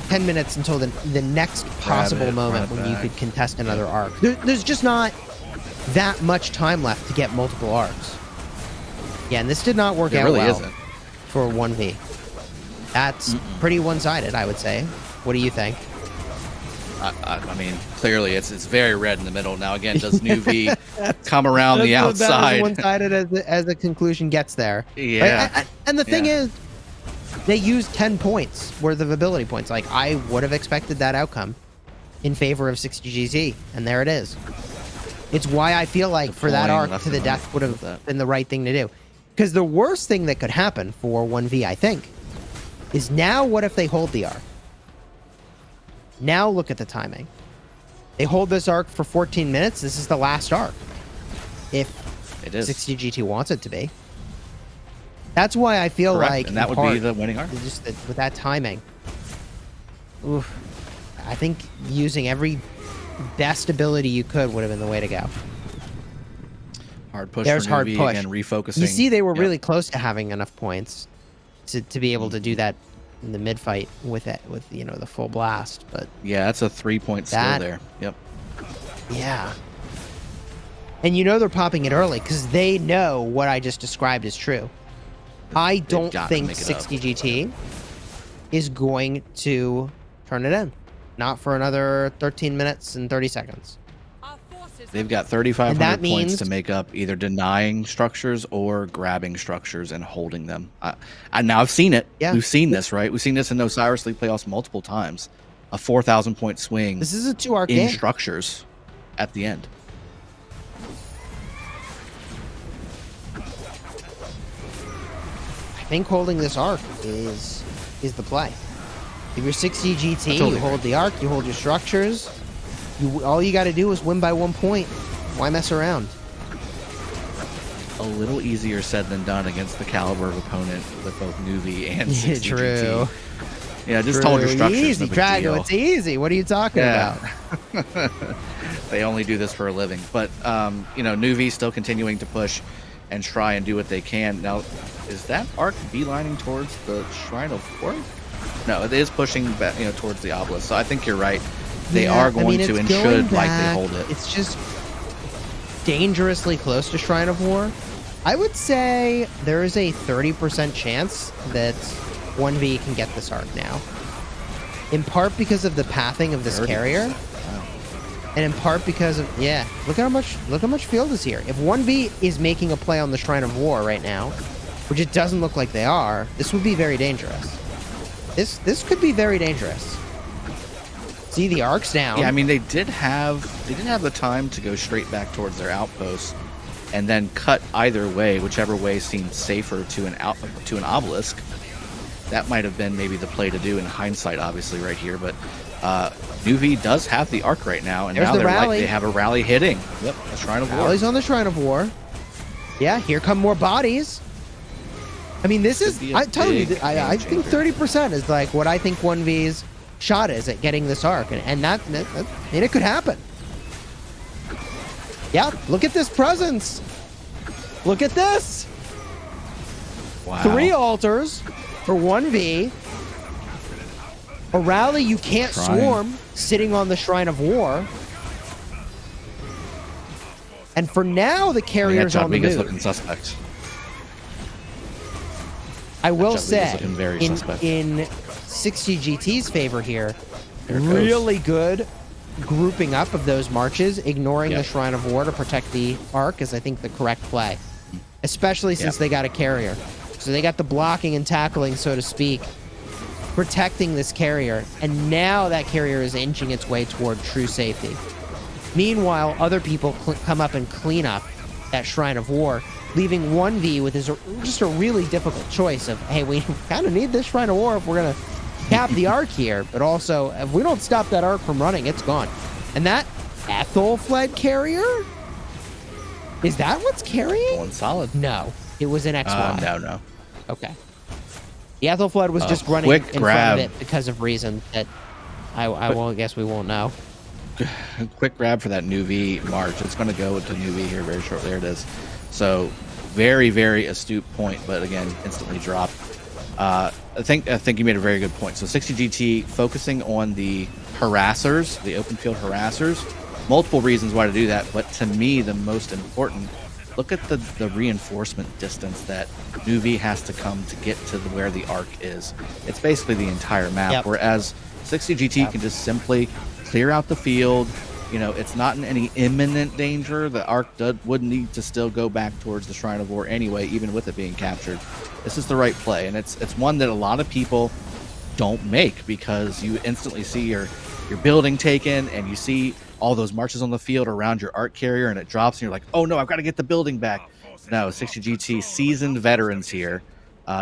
10 minutes until the next possible moment when you could contest another arc. There's just not that much time left to get multiple arcs. Yeah, and this did not work out well for 1v. That's pretty one-sided, I would say. What do you think? I mean, clearly it's very red in the middle. Now, again, does New V come around the outside? As one-sided as the conclusion gets there. Yeah. Right? And the thing is, they used 10 points worth of ability points. Like, I would have expected that outcome in favor of 60 GT, and there it is. It's why I feel like for that arc to the death would have been the right thing to do. Because the worst thing that could happen for 1v, I think, is now what if they hold the arc? Now look at the timing. They hold this arc for 14 minutes. This is the last arc. If it is 60 GT wants it to be. That's why I feel like, and that would be the winning arc. Just with that timing. Oof, I think using every best ability you could would have been the way to go. Hard push. There's for hard New V, push. Again, refocusing. You see, they were really close to having enough points to be able to do that in the mid fight with the full blast. But yeah, that's a 3-point skill there. Yep. Yeah. And you know they're popping it early because they know what I just described is true. I don't think 60 GT is going to turn it in. Not for another 13 minutes and 30 seconds. They've got 3,500 means- points to make up either denying structures or grabbing structures and holding them. Now I've seen it. Yeah. We've seen this, right? We've seen this in the Osiris League playoffs multiple times. A 4,000 point swing This is a 2-arc in game. structures at the end. I think holding this arc is the play. If you're 60 GT, totally you hold the arc, you hold your structures. All you got to do is win by 1 point. Why mess around? A little easier said than done against the caliber of opponent with both Nuvi and 60 True. GT. Yeah, just hold your structures. Easy, no big Drago. deal. It's easy. What are you talking about? They only do this for a living. But, Nuvi still continuing to push and try and do what they can. Now, is that arc beelining towards the Shrine of War? No, it is pushing back, towards the obelisk. So I think you're right. They are going to and should likely hold it. It's just dangerously close to Shrine of War. I would say there is a 30% chance that 1v can get this arc now. In part because of the pathing of this 30%. carrier. Wow. And in part because of look how much field is here. If 1v is making a play on the Shrine of War right now, which it doesn't look like they are, this would be very dangerous. This could be very dangerous. See, the arc's down. Yeah, I mean they did have the time to go straight back towards their outpost and then cut either way, whichever way seemed safer to an obelisk. That might have been maybe the play to do in hindsight, obviously, right here. But Nuvi does have the arc right now, and There's now the they're rally. they have a rally hitting. Yep, the Shrine of War. Rally's on the Shrine of War. Yeah, here come more bodies. I mean, this is, be a I tell you, big I game think changer. 30% is like what I think 1v's shot is at getting this arc. And that it could happen. Yeah, look at this presence. Look at this. Wow. 3 altars for 1v. A rally you can't Trying. swarm sitting on the Shrine of War. And for now, the carrier's on the Rodriguez move. looking suspect. I will Rodriguez say, looking very suspect. in 60 GT's favor here, There it goes. really good grouping up of those marches, ignoring Yep. the Shrine of War to protect the arc is, I think, the correct play. Especially since Yep. they got a carrier. So they got the blocking and tackling, so to speak, protecting this carrier. And now that carrier is inching its way toward true safety. Meanwhile, other people come up and clean up that Shrine of War, leaving 1v with just a really difficult choice of, hey, we kind of need this Shrine of War if we're going to cap the arc here. But also, if we don't stop that arc from running, it's gone. And that Ethelfled carrier? Is that what's carrying? Going solid. No, it was an XY. No. Okay. The Ethelfled was just running quick in grab. front of it because of reasons that I guess we won't know. Quick grab for that Nuvi march. It's going to go to Nuvi here very shortly. There it is. So very, very astute point, but again, instantly dropped. I think you made a very good point. So 60 GT focusing on the harassers, the open field harassers. Multiple reasons why to do that, but to me, the most important, look at the reinforcement distance that Nuvi has to come to get to where the arc is. It's basically the entire map, Yep. whereas 60 GT can just simply clear out the field. It's not in any imminent danger. The arc would need to still go back towards the Shrine of War anyway, even with it being captured. This is the right play, and it's one that a lot of people don't make because you instantly see your building taken, and you see all those marches on the field around your arc carrier, and it drops, and you're like, oh no, I've got to get the building back. No, 60 GT seasoned veterans here,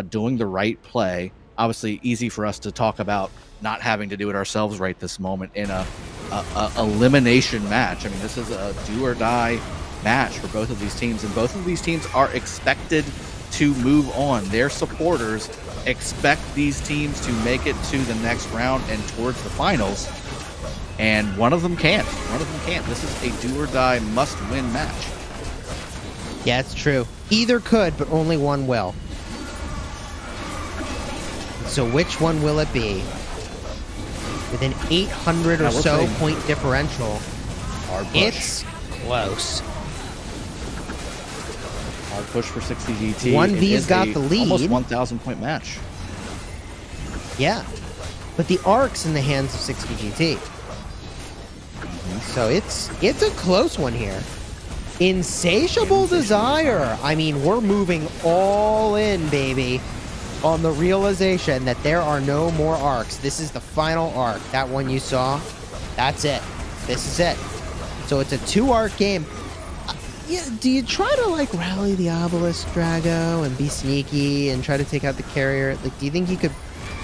doing the right play. Obviously, easy for us to talk about not having to do it ourselves right this moment in a elimination match. I mean, this is a do or die match for both of these teams, and both of these teams are expected to move on. Their supporters expect these teams to make it to the next round and towards the finals, and one of them can't. This is a do or die must win match. Yeah, it's true. Either could, but only one will. So which one will it be? With an 800 or Now, we'll so see. point differential, Hard push. It's close. Hard push for 60 GT. 1V's got the lead. Almost 1,000 point match. Yeah. But the arc's in the hands of 60 GT. So it's a close one here. Insatiable Desire. I mean, we're moving all in, baby, on the realization that there are no more arcs. This is the final arc. That one you saw, that's it. This is it. So it's a 2-arc game. Yeah, do you try to like rally the obelisk, Drago, and be sneaky and try to take out the carrier? Like, do you think you could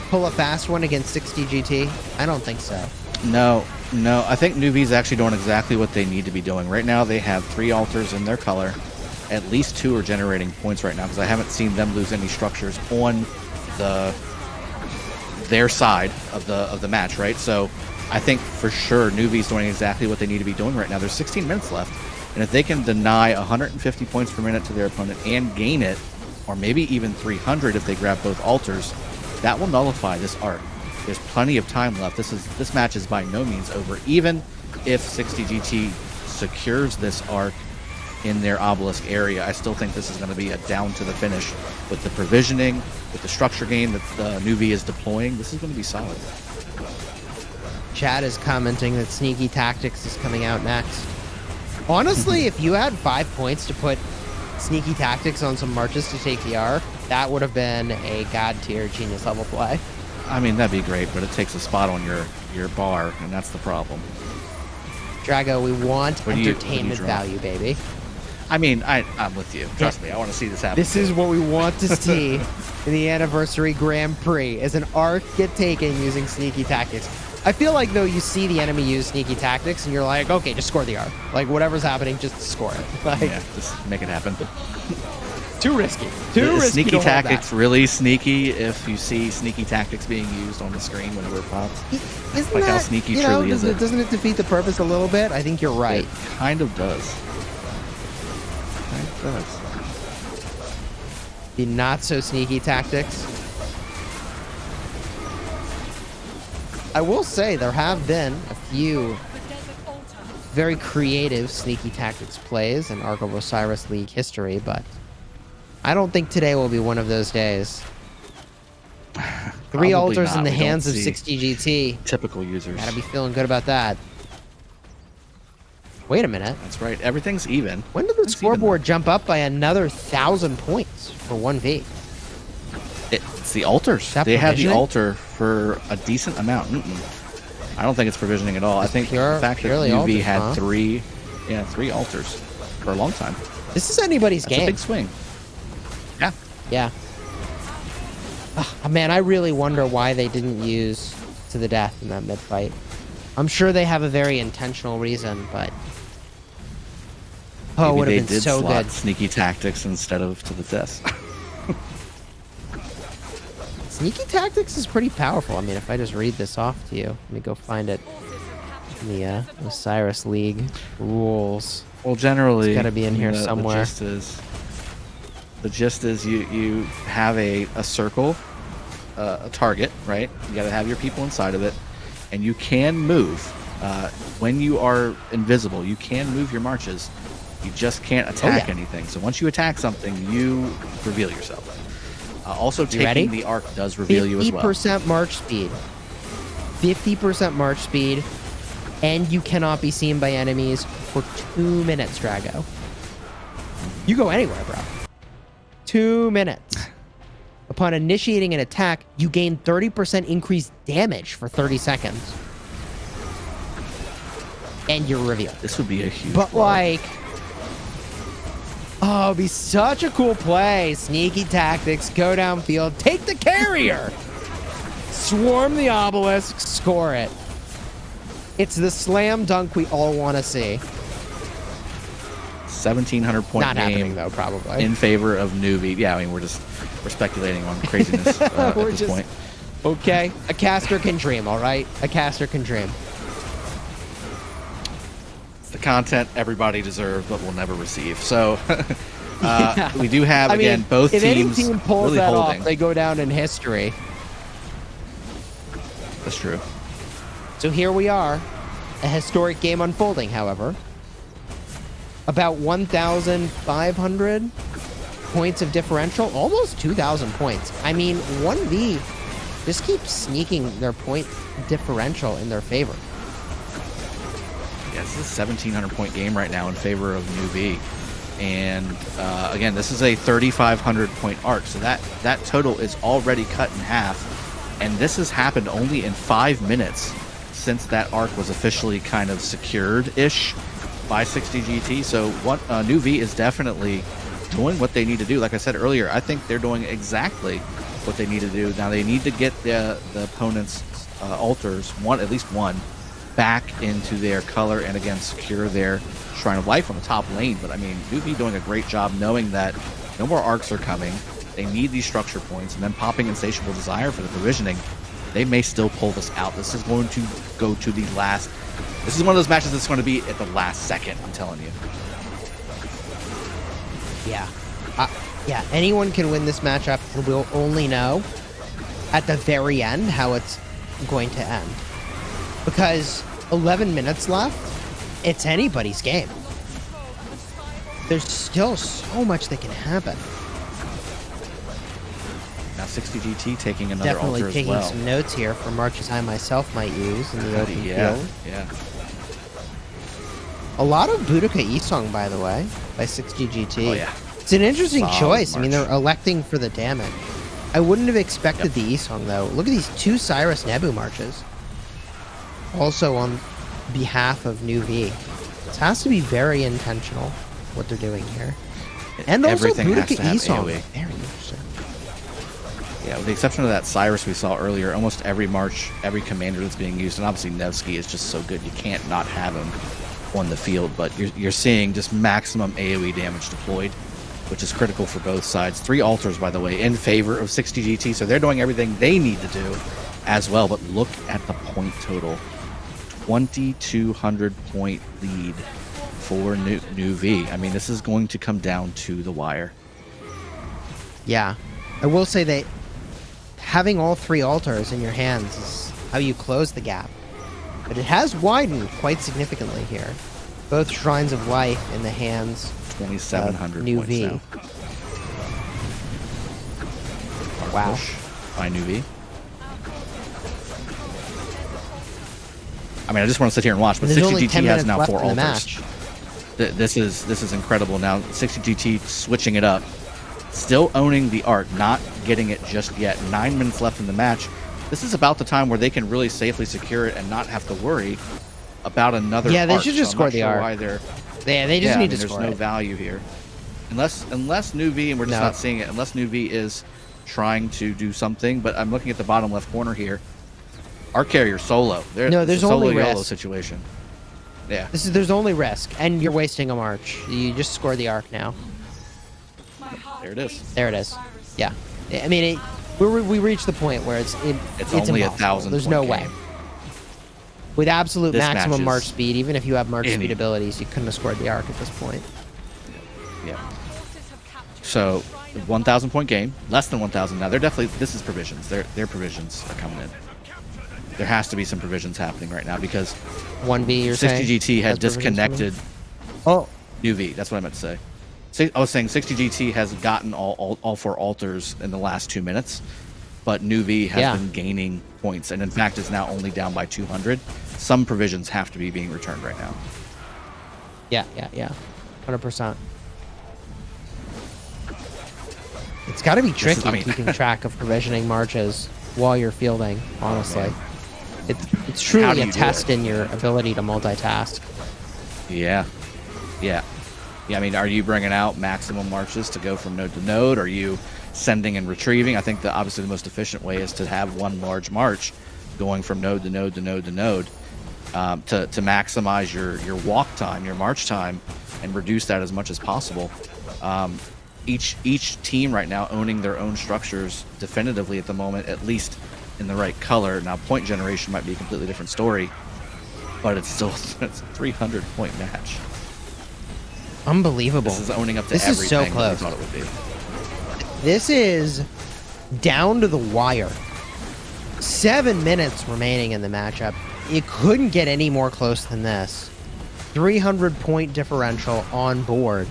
pull a fast one against 60 GT? I don't think so. No. I think Nuvi's actually doing exactly what they need to be doing. Right now, they have 3 altars in their color. At least 2 are generating points right now because I haven't seen them lose any structures on their side of the match, right? So I think for sure Nuvi's doing exactly what they need to be doing right now. There's 16 minutes left. And if they can deny 150 points per minute to their opponent and gain it, or maybe even 300 if they grab both altars, that will nullify this arc. There's plenty of time left. This match is by no means over. Even if 60 GT secures this arc in their obelisk area, I still think this is going to be a down to the finish with the provisioning, with the structure game that Nuvi is deploying. This is going to be solid. Chad is commenting that Sneaky Tactics is coming out next. Honestly, if you had 5 points to put Sneaky Tactics on some marches to take the arc, that would have been a god tier genius level play. I mean, that'd be great, but it takes a spot on your bar, and that's the problem. Drago, we want What do you entertainment draw? value, baby. I mean, I'm with you. Trust me, I want to see this happen. This is what we want to see in the anniversary Grand Prix, is an arc get taken using Sneaky Tactics. I feel like, though, you see the enemy use Sneaky Tactics, and you're like, okay, just score the arc. Like, whatever's happening, just score it. Like, Yeah, just make it happen. too risky. Too risky. Sneaky to hold Tactics back. really sneaky if you see Sneaky Tactics being used on the screen whenever it pops. Isn't Like that, how sneaky you know, truly is it? Doesn't it defeat the purpose a little bit? I think you're right. It kind of does. Kind of does. The not so sneaky tactics. I will say there have been a few very creative sneaky tactics plays in Ark of Osiris League history, but I don't think today will be one of those days. 3 Probably altars not. in the We don't hands of see 60 GT. Typical users. Gotta be feeling good about that. Wait a minute. That's right. Everything's even. When did the It's scoreboard jump up by another 1,000 points for 1v? It's the altars. that They have the provisioning? altar for a decent amount. I don't think it's provisioning at all. I think pure- the fact that purely UV altars, had huh? 3 altars for a long time. This is anybody's That's game. a big swing. Yeah. Yeah. Man, I really wonder why they didn't use to the death in that mid-fight. I'm sure they have a very intentional reason, but... Oh, it would Maybe have they been did so slot good. Sneaky Tactics instead of to the death. Sneaky Tactics is pretty powerful. I mean, if I just read this off to you, let me go find it in the Osiris League rules. Well, generally, It's gotta be in here the somewhere. The gist is you have a circle, a target, right? You got to have your people inside of it, and you can move. When you are invisible, you can move your marches. You just can't attack anything. So once you attack something, you reveal yourself. Also, You ready? taking the arc does reveal you as well. 50% march speed. 50% march speed, and you cannot be seen by enemies for 2 minutes, Drago. You go anywhere, bro. 2 minutes. Upon initiating an attack, you gain 30% increased damage for 30 seconds. And you're revealed. This would be a huge. But blow. like... Oh, it'd be such a cool play. Sneaky tactics, go downfield, take the carrier! Swarm the obelisk, score it. It's the slam dunk we all want to see. 1,700 point Not game happening, though, probably. in favor of Nuvi. Yeah, I mean we're speculating on craziness at We're this just- point. Okay? A caster can dream, all right? A caster can dream. It's the content everybody deserves but will never receive. So Yeah. we do have I mean, again both if any teams team pulls really that holding. off, they go down in history. That's true. So here we are. a historic game unfolding, however. About 1,500 points of differential, almost 2,000 points. I mean, 1v just keeps sneaking their point differential in their favor. Yeah, this is a 1,700 point game right now in favor of New V. And again, this is a 3,500 point arc, so that total is already cut in half. And this has happened only in 5 minutes since that arc was officially kind of secured-ish by 60GT. So what New V is definitely doing what they need to do. Like I said earlier, I think they're doing exactly what they need to do. Now they need to get the opponent's altars, at least one, back into their color and again secure their Shrine of Life on the top lane. But I mean, New V doing a great job knowing that no more arcs are coming. They need these structure points, and then popping Insatiable Desire for the provisioning. They may still pull this out. This is going to go to the last. This is one of those matches that's going to be at the last second, I'm telling you. Yeah. Yeah, anyone can win this matchup, and we'll only know at the very end how it's going to end. Because 11 minutes left, it's anybody's game. There's still so much that can happen. Now 60GT taking another Definitely altar as taking well. some notes here for marches I myself might use in the open field. Yeah. A lot of Boudica E-Song, by the way, by 60GT. Oh, yeah. It's an interesting Solid choice. I mean, march. they're electing for the damage. I wouldn't have expected the E-Song, though. Look at these 2 Cyrus Nebu marches. Also on behalf of New V. It has to be very intentional, what they're doing here. And also Everything has to Boudica have E-Song. AoE. Very interesting. Yeah, with the exception of that Cyrus we saw earlier, almost every march, every commander that's being used, and obviously Nevsky is just so good, you can't not have him on the field, but you're seeing just maximum AoE damage deployed, which is critical for both sides. 3 altars, by the way, in favor of 60GT, so they're doing everything they need to do as well, but look at the point total. 2,200 point lead for New V. I mean, this is going to come down to the wire. Yeah. I will say that having all 3 altars in your hands is how you close the gap. But it has widened quite significantly here. Both Shrines of Life in the hands 2,700 New points V. now. Wow. Push by New V. I mean, I just want to sit here and watch, but There's only 60GT 10 has minutes now left 4 in the altars. match. This is incredible. Now 60GT switching it up, still owning the arc, not getting it just yet. 9 minutes left in the match. This is about the time where they can really safely secure it and not have to worry about another. Yeah, they arc. should just So I'm score not the sure arc. Why they're, Yeah, they just need to there's score no it. value here, unless New V, and we're just No. not seeing it. Unless New V is trying to do something, but I'm looking at the bottom left corner here. Arc carrier solo. No, there's it's a solo only YOLO risk. situation. Yeah. There's only risk, and you're wasting a march. You just score the arc now. There it is. There it is. Yeah. I mean, we reached the point where it's only impossible. 1,000 There's point no game. way. With absolute This match maximum is march speed, even if you have march any- speed abilities, you couldn't have scored the arc at this point. Yeah. So 1,000 point game, less than 1,000 now. They're definitely, this is provisions. Their provisions are coming in. There has to be some provisions happening right now because 1v, you're saying? 60GT had Has provisions coming? disconnected Oh, New V. That's what I meant to say. I was saying 60GT has gotten all 4 altars in the last 2 minutes, but New V has been gaining points, and in fact is now only down by 200. Some provisions have to be being returned right now. yeah. 100%. It's got to be tricky I mean- keeping track of provisioning marches while you're fielding, honestly. It's truly How do a you do test it? in your ability to multitask. Yeah. I mean, are you bringing out maximum marches to go from node to node? Are you sending and retrieving? I think that obviously the most efficient way is to have one large march going from node to node to node to node to maximize your walk time, your march time, and reduce that as much as possible. Each team right now owning their own structures definitively at the moment, at least in the right color. Now, point generation might be a completely different story, but it's still it's a 300 point match. Unbelievable. This is owning up to This is everything so that we close. thought it would be. This is down to the wire. 7 minutes remaining in the matchup. it couldn't get any more close than this. 300-point differential on board.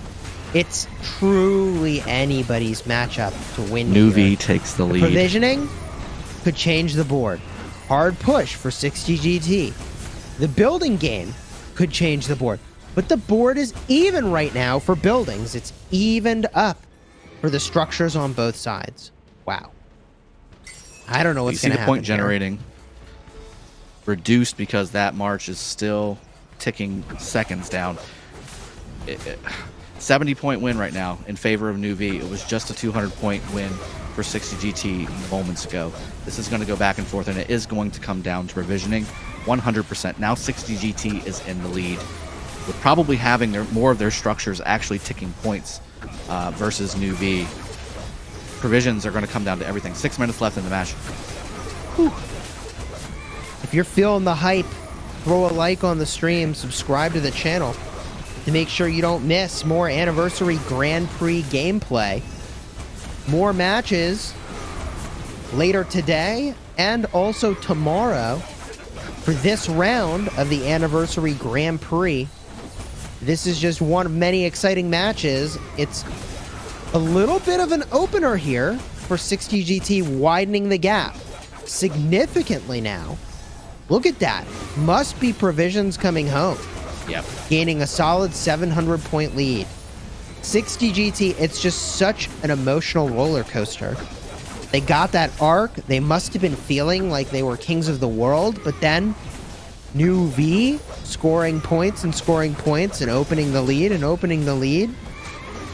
It's truly anybody's matchup to win. New here. V takes the lead. Provisioning could change the board. Hard push for 60 GT. The building game could change the board. But the board is even right now for buildings. It's evened up for the structures on both sides. Wow. I don't know what's going to happen. Point generating reduced because that march is still ticking seconds down. 70-point win right now in favor of New V. It was just a 200-point win for 60 GT moments ago. This is going to go back and forth, and it is going to come down to provisioning 100%. Now 60 GT is in the lead, with probably having more of their structures actually ticking points versus New V. Provisions are going to come down to everything. 6 minutes left in the match. Whew. If you're feeling the hype, throw a like on the stream, subscribe to the channel to make sure you don't miss more Anniversary Grand Prix gameplay. More matches later today and also tomorrow for this round of the Anniversary Grand Prix. This is just one of many exciting matches. It's a little bit of an opener here for 60 GT, widening the gap significantly now. Look at that. Must be Provisions coming home. Yep. Gaining a solid 700-point lead. 60 GT, it's just such an emotional roller coaster. They got that arc. They must have been feeling like they were kings of the world, but then New V scoring points and opening the lead and opening the lead.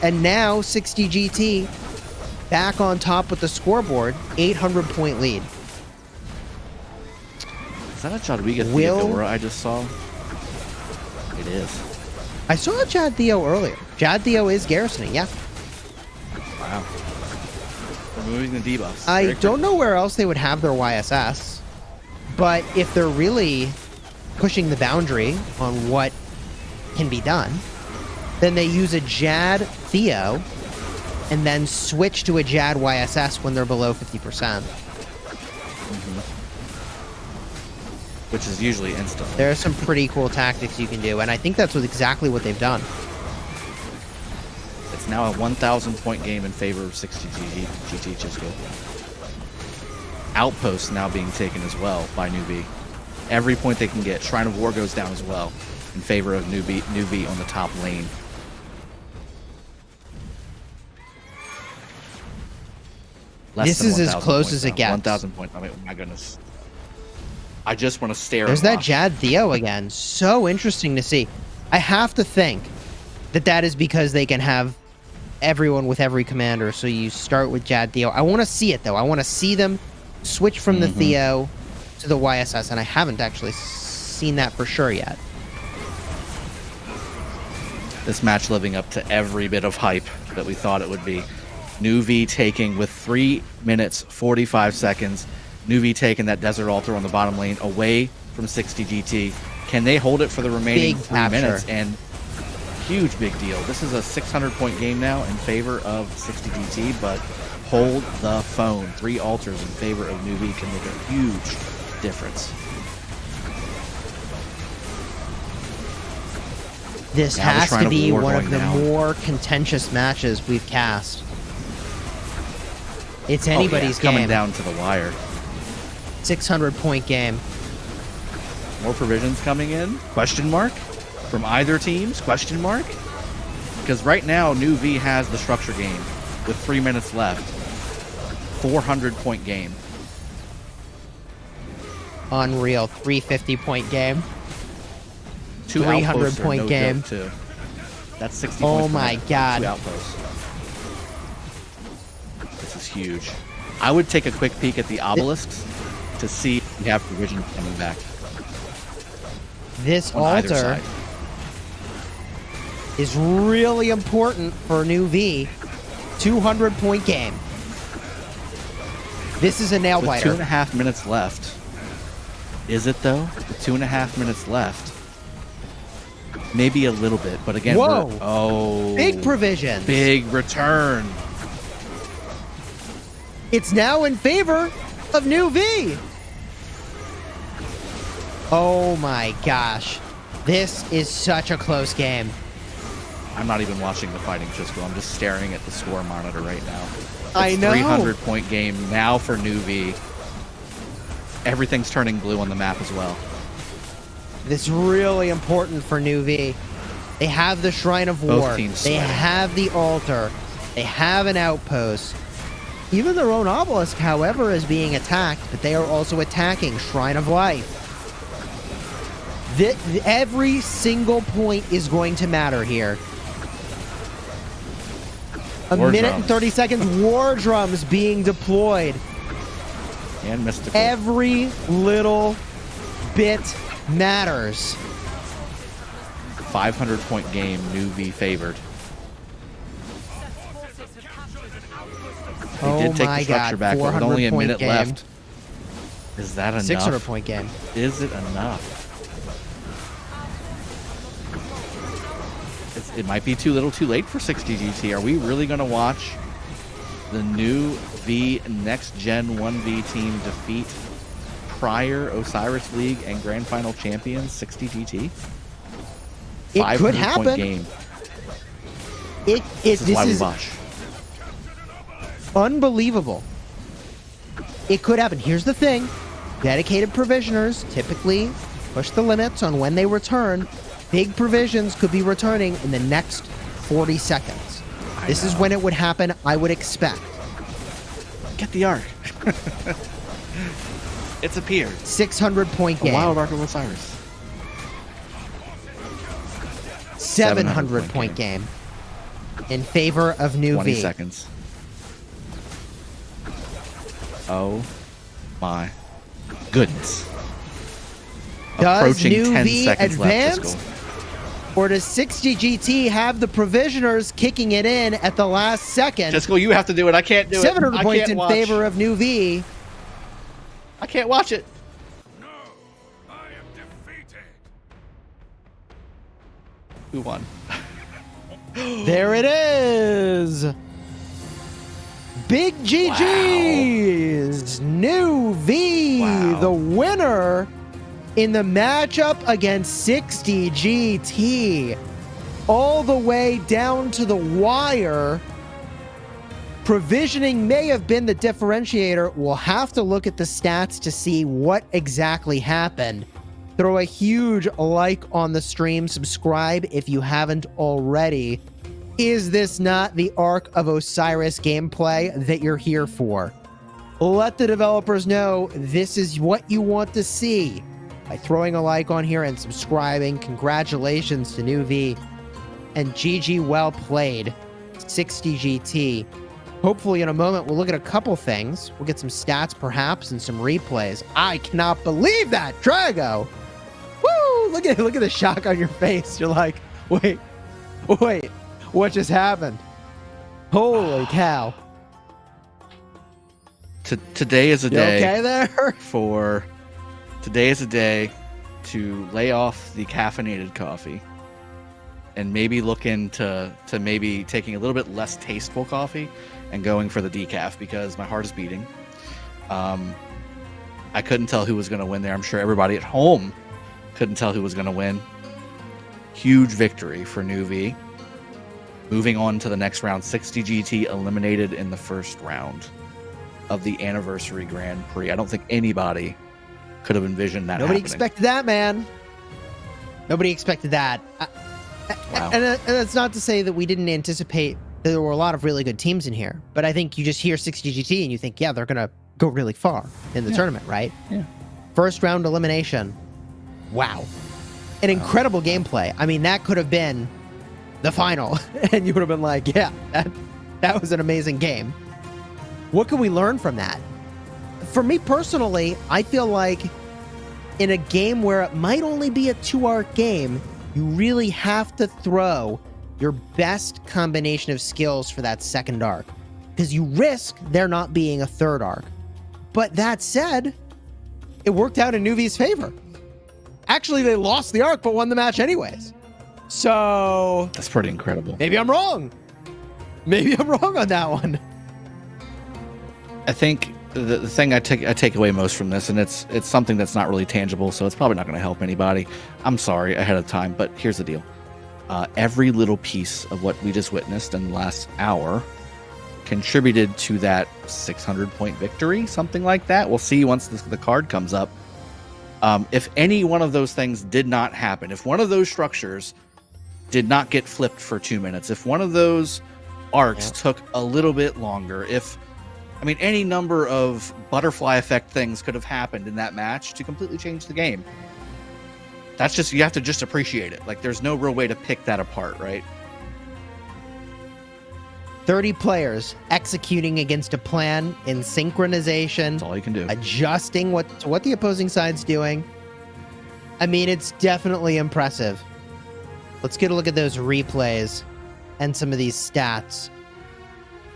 And now 60 GT back on top with the scoreboard, 800-point lead. Is that a Jadwiga Theodora I just saw? It is. I saw Jad Theo earlier. Jad Theo is garrisoning, yeah. Wow. Removing the debuffs. I don't know where else they would have their YSS, but if they're really pushing the boundary on what can be done, then they use a Jad Theo and then switch to a Jad YSS when they're below 50%. Which is usually instant. There are some pretty cool tactics you can do, and I think that's exactly what they've done. It's now a 1,000-point game in favor of 60 GT Chisco. Outposts now being taken as well by New V. Every point they can get. Shrine of War goes down as well in favor of New V on the top lane. This is as close as it gets. 1,000 points. I mean, oh my goodness. I just want to stare. There's that Jad Theo again. So interesting to see. I have to think that is because they can have everyone with every commander. So you start with Jad Theo. I want to see it, though. I want to see them switch from the Theo to the YSS, and I haven't actually seen that for sure yet. This match living up to every bit of hype that we thought it would be. New V taking with 3 minutes, 45 seconds. New V taking that Desert Altar on the bottom lane away from 60 GT. Can they hold it for the remaining 3 minutes? And huge big deal. This is a 600-point game now in favor of 60 GT, but hold the phone. 3 altars in favor of New V can make a huge difference. This has to be one of the more contentious matches we've cast. It's anybody's game. Coming down to the wire. 600-point game. More provisions coming in? Question mark? From either teams? Question mark? Because right now, New V has the structure game with 3 minutes left. 400-point game. Unreal. 350-point game. 300-point game. Too. That's 60 points. Oh my god. 2 outposts. This is huge. I would take a quick peek at the obelisks to see if we have provisions coming back. This altar is really important for New V. 200-point game. This is a nail biter. With 2.5 minutes left. Is it though? With 2.5 minutes left. Maybe a little bit, but again, whoa! Big provision. Big return. It's now in favor of New V. Oh my gosh. This is such a close game. I'm not even watching the fighting, Chisco. I'm just staring at the score monitor right now. I know. 300-point game now for New V. Everything's turning blue on the map as well. This is really important for New V. They have the Shrine of War. Both teams They sweating. have the altar. They have an outpost. Even their own obelisk, however, is being attacked, but they are also attacking Shrine of Life. Every single point is going to matter here. A War minute and drums. 30 seconds, war drums being deployed. And mystical. Every little bit matters. 500-point game, New V favored. They did take the structure back, but with only a 400-point minute game. left. Is that enough? 600-point game. Is it enough? It might be too little too late for 60 GT. Are we really going to watch the New V Next Gen 1v team defeat prior Osiris League and Grand Final champions 60 GT? It could 500-point happen. game. This is why we is watch. unbelievable. It could happen. Here's the thing. Dedicated provisioners typically push the limits on when they return. Big provisions could be returning in the next 40 seconds. This is when it would happen, I would expect. Get the arc. It's appeared. 600-point A game. wild arc of Osiris. 700-point game. In favor of New 20 V. seconds. Oh my goodness. Does Approaching New 10 V seconds left, advance? Fiscal. Or does 60 GT have the provisioners kicking it in at the last second? Fiscal, you have to do it. I can't do it. 700 I points can't in watch. favor of New V. I can't watch it. No, I am defeated. Who won? There it is. Big GG's. New V, Wow. the winner in the matchup against 60 GT. All the way down to the wire. Provisioning may have been the differentiator. We'll have to look at the stats to see what exactly happened. Throw a huge like on the stream. Subscribe if you haven't already. Is this not the Ark of Osiris gameplay that you're here for? Let the developers know this is what you want to see by throwing a like on here and subscribing. Congratulations to New V. And GG, well played. 60 GT. Hopefully in a moment we'll look at a couple things. We'll get some stats perhaps and some replays. I cannot believe that, Drago! Woo! Look at the shock on your face. You're like, wait, what just happened? Holy cow. Today is a You day okay there? Today is a day to lay off the caffeinated coffee and maybe look into maybe taking a little bit less tasteful coffee and going for the decaf because my heart is beating. I couldn't tell who was going to win there. I'm sure everybody at home couldn't tell who was going to win. Huge victory for New V. Moving on to the next round, 60 GT eliminated in the first round of the Anniversary Grand Prix. I don't think anybody could have envisioned that Nobody happening. expected that, man. Nobody expected that. Wow. And that's not to say that we didn't anticipate that there were a lot of really good teams in here. But I think you just hear 60 GT and you think, yeah, they're going to go really far in the tournament, right? Yeah. First round elimination. Wow. An incredible gameplay. I mean, that could have been the final. And you would have been like, yeah, that was an amazing game. What can we learn from that? For me personally, I feel like in a game where it might only be a 2-arc game, you really have to throw your best combination of skills for that second arc, because you risk there not being a third arc. But that said, it worked out in New V's favor. Actually, they lost the arc but won the match anyways. So That's pretty incredible. maybe I'm wrong. Maybe I'm wrong on that one. I think the thing I take away most from this, and it's something that's not really tangible, so it's probably not going to help anybody. I'm sorry ahead of time, but here's the deal. Every little piece of what we just witnessed in the last hour contributed to that 600-point victory, something like that. We'll see once the card comes up. If any one of those things did not happen, if one of those structures did not get flipped for 2 minutes, if one of those arcs took a little bit longer, any number of butterfly effect things could have happened in that match to completely change the game. That's just, you have to just appreciate it. Like, there's no real way to pick that apart, right? 30 players executing against a plan in synchronization. That's all you can do. Adjusting to what the opposing side's doing. I mean, it's definitely impressive. Let's get a look at those replays and some of these stats.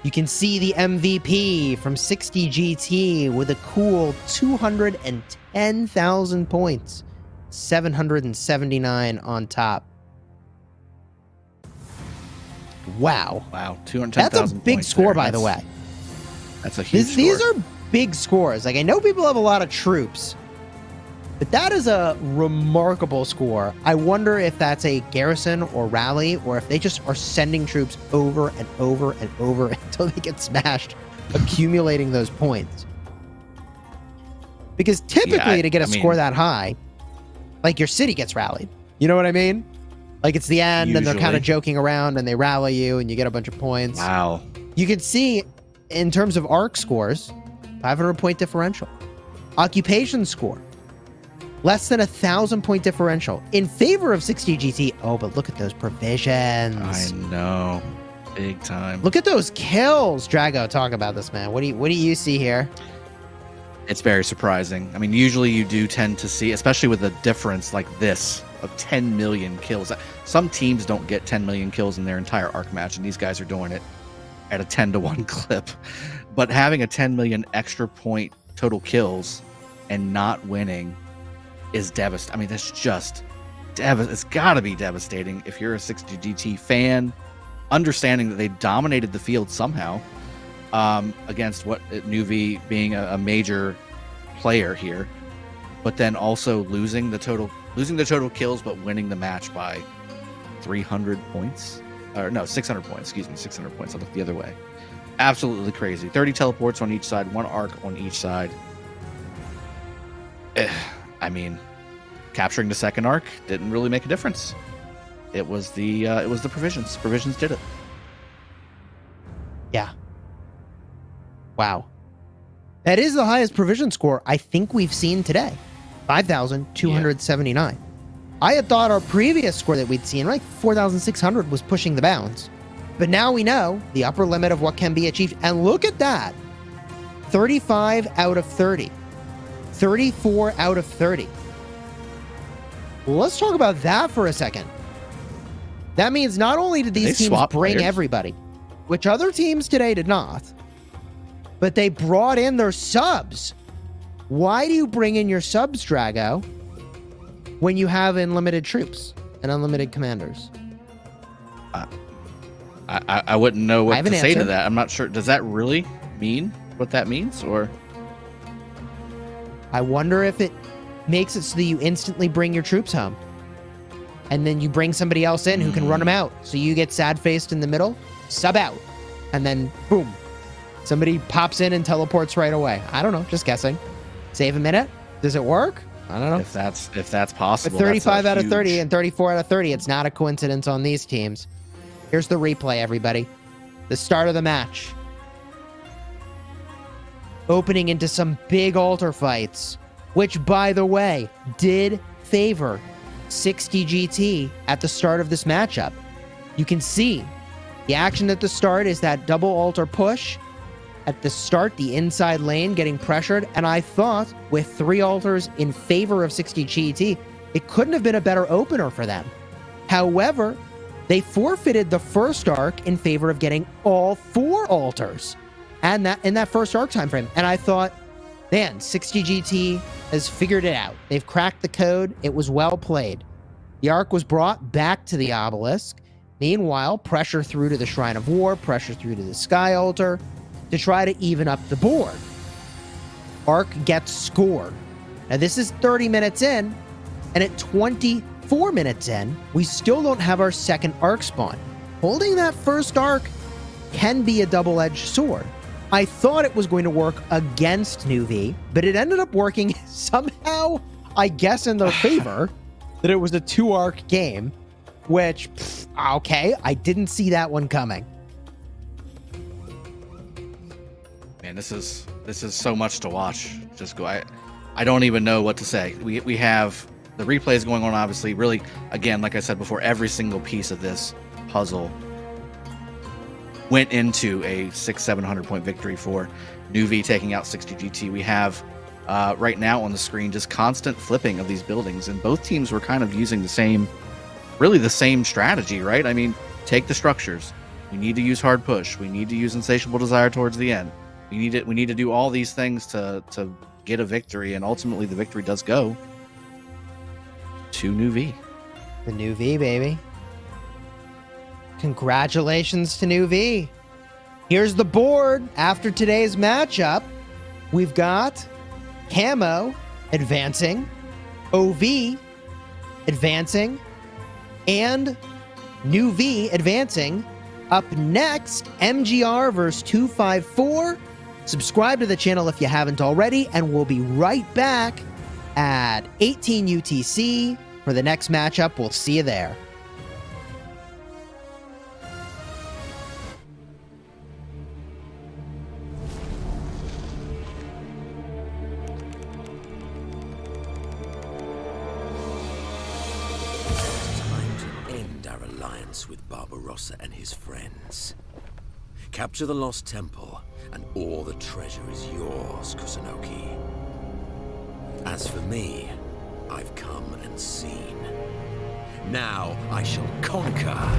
You can see the MVP from 60GT with a cool 210,000 points. 779 on top. Wow. 210,000 That's a big points score, there. by the way. That's a huge score. These are big scores. Like, I know people have a lot of troops, but that is a remarkable score. I wonder if that's a garrison or rally, or if they just are sending troops over and over and over until they get smashed, accumulating those points. Because typically, to get a score that high, like, your city gets rallied. You know what I mean? Like, it's the end, and they're kind of joking around, and they rally you, and you get a bunch of points. Wow. You can see, in terms of arc scores, 500-point differential. Occupation score, less than 1,000-point differential in favor of 60GT. Oh, but look at those provisions. I know. Big time. Look at those kills. Drago, talk about this, man. What do you see here? It's very surprising. I mean, usually you do tend to see, especially with a difference like this of 10 million kills. Some teams don't get 10 million kills in their entire arc match, and these guys are doing it at a 10-to-1 clip. But having a 10 million extra point total kills and not winning is devastating. I mean, that's just it's got to be devastating if you're a 60GT fan, understanding that they dominated the field somehow. Against what Nuvi being a major player here, but then also losing the total kills, but winning the match by 300 points, or no, 600 points. Excuse me, 600 points. I looked the other way. Absolutely crazy. 30 teleports on each side, 1 arc on each side. I mean, capturing the second arc didn't really make a difference. It was the provisions. Provisions did it. Yeah. Wow. That is the highest provision score I think we've seen today. 5,279. Yeah. I had thought our previous score that we'd seen, like 4,600, was pushing the bounds. But now we know the upper limit of what can be achieved. And look at that. 35 out of 30. 34 out of 30. Well, let's talk about that for a second. That means not only did these teams bring everybody, which other teams today did not, but they brought in their subs. Why do you bring in your subs, Drago, when you have unlimited troops and unlimited commanders? I wouldn't know what to say to that. I'm not sure. Does that really mean what that means? Or I wonder if it makes it so that you instantly bring your troops home. And then you bring somebody else in who can run them out. So you get sad-faced in the middle, sub out, and then boom. Somebody pops in and teleports right away. I don't know. Just guessing. Save a minute. Does it work? I don't know. If that's possible. But 35 out of 30 and 34 out of 30. It's not a coincidence on these teams. Here's the replay, everybody. The start of the match. Opening into some big altar fights, which, by the way, did favor 60GT at the start of this matchup. You can see the action at the start is that double altar push. At the start, the inside lane getting pressured, and I thought with 3 altars in favor of 60GT, it couldn't have been a better opener for them. However, they forfeited the first arc in favor of getting all 4 altars, and that in that first arc time frame. And I thought, man, 60GT has figured it out. They've cracked the code. It was well played. The arc was brought back to the obelisk. Meanwhile, pressure through to the Shrine of War, pressure through to the Sky Altar, to try to even up the board. arc gets scored. Now, this is 30 minutes in, and at 24 minutes in, we still don't have our second arc spawn. Holding that first arc can be a double-edged sword. I thought it was going to work against New V, but it ended up working somehow, I guess, in their favor, that it was a 2-arc game, which, okay, I didn't see that one coming. Man, this is so much to watch. Just go. I don't even know what to say. We have the replays going on, obviously. Really, again, like I said before, every single piece of this puzzle went into a 600-700 point victory for New V taking out 60 GT. We have right now on the screen just constant flipping of these buildings, and both teams were kind of using the same strategy, right? I mean, take the structures. We need to use hard push. We need to use insatiable desire towards the end. We need to do all these things to get a victory, and ultimately the victory does go to New V. The New V, baby. Congratulations to New V. Here's the board after today's matchup. We've got Camo advancing, OV advancing, and New V advancing. Up next, MGR versus 254. Subscribe to the channel if you haven't already, and we'll be right back at 18 UTC for the next matchup. We'll see you there. With Barbarossa and his friends. Capture the lost temple, and all the treasure is yours, Kusunoki. As for me, I've come and seen. Now I shall conquer.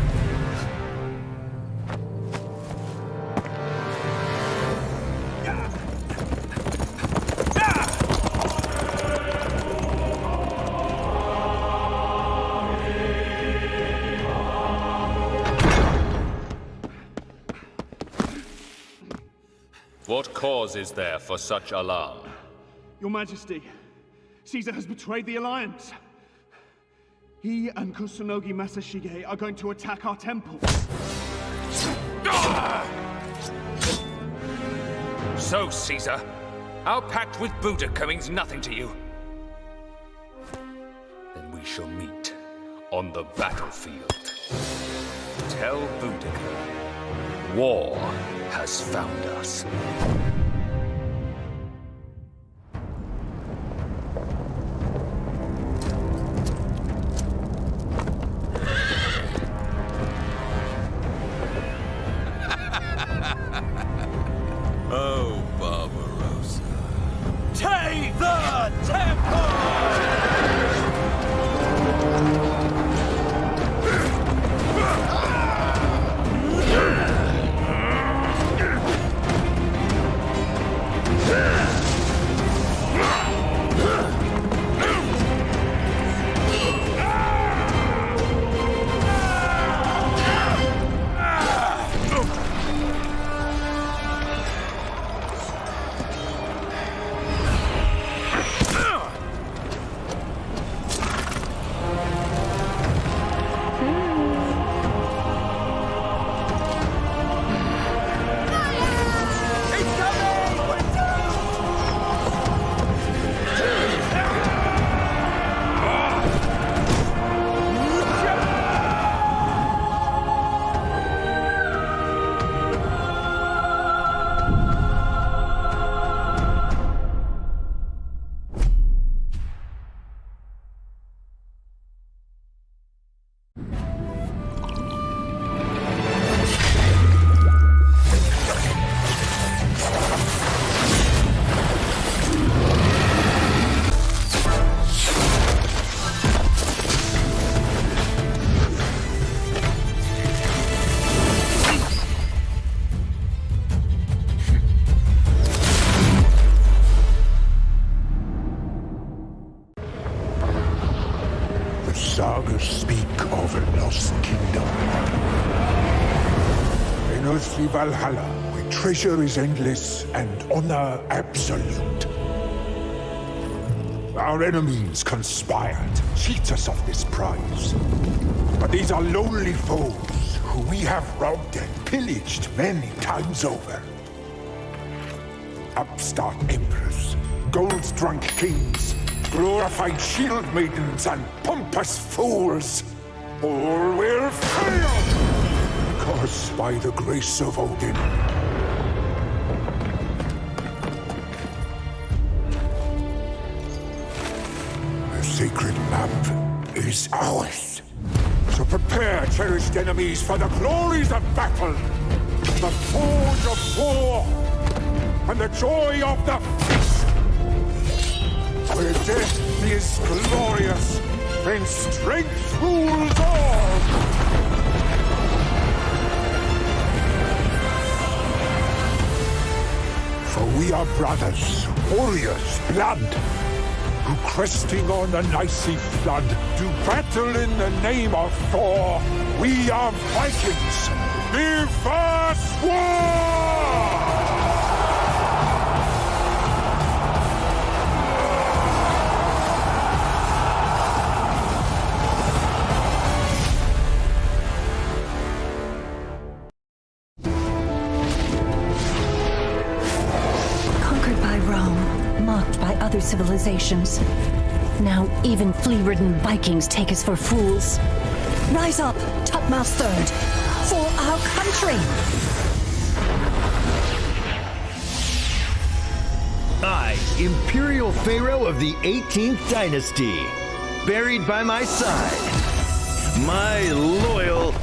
What cause is there for such alarm? Your Majesty, Caesar has betrayed the Alliance. He and Kusunogi Masashige are going to attack our temple. So, Caesar, our pact with Boudica means nothing to you. Then we shall meet on the battlefield. Tell Boudica, war has found us. Oh, Barbarossa. Take the temple! Sagas speak of a lost kingdom. An earthly Valhalla, where treasure is endless and honor absolute. Our enemies conspired to cheat us of this prize. But these are lonely foes who we have robbed and pillaged many times over. Upstart emperors, gold-drunk kings, glorified shield maidens, and pompous fools. All will fail! Because by the grace of Odin, the sacred map is ours. So prepare, cherished enemies, for the glories of battle, the forge of war, and the joy of the feast. Where death is glorious, then strength rules all. For we are brothers, warriors, blood, who cresting on the icy flood, do battle in the name of Thor. We are Vikings. Give us war! Conquered by Rome, mocked by other civilizations. Now even flea-ridden Vikings take us for fools. Rise up, topmost third, for our country! I, Imperial Pharaoh of the 18th Dynasty, buried by my side, my loyal...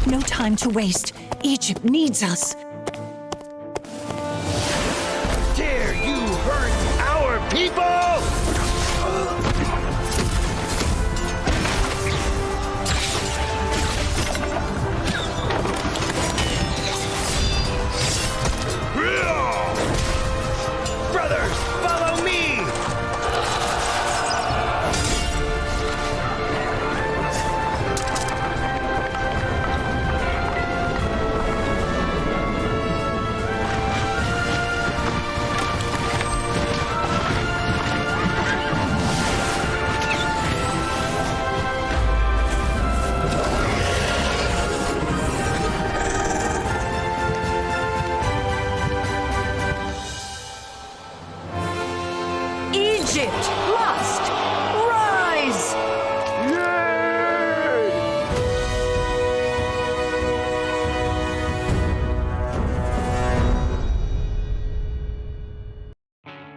No time to waste. Egypt needs us. Dare you hurt our people? Brothers, follow me! Egypt must rise!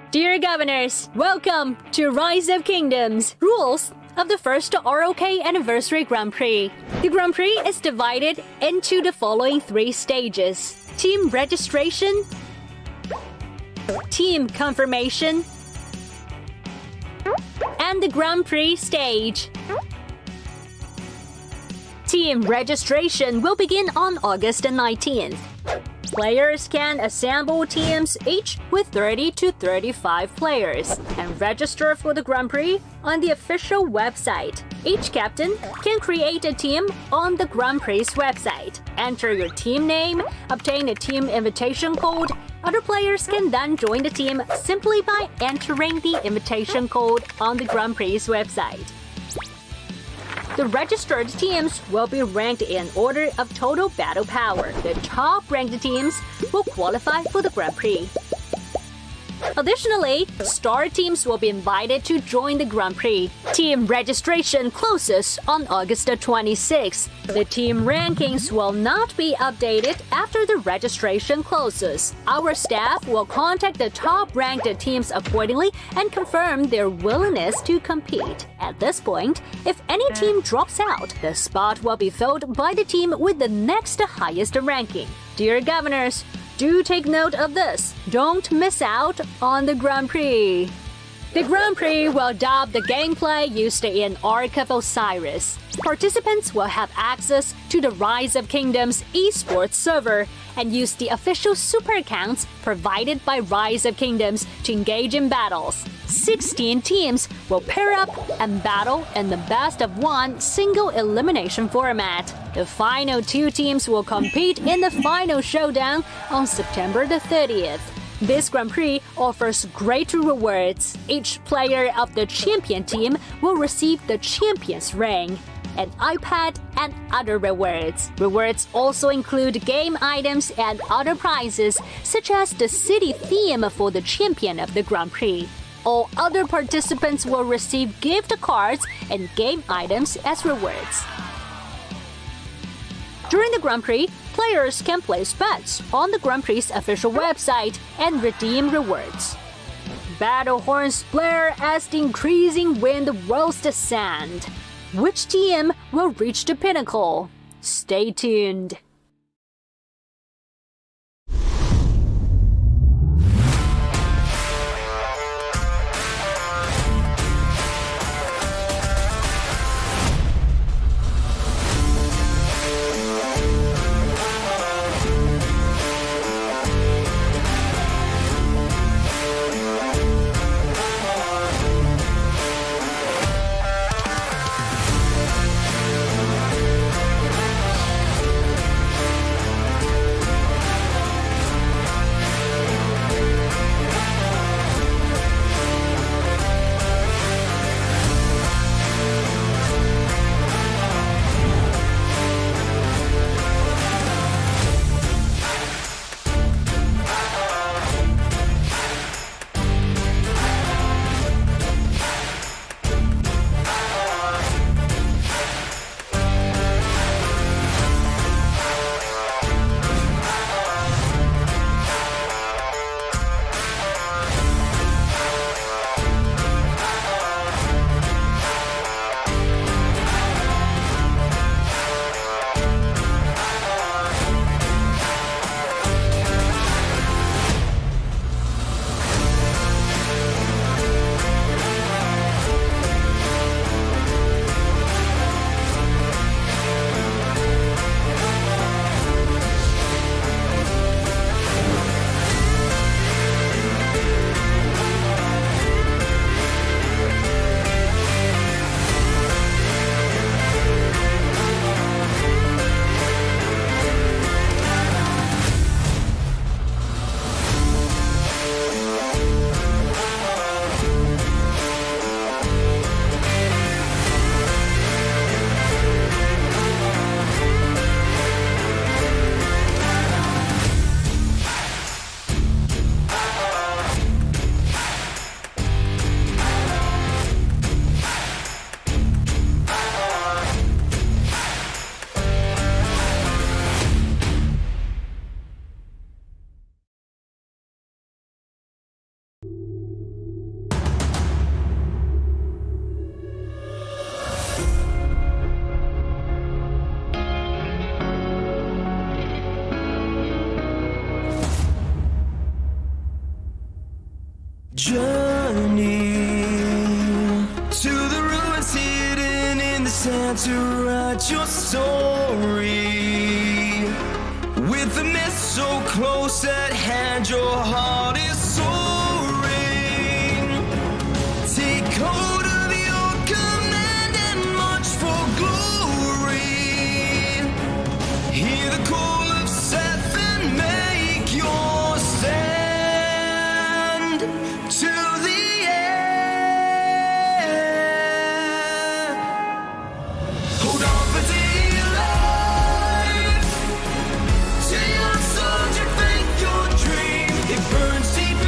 Dear Governors, welcome to Rise of Kingdoms. Rules of the first ROK Anniversary Grand Prix. The Grand Prix is divided into the following 3 stages: Team Registration, Team Confirmation, and the Grand Prix stage. Team registration will begin on August 19th. Players can assemble teams each with 30 to 35 players and register for the Grand Prix on the official website. Each captain can create a team on the Grand Prix website. Enter your team name, obtain a team invitation code. Other players can then join the team simply by entering the invitation code on the Grand Prix website. The registered teams will be ranked in order of total battle power. The top-ranked teams will qualify for the Grand Prix. Additionally, star teams will be invited to join the Grand Prix. Team registration closes on August 26th. The team rankings will not be updated after the registration closes. Our staff will contact the top-ranked teams accordingly and confirm their willingness to compete. At this point, if any team drops out, the spot will be filled by the team with the next highest ranking. Dear Governors, do take note of this. Don't miss out on the Grand Prix. The Grand Prix will adopt the gameplay used in Ark of Osiris. Participants will have access to the Rise of Kingdoms esports server and use the official super accounts provided by Rise of Kingdoms to engage in battles. 16 teams will pair up and battle in the best-of-1 single elimination format. The final 2 teams will compete in the final showdown on September the 30th. This Grand Prix offers great rewards. Each player of the champion team will receive the champion's ring, an iPad, and other rewards. Rewards also include game items and other prizes, such as the city theme for the champion of the Grand Prix. All other participants will receive gift cards and game items as rewards. During the Grand Prix, players can place bets on the Grand Prix's official website and redeem rewards. Battle horns blare as the increasing wind rolls the sand. Which team will reach the pinnacle? Stay tuned. Journey to the ruins hidden in the sand to write your story. With the mist so close at hand, your heart is soaring. Take hold of your command and march for glory. Hear the call of Seth and make your stand. To the end. Hold on for dear life. To your soldier, faith, your dream. It burns deep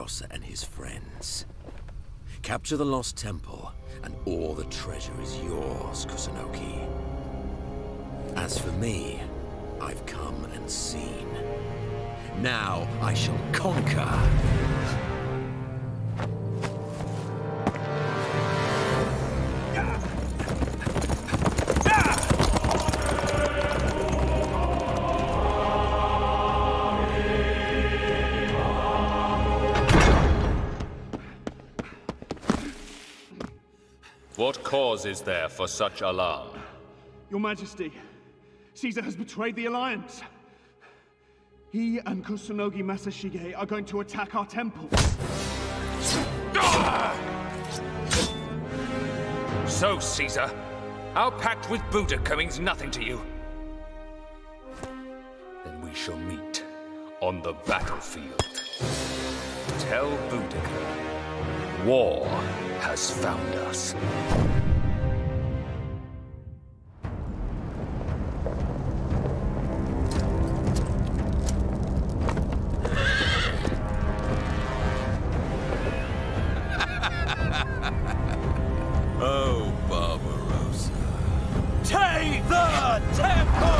Barbarossa and his friends. Capture the lost temple, and all the treasure is yours, Kusunoki. As for me, I've come and seen. Now I shall conquer. What cause is there for such alarm? Your Majesty, Caesar has betrayed the Alliance. He and Kusunogi Masashige are going to attack our temple. So, Caesar, our pact with Boudica means nothing to you. Then we shall meet on the battlefield. Tell Boudica, war has found us. Oh, Barbarossa. Take the temple!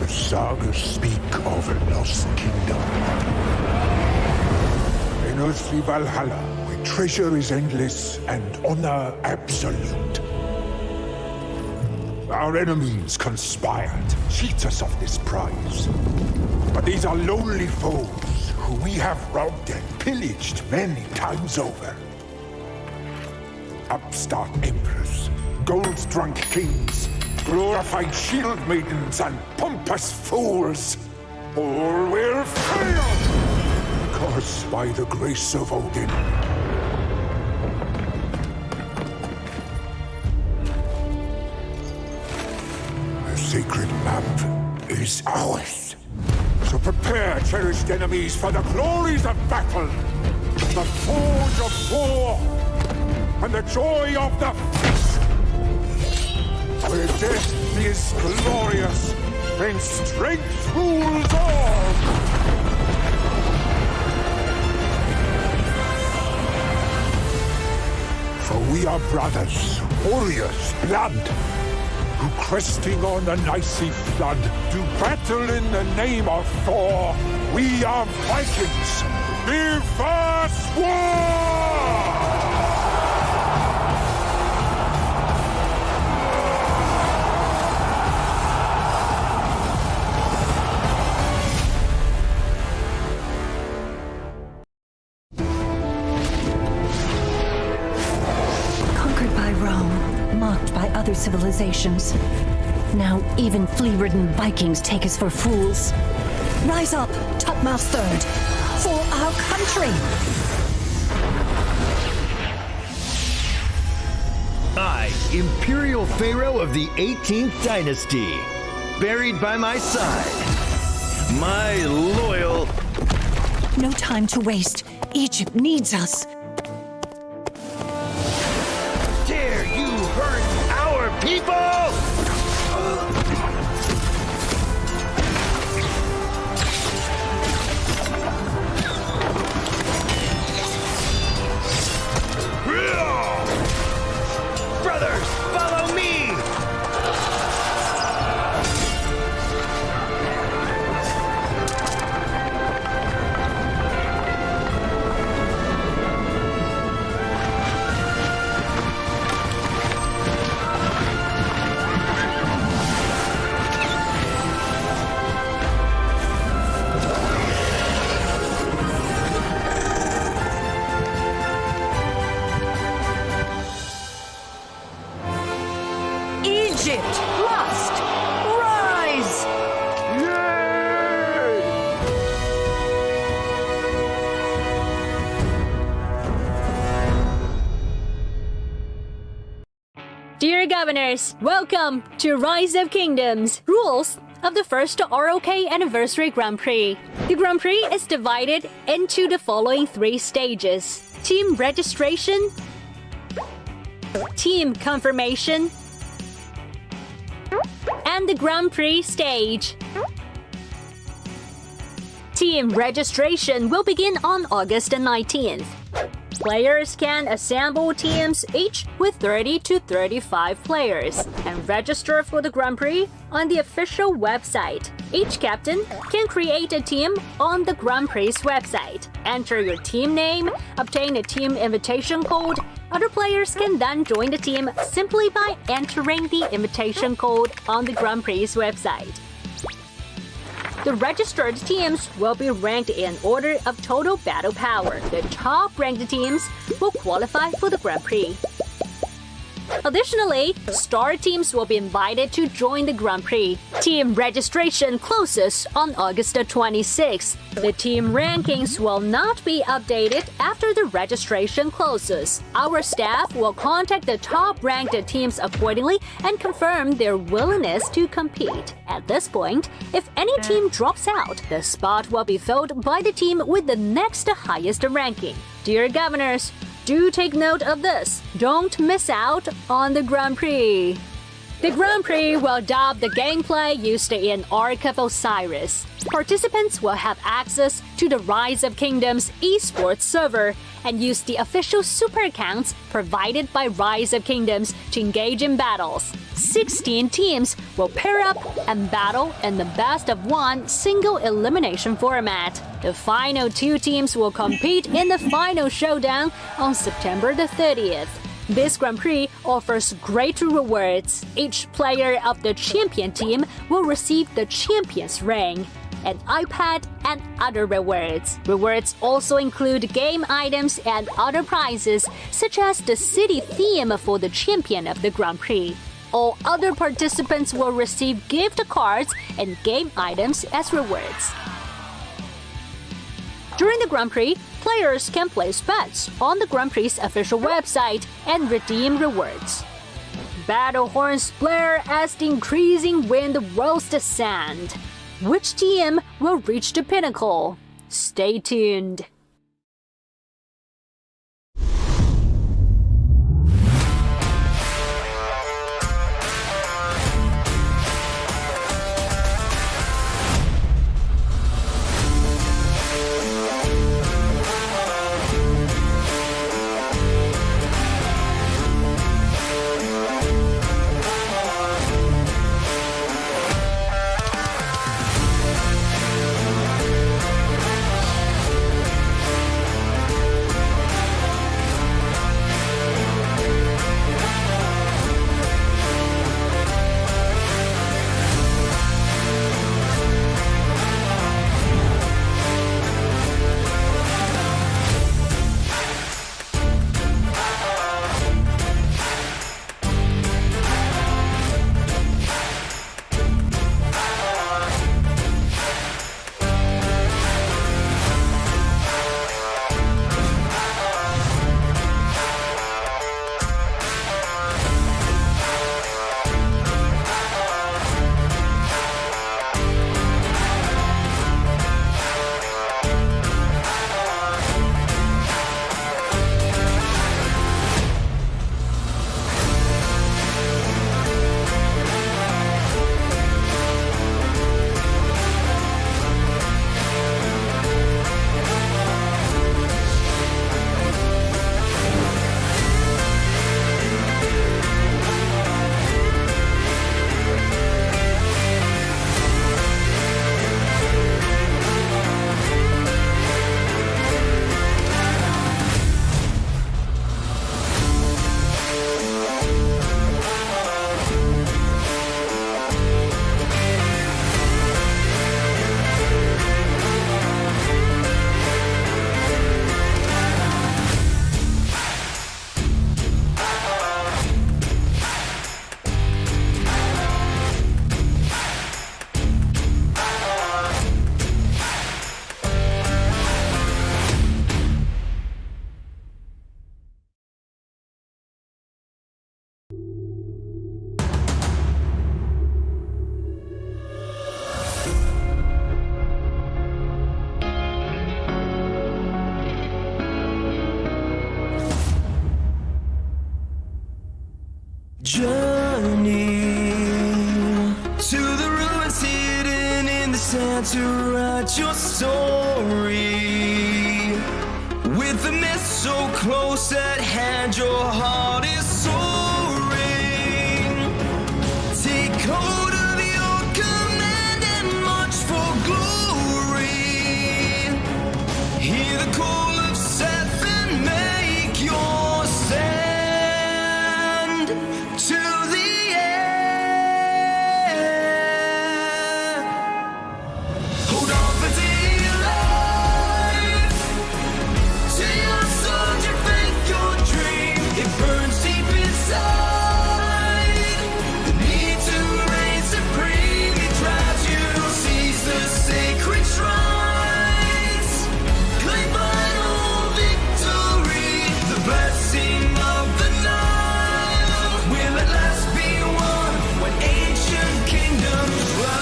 Sagas speak of a lost kingdom. In earthly Valhalla, where treasure is endless and honor absolute. Our enemies conspired to cheat us of this prize. But these are lonely foes who we have robbed and pillaged many times over. Upstart emperors, gold-drunk kings, glorified shield maidens and pompous fools. All will fail! Because by the grace of Odin. The sacred map is ours. So prepare, cherished enemies, for the glories of battle, the forge of war, and the joy of the feast. Where death is glorious, and strength rules all! For we are brothers, warriors, blood, who cresting on the icy flood, do battle in the name of Thor. We are Vikings! Give us war! Other civilizations. Now even flea-ridden Vikings take us for fools. Rise up, topmost third, for our country! I, Imperial Pharaoh of the 18th Dynasty, buried by my side, my loyal... No time to waste. Egypt needs us. Dare you hurt our people? Brothers, follow me! Egypt must rise! Dear Governors, welcome to Rise of Kingdoms. Rules of the first ROK Anniversary Grand Prix. The Grand Prix is divided into the following 3 stages: Team Registration, Team Confirmation, and the Grand Prix stage. Team registration will begin on August 19th. Players can assemble teams each with 30 to 35 players and register for the Grand Prix on the official website. Each captain can create a team on the Grand Prix website. Enter your team name, obtain a team invitation code. Other players can then join the team simply by entering the invitation code on the Grand Prix website. The registered teams will be ranked in order of total battle power. The top-ranked teams will qualify for the Grand Prix. Additionally, star teams will be invited to join the Grand Prix. Team registration closes on August 26th. The team rankings will not be updated after the registration closes. Our staff will contact the top-ranked teams accordingly and confirm their willingness to compete. At this point, if any team drops out, the spot will be filled by the team with the next highest ranking. Dear Governors, do take note of this. Don't miss out on the Grand Prix. The Grand Prix will adopt the gameplay used in Ark of Osiris. Participants will have access to the Rise of Kingdoms esports server and use the official super accounts provided by Rise of Kingdoms to engage in battles. 16 teams will pair up and battle in the best-of-1 single elimination format. The final 2 teams will compete in the final showdown on September the 30th. This Grand Prix offers great rewards. Each player of the champion team will receive the champion's ring, an iPad, and other rewards. Rewards also include game items and other prizes, such as the city theme for the champion of the Grand Prix. All other participants will receive gift cards and game items as rewards. During the Grand Prix, players can place bets on the Grand Prix's official website and redeem rewards. Battle horns blare as the increasing wind rolls the sand. Which team will reach the pinnacle? Stay tuned. journey to the ruins hidden in the sand to write your story. With the mist so close at hand, your heart is soaring. Take hold of your command and march for glory. Hear the call of Seth and make your stand to the end. Hold on for dear life. To your soldier, faith, your dream. It burns deep inside. The need to reign supreme. It drives you to seize the sacred shrines. Claim final victory. The blessing of the Nile will at last be won when ancient kingdoms rise.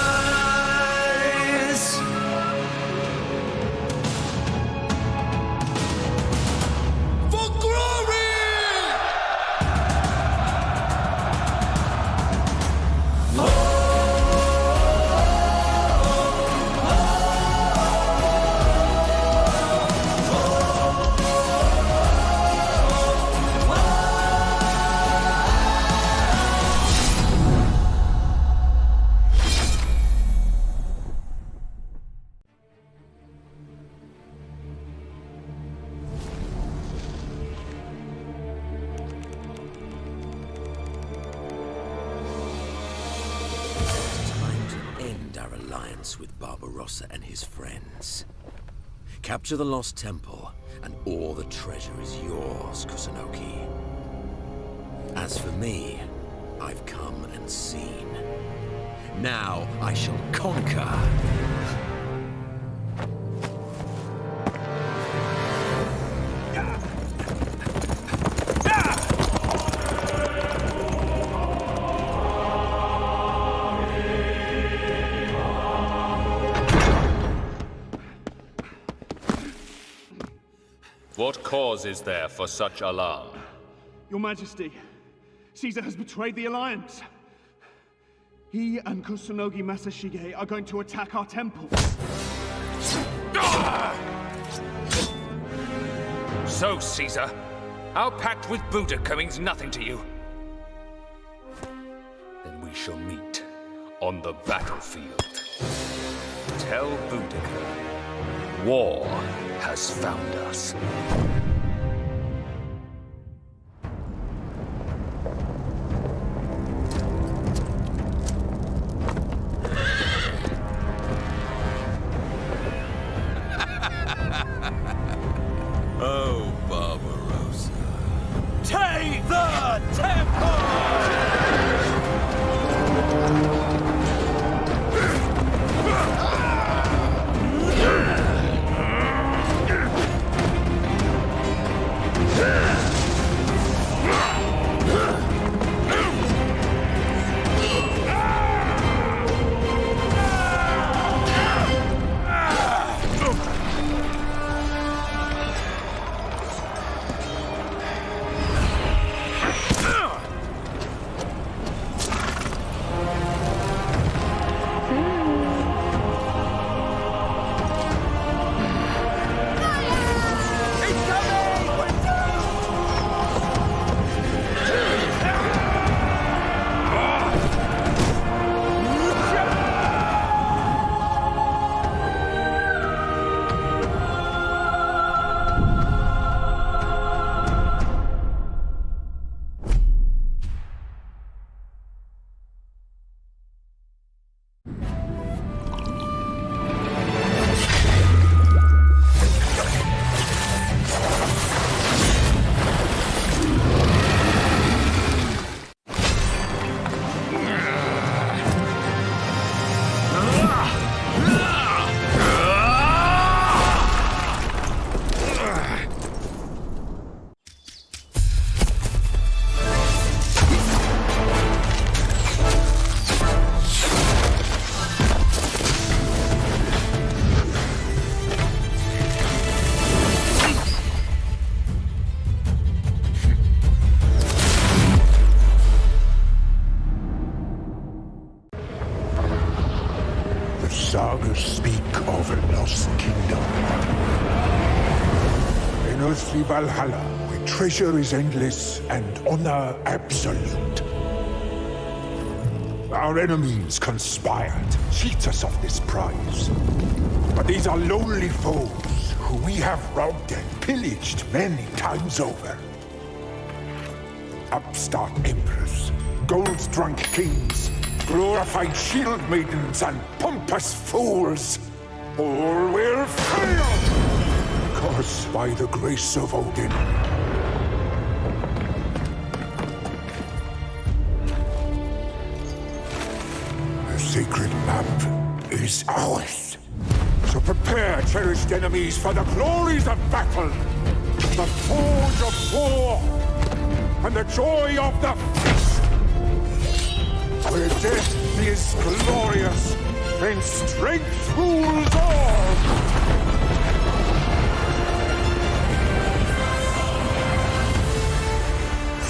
For glory! Time to end our alliance with Barbarossa and his friends. Capture the lost temple, and all the treasure is yours, Kusunoki. As for me, I've come and seen. Now I shall conquer. What cause is there for such alarm? Your Majesty, Caesar has betrayed the Alliance. He and Kusunogi Masashige are going to attack our temple. So, Caesar, our pact with Boudica means nothing to you. Then we shall meet on the battlefield. Tell Boudica, war has found us. Oh, Barbarossa. Take the temple! Valhalla, where treasure is endless and honor absolute. Our enemies conspired to cheat us of this prize. But these are lonely foes who we have robbed and pillaged many times over. Upstart emperors, gold-drunk kings, glorified shield maidens, and pompous fools. All will fail! Because by the grace of Odin, the sacred map is ours. So prepare, cherished enemies, for the glories of battle, the forge of war, and the joy of the feast. Where death is glorious, and strength rules all.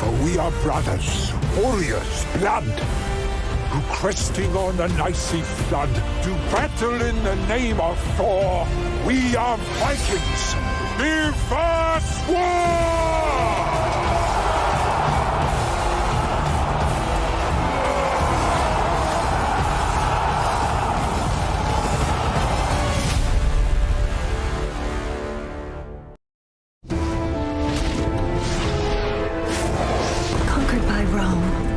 For we are brothers, warriors, blood, who cresting on an icy flood, do battle in the name of Thor. We are Vikings. Live us war!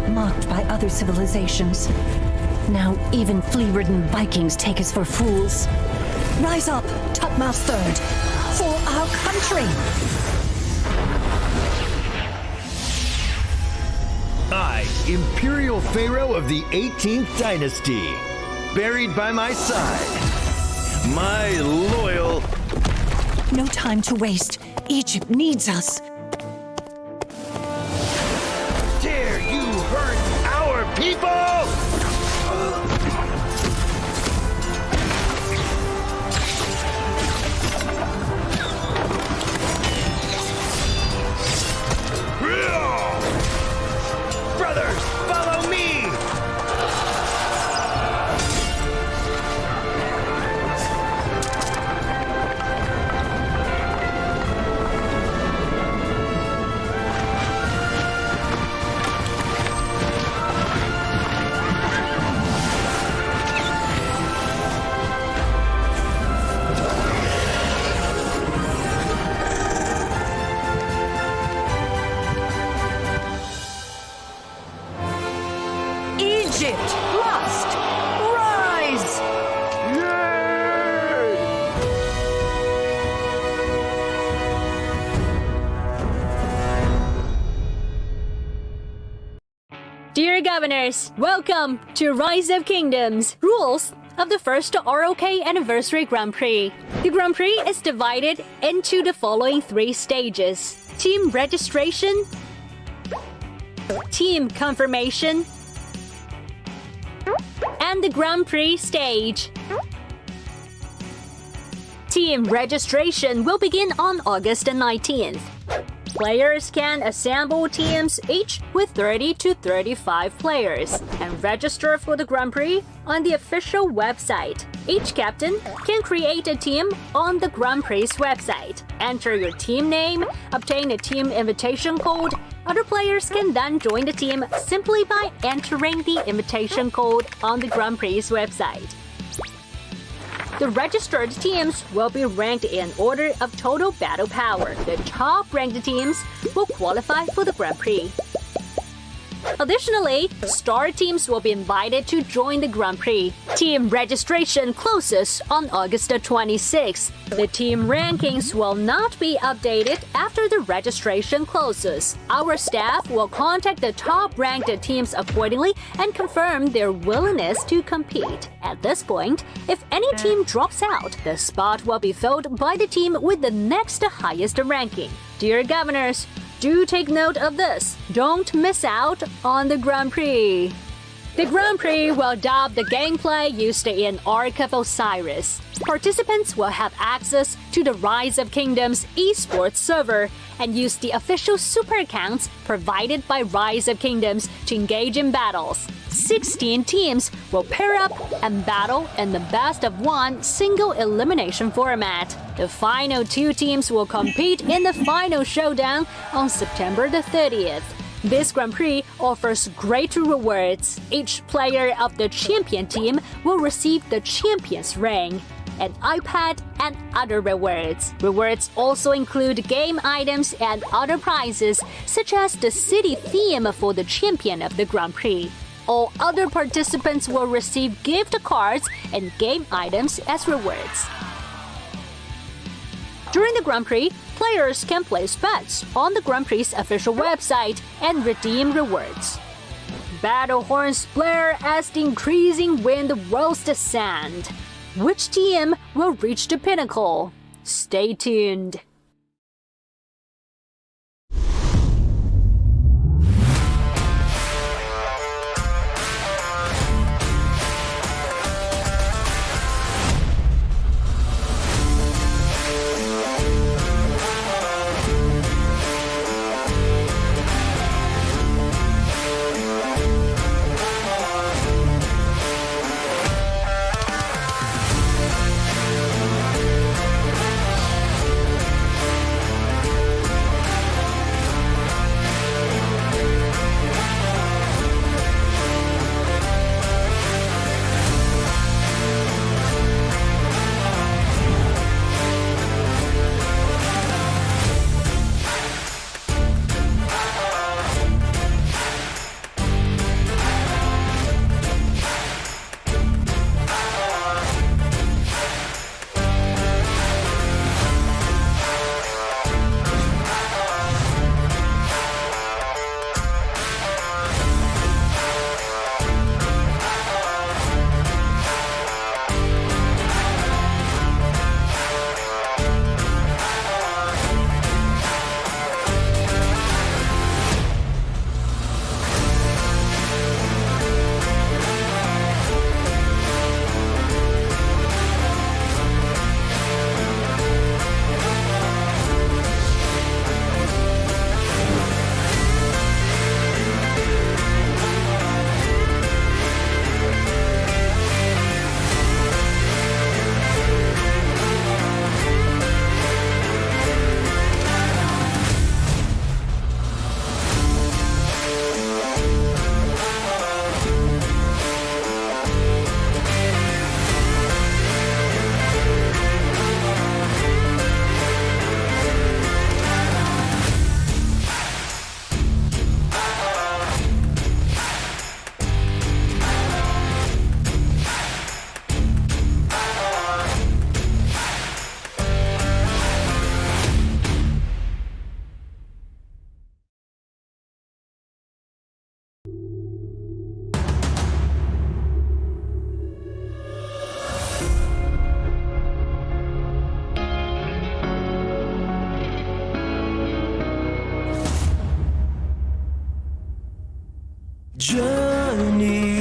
Mocked by other civilizations. Now even flea-ridden Vikings take us for fools. Rise up, Tutmouse Third, for our country! I, Imperial Pharaoh of the 18th Dynasty, buried by my side, my loyal... No time to waste. Egypt needs us. Dare you hurt our people? Brothers, follow me! Egypt must rise! Dear Governors, welcome to Rise of Kingdoms, rules of the first ROK Anniversary Grand Prix. The Grand Prix is divided into the following 3 stages: Team Registration, Team Confirmation, and the Grand Prix stage. Team registration will begin on August 19th. Players can assemble teams each with 30 to 35 players and register for the Grand Prix on the official website. Each captain can create a team on the Grand Prix website. Enter your team name, obtain a team invitation code. Other players can then join the team simply by entering the invitation code on the Grand Prix website. The registered teams will be ranked in order of total battle power. The top-ranked teams will qualify for the Grand Prix. Additionally, star teams will be invited to join the Grand Prix. Team registration closes on August 26th. The team rankings will not be updated after the registration closes. Our staff will contact the top-ranked teams accordingly and confirm their willingness to compete. At this point, if any team drops out, the spot will be filled by the team with the next highest ranking. Dear Governors, do take note of this. Don't miss out on the Grand Prix. The Grand Prix will adopt the gameplay used in Ark of Osiris. Participants will have access to the Rise of Kingdoms esports server and use the official super accounts provided by Rise of Kingdoms to engage in battles. 16 teams will pair up and battle in the best-of-1 single elimination format. The final 2 teams will compete in the final showdown on September the 30th. This Grand Prix offers great rewards. Each player of the champion team will receive the champion's ring, an iPad, and other rewards. Rewards also include game items and other prizes, such as the city theme for the champion of the Grand Prix. All other participants will receive gift cards and game items as rewards. During the Grand Prix, players can place bets on the Grand Prix's official website and redeem rewards. Battle horns blare as the increasing wind rolls the sand. Which team will reach the pinnacle? Stay tuned. Journey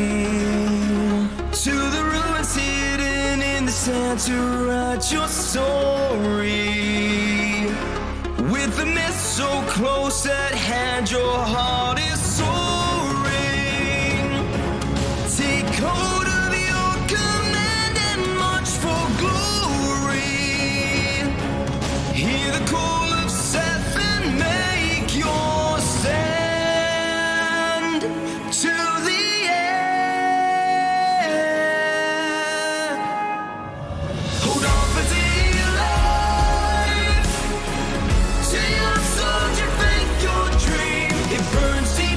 to the ruins hidden in the sand to write your story. With the mist so close at hand, your heart is soaring. Take hold of your command and march for glory. Hear the call of Seth and make your stand. To the end. Hold on for dear life. To your soldier, faith, your dream. It burns deep.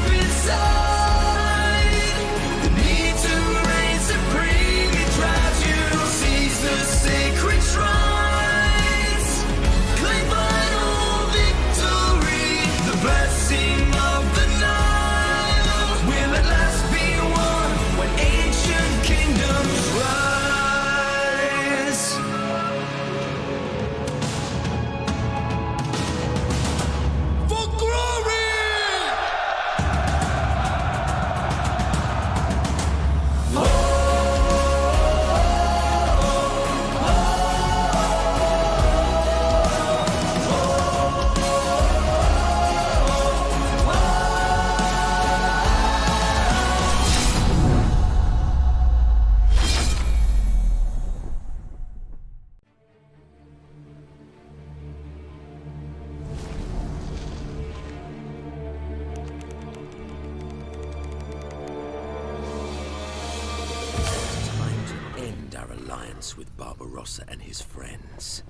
alliance with Barbarossa and his friends.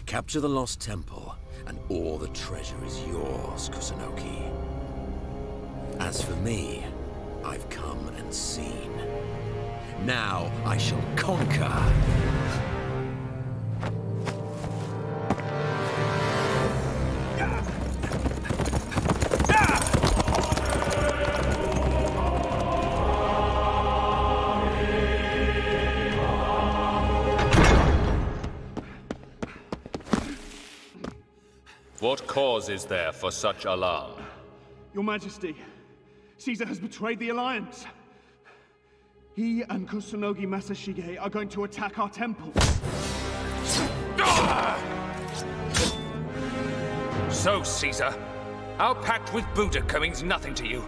Capture the Lost Temple, and all the treasure is yours, Kusunoki. As for me, I've come and seen. Now I shall conquer. What cause is there for such alarm? Your Majesty, Caesar has betrayed the Alliance. He and Kusunogi Masashige are going to attack our temple. So, Caesar, our pact with Boudica means nothing to you.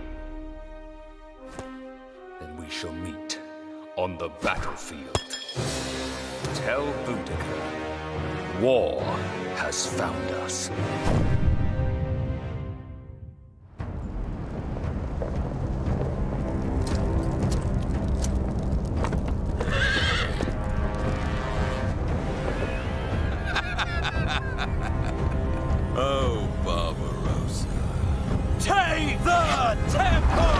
Then we shall meet on the battlefield. Tell Boudica, war has found us. Oh, Barbarossa. Take the temple!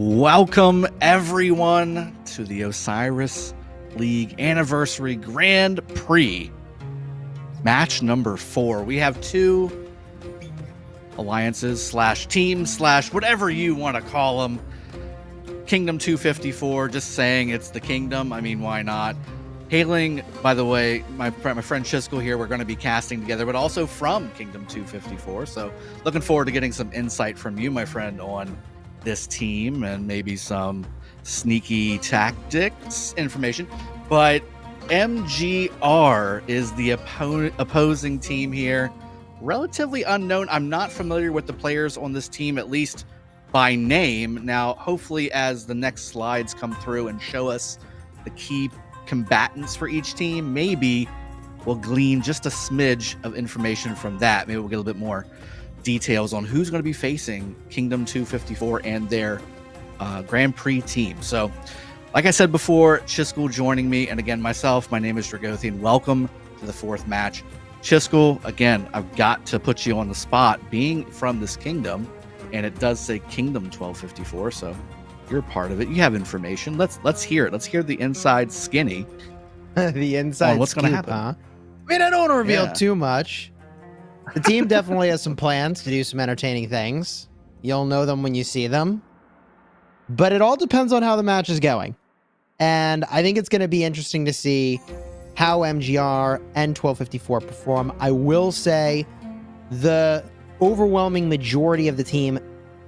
Welcome everyone to the Osiris League Anniversary Grand Prix. Match number 4. We have 2 alliances / teams / whatever you want to call them. Kingdom 254, just saying it's the Kingdom. I mean, why not? Hailing, by the way, my friend Chiskel here, we're going to be casting together, but also from Kingdom 254. So looking forward to getting some insight from you, my friend, on this team and maybe some sneaky tactics information. But MGR is the opposing team here. Relatively unknown. I'm not familiar with the players on this team, at least by name. Now, hopefully, as the next slides come through and show us the key combatants for each team, maybe we'll glean just a smidge of information from that. Maybe we'll get a little bit more details on who's going to be facing Kingdom 254 and their Grand Prix team. So, like I said before, Chiskel joining me, and again, myself, my name is Dragothian. Welcome to the 4th match. Chiskel, again, I've got to put you on the spot, being from this kingdom, and it does say Kingdom 1254, so you're part of it. You have information. Let's hear it. Let's hear the inside skinny. The inside what's going to happen? Huh? I mean, I don't want to reveal too much. The team definitely has some plans to do some entertaining things. You'll know them when you see them. But it all depends on how the match is going. And I think it's going to be interesting to see how MGR and 1254 perform. I will say the overwhelming majority of the team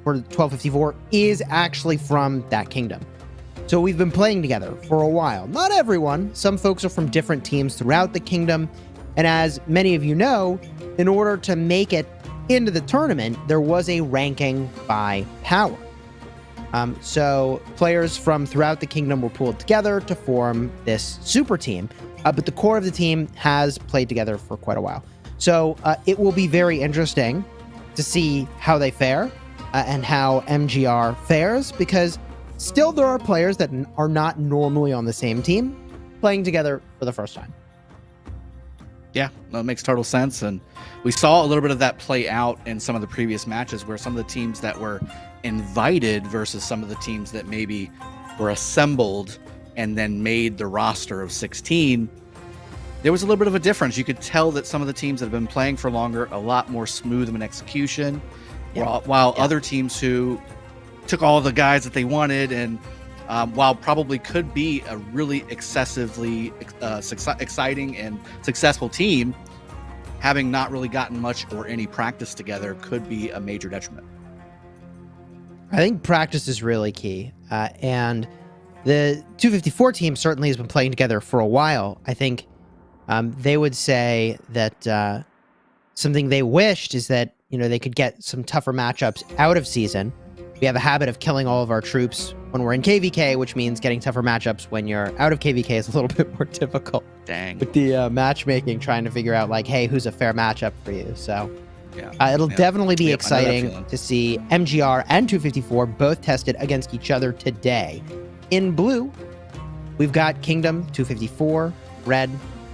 for 1254 is actually from that kingdom. So we've been playing together for a while. Not everyone. Some folks are from different teams throughout the kingdom. And as many of you know, in order to make it into the tournament, there was a ranking by power. So players from throughout the kingdom were pulled together to form this super team. But the core of the team has played together for quite a while. So it will be very interesting to see how they fare and how MGR fares, because still there are players that are not normally on the same team playing together for the first time. Yeah, that makes total sense. And we saw a little bit of that play out in some of the previous matches where some of the teams that were invited versus some of the teams that maybe were assembled and then made the roster of 16, there was a little bit of a difference. You could tell that some of the teams that have been playing for longer, a lot more smooth of an execution, while other teams who took all the guys that they wanted and while probably could be a really excessively exciting and successful team, having not really gotten much or any practice together could be a major detriment. I think practice is really key. And the 254 team certainly has been playing together for a while. I think they would say that something they wished is that, they could get some tougher matchups out of season. We have a habit of killing all of our troops when we're in KVK, which means getting tougher matchups when you're out of KVK is a little bit more difficult. Dang. With the matchmaking, trying to figure out, hey, who's a fair matchup for you? So it'll definitely be exciting to see MGR and 254 both tested against each other today. In blue, we've got Kingdom 254, red,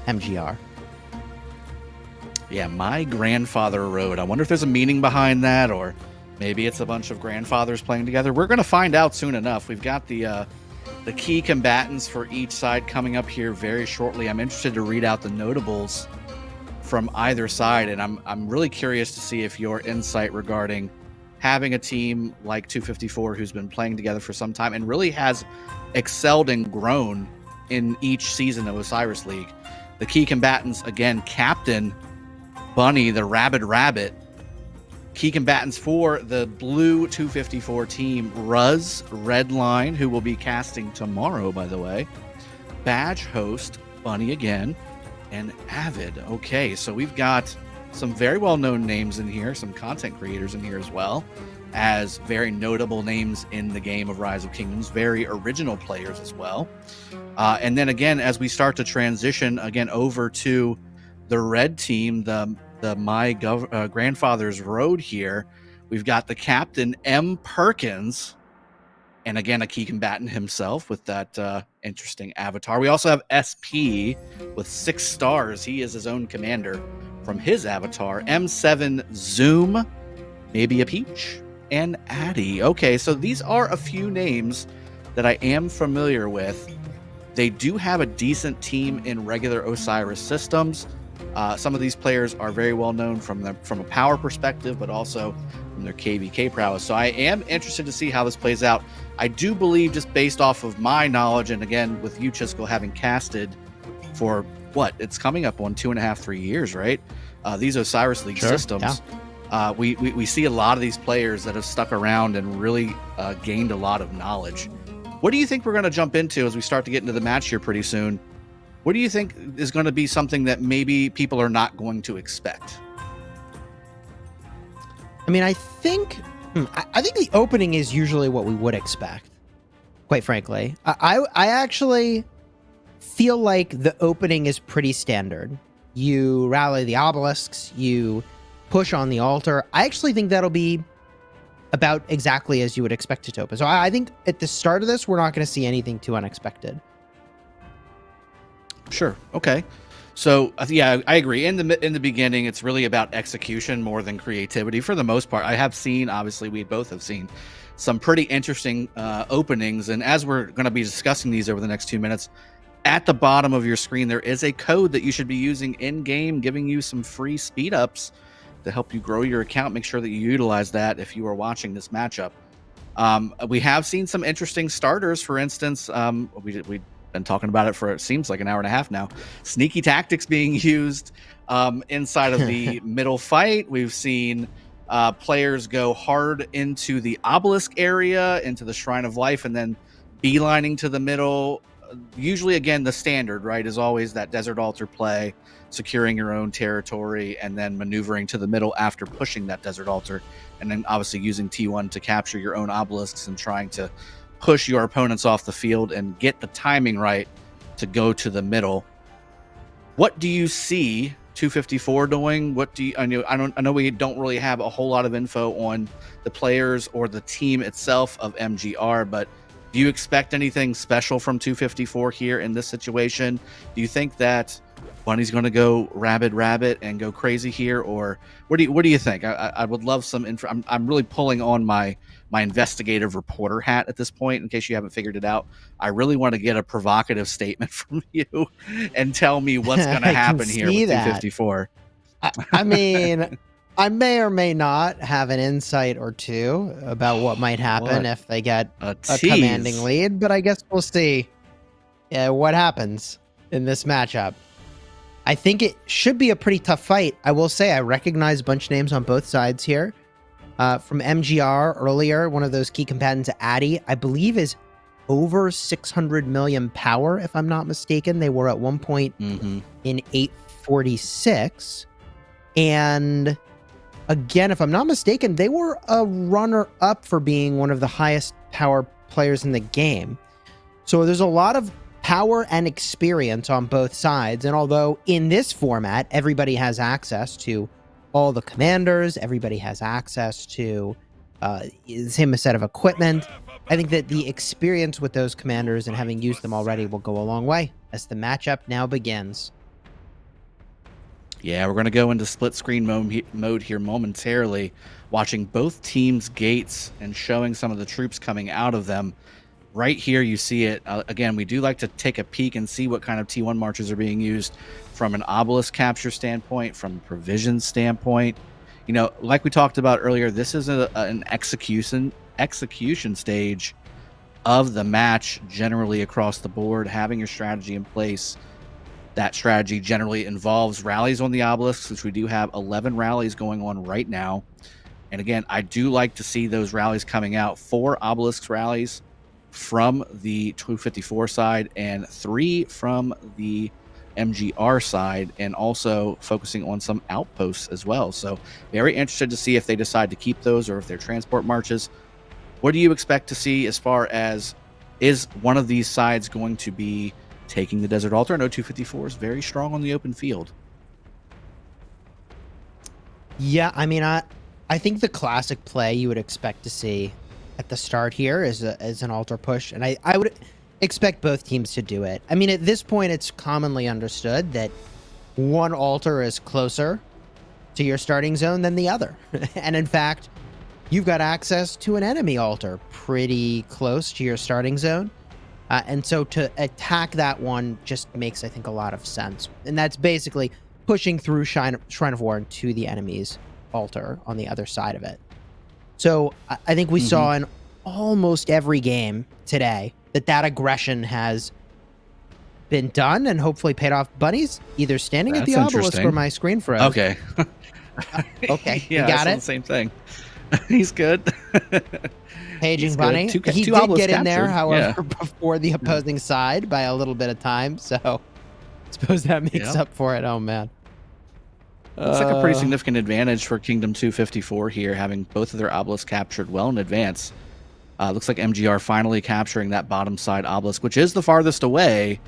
MGR. Yeah, my grandfather road. I wonder if there's a meaning behind that, or maybe it's a bunch of grandfathers playing together. We're going to find out soon enough. We've got the key combatants for each side coming up here very shortly. I'm interested to read out the notables from either side, and I'm really curious to see if your insight regarding having a team like 254 who's been playing together for some time and really has excelled and grown in each season of Osiris League. The key combatants, again, Captain Bunny, the Rabid Rabbit. Key combatants for the blue 254 team, Ruz, Redline, who will be casting tomorrow, by the way. Badge host, Bunny again, and Avid. Okay, so we've got some very well-known names in here, some content creators in here as well, as very notable names in the game of Rise of Kingdoms, very original players as well. And then again, as we start to transition again over to the red team, the My Grandfather's Road here, we've got the Captain M. Perkins, and again, a key combatant himself with that interesting avatar. We also have SP with 6 stars. He is his own commander from his avatar. M7 Zoom, maybe a Peach, and Addy. Okay, so these are a few names that I am familiar with. They do have a decent team in regular Osiris systems. Some of these players are very well known from a power perspective, but also from their KVK prowess. So I am interested to see how this plays out. I do believe, just based off of my knowledge, and again with you, Chisco, having casted for what it's coming up on 2.5, 3 years, right? These Osiris League systems. Yeah. We see a lot of these players that have stuck around and really gained a lot of knowledge. What do you think we're going to jump into as we start to get into the match here pretty soon? What do you think is going to be something that maybe people are not going to expect? I mean, I think the opening is usually what we would expect, quite frankly. I actually feel like the opening is pretty standard. You rally the obelisks, you push on the altar. I actually think that'll be about exactly as you would expect it to open. So I think at the start of this, we're not going to see anything too unexpected. Sure. Okay. So yeah, I agree. In the beginning, it's really about execution more than creativity for the most part. I have seen, obviously, we both have seen some pretty interesting openings, and as we're going to be discussing these over the next 2 minutes, at the bottom of your screen there is a code that you should be using in game, giving you some free speed ups to help you grow your account. Make sure that you utilize that if you are watching this matchup. We have seen some interesting starters. For instance, we been talking about it for, it seems like, an hour and a half now. Sneaky tactics being used inside of the middle fight. We've seen players go hard into the obelisk area, into the Shrine of Life, and then beelining to the middle. Usually, again, the standard, right, is always that desert altar play, securing your own territory, and then maneuvering to the middle after pushing that desert altar, and then obviously using T1 to capture your own obelisks and trying to push your opponents off the field and get the timing right to go to the middle. What do you see 254 doing? What do you, I know we don't really have a whole lot of info on the players or the team itself of MGR, but do you expect anything special from 254 here in this situation? Do you think that Bunny's going to go rabbit and go crazy here, or what do you think? I would love some info. I'm really pulling on my investigative reporter hat at this point, in case you haven't figured it out. I really want to get a provocative statement from you and tell me what's going to happen here with 254. I mean, I may or may not have an insight or two about what might happen if they get a commanding lead, but I guess we'll see what happens in this matchup. I think it should be a pretty tough fight. I will say I recognize a bunch of names on both sides here. From MGR earlier, one of those key combatants, Addy, I believe is over 600 million power, if I'm not mistaken. They were at one point in 846. And again, if I'm not mistaken, they were a runner-up for being one of the highest power players in the game. So there's a lot of power and experience on both sides. And although in this format, everybody has access to all the commanders, everybody has access to same set of equipment, I think that the experience with those commanders and having used them already will go a long way as the matchup now begins. Yeah, we're going to go into split screen mode here momentarily, watching both teams' gates and showing some of the troops coming out of them. Right here, you see it. Again, we do like to take a peek and see what kind of T1 marches are being used from an obelisk capture standpoint, from a provision standpoint. You know, like we talked about earlier, this is an execution stage of the match generally across the board. Having your strategy in place, that strategy generally involves rallies on the obelisks, which we do have 11 rallies going on right now. And again, I do like to see those rallies coming out. 4 obelisks rallies from the 254 side and 3 from the MGR side, and also focusing on some outposts as well. So very interested to see if they decide to keep those or if they're transport marches. What do you expect to see as far as, is one of these sides going to be taking the desert altar? I know 254 is very strong on the open field. Yeah, I mean, I think the classic play you would expect to see at the start here is an altar push, and I would expect both teams to do it. I mean, at this point, it's commonly understood that one altar is closer to your starting zone than the other. And in fact, you've got access to an enemy altar pretty close to your starting zone. And so to attack that one just makes, I think, a lot of sense. And that's basically pushing through Shrine of War to the enemy's altar on the other side of it. So I think we saw in almost every game today that aggression has been done and hopefully paid off. Bunny's either standing at the obelisk or my screen froze. Okay. Okay, yeah, you got I saw it. the same thing. He's good. Paging He's Bunny. good. He Two did obelisks get in there, captured. however, before the opposing side by a little bit of time. So I suppose that makes up for it. Oh, man. Looks like a pretty significant advantage for Kingdom 254 here, having both of their obelisks captured well in advance. Looks like MGR finally capturing that bottom side obelisk, which is the farthest away,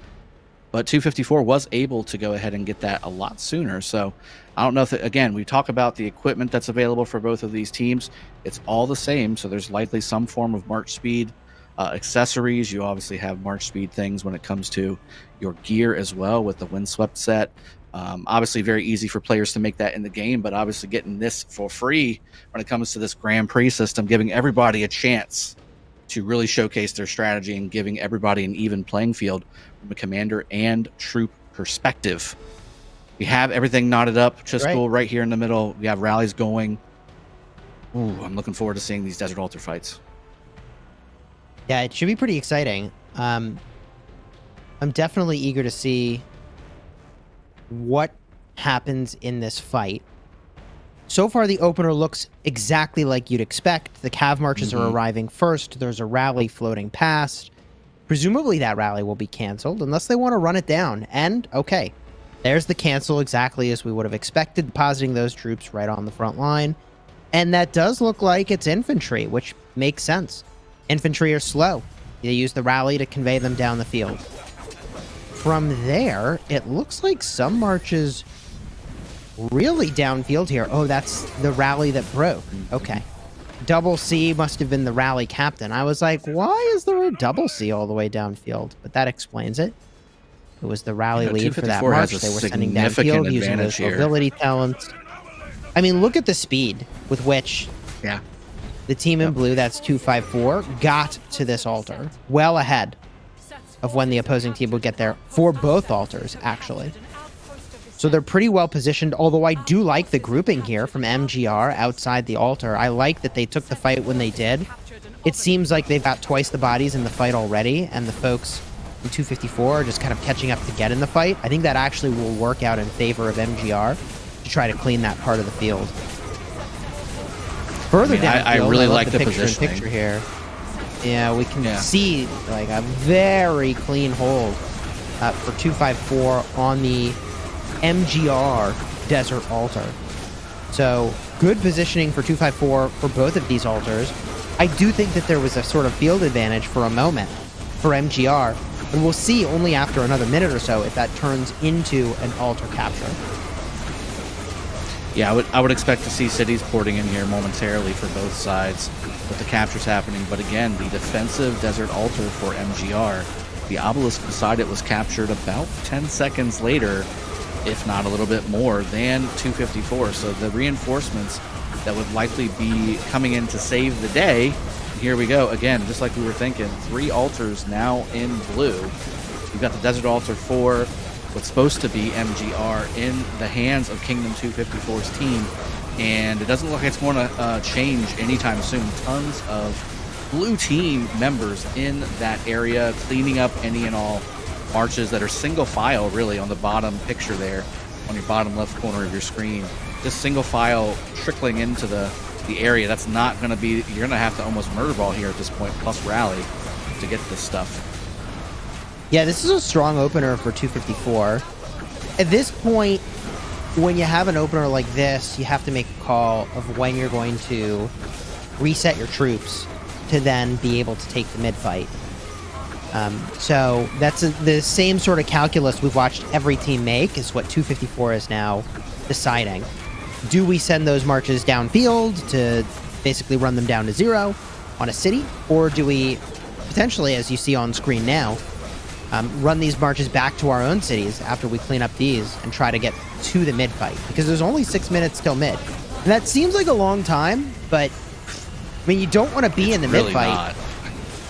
but 254 was able to go ahead and get that a lot sooner. So I don't know if, again, we talk about the equipment that's available for both of these teams. It's all the same, so there's likely some form of march speed accessories. You obviously have march speed things when it comes to your gear as well with the windswept set. Obviously very easy for players to make that in the game, but obviously getting this for free when it comes to this Grand Prix system, giving everybody a chance to really showcase their strategy and giving everybody an even playing field from a commander and troop perspective. We have everything knotted up, Chisco right here in the middle. We have rallies going. Ooh, I'm looking forward to seeing these Desert Altar fights. Yeah, it should be pretty exciting. I'm definitely eager to see what happens in this fight. So far, the opener looks exactly like you'd expect. The Cav marches are arriving first. There's a rally floating past. Presumably that rally will be canceled unless they want to run it down. And, okay, there's the cancel exactly as we would have expected, depositing those troops right on the front line. And that does look like it's infantry, which makes sense. Infantry are slow. They use the rally to convey them down the field. From there, it looks like some marches really downfield here. Oh, that's the rally that broke. Okay. Double C must have been the rally captain. I was like, why is there a double C all the way downfield? But that explains it. It was the rally lead for that march. They were sending downfield using those mobility talents. I mean, look at the speed with which the team in blue, that's 254, got to this altar. Well ahead of when the opposing team would get there for both altars, actually. So they're pretty well positioned, although I do like the grouping here from MGR outside the altar. I like that they took the fight when they did. It seems like they've got twice the bodies in the fight already, and the folks in 254 are just kind of catching up to get in the fight. I think that actually will work out in favor of MGR to try to clean that part of the field. Further down, I really like the positioning picture here. Yeah, we can see like a very clean hold for 254 on the MGR Desert Altar. So good positioning for 254 for both of these altars. I do think that there was a sort of field advantage for a moment for MGR, and we'll see only after another minute or so if that turns into an altar capture. Yeah, I would expect to see cities porting in here momentarily for both sides with the captures happening. But again, the defensive Desert Altar for MGR, the obelisk beside it was captured about 10 seconds later, if not a little bit more, than 254. So the reinforcements that would likely be coming in to save the day, here we go. Again, just like we were thinking, 3 altars now in blue. We've got the Desert Altar for what's supposed to be MGR in the hands of Kingdom 254's team, and it doesn't look like it's going to change anytime soon. Tons of blue team members in that area, cleaning up any and all marches that are single file, really, on the bottom picture there, on your bottom left corner of your screen. Just single file trickling into the area. That's not going to be, you're going to have to almost murder ball here at this point, plus rally, to get this stuff. Yeah, this is a strong opener for 254. At this point, when you have an opener like this, you have to make a call of when you're going to reset your troops to then be able to take the mid-fight. So that's the same sort of calculus we've watched every team make is what 254 is now deciding. Do we send those marches downfield to basically run them down to 0 on a city? Or do we potentially, as you see on screen now, run these marches back to our own cities after we clean up these and try to get to the mid-fight? Because there's only 6 minutes till mid. And that seems like a long time, but I mean, you don't want to be in the really mid-fight.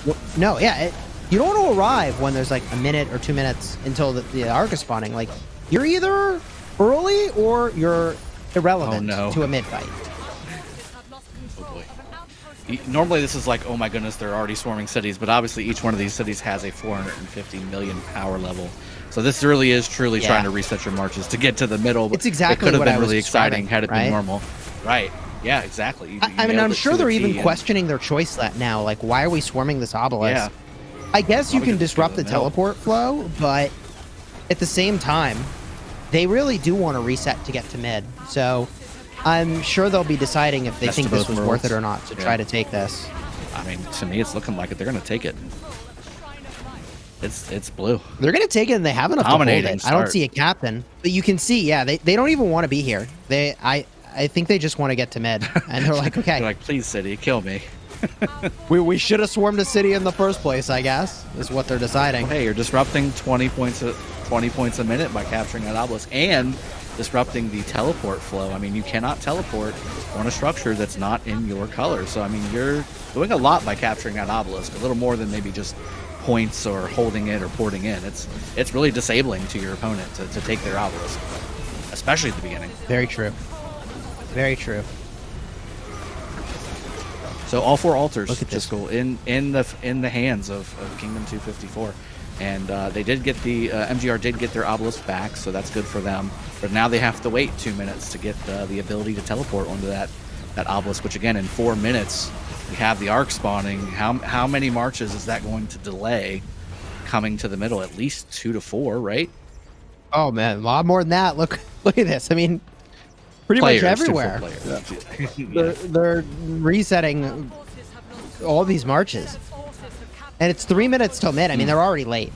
Not. No, yeah. you don't want to arrive when there's like a minute or 2 minutes until the arc is spawning. Like, you're either early or you're irrelevant to a mid fight. Normally this is like, oh my goodness, they're already swarming cities, but obviously each one of these cities has a 450 million power level. So this really is truly trying to reset your marches to get to the middle. It's exactly it could what have I been was really exciting had it right? been normal. Right. Yeah, exactly. You I mean, nailed I'm it sure to the they're T even and- questioning their choice now. Like, why are we swarming this obelisk? Yeah. I guess you Probably can just disrupt go the to the middle. teleport flow, but at the same time, they really do want to reset to get to mid. So I'm sure they'll be deciding if they Best think of this both was worlds. worth it or not to try to take this. I mean, to me, it's looking like it. They're going to take it. It's blue. They're going to take it, and they have enough to hold Dominating it. I don't start. see a captain, but you can see, yeah, they don't even want to be here. I think they just want to get to mid, and they're like, okay, They're like, please, city, kill me. we should have swarmed a city in the first place. I guess is what they're deciding. Hey, you're disrupting 20 points a minute by capturing that obelisk and disrupting the teleport flow. I mean, you cannot teleport on a structure that's not in your color. So, I mean, you're doing a lot by capturing that obelisk, a little more than maybe just points or holding it or porting in. It's really disabling to your opponent to take their obelisk, especially at the beginning. Very true. Very true. So all 4 altars, Look at this. Chisco, in the hands of Kingdom 254, and they did get the MGR did get their obelisk back, so that's good for them. But now they have to wait 2 minutes to get the ability to teleport onto that obelisk. Which again, in 4 minutes, we have the arc spawning. How many marches is that going to delay coming to the middle? At least 2 to 4, right? Oh man, a lot more than that. Look at this. I mean, pretty Players, much 2 full everywhere. players. They're resetting all these marches, and it's 3 minutes till mid. I mean, they're already late.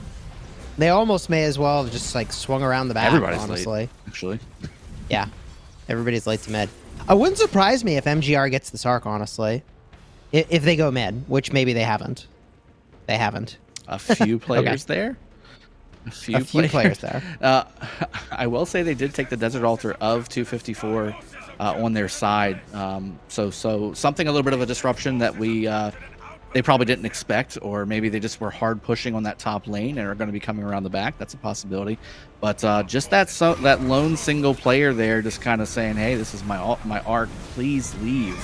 They almost may as well have just like swung around the back. Everybody's honestly. late, actually. Yeah, everybody's late to mid. It wouldn't surprise me if MGR gets this arc, honestly, if they go mid, which maybe they haven't. They haven't. A few players there. A few players there. I will say they did take the Desert Altar of 254 on their side. So something a little bit of a disruption that they probably didn't expect, or maybe they just were hard pushing on that top lane and are going to be coming around the back. That's a possibility. But just that lone single player there, just kind of saying, "Hey, this is my arc. Please leave,"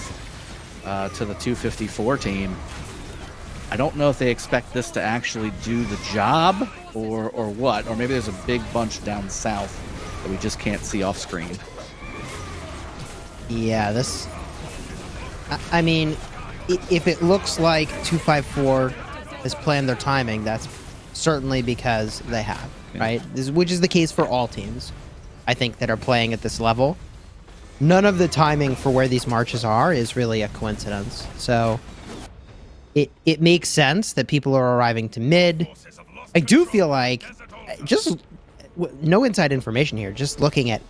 to the 254 team. I don't know if they expect this to actually do the job or what, or maybe there's a big bunch down south that we just can't see off screen. Yeah, this. I mean, if it looks like 254 has planned their timing, that's certainly because they have, right? Which is the case for all teams, I think, that are playing at this level. None of the timing for where these marches are is really a coincidence. So it makes sense that people are arriving to mid. I do feel like, just no inside information here, just looking at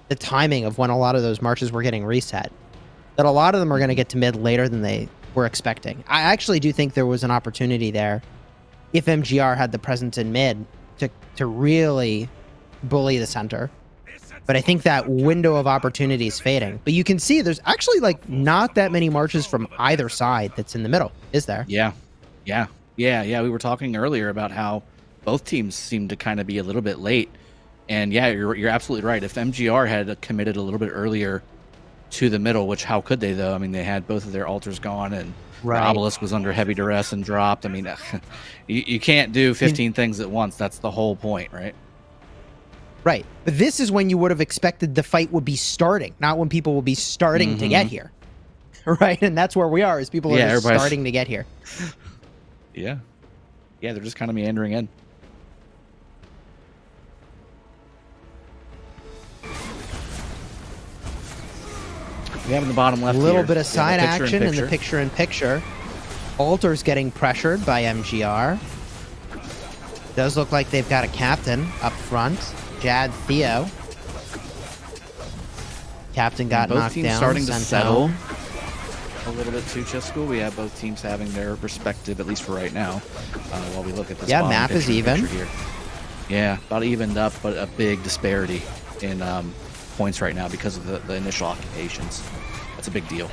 the timing of when a lot of those marches were getting reset, that a lot of them are going to get to mid later than they were expecting. I actually do think there was an opportunity there, if MGR had the presence in mid, to really bully the center. But I think that window of opportunity is fading. But you can see there's actually like not that many marches from either side that's in the middle, is there? Yeah. We were talking earlier about how both teams seem to kind of be a little bit late. And yeah, you're absolutely right. If MGR had committed a little bit earlier to the middle, which how could they though? I mean, they had both of their altars gone, and the obelisk was under heavy duress and dropped. I mean, you can't do 15 things at once. That's the whole point, right? Right. But this is when you would have expected the fight would be starting, not when people will be starting to get here. Right? And that's where we are, is people are just starting to get here. Yeah, they're just kind of meandering in. We have in the bottom left A little here, bit of we have side a action in the picture-in-picture. Altar's getting pressured by MGR. Does look like they've got a captain up front. Jad Theo. Captain got both knocked teams down. starting to sent settle home. a little bit too, Chisco. We have both teams having their respective, at least for right now, while we look at this. Yeah, bottom map is even. here. Yeah, about evened up, but a big disparity in points right now because of the initial occupations. That's a big deal.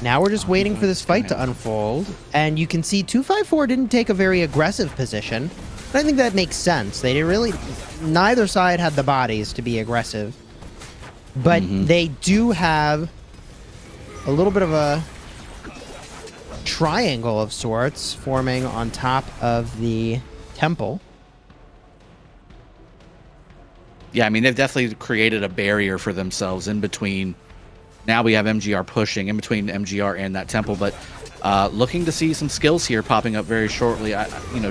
Now we're just waiting for this fight to unfold, and you can see 254 didn't take a very aggressive position. I think that makes sense. They didn't really, neither side had the bodies to be aggressive, but they do have a little bit of a triangle of sorts forming on top of the temple. Yeah, I mean, they've definitely created a barrier for themselves in between. Now we have MGR pushing in between MGR and that temple, but looking to see some skills here popping up very shortly.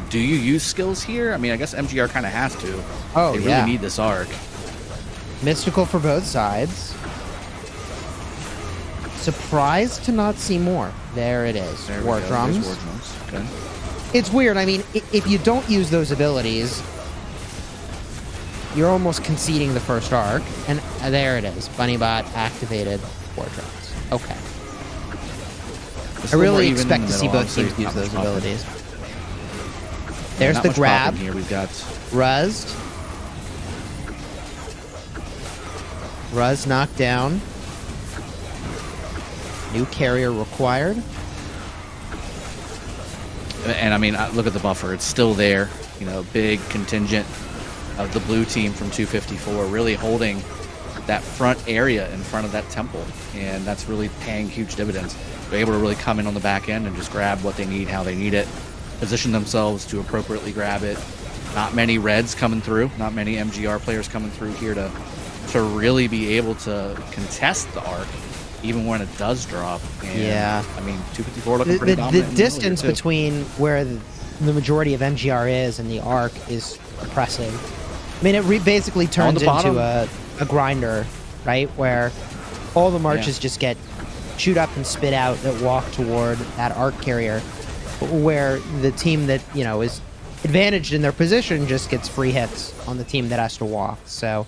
Do you use skills here? I mean, I guess MGR kind of has to. Oh, they yeah. really need this arc. Mystical for both sides. Surprised to not see more. There it is. There we War go. drums. There's war drums. Okay. It's weird. I mean, if you don't use those abilities, you're almost conceding the first arc. And there it is. Bunnybot activated war drums. Okay. I really expect to see both teams use those abilities. There's the grab. Here we've got Ruzzed. Ruzz knocked down. New carrier required. And I mean, look at the buffer. It's still there. Big contingent of the blue team from 254 really holding that front area in front of that temple. And that's really paying huge dividends. They're able to really come in on the back end and just grab what they need, how they need it, position themselves to appropriately grab it. Not many reds coming through, not many MGR players coming through here to really be able to contest the arc, even when it does drop. And, yeah. I mean, 254 looking pretty dominant. The distance between where the majority of MGR is and the arc is oppressive. I mean, it basically turns into a grinder, right? Where all the marches just get chewed up and spit out that walk toward that arc carrier, where the team that, is advantaged in their position just gets free hits on the team that has to walk. So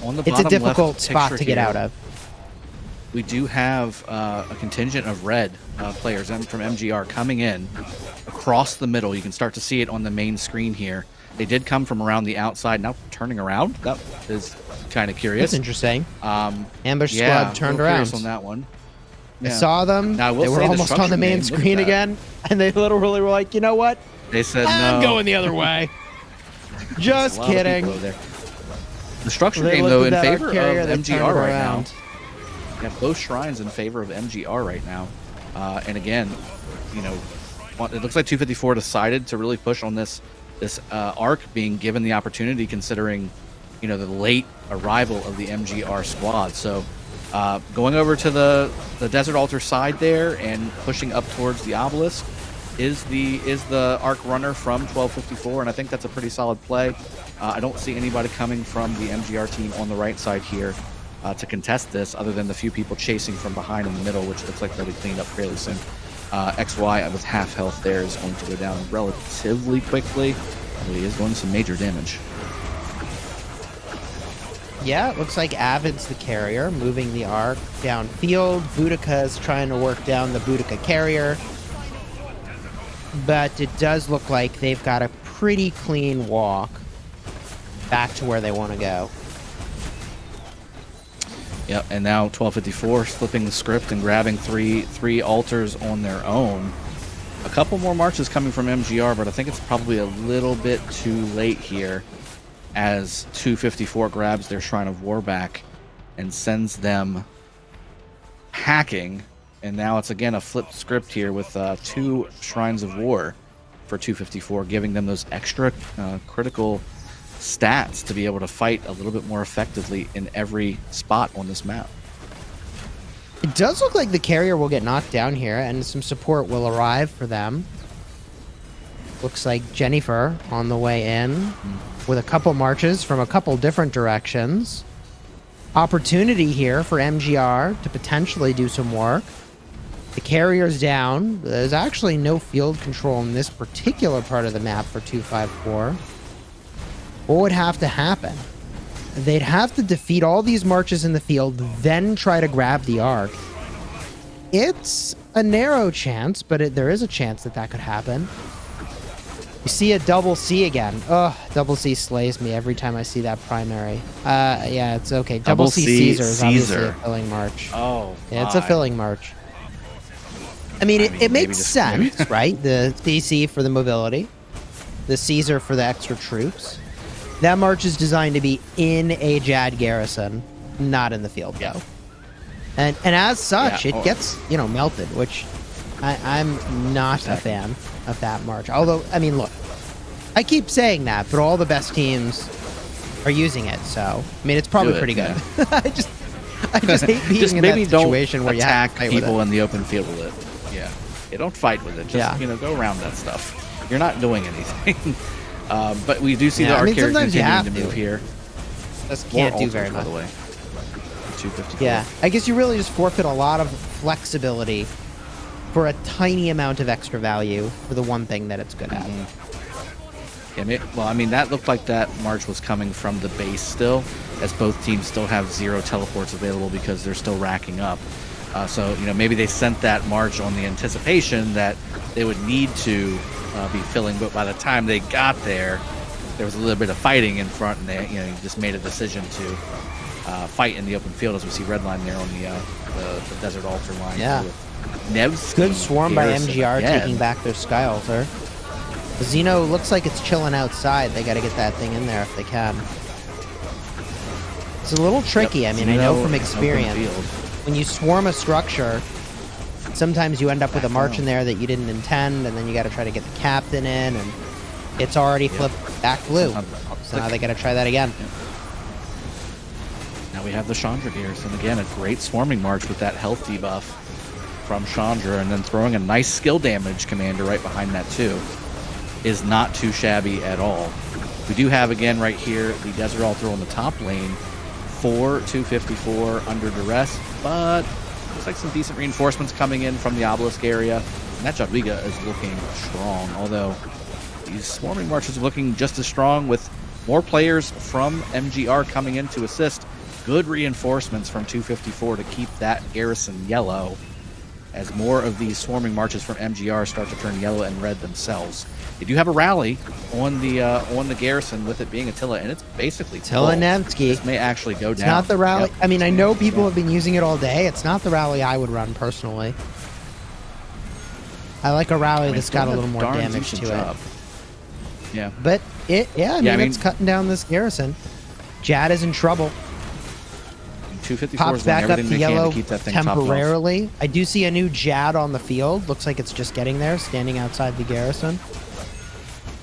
on the it's a difficult left spot to get here, out of. We do have a contingent of red players from MGR coming in across the middle. You can start to see it on the main screen here. They did come from around the outside, now turning around. That is kind of curious. That's interesting. Ambush squad turned around on that one. I saw them. Now, they were almost on the main screen again, and they literally were like, you know what? They said, I'm no. going the other way. Just kidding. The structure game, though, in favor of MGR right now. You have both shrines in favor of MGR right now. And again, it looks like 254 decided to really push on this arc, being given the opportunity, considering the late arrival of the MGR squad. So going over to the Desert Altar side there and pushing up towards the obelisk is the arc runner from 1254, and I think that's a pretty solid play. I don't see anybody coming from the MGR team on the right side here to contest this, other than the few people chasing from behind in the middle, which looks like they'll be cleaned up fairly soon. XY with half health there is going to go down relatively quickly, although he is doing some major damage. Yeah, it looks like Avid's the carrier, moving the arc downfield. Boudica's trying to work down the Boudica carrier. But it does look like they've got a pretty clean walk back to where they want to go. Yep, and now 1254 flipping the script and grabbing three altars on their own. A couple more marches coming from MGR, but I think it's probably a little bit too late here, as 254 grabs their Shrine of War back and sends them hacking. And now it's again a flipped script here with 2 Shrines of War for 254, giving them those extra critical stats to be able to fight a little bit more effectively in every spot on this map. It does look like the carrier will get knocked down here, and some support will arrive for them. Looks like Jennifer on the way in with a couple marches from a couple different directions. Opportunity here for MGR to potentially do some work. The carrier's down. There's actually no field control in this particular part of the map for 254. What would have to happen? They'd have to defeat all these marches in the field, then try to grab the arc. It's a narrow chance, but there is a chance that could happen. You see a double C again. Ugh, double C slays me every time I see that primary. Yeah, it's okay. Double C Caesar is obviously a filling march. Oh, yeah, it's a filling march. I mean, it maybe makes just- sense, right? The CC for the mobility, the Caesar for the extra troops. That march is designed to be in a Jad garrison, not in the field, though. And as such, Yeah, it gets, melted, which I'm not a fan of that march. Although, I mean, look, I keep saying that, but all the best teams are using it, so I mean, it's probably pretty good. Yeah. I just hate being Just in maybe that situation don't where you have attack to fight with people it. in the open field with it. Yeah, don't fight with it. Just go around that stuff. You're not doing anything. But we do see the arc carrier sometimes you continuing have to move here. Just More can't do altars, very by much. the way. 254. Yeah, I guess you really just forfeit a lot of flexibility for a tiny amount of extra value for the one thing that it's good at. Yeah, well, I mean, that looked like that march was coming from the base still, as both teams still have 0 teleports available because they're still racking up. So, maybe they sent that march on the anticipation that they would need to be filling, but by the time they got there, there was a little bit of fighting in front, and they, just made a decision to fight in the open field, as we see redline there on the desert altar line. Yeah. Nevsky Good swarm by Garrison MGR again. taking back their Sky Altar. Xeno looks like it's chilling outside. They got to get that thing in there if they can. It's a little tricky. Yep. I mean, I know Xeno from in open experience, field. when you swarm a structure, sometimes you end up with a march in there that you didn't intend, and then you got to try to get the captain in, and it's already flipped back blue. So now they got to try that again. Now we have the Chandra Garrison. Again, a great swarming march with that health debuff from Chandra, and then throwing a nice skill damage commander right behind that too is not too shabby at all. We do have, again, right here, the Desert Altar on the top lane for 254 under duress, but looks like some decent reinforcements coming in from the obelisk area, and that Jadwiga is looking strong, although these swarming marches are looking just as strong with more players from MGR coming in to assist. Good reinforcements from 254 to keep that garrison yellow, as more of these swarming marches from MGR start to turn yellow and red themselves. They do have a rally on the garrison, with it being Attila, and it's basically Attila full. Nevsky. This may actually go It's down. not the rally. Yep. I mean, I know people have been using it all day. It's not the rally I would run personally. I like a rally that's got a little more Darn damage decent to job. it. Yeah. But I mean, I mean- it's cutting down this garrison. Jad is in trouble. 254 Pops is doing back up everything to they can yellow to keep that thing topped off. temporarily. I do see a new Jad on the field. Looks like it's just getting there, standing outside the garrison.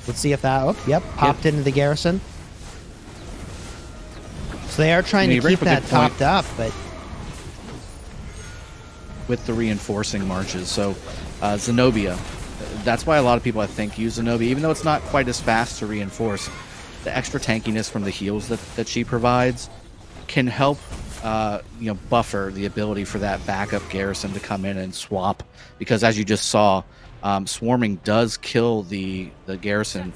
Let's see if that. Oh, yep, popped into the garrison. So they are trying You to bring keep up a that good point. topped up, but With the reinforcing marches. So Zenobia, that's why a lot of people, I think, use Zenobia, even though it's not quite as fast to reinforce. The extra tankiness from the heals that she provides can help buffer the ability for that backup garrison to come in and swap, because as you just saw, swarming does kill the garrison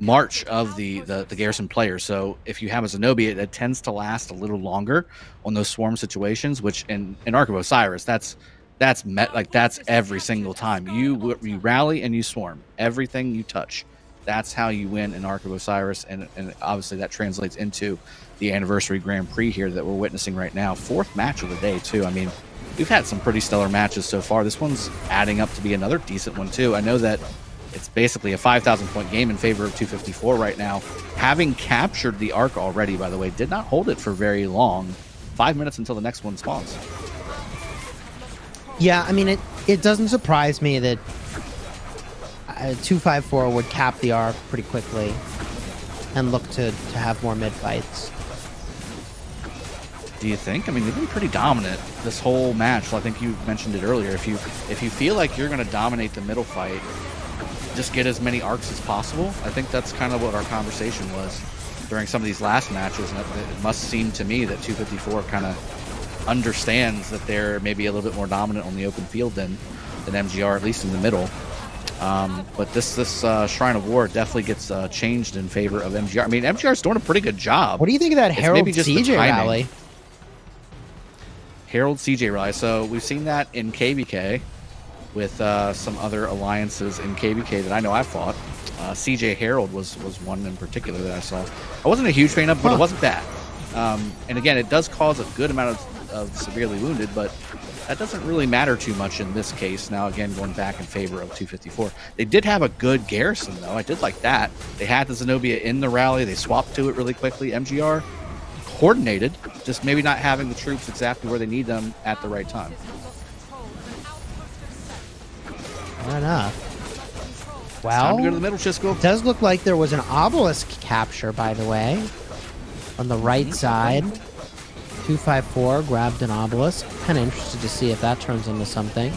march of the garrison players. So if you have a Zenobia, it tends to last a little longer on those swarm situations, which in Ark of Osiris, that's every single time you rally and you swarm everything you touch. That's how you win in Ark of Osiris, and obviously that translates into the anniversary Grand Prix here that we're witnessing right now. 4th match of the day too. I mean, we've had some pretty stellar matches so far. This one's adding up to be another decent one too. I know that it's basically a 5,000 point game in favor of 254 right now. Having captured the Ark already, by the way, did not hold it for very long. 5 minutes until the next one spawns. yeah, I mean, it doesn't surprise me that 254 would cap the arc pretty quickly and look to have more mid fights. Do you think? I mean, they've been pretty dominant this whole match. Well, I think you mentioned it earlier. If you feel like you're going to dominate the middle fight, just get as many arcs as possible. I think that's kind of what our conversation was during some of these last matches. And it must seem to me that 254 kind of understands that they're maybe a little bit more dominant on the open field than MGR, at least in the middle. But this Shrine of War definitely gets changed in favor of MGR. I mean, MGR's doing a pretty good job. What do you think of that It's Herald maybe just the CJ timing. rally? Herald CJ rally. So we've seen that in KBK with some other alliances in KBK that I know I've fought. CJ Herald was one in particular that I saw. I wasn't a huge fan of, but it wasn't bad. And again, it does cause a good amount of of severely wounded, but that doesn't really matter too much in this case. Now, again, going back in favor of 254. They did have a good garrison, though. I did like that. They had the Zenobia in the rally. They swapped to it really quickly. MGR coordinated, just maybe not having the troops exactly where they need them at the right time. Fair enough. Time to go Well, to the middle, Chisco. it does look like there was an obelisk capture, by the way, on the right side. 254 grabbed an obelisk. Kind of interested to see if that turns into something.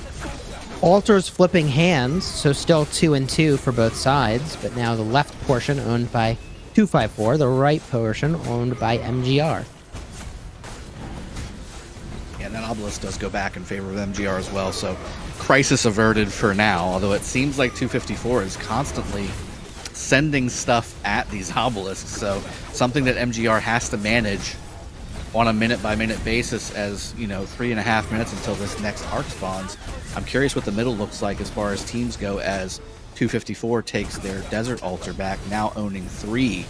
Altars flipping hands, so still 2 and 2 for both sides, but now the left portion owned by 254, the right portion owned by MGR. Yeah, and that obelisk does go back in favor of MGR as well, so crisis averted for now, although it seems like 254 is constantly sending stuff at these obelisks, so something that MGR has to manage on a minute-by-minute basis as, 3.5 minutes until this next arc spawns. I'm curious what the middle looks like as far as teams go, as 254 takes their desert altar back, now owning 3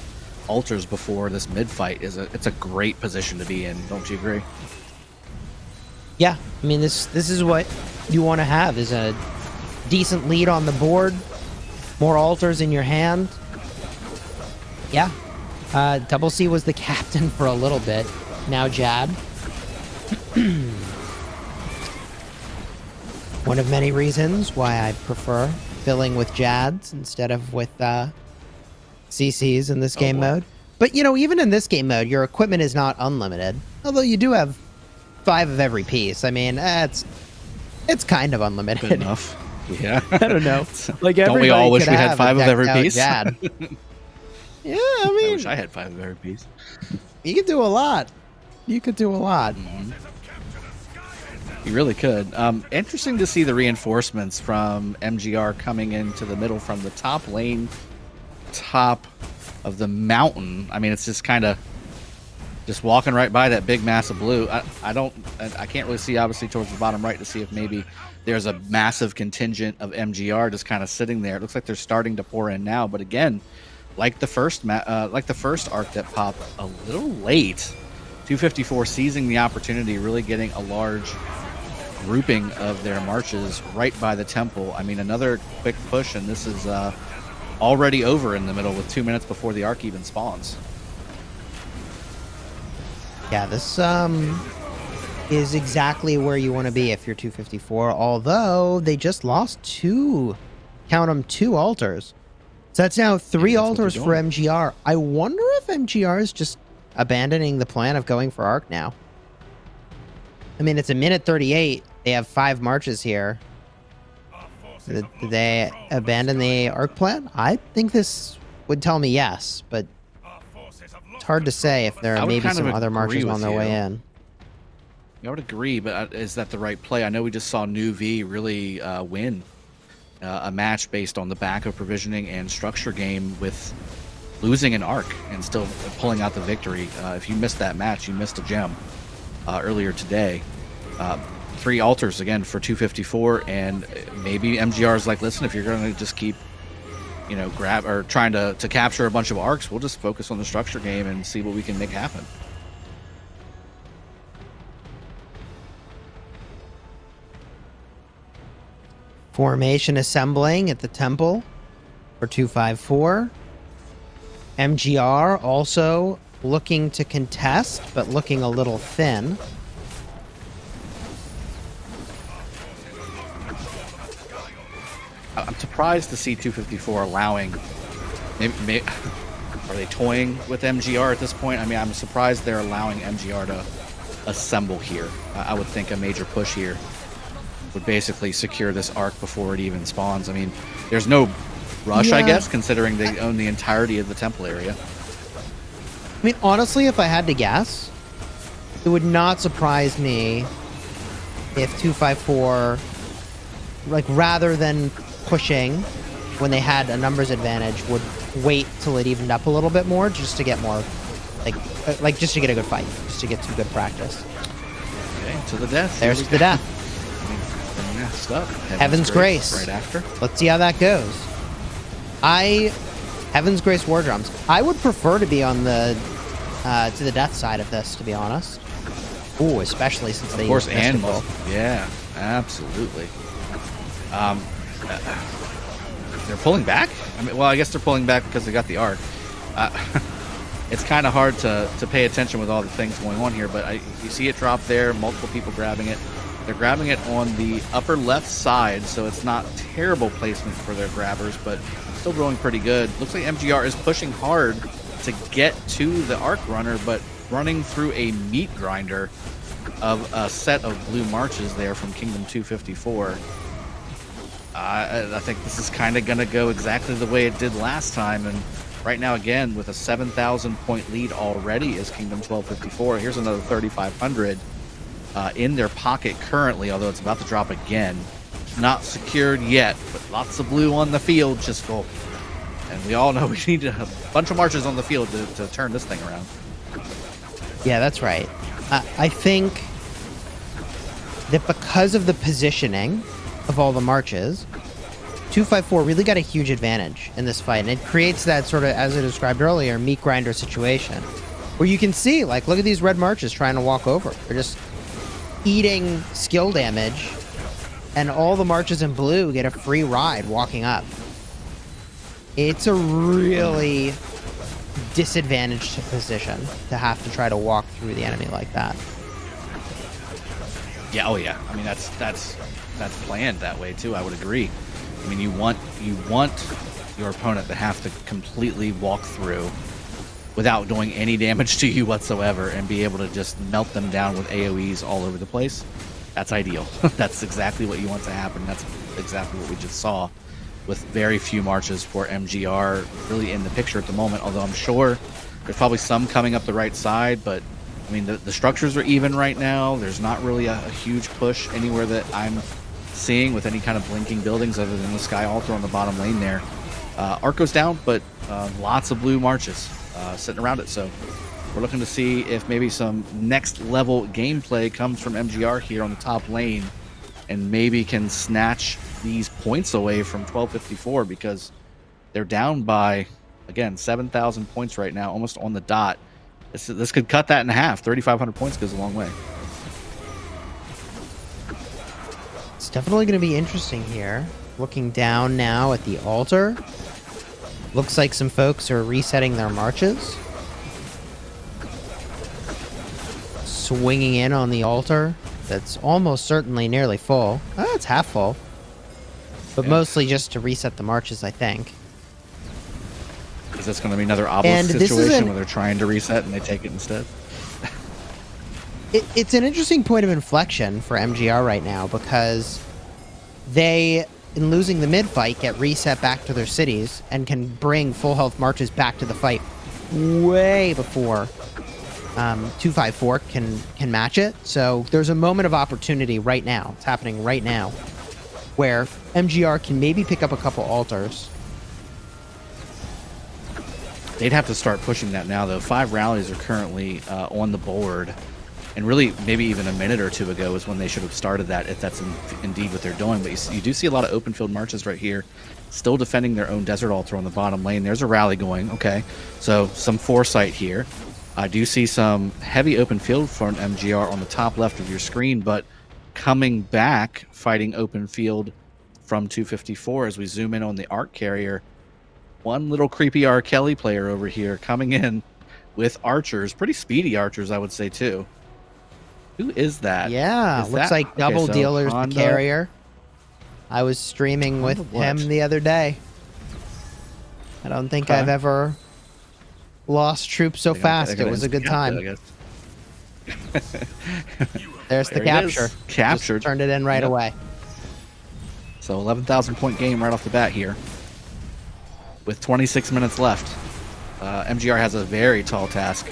altars before this mid-fight. It's a great position to be in, don't you agree? Yeah, I mean, this is what you want to have, is a decent lead on the board, more altars in your hand. Yeah. Double C was the captain for a little bit. Now Jad. One of many reasons why I prefer filling with Jads instead of with CCs in this game mode. But, even in this game mode, your equipment is not unlimited. Although you do have 5 of every piece. I mean, it's kind of unlimited. Good enough. Yeah. I don't know. Like, don't we all wish we had 5 of every piece? Jad. Yeah, I mean, I wish I had 5 of every piece. You could do a lot. You could do a lot. You really could. Interesting to see the reinforcements from MGR coming into the middle from the top lane, top of the mountain. I mean, it's just kind of just walking right by that big mass of blue. I can't really see, obviously, towards the bottom right to see if maybe there's a massive contingent of MGR just kind of sitting there. It looks like they're starting to pour in now, but again, like the first arc that popped a little late, 254 seizing the opportunity, really getting a large grouping of their marches right by the temple. I mean, another quick push, and this is already over in the middle with 2 minutes before the arc even spawns. Yeah, this is exactly where you want to be if you're 254, although they just lost 2 altars. So that's now 3 altars for MGR. I wonder if MGR is just abandoning the plan of going for arc now. I mean, it's a minute 38. They have 5 marches here. Did they abandon the arc plan? I think this would tell me yes, but it's hard to say if there are maybe some other marches on their way in. I would agree, but is that the right play? I know we just saw New V really win a match based on the back of provisioning and structure game with losing an arc and still pulling out the victory. If you missed that match, you missed a gem earlier today. 3 altars again for 254, and maybe MGR is like, listen, if you're going to just keep grab or trying to capture a bunch of arcs, we'll just focus on the structure game and see what we can make happen. Formation assembling at the temple for 254. MGR also looking to contest, but looking a little thin. I'm surprised to see 254 allowing. Maybe are they toying with MGR at this point? I mean, I'm surprised they're allowing MGR to assemble here. I would think a major push here would basically secure this arc before it even spawns. I mean, there's no rush, I guess, considering they own the entirety of the temple area. I mean, honestly, if I had to guess, it would not surprise me if 254, like, rather than pushing when they had a numbers advantage, would wait till it evened up a little bit more just to get more, like just to get a good fight, just to get some good practice. Okay, to the death. There's the death. Next up, Heaven's Grace. Right after. Let's see how that goes. Heaven's Grace War Drums. I would prefer to be on the to the death side of this, to be honest. Ooh, especially since they Of course, use and mystical. yeah, absolutely. They're pulling back. I mean, well, I guess they're pulling back because they got the arc. It's kind of hard to pay attention with all the things going on here, but you see it drop there. Multiple people grabbing it. They're grabbing it on the upper left side, so it's not terrible placement for their grabbers, but still going pretty good. Looks like MGR is pushing hard to get to the arc runner, but running through a meat grinder of a set of blue marches there from Kingdom 254. I think this is kind of going to go exactly the way it did last time, and right now, again, with a 7,000 point lead already is Kingdom 1254. Here's another 3,500 in their pocket currently, although it's about to drop again. Not secured yet, but lots of blue on the field, Chisco. And we all know we need a bunch of marches on the field to turn this thing around. Yeah, that's right. I think that because of the positioning of all the marches, 254 really got a huge advantage in this fight, and it creates that sort of, as I described earlier, meat grinder situation where you can see, like, look at these red marches trying to walk over. They're just eating skill damage, and all the marches in blue get a free ride walking up. It's a really disadvantaged position to have to try to walk through the enemy like that. Yeah, oh yeah. I mean, that's planned that way too. I would agree. I mean, you want your opponent to have to completely walk through without doing any damage to you whatsoever and be able to just melt them down with AoEs all over the place. That's ideal. That's exactly what you want to happen. That's exactly what we just saw with very few marches for MGR really in the picture at the moment, although I'm sure there's probably some coming up the right side, but I mean, the structures are even right now. There's not really a huge push anywhere that I'm seeing with any kind of blinking buildings other than the Sky Altar on the bottom lane there. Arc goes down, but lots of blue marches sitting around it. So we're looking to see if maybe some next level gameplay comes from MGR here on the top lane and maybe can snatch these points away from 1254 because they're down by, again, 7,000 points right now, almost on the dot. This could cut that in half. 3,500 points goes a long way. It's definitely going to be interesting here. Looking down now at the altar. Looks like some folks are resetting their marches. Swinging in on the altar. That's almost certainly nearly full. Oh, it's half full. But mostly just to reset the marches, I think. Is this going to be another obelisk situation where they're trying to reset and they take it instead? It's an interesting point of inflection for MGR right now because they, in losing the mid-fight, get reset back to their cities and can bring full health marches back to the fight way before 254 can match it. So there's a moment of opportunity right now. It's happening right now where MGR can maybe pick up a couple altars. They'd have to start pushing that now, though. 5 rallies are currently on the board. And really, maybe even a minute or two ago is when they should have started that, if that's indeed what they're doing. But you do see a lot of open field marches right here, still defending their own desert altar on the bottom lane. There's a rally going. Okay, so some foresight here. I do see some heavy open field for MGR on the top left of your screen, but coming back, fighting open field from 254 as we zoom in on the arc carrier. One little creepy R. Kelly player over here coming in with archers, pretty speedy archers, I would say, too. Who is that? Yeah, looks like Double Dealer's the carrier. I was streaming with him the other day. I don't think I've ever lost troops so fast. It was a good time. There's the capture. Captured. Just turned it in right away. So 11,000 point game right off the bat here. With 26 minutes left. MGR has a very tall task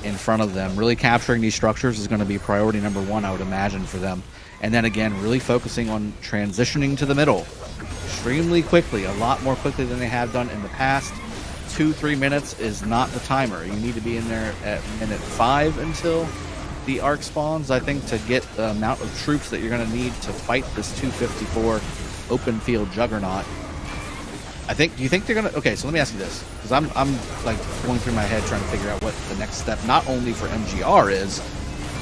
in front of them. Really capturing these structures is going to be priority number 1, I would imagine, for them. And then again, really focusing on transitioning to the middle extremely quickly, a lot more quickly than they have done in the past. 2-3 minutes is not the timer. You need to be in there at minute 5 until the arc spawns, I think, to get the amount of troops that you're going to need to fight this 254 open field juggernaut. Do you think they're gonna? Okay, so let me ask you this, because I'm like going through my head trying to figure out what the next step, not only for MGR is,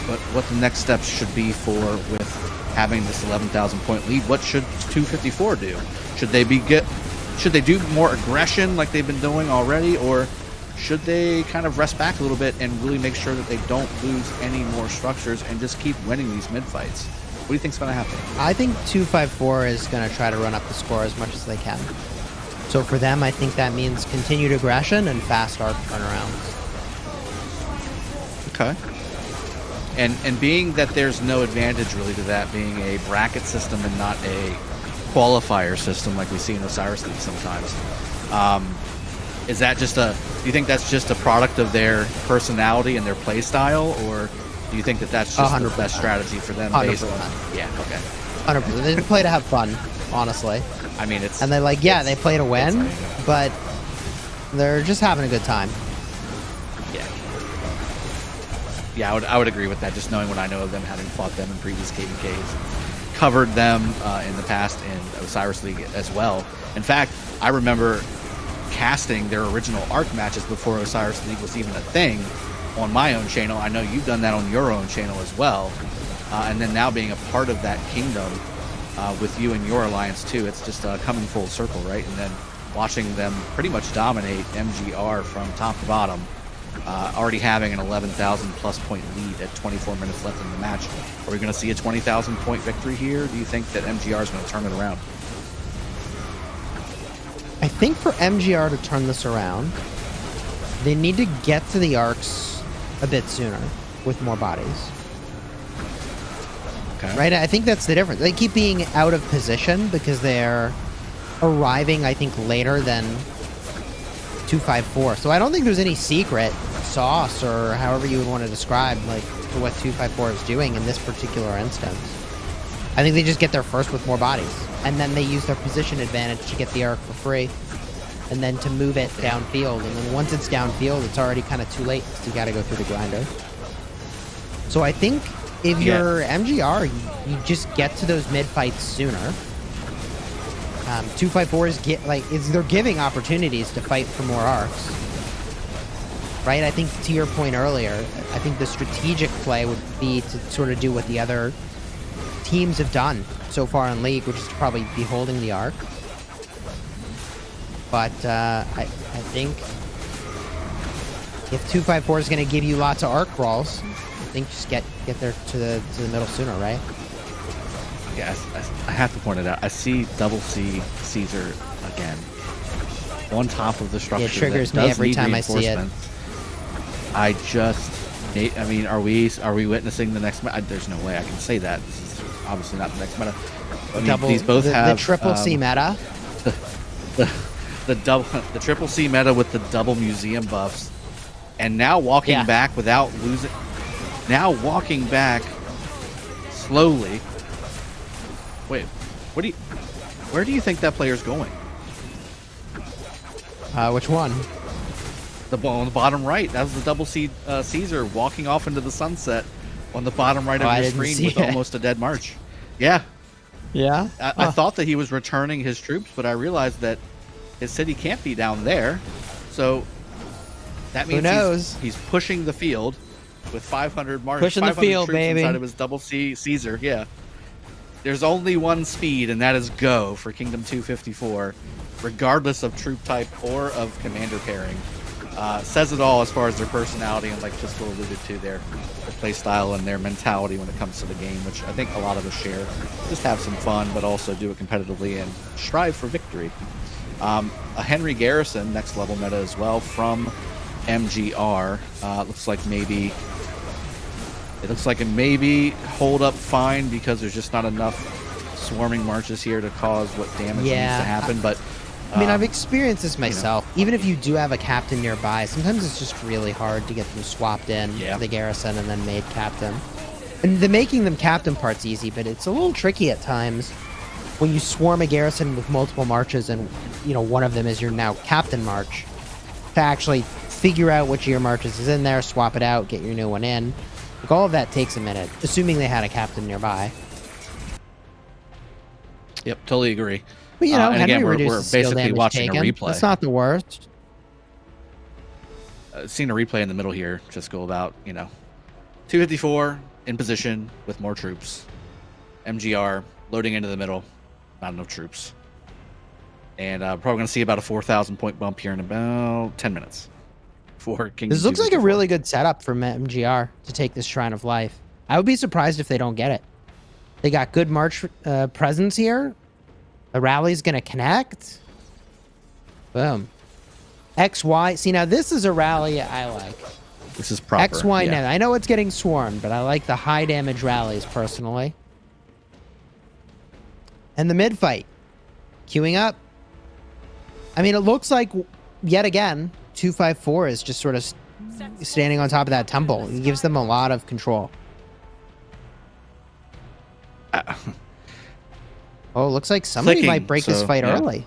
what the next steps should be for with having this 11,000 point lead. What should 254 do? Should they do more aggression like they've been doing already, or should they kind of rest back a little bit and really make sure that they don't lose any more structures and just keep winning these mid fights? What do you think's going to happen? I think 254 is going to try to run up the score as much as they can. So for them, I think that means continued aggression and fast arc turnarounds. Okay. And being that there's no advantage really to that being a bracket system and not a qualifier system like we see in Osiris League sometimes, is that just do you think that's just a product of their personality and their play style, or do you think that that's just 100%. The best strategy for them? 100%. Based on, yeah, okay. 100%. They play to have fun, honestly. I mean, it's... And they they play to win, but they're just having a good time. Yeah, I would agree with that, just knowing what I know of them, having fought them in previous KVKs, covered them in the past in Osiris League as well. In fact, I remember casting their original ARC matches before Osiris League was even a thing on my own channel. I know you've done that on your own channel as well. And then now being a part of that kingdom with you and your alliance too, it's just coming full circle, right? And then watching them pretty much dominate MGR from top to bottom. Already having an 11,000 plus point lead at 24 minutes left in the match. Are we going to see a 20,000 point victory here? Do you think that MGR is going to turn it around? I think for MGR to turn this around, they need to get to the arcs a bit sooner with more bodies. Okay. Right? I think that's the difference. They keep being out of position because they're arriving, I think, later than 254. So I don't think there's any secret sauce or however you would want to describe like to what 254 is doing in this particular instance. I think they just get there first with more bodies, and then they use their position advantage to get the arc for free, and then to move it downfield. And then once it's downfield, it's already kind of too late because you got to go through the grinder. So I think if you're MGR, you just get to those mid fights sooner. 254 is they're giving opportunities to fight for more arcs, right? I think to your point earlier, I think the strategic play would be to sort of do what the other teams have done so far in League, which is to probably be holding the arc. But I think if 254 is going to give you lots of arc crawls, I think just get there to the middle sooner, right? Yeah, I have to point it out. I see double C Caesar again on top of the structure. It triggers me every time I see it. I mean, are we witnessing the next meta? There's no way I can say that. This is obviously not the next meta. I mean, these both have the triple C meta. The triple C meta with the double museum buffs, and now walking back without losing. Now walking back slowly. Wait, where do you think that player's going? Which one? On the bottom right. That was the double C Caesar walking off into the sunset on the bottom right of your screen with almost a dead march. Yeah. Yeah? I thought that he was returning his troops, but I realized that his city can't be down there. So that means he's pushing the field with 500 march. Pushing the field, baby. Inside of his double C Caesar, yeah. There's only one speed, and that is go for Kingdom 254, regardless of troop type or of commander pairing. Says it all as far as their personality and, like Fiscal alluded to, their play style and their mentality when it comes to the game, which I think a lot of us share. Just have some fun, but also do it competitively and strive for victory. A Henry Garrison, next level meta as well, from MGR. Looks like maybe... It looks like it maybe hold up fine because there's just not enough swarming marches here to cause what damage needs to happen. But I mean, I've experienced this myself. Even if you do have a captain nearby, sometimes it's just really hard to get them swapped in to the garrison and then made captain. And the making them captain part's easy, but it's a little tricky at times when you swarm a garrison with multiple marches and, you know, one of them is your now captain march, to actually figure out which of your marches is in there, swap it out, get your new one in. Like, all of that takes a minute, assuming they had a captain nearby. Yep, totally agree. But, you know, and Henry again, we're reduces skill basically damage watching taken. a replay. That's not the worst. Seeing a replay in the middle here, just go about, 254, in position with more troops. MGR loading into the middle, not enough troops. And probably going to see about a 4,000 point bump here in about 10 minutes. For Kingdom This looks like a 254. really good setup for MGR to take this Shrine of Life. I would be surprised if they don't get it. They got good March presence here. The rally's going to connect. Boom. XY. See, now this is a rally I like. This is proper. XY yeah. net. I know it's getting swarmed, but I like the high damage rallies personally. And the mid fight. Queuing up. I mean, it looks like, yet again, 254 is just sort of standing on top of that temple. He gives them a lot of control. Oh, looks like somebody Clicking, might break this so, fight yeah. early.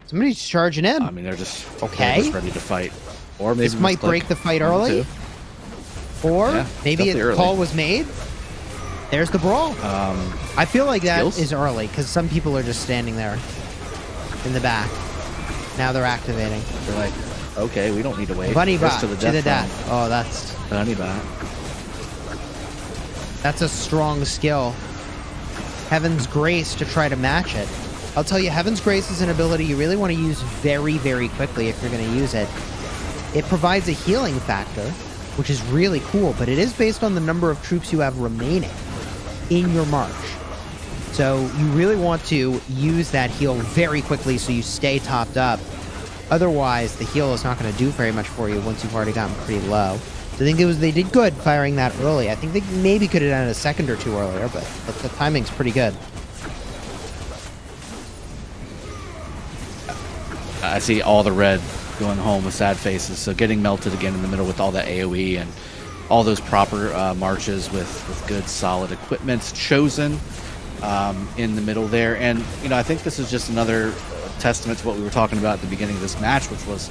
Somebody's charging in. I mean, they're just Okay. ready to fight. Or maybe This might click break the fight one, early. two. Or Yeah, maybe definitely a early. call was made. There's the brawl. I feel like that skills? is early because some people are just standing there in the back. Now they're activating. They're like, okay, we don't need to wait. Bunny First bot to the death. death. Oh, Bunny bot. that's a strong skill. Heaven's Grace to try to match it. I'll tell you, Heaven's Grace is an ability you really want to use very, very quickly if you're going to use it. It provides a healing factor, which is really cool, but it is based on the number of troops you have remaining in your march. So you really want to use that heal very quickly so you stay topped up. Otherwise, the heal is not going to do very much for you once you've already gotten pretty low. So I think they did good firing that early. I think they maybe could have done it a second or two earlier, but the timing's pretty good. I see all the red going home with sad faces. So getting melted again in the middle with all that AoE and all those proper marches with good solid equipment chosen in the middle there. And I think this is just another testament to what we were talking about at the beginning of this match, which was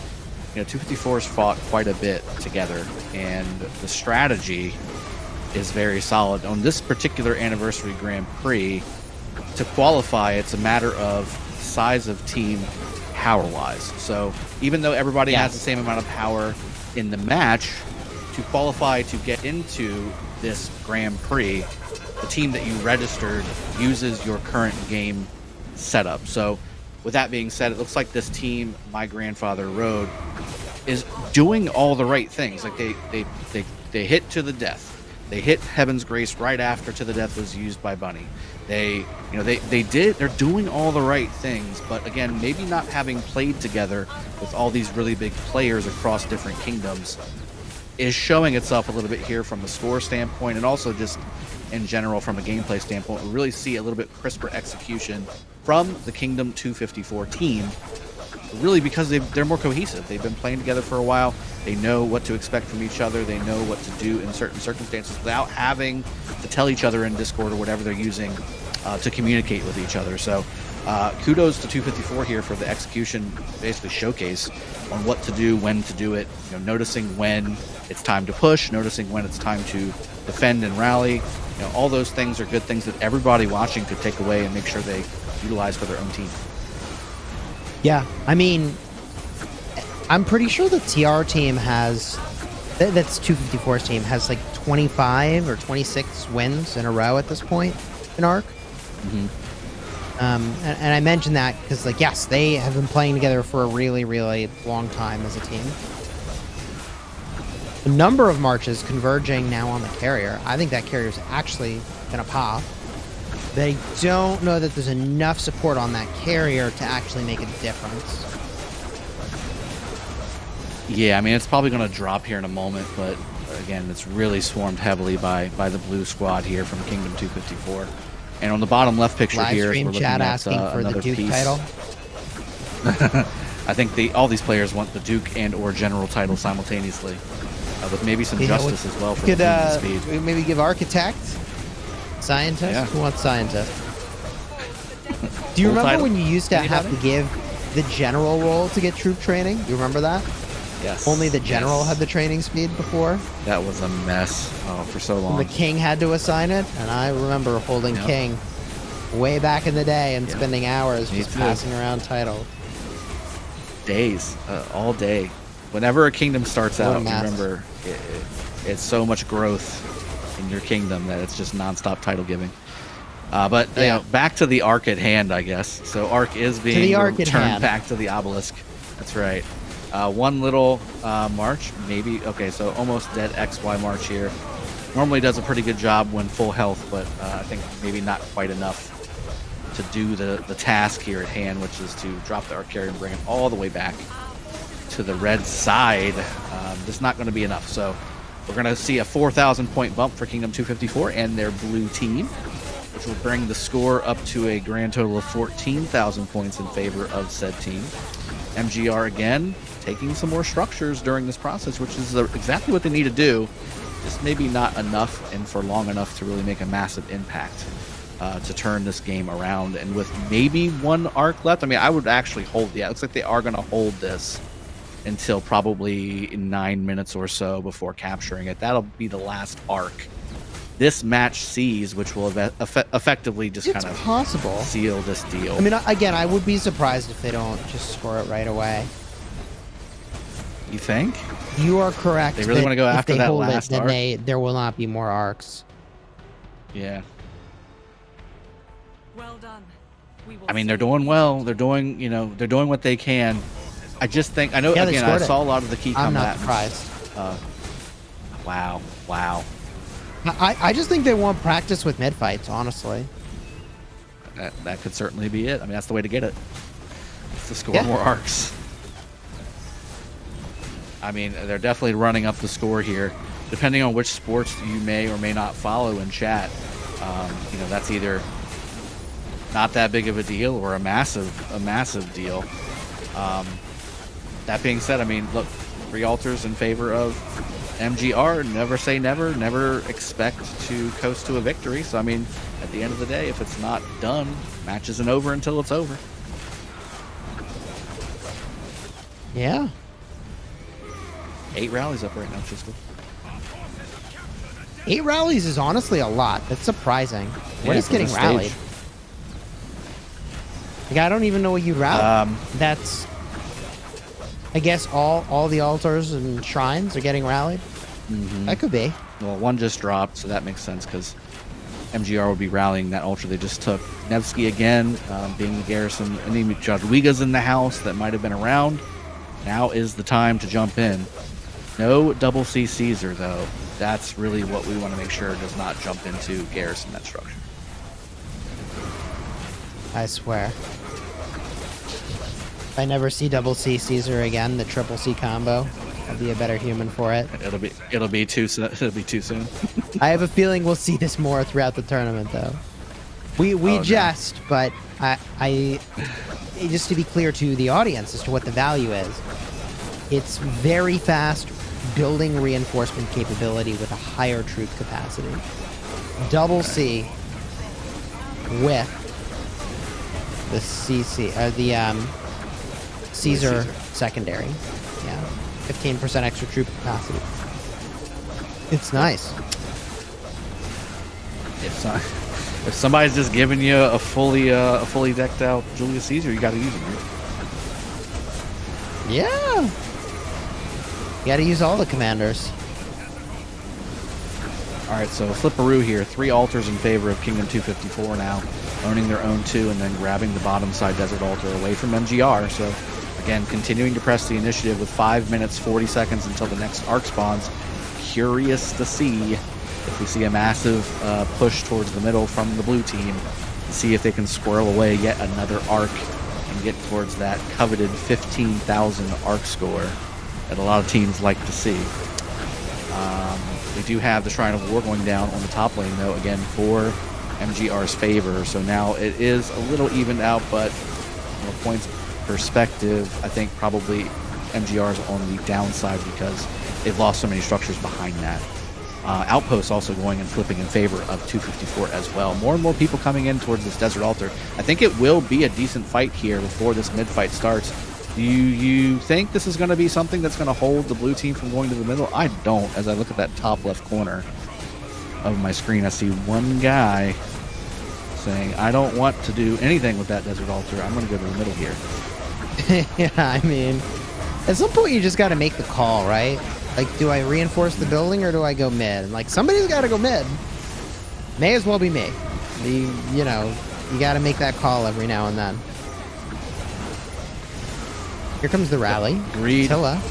254's fought quite a bit together, and the strategy is very solid. On this particular anniversary Grand Prix, to qualify, it's a matter of size of team power-wise. So even though everybody has the same amount of power in the match, to qualify to get into this Grand Prix, the team that you registered uses your current game setup. So with that being said, it looks like this team, My Grandfather Road, is doing all the right things. Like they hit to the death. They hit Heaven's Grace right after To the Death was used by Bunny. They're doing all the right things, but again, maybe not having played together with all these really big players across different kingdoms is showing itself a little bit here from a score standpoint, and also just in general from a gameplay standpoint. We really see a little bit crisper execution from the Kingdom 254 team, really because they're more cohesive. They've been playing together for a while. They know what to expect from each other. They know what to do in certain circumstances without having to tell each other in Discord or whatever they're using to communicate with each other. So kudos to 254 here for the execution, basically showcase on what to do, when to do it, noticing when it's time to push, noticing when it's time to defend and rally. All those things are good things that everybody watching could take away and make sure they utilize for their own team. Yeah, I mean, I'm pretty sure the TR team has, that's 254's team, has like 25 or 26 wins in a row at this point in ARC. Mm-hmm. And I mentioned that because, like, yes, they have been playing together for a really, really long time as a team. The number of marches converging now on the carrier, I think that carrier is actually going to pop. But I don't know that there's enough support on that carrier to actually make a difference. Yeah, I mean, it's probably going to drop here in a moment, but again, it's really swarmed heavily by the blue squad here from Kingdom 254. And on the bottom left picture Live here, stream we're looking chat at asking for the another Duke piece. title. I think all these players want the Duke and or General title simultaneously, with maybe some justice as well for Could the speed. maybe give Architect, Scientist? Yeah. Who wants Scientist? Do you Full remember title? when you used to have Anybody? to give the General role to get troop training? You remember that? Yes. Only the General Yes. had the training speed before. That was a mess for so And long. the King had to assign it, and I remember holding Yep. King way back in the day and Yeah. spending hours Me just too. passing around title. Days, all day. Whenever a kingdom starts What a out, mess. remember, it's so much growth in your kingdom that it's just nonstop title giving. But you know, back to the arc at hand, I guess. So arc is being returned back to the obelisk. That's right. One little march, maybe. Okay, so almost dead XY march here. Normally does a pretty good job when full health, but I think maybe not quite enough to do the task here at hand, which is to drop the arc carrier and bring it all the way back to the red side. Just not going to be enough. So we're going to see a 4,000 point bump for Kingdom 254 and their blue team, which will bring the score up to a grand total of 14,000 points in favor of said team. MGR again taking some more structures during this process, which is exactly what they need to do. Just maybe not enough and for long enough to really make a massive impact to turn this game around. And with maybe one arc left, I mean, I would actually hold. Yeah, it looks like they are going to hold this until probably 9 minutes or so before capturing it. That'll be the last arc this match sees, which will effectively just kind of seal this deal. I mean, again, I would be surprised if they don't just score it right away. You think? You are correct. They really want to go after that last arc? Then there will not be more arcs. Yeah. Well done. I mean, they're doing well. They're doing, they're doing what they can. I just think, I know, again, I saw a lot of the key combatants. I'm not surprised. Wow. I just think they want practice with mid-fights, honestly. That could certainly be it. I mean, that's the way to get it. It's to score more arcs. I mean, they're definitely running up the score here. Depending on which sports you may or may not follow in chat, that's either not that big of a deal or a massive deal. That being said, I mean, look, 3 altars in favor of MGR. Never say never. Never expect to coast to a victory. So, I mean, at the end of the day, if it's not done, match isn't over until it's over. Yeah. 8 rallies up right now, Chisco. 8 rallies is honestly a lot. That's surprising. What is getting rallied? Like, I don't even know what you rally. That's, I guess, all the altars and shrines are getting rallied. Mm-hmm. That could be. Well, one just dropped, so that makes sense because MGR would be rallying that ultra they just took. Nevsky again, being the garrison. Any Jadwigas in the house that might have been around. Now is the time to jump in. No double C Caesar, though. That's really what we want to make sure does not jump into garrison that structure. I swear. If I never see double C Caesar again, the triple C combo, I'll be a better human for it. It'll be too soon. It'll be too soon. I have a feeling we'll see this more throughout the tournament, though. We jest, but I just to be clear to the audience as to what the value is, it's very fast building reinforcement capability with a higher troop capacity. Double C with the Caesar secondary. Yeah, 15% extra troop capacity. It's nice. If somebody's just giving you a fully decked out Julius Caesar, you got to use it. Right? Yeah. You got to use all the commanders. All right, so flipperoo here. 3 altars in favor of Kingdom 254 now, owning their own 2 and then grabbing the bottom side desert altar away from MGR. So again, continuing to press the initiative with 5 minutes 40 seconds until the next arc spawns. Curious to see if we see a massive push towards the middle from the blue team, see if they can squirrel away yet another arc and get towards that coveted 15,000 arc score that a lot of teams like to see. We do have the Shrine of War going down on the top lane, though, again, for MGR's favor. So now it is a little evened out, but from a points perspective, I think probably MGR's on the downside because they've lost so many structures behind that. Outposts also going and flipping in favor of 254 as well. More and more people coming in towards this desert altar. I think it will be a decent fight here before this mid-fight starts. Do you think this is going to be something that's going to hold the blue team from going to the middle? I don't. As I look at that top left corner of my screen, I see one guy saying, I don't want to do anything with that desert altar. I'm going to go to the middle here. Yeah, I mean, at some point you just got to make the call, right? Like, do I reinforce the building or do I go mid? And like, somebody's got to go mid. May as well be me. You know, you got to make that call every now and then. Here comes the rally. Agreed. Attila.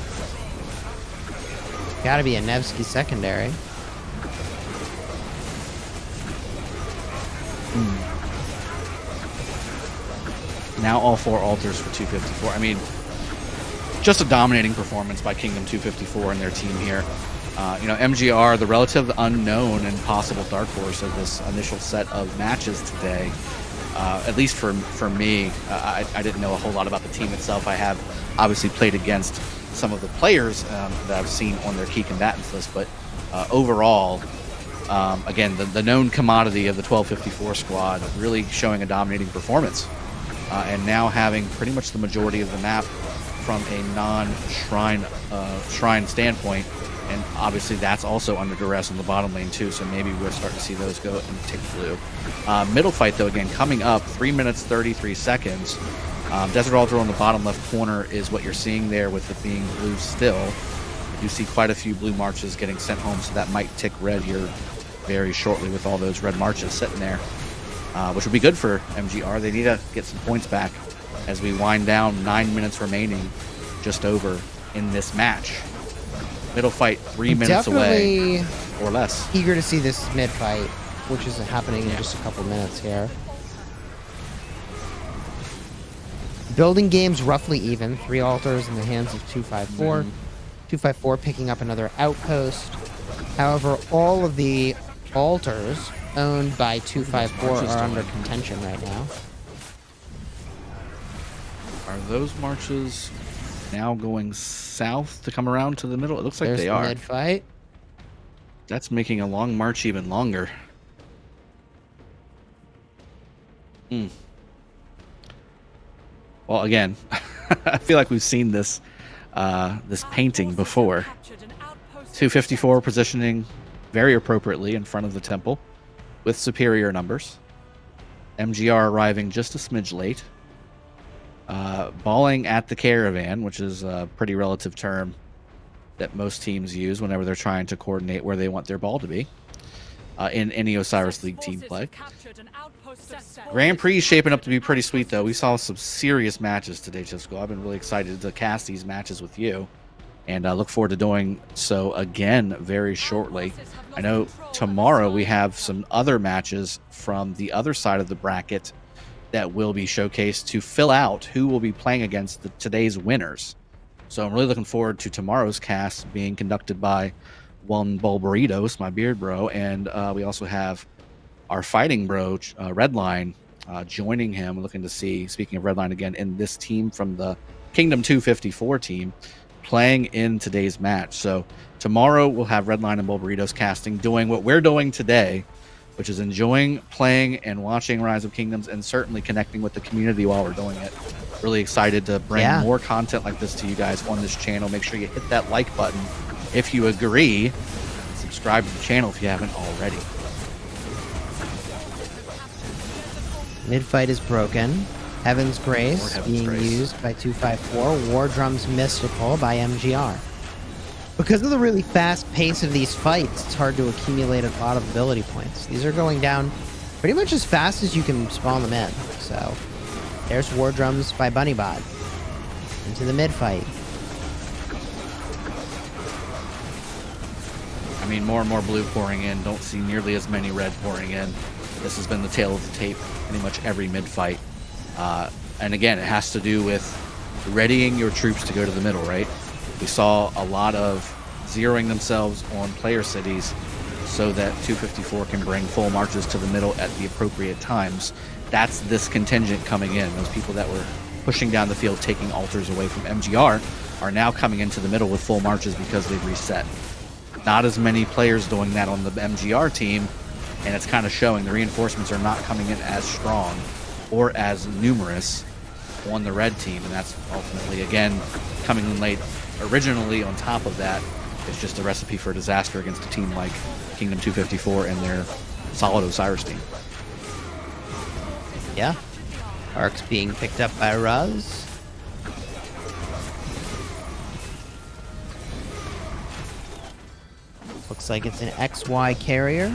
Got to be a Nevsky secondary. Now all 4 altars for 254. I mean, just a dominating performance by Kingdom 254 and their team here. You know, MGR, the relative unknown and possible dark horse of this initial set of matches today. At least for me, I didn't know a whole lot about the team itself. I have obviously played against some of the players that I've seen on their key combatants list, but overall, again, the known commodity of the 1254 squad really showing a dominating performance. And now having pretty much the majority of the map from a non-shrine shrine standpoint, and obviously that's also under duress in the bottom lane too, so maybe we're starting to see those go and tick blue. Middle fight though, again, coming up, 3 minutes 33 seconds. Desert Altar on the bottom left corner is what you're seeing there with it being blue still. You see quite a few blue marches getting sent home, so that might tick red here very shortly with all those red marches sitting there. Which would be good for MGR. They need to get some points back as we wind down. 9 minutes remaining, just over in this match. Middle fight 3 minutes away or less. Eager to see this mid fight, which is happening in just a couple minutes here. Building game's roughly even. 3 altars in the hands of 254. 254 picking up another outpost. However, all of the altars owned by 254 are under contention right now. Are those marches now going south to come around to the middle? It looks like There's they the are. mid fight. That's making a long march even longer. Well, again, I feel like we've seen this this painting before. 254 positioning very appropriately in front of the temple with superior numbers. MGR arriving just a smidge late. Balling at the caravan, which is a pretty relative term that most teams use whenever they're trying to coordinate where they want their ball to be in any Osiris League team play. Grand Prix is shaping up to be pretty sweet, though. We saw some serious matches today, Chisco. I've been really excited to cast these matches with you, and I look forward to doing so again very shortly. I know tomorrow we have some other matches from the other side of the bracket that will be showcased to fill out who will be playing against today's winners. So I'm really looking forward to tomorrow's cast being conducted by one Bulburitos, my beard bro, and we also have our fighting bro, Redline, joining him. Looking to see, speaking of Redline again, in this team from the Kingdom 254 team, playing in today's match. So tomorrow we'll have Redline and Bulburitos casting, doing what we're doing today, which is enjoying playing and watching Rise of Kingdoms and certainly connecting with the community while we're doing it. Really excited to bring more content like this to you guys on this channel. Make sure you hit that like button if you agree, and subscribe to the channel if you haven't already. Mid-fight is broken. Heaven's Grace being used by 254. War Drums Mystical by MGR. Because of the really fast pace of these fights, it's hard to accumulate a lot of ability points. These are going down pretty much as fast as you can spawn them in. So there's War Drums by Bunnybot. Into the mid-fight. I mean, more and more blue pouring in. Don't see nearly as many red pouring in. This has been the tail of the tape pretty much every mid-fight. And again, it has to do with readying your troops to go to the middle, right? We saw a lot of zeroing themselves on player cities so that 254 can bring full marches to the middle at the appropriate times. That's this contingent coming in. Those people that were pushing down the field, taking altars away from MGR, are now coming into the middle with full marches because they've reset. Not as many players doing that on the MGR team, and it's kind of showing. The reinforcements are not coming in as strong or as numerous on the red team, and that's ultimately, again, coming in late. Originally, on top of that, it's just a recipe for disaster against a team like Kingdom 254 and their solid Osiris team. Yeah. Arcs being picked up by Ruz. Looks like it's an XY carrier.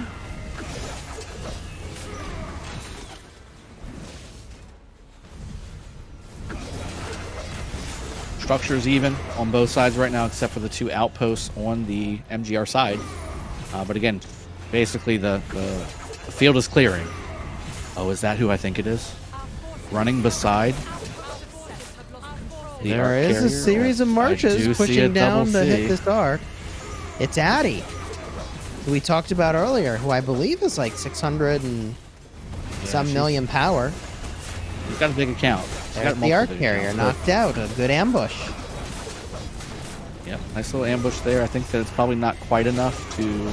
Structure's even on both sides right now, except for the 2 outposts on the MGR side. But again, basically the field is clearing. Oh, is that who I think it is? Running beside the There arc is carrier? a series of I do marches see a pushing down double to C. hit this arc. It's Addy, who we talked about earlier, who I believe is like 600 and some million power. He's got a big account. He's There's got the arc multiple big carrier accounts, knocked out. A good ambush. Yep, nice little ambush there. I think that it's probably not quite enough to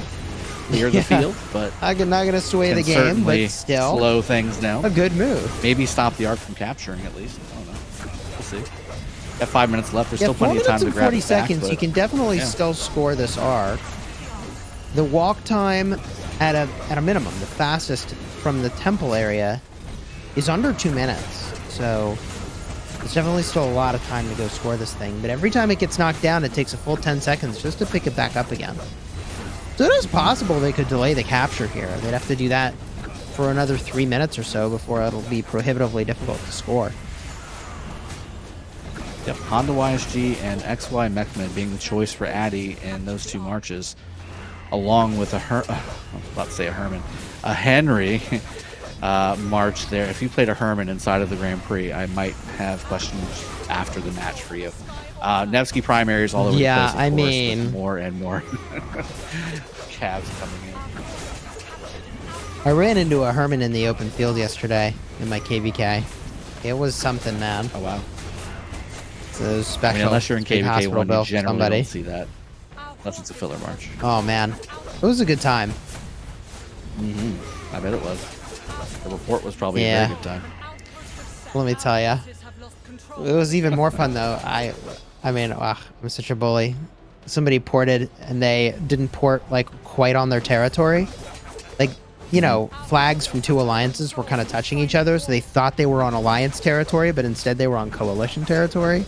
clear the field, but Not gonna sway can the game, certainly but still slow things down. a good move. Maybe stop the arc from capturing at least. I don't know. We'll see. Got 5 minutes left. There's Yeah, still 4 plenty of time minutes to and grab 40 it back, seconds. but You can definitely yeah. still score this arc. The walk time at a minimum, the fastest from the temple area, is under 2 minutes. So there's definitely still a lot of time to go score this thing. But every time it gets knocked down, it takes a full 10 seconds just to pick it back up again. So it is possible they could delay the capture here. They'd have to do that for another 3 minutes or so before it'll be prohibitively difficult to score. Yep, Honda YSG and XY Mechmed being the choice for Addy in those 2 marches, along with I was about to say a Herman, a Henry march there. If you played a Herman inside of the Grand Prix, I might have questions after the match for you. Nevsky primaries all over the place, of I course, mean, with more and more calves coming in. I ran into a Herman in the open field yesterday in my KVK. It was something, man. Oh, wow. It's a special. I mean, unless you're in big KVK hospital 1, bill you for generally somebody. don't see that. Unless it's a filler march. Oh, man. It was a good time. I bet it was. The report was probably a Yeah. very good time. Let me tell ya. It was even more fun, though. I mean, I'm such a bully. Somebody ported, and they didn't port, like, quite on their territory. Like, you know, flags from 2 alliances were kind of touching each other, so they thought they were on alliance territory, but instead they were on coalition territory.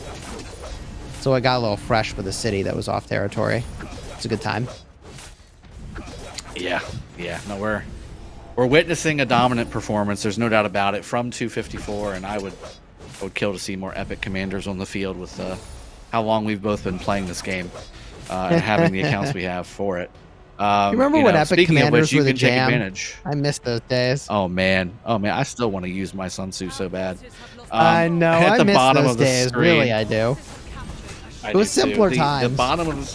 So I got a little fresh with a city that was off territory. It's a good time. Yeah. No, we're witnessing a dominant performance. There's no doubt about it from 254, and I would kill to see more epic commanders on the field with how long we've both been playing this game and having the accounts we have for it. You remember when epic speaking of commanders which, you were the can take jam? advantage. I miss those days. Oh man, I still want to use my Sun Tzu so bad. I know. At I the miss bottom those of the days. screen, Really, I do. I It was do too. simpler The times. bottom of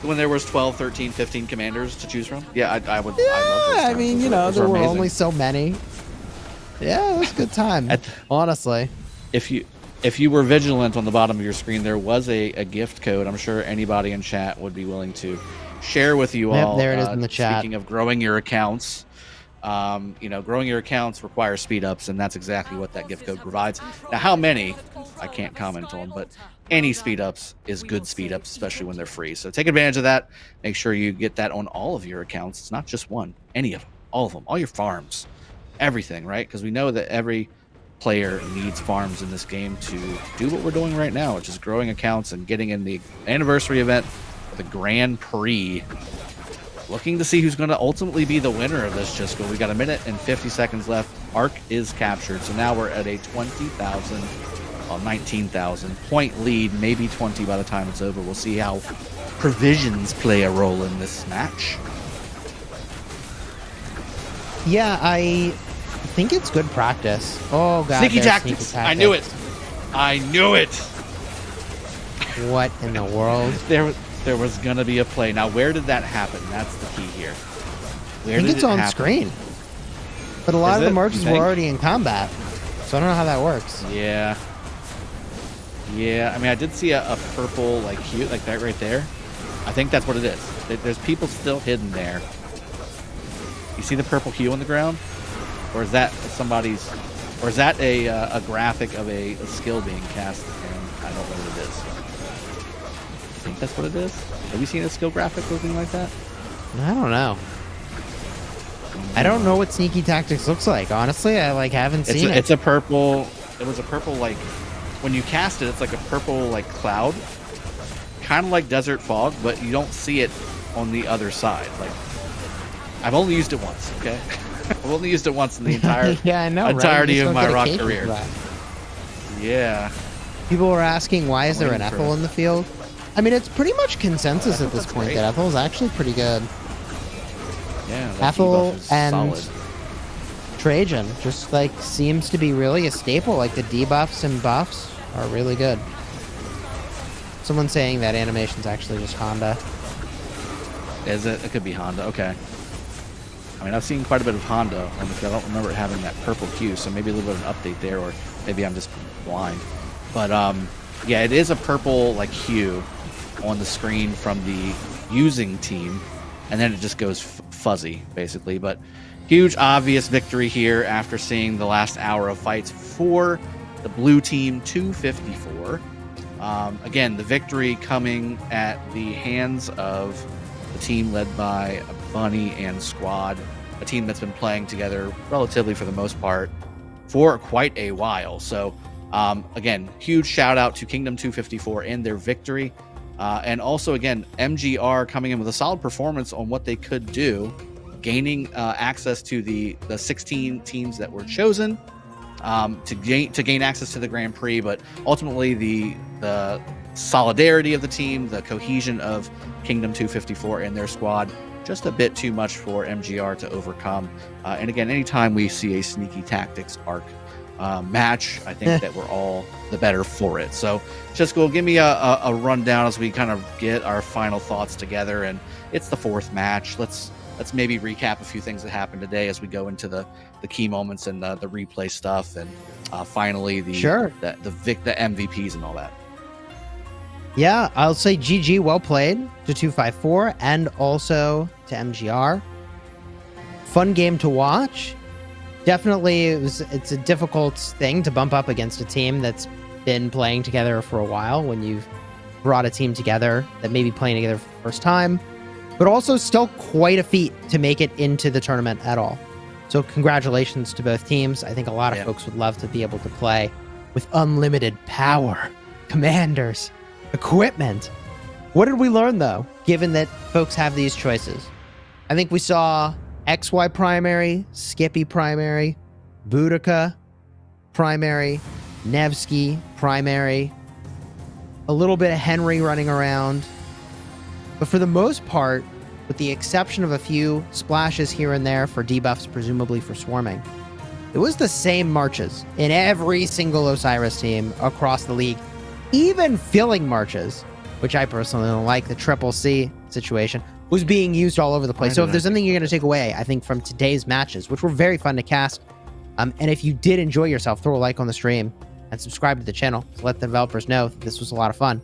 when there was 12, 13, 15 commanders to choose from. Yeah, I would. Yeah, I love those I times. mean, Those you were- know, those there were amazing. only so many. Yeah, it was a good time. Honestly. If you were vigilant on the bottom of your screen, there was a gift code. I'm sure anybody in chat would be willing to share with you Yep, all. there it is in the chat. Speaking of growing your accounts, growing your accounts requires speed ups, and that's exactly what that gift code provides. Now, how many? I can't comment on, but any speed ups is good speed ups, especially when they're free. So take advantage of that. Make sure you get that on all of your accounts. It's not just one, any of them, all of them, all your farms, everything, right? Because we know that every player needs farms in this game to do what we're doing right now, which is growing accounts and getting in the anniversary event, the Grand Prix. Looking to see who's going to ultimately be the winner of this, Chisco. We got a minute and 50 seconds left. Arc is captured, so now we're at a 20,000, 19,000 point lead, maybe 20 by the time it's over. We'll see how provisions play a role in this match. Yeah, I think it's good practice. Oh, God. Sneaky there's tactics. sneaky I knew it. What in the world? There was gonna be a play. Now, where did that happen? That's the key here. Where I think did it's it on happen? screen. But a lot Is of the it? marches You were think? already in combat. So I don't know how that works. Yeah. I mean, I did see a purple like hue, like that right there. I think that's what it is. There's people still hidden there. You see the purple hue on the ground, or is that somebody's? Or is that a graphic of a skill being cast? And I don't know what it is. I think that's what it is. Have you seen a skill graphic looking like that? I don't know. I don't know what sneaky tactics looks like. Honestly, I haven't seen it. It's a purple. It was a purple like when you cast it. It's like a purple like cloud, kind of like desert fog, but you don't see it on the other side. Like, I've only used it once, okay? I've only used it once in the entire Yeah, I know, right? entirety You just of don't my get rock occasions career. for that. Yeah. People were asking, why is there an waiting for Ethel it. in the field? I mean, it's pretty much consensus at this that's point great. that Ethel is actually pretty good. Yeah, that Ethel debuff is and solid. Trajan just like seems to be really a staple. Like the debuffs and buffs are really good. Someone saying that animation's actually just Honda. Is it? It could be Honda. Okay. I mean, I've seen quite a bit of Honda, and I don't remember it having that purple hue, so maybe a little bit of an update there, or maybe I'm just blind. But yeah, it is a purple like hue on the screen from the using team, and then it just goes fuzzy basically. But huge obvious victory here after seeing the last hour of fights for the blue team 254. Again, the victory coming at the hands of the team led by Bunny and Squad, a team that's been playing together relatively for the most part for quite a while. So again, huge shout out to Kingdom 254 and their victory. And also, again, MGR coming in with a solid performance on what they could do, gaining access to the 16 teams that were chosen to gain access to the Grand Prix, but ultimately the solidarity of the team, the cohesion of Kingdom 254 and their squad, just a bit too much for MGR to overcome. And again, anytime we see a sneaky tactics arc match, I think that we're all the better for it. So Chisco, give me a rundown as we kind of get our final thoughts together. And it's the fourth match. Let's maybe recap a few things that happened today as we go into the key moments and the replay stuff, and finally the MVPs and all that. Yeah, I'll say GG, well played to 254 and also to MGR. Fun game to watch. Definitely, it's a difficult thing to bump up against a team that's been playing together for a while when you've brought a team together that may be playing together for the first time, but also still quite a feat to make it into the tournament at all. So congratulations to both teams. I think a lot of folks would love to be able to play with unlimited power, commanders, equipment. What did we learn, though, given that folks have these choices? I think we saw XY primary, Skippy primary, Boudica primary, Nevsky primary, a little bit of Henry running around. But for the most part, with the exception of a few splashes here and there for debuffs, presumably for swarming, it was the same marches in every single Osiris team across the league, even filling marches, which I personally don't like. The triple C situation was being used all over the place. So if there's something you're going to take away, I think, from today's matches, which were very fun to cast, and if you did enjoy yourself, throw a like on the stream and subscribe to the channel to let the developers know that this was a lot of fun.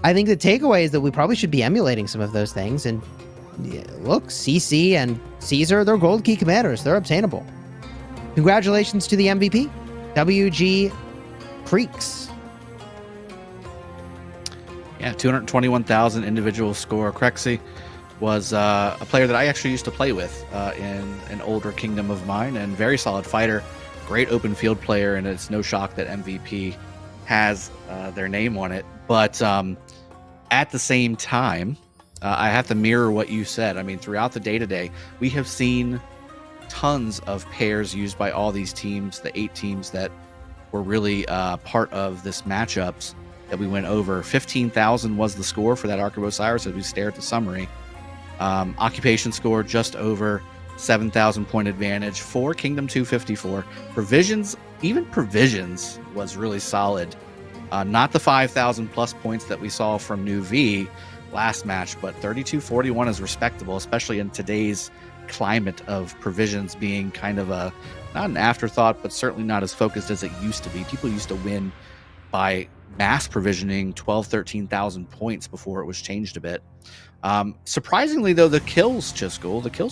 I think the takeaway is that we probably should be emulating some of those things. And look, CC and Caesar, they're gold key commanders. They're obtainable. Congratulations to the MVP, WG Prix. Yeah, 221,000 individual score. Crexy was a player that I actually used to play with in an older kingdom of mine, and very solid fighter, great open field player, and it's no shock that MVP has their name on it. But at the same time, I have to mirror what you said. I mean, throughout the day-to-day, we have seen tons of pairs used by all these teams, the 8 teams that were really part of this matchups that we went over. 15,000 was the score for that Ark of Osiris as we stare at the summary. Occupation score just over 7,000 point advantage for Kingdom 254. Provisions, even Provisions was really solid. Not the 5,000 plus points that we saw from New V last match, but 3241 is respectable, especially in today's climate of Provisions being kind of not an afterthought, but certainly not as focused as it used to be. People used to win by mass provisioning 13,000 points before it was changed a bit. Surprisingly, though, the kills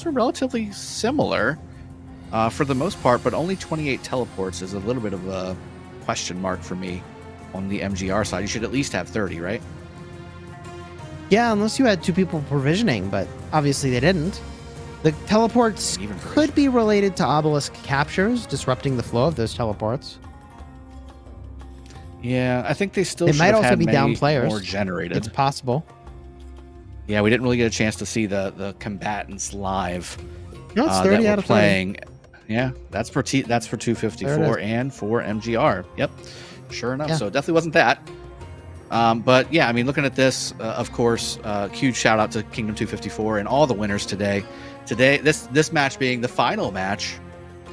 were relatively similar for the most part, but only 28 teleports is a little bit of a question mark for me on the MGR side. You should at least have 30, right? Yeah, unless you had 2 people provisioning, but obviously they didn't. The teleports could be related to obelisk captures, disrupting the flow of those teleports. Yeah, I think they might also be down players. more generated. It's possible. Yeah, we didn't really get a chance to see the combatants live. No, it's 30 that out we're of 30. playing. Yeah, that's for 254 and for MGR. Yep, sure enough. Yeah. So it definitely wasn't that. But yeah, I mean, looking at this, of course, huge shout out to Kingdom 254 and all the winners today. Today, this match being the final match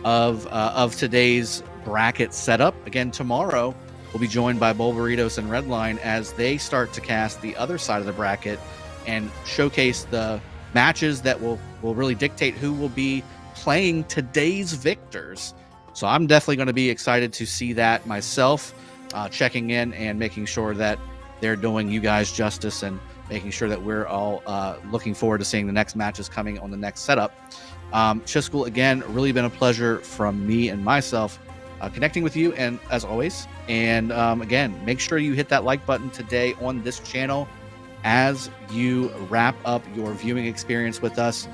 of today's bracket setup. Again, tomorrow we'll be joined by Bulburitos and Redline as they start to cast the other side of the bracket and showcase the matches that will really dictate who will be playing today's victors. So I'm definitely going to be excited to see that myself, checking in and making sure that they're doing you guys justice and making sure that we're all looking forward to seeing the next matches coming on the next setup. Chiskel, again, really been a pleasure from me and myself connecting with you, and as always. And again, make sure you hit that like button today on this channel as you wrap up your viewing experience with us.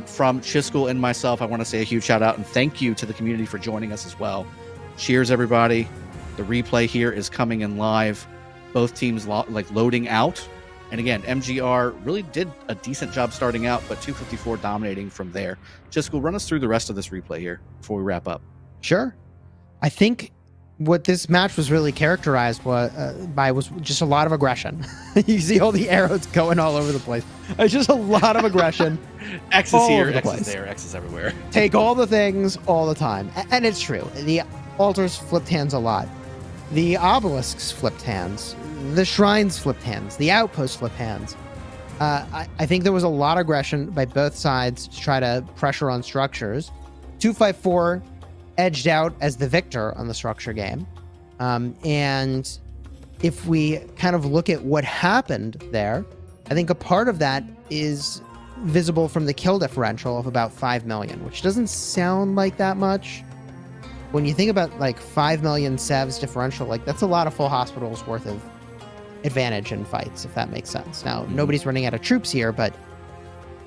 From Chiskel and myself, I want to say a huge shout out and thank you to the community for joining us as well. Cheers, everybody. The replay here is coming in live. Both teams loading out. And again, MGR really did a decent job starting out, but 254 dominating from there. Chiskel, run us through the rest of this replay here before we wrap up. Sure. I think what this match was really characterized by was just a lot of aggression. You see all the arrows going all over the place. It's just a lot of aggression. X's here, X's there, X's everywhere. Take all the things all the time. And it's true. The altars flipped hands a lot. The obelisks flipped hands. The shrines flipped hands. The outposts flipped hands. I think there was a lot of aggression by both sides to try to pressure on structures. 254 edged out as the victor on the structure game. And if we kind of look at what happened there, I think a part of that is visible from the kill differential of about 5 million, which doesn't sound like that much. When you think about like 5 million sevs differential, like that's a lot of full hospitals worth of advantage in fights, if that makes sense. Now, nobody's running out of troops here, but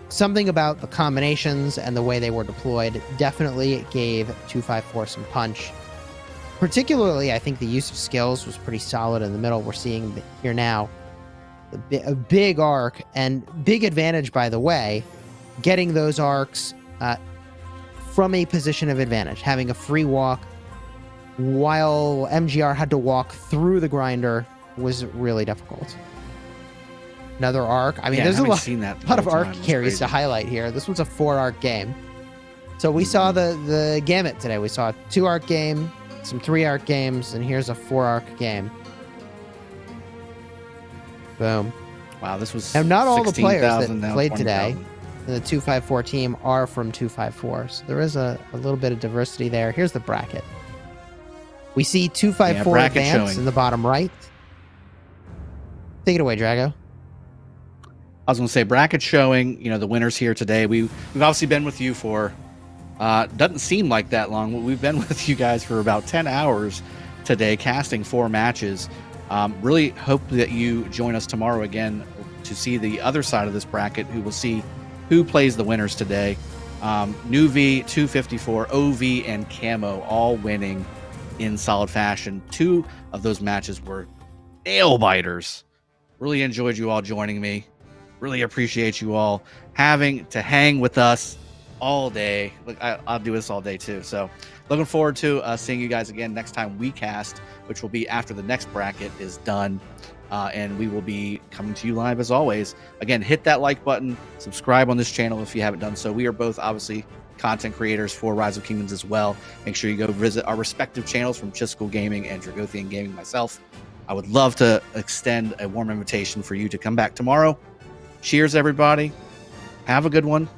something about the combinations and the way they were deployed definitely gave 254 some punch. Particularly, I think the use of skills was pretty solid in the middle. We're seeing here now a big arc and big advantage, by the way, getting those arcs from a position of advantage, having a free walk while MGR had to walk through the grinder was really difficult. Another arc. I mean, there's a lot of arc carries to highlight here. This was a 4-arc game. So we saw the gamut today. We saw a 2-arc game, some 3-arc games, and here's a 4-arc game. Boom. Wow, this was now not all the players that played 20, today in the 254 team are from 254. So there is a little bit of diversity there. Here's the bracket. We see 254 advance in the bottom right. Take it away, Drago. I was going to say bracket showing, the winners here today. We've obviously been with you for, doesn't seem like that long. We've been with you guys for about 10 hours today, casting 4 matches. Really hope that you join us tomorrow again to see the other side of this bracket, who will see who plays the winners today. New V, 254, OV, and Camo all winning in solid fashion. 2 of those matches were nail biters. Really enjoyed you all joining me. Really appreciate you all having to hang with us all day. Look, I'll do this all day too. So looking forward to seeing you guys again next time we cast, which will be after the next bracket is done. And we will be coming to you live as always. Again, hit that like button, subscribe on this channel if you haven't done so. We are both obviously content creators for Rise of Kingdoms as well. Make sure you go visit our respective channels from Chiskel Gaming and Dragothian Gaming myself. I would love to extend a warm invitation for you to come back tomorrow. Cheers, everybody. Have a good one.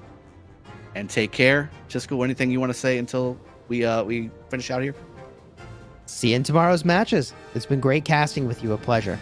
And take care. Chiskel, anything you want to say until we finish out here? See you in tomorrow's matches. It's been great casting with you. A pleasure.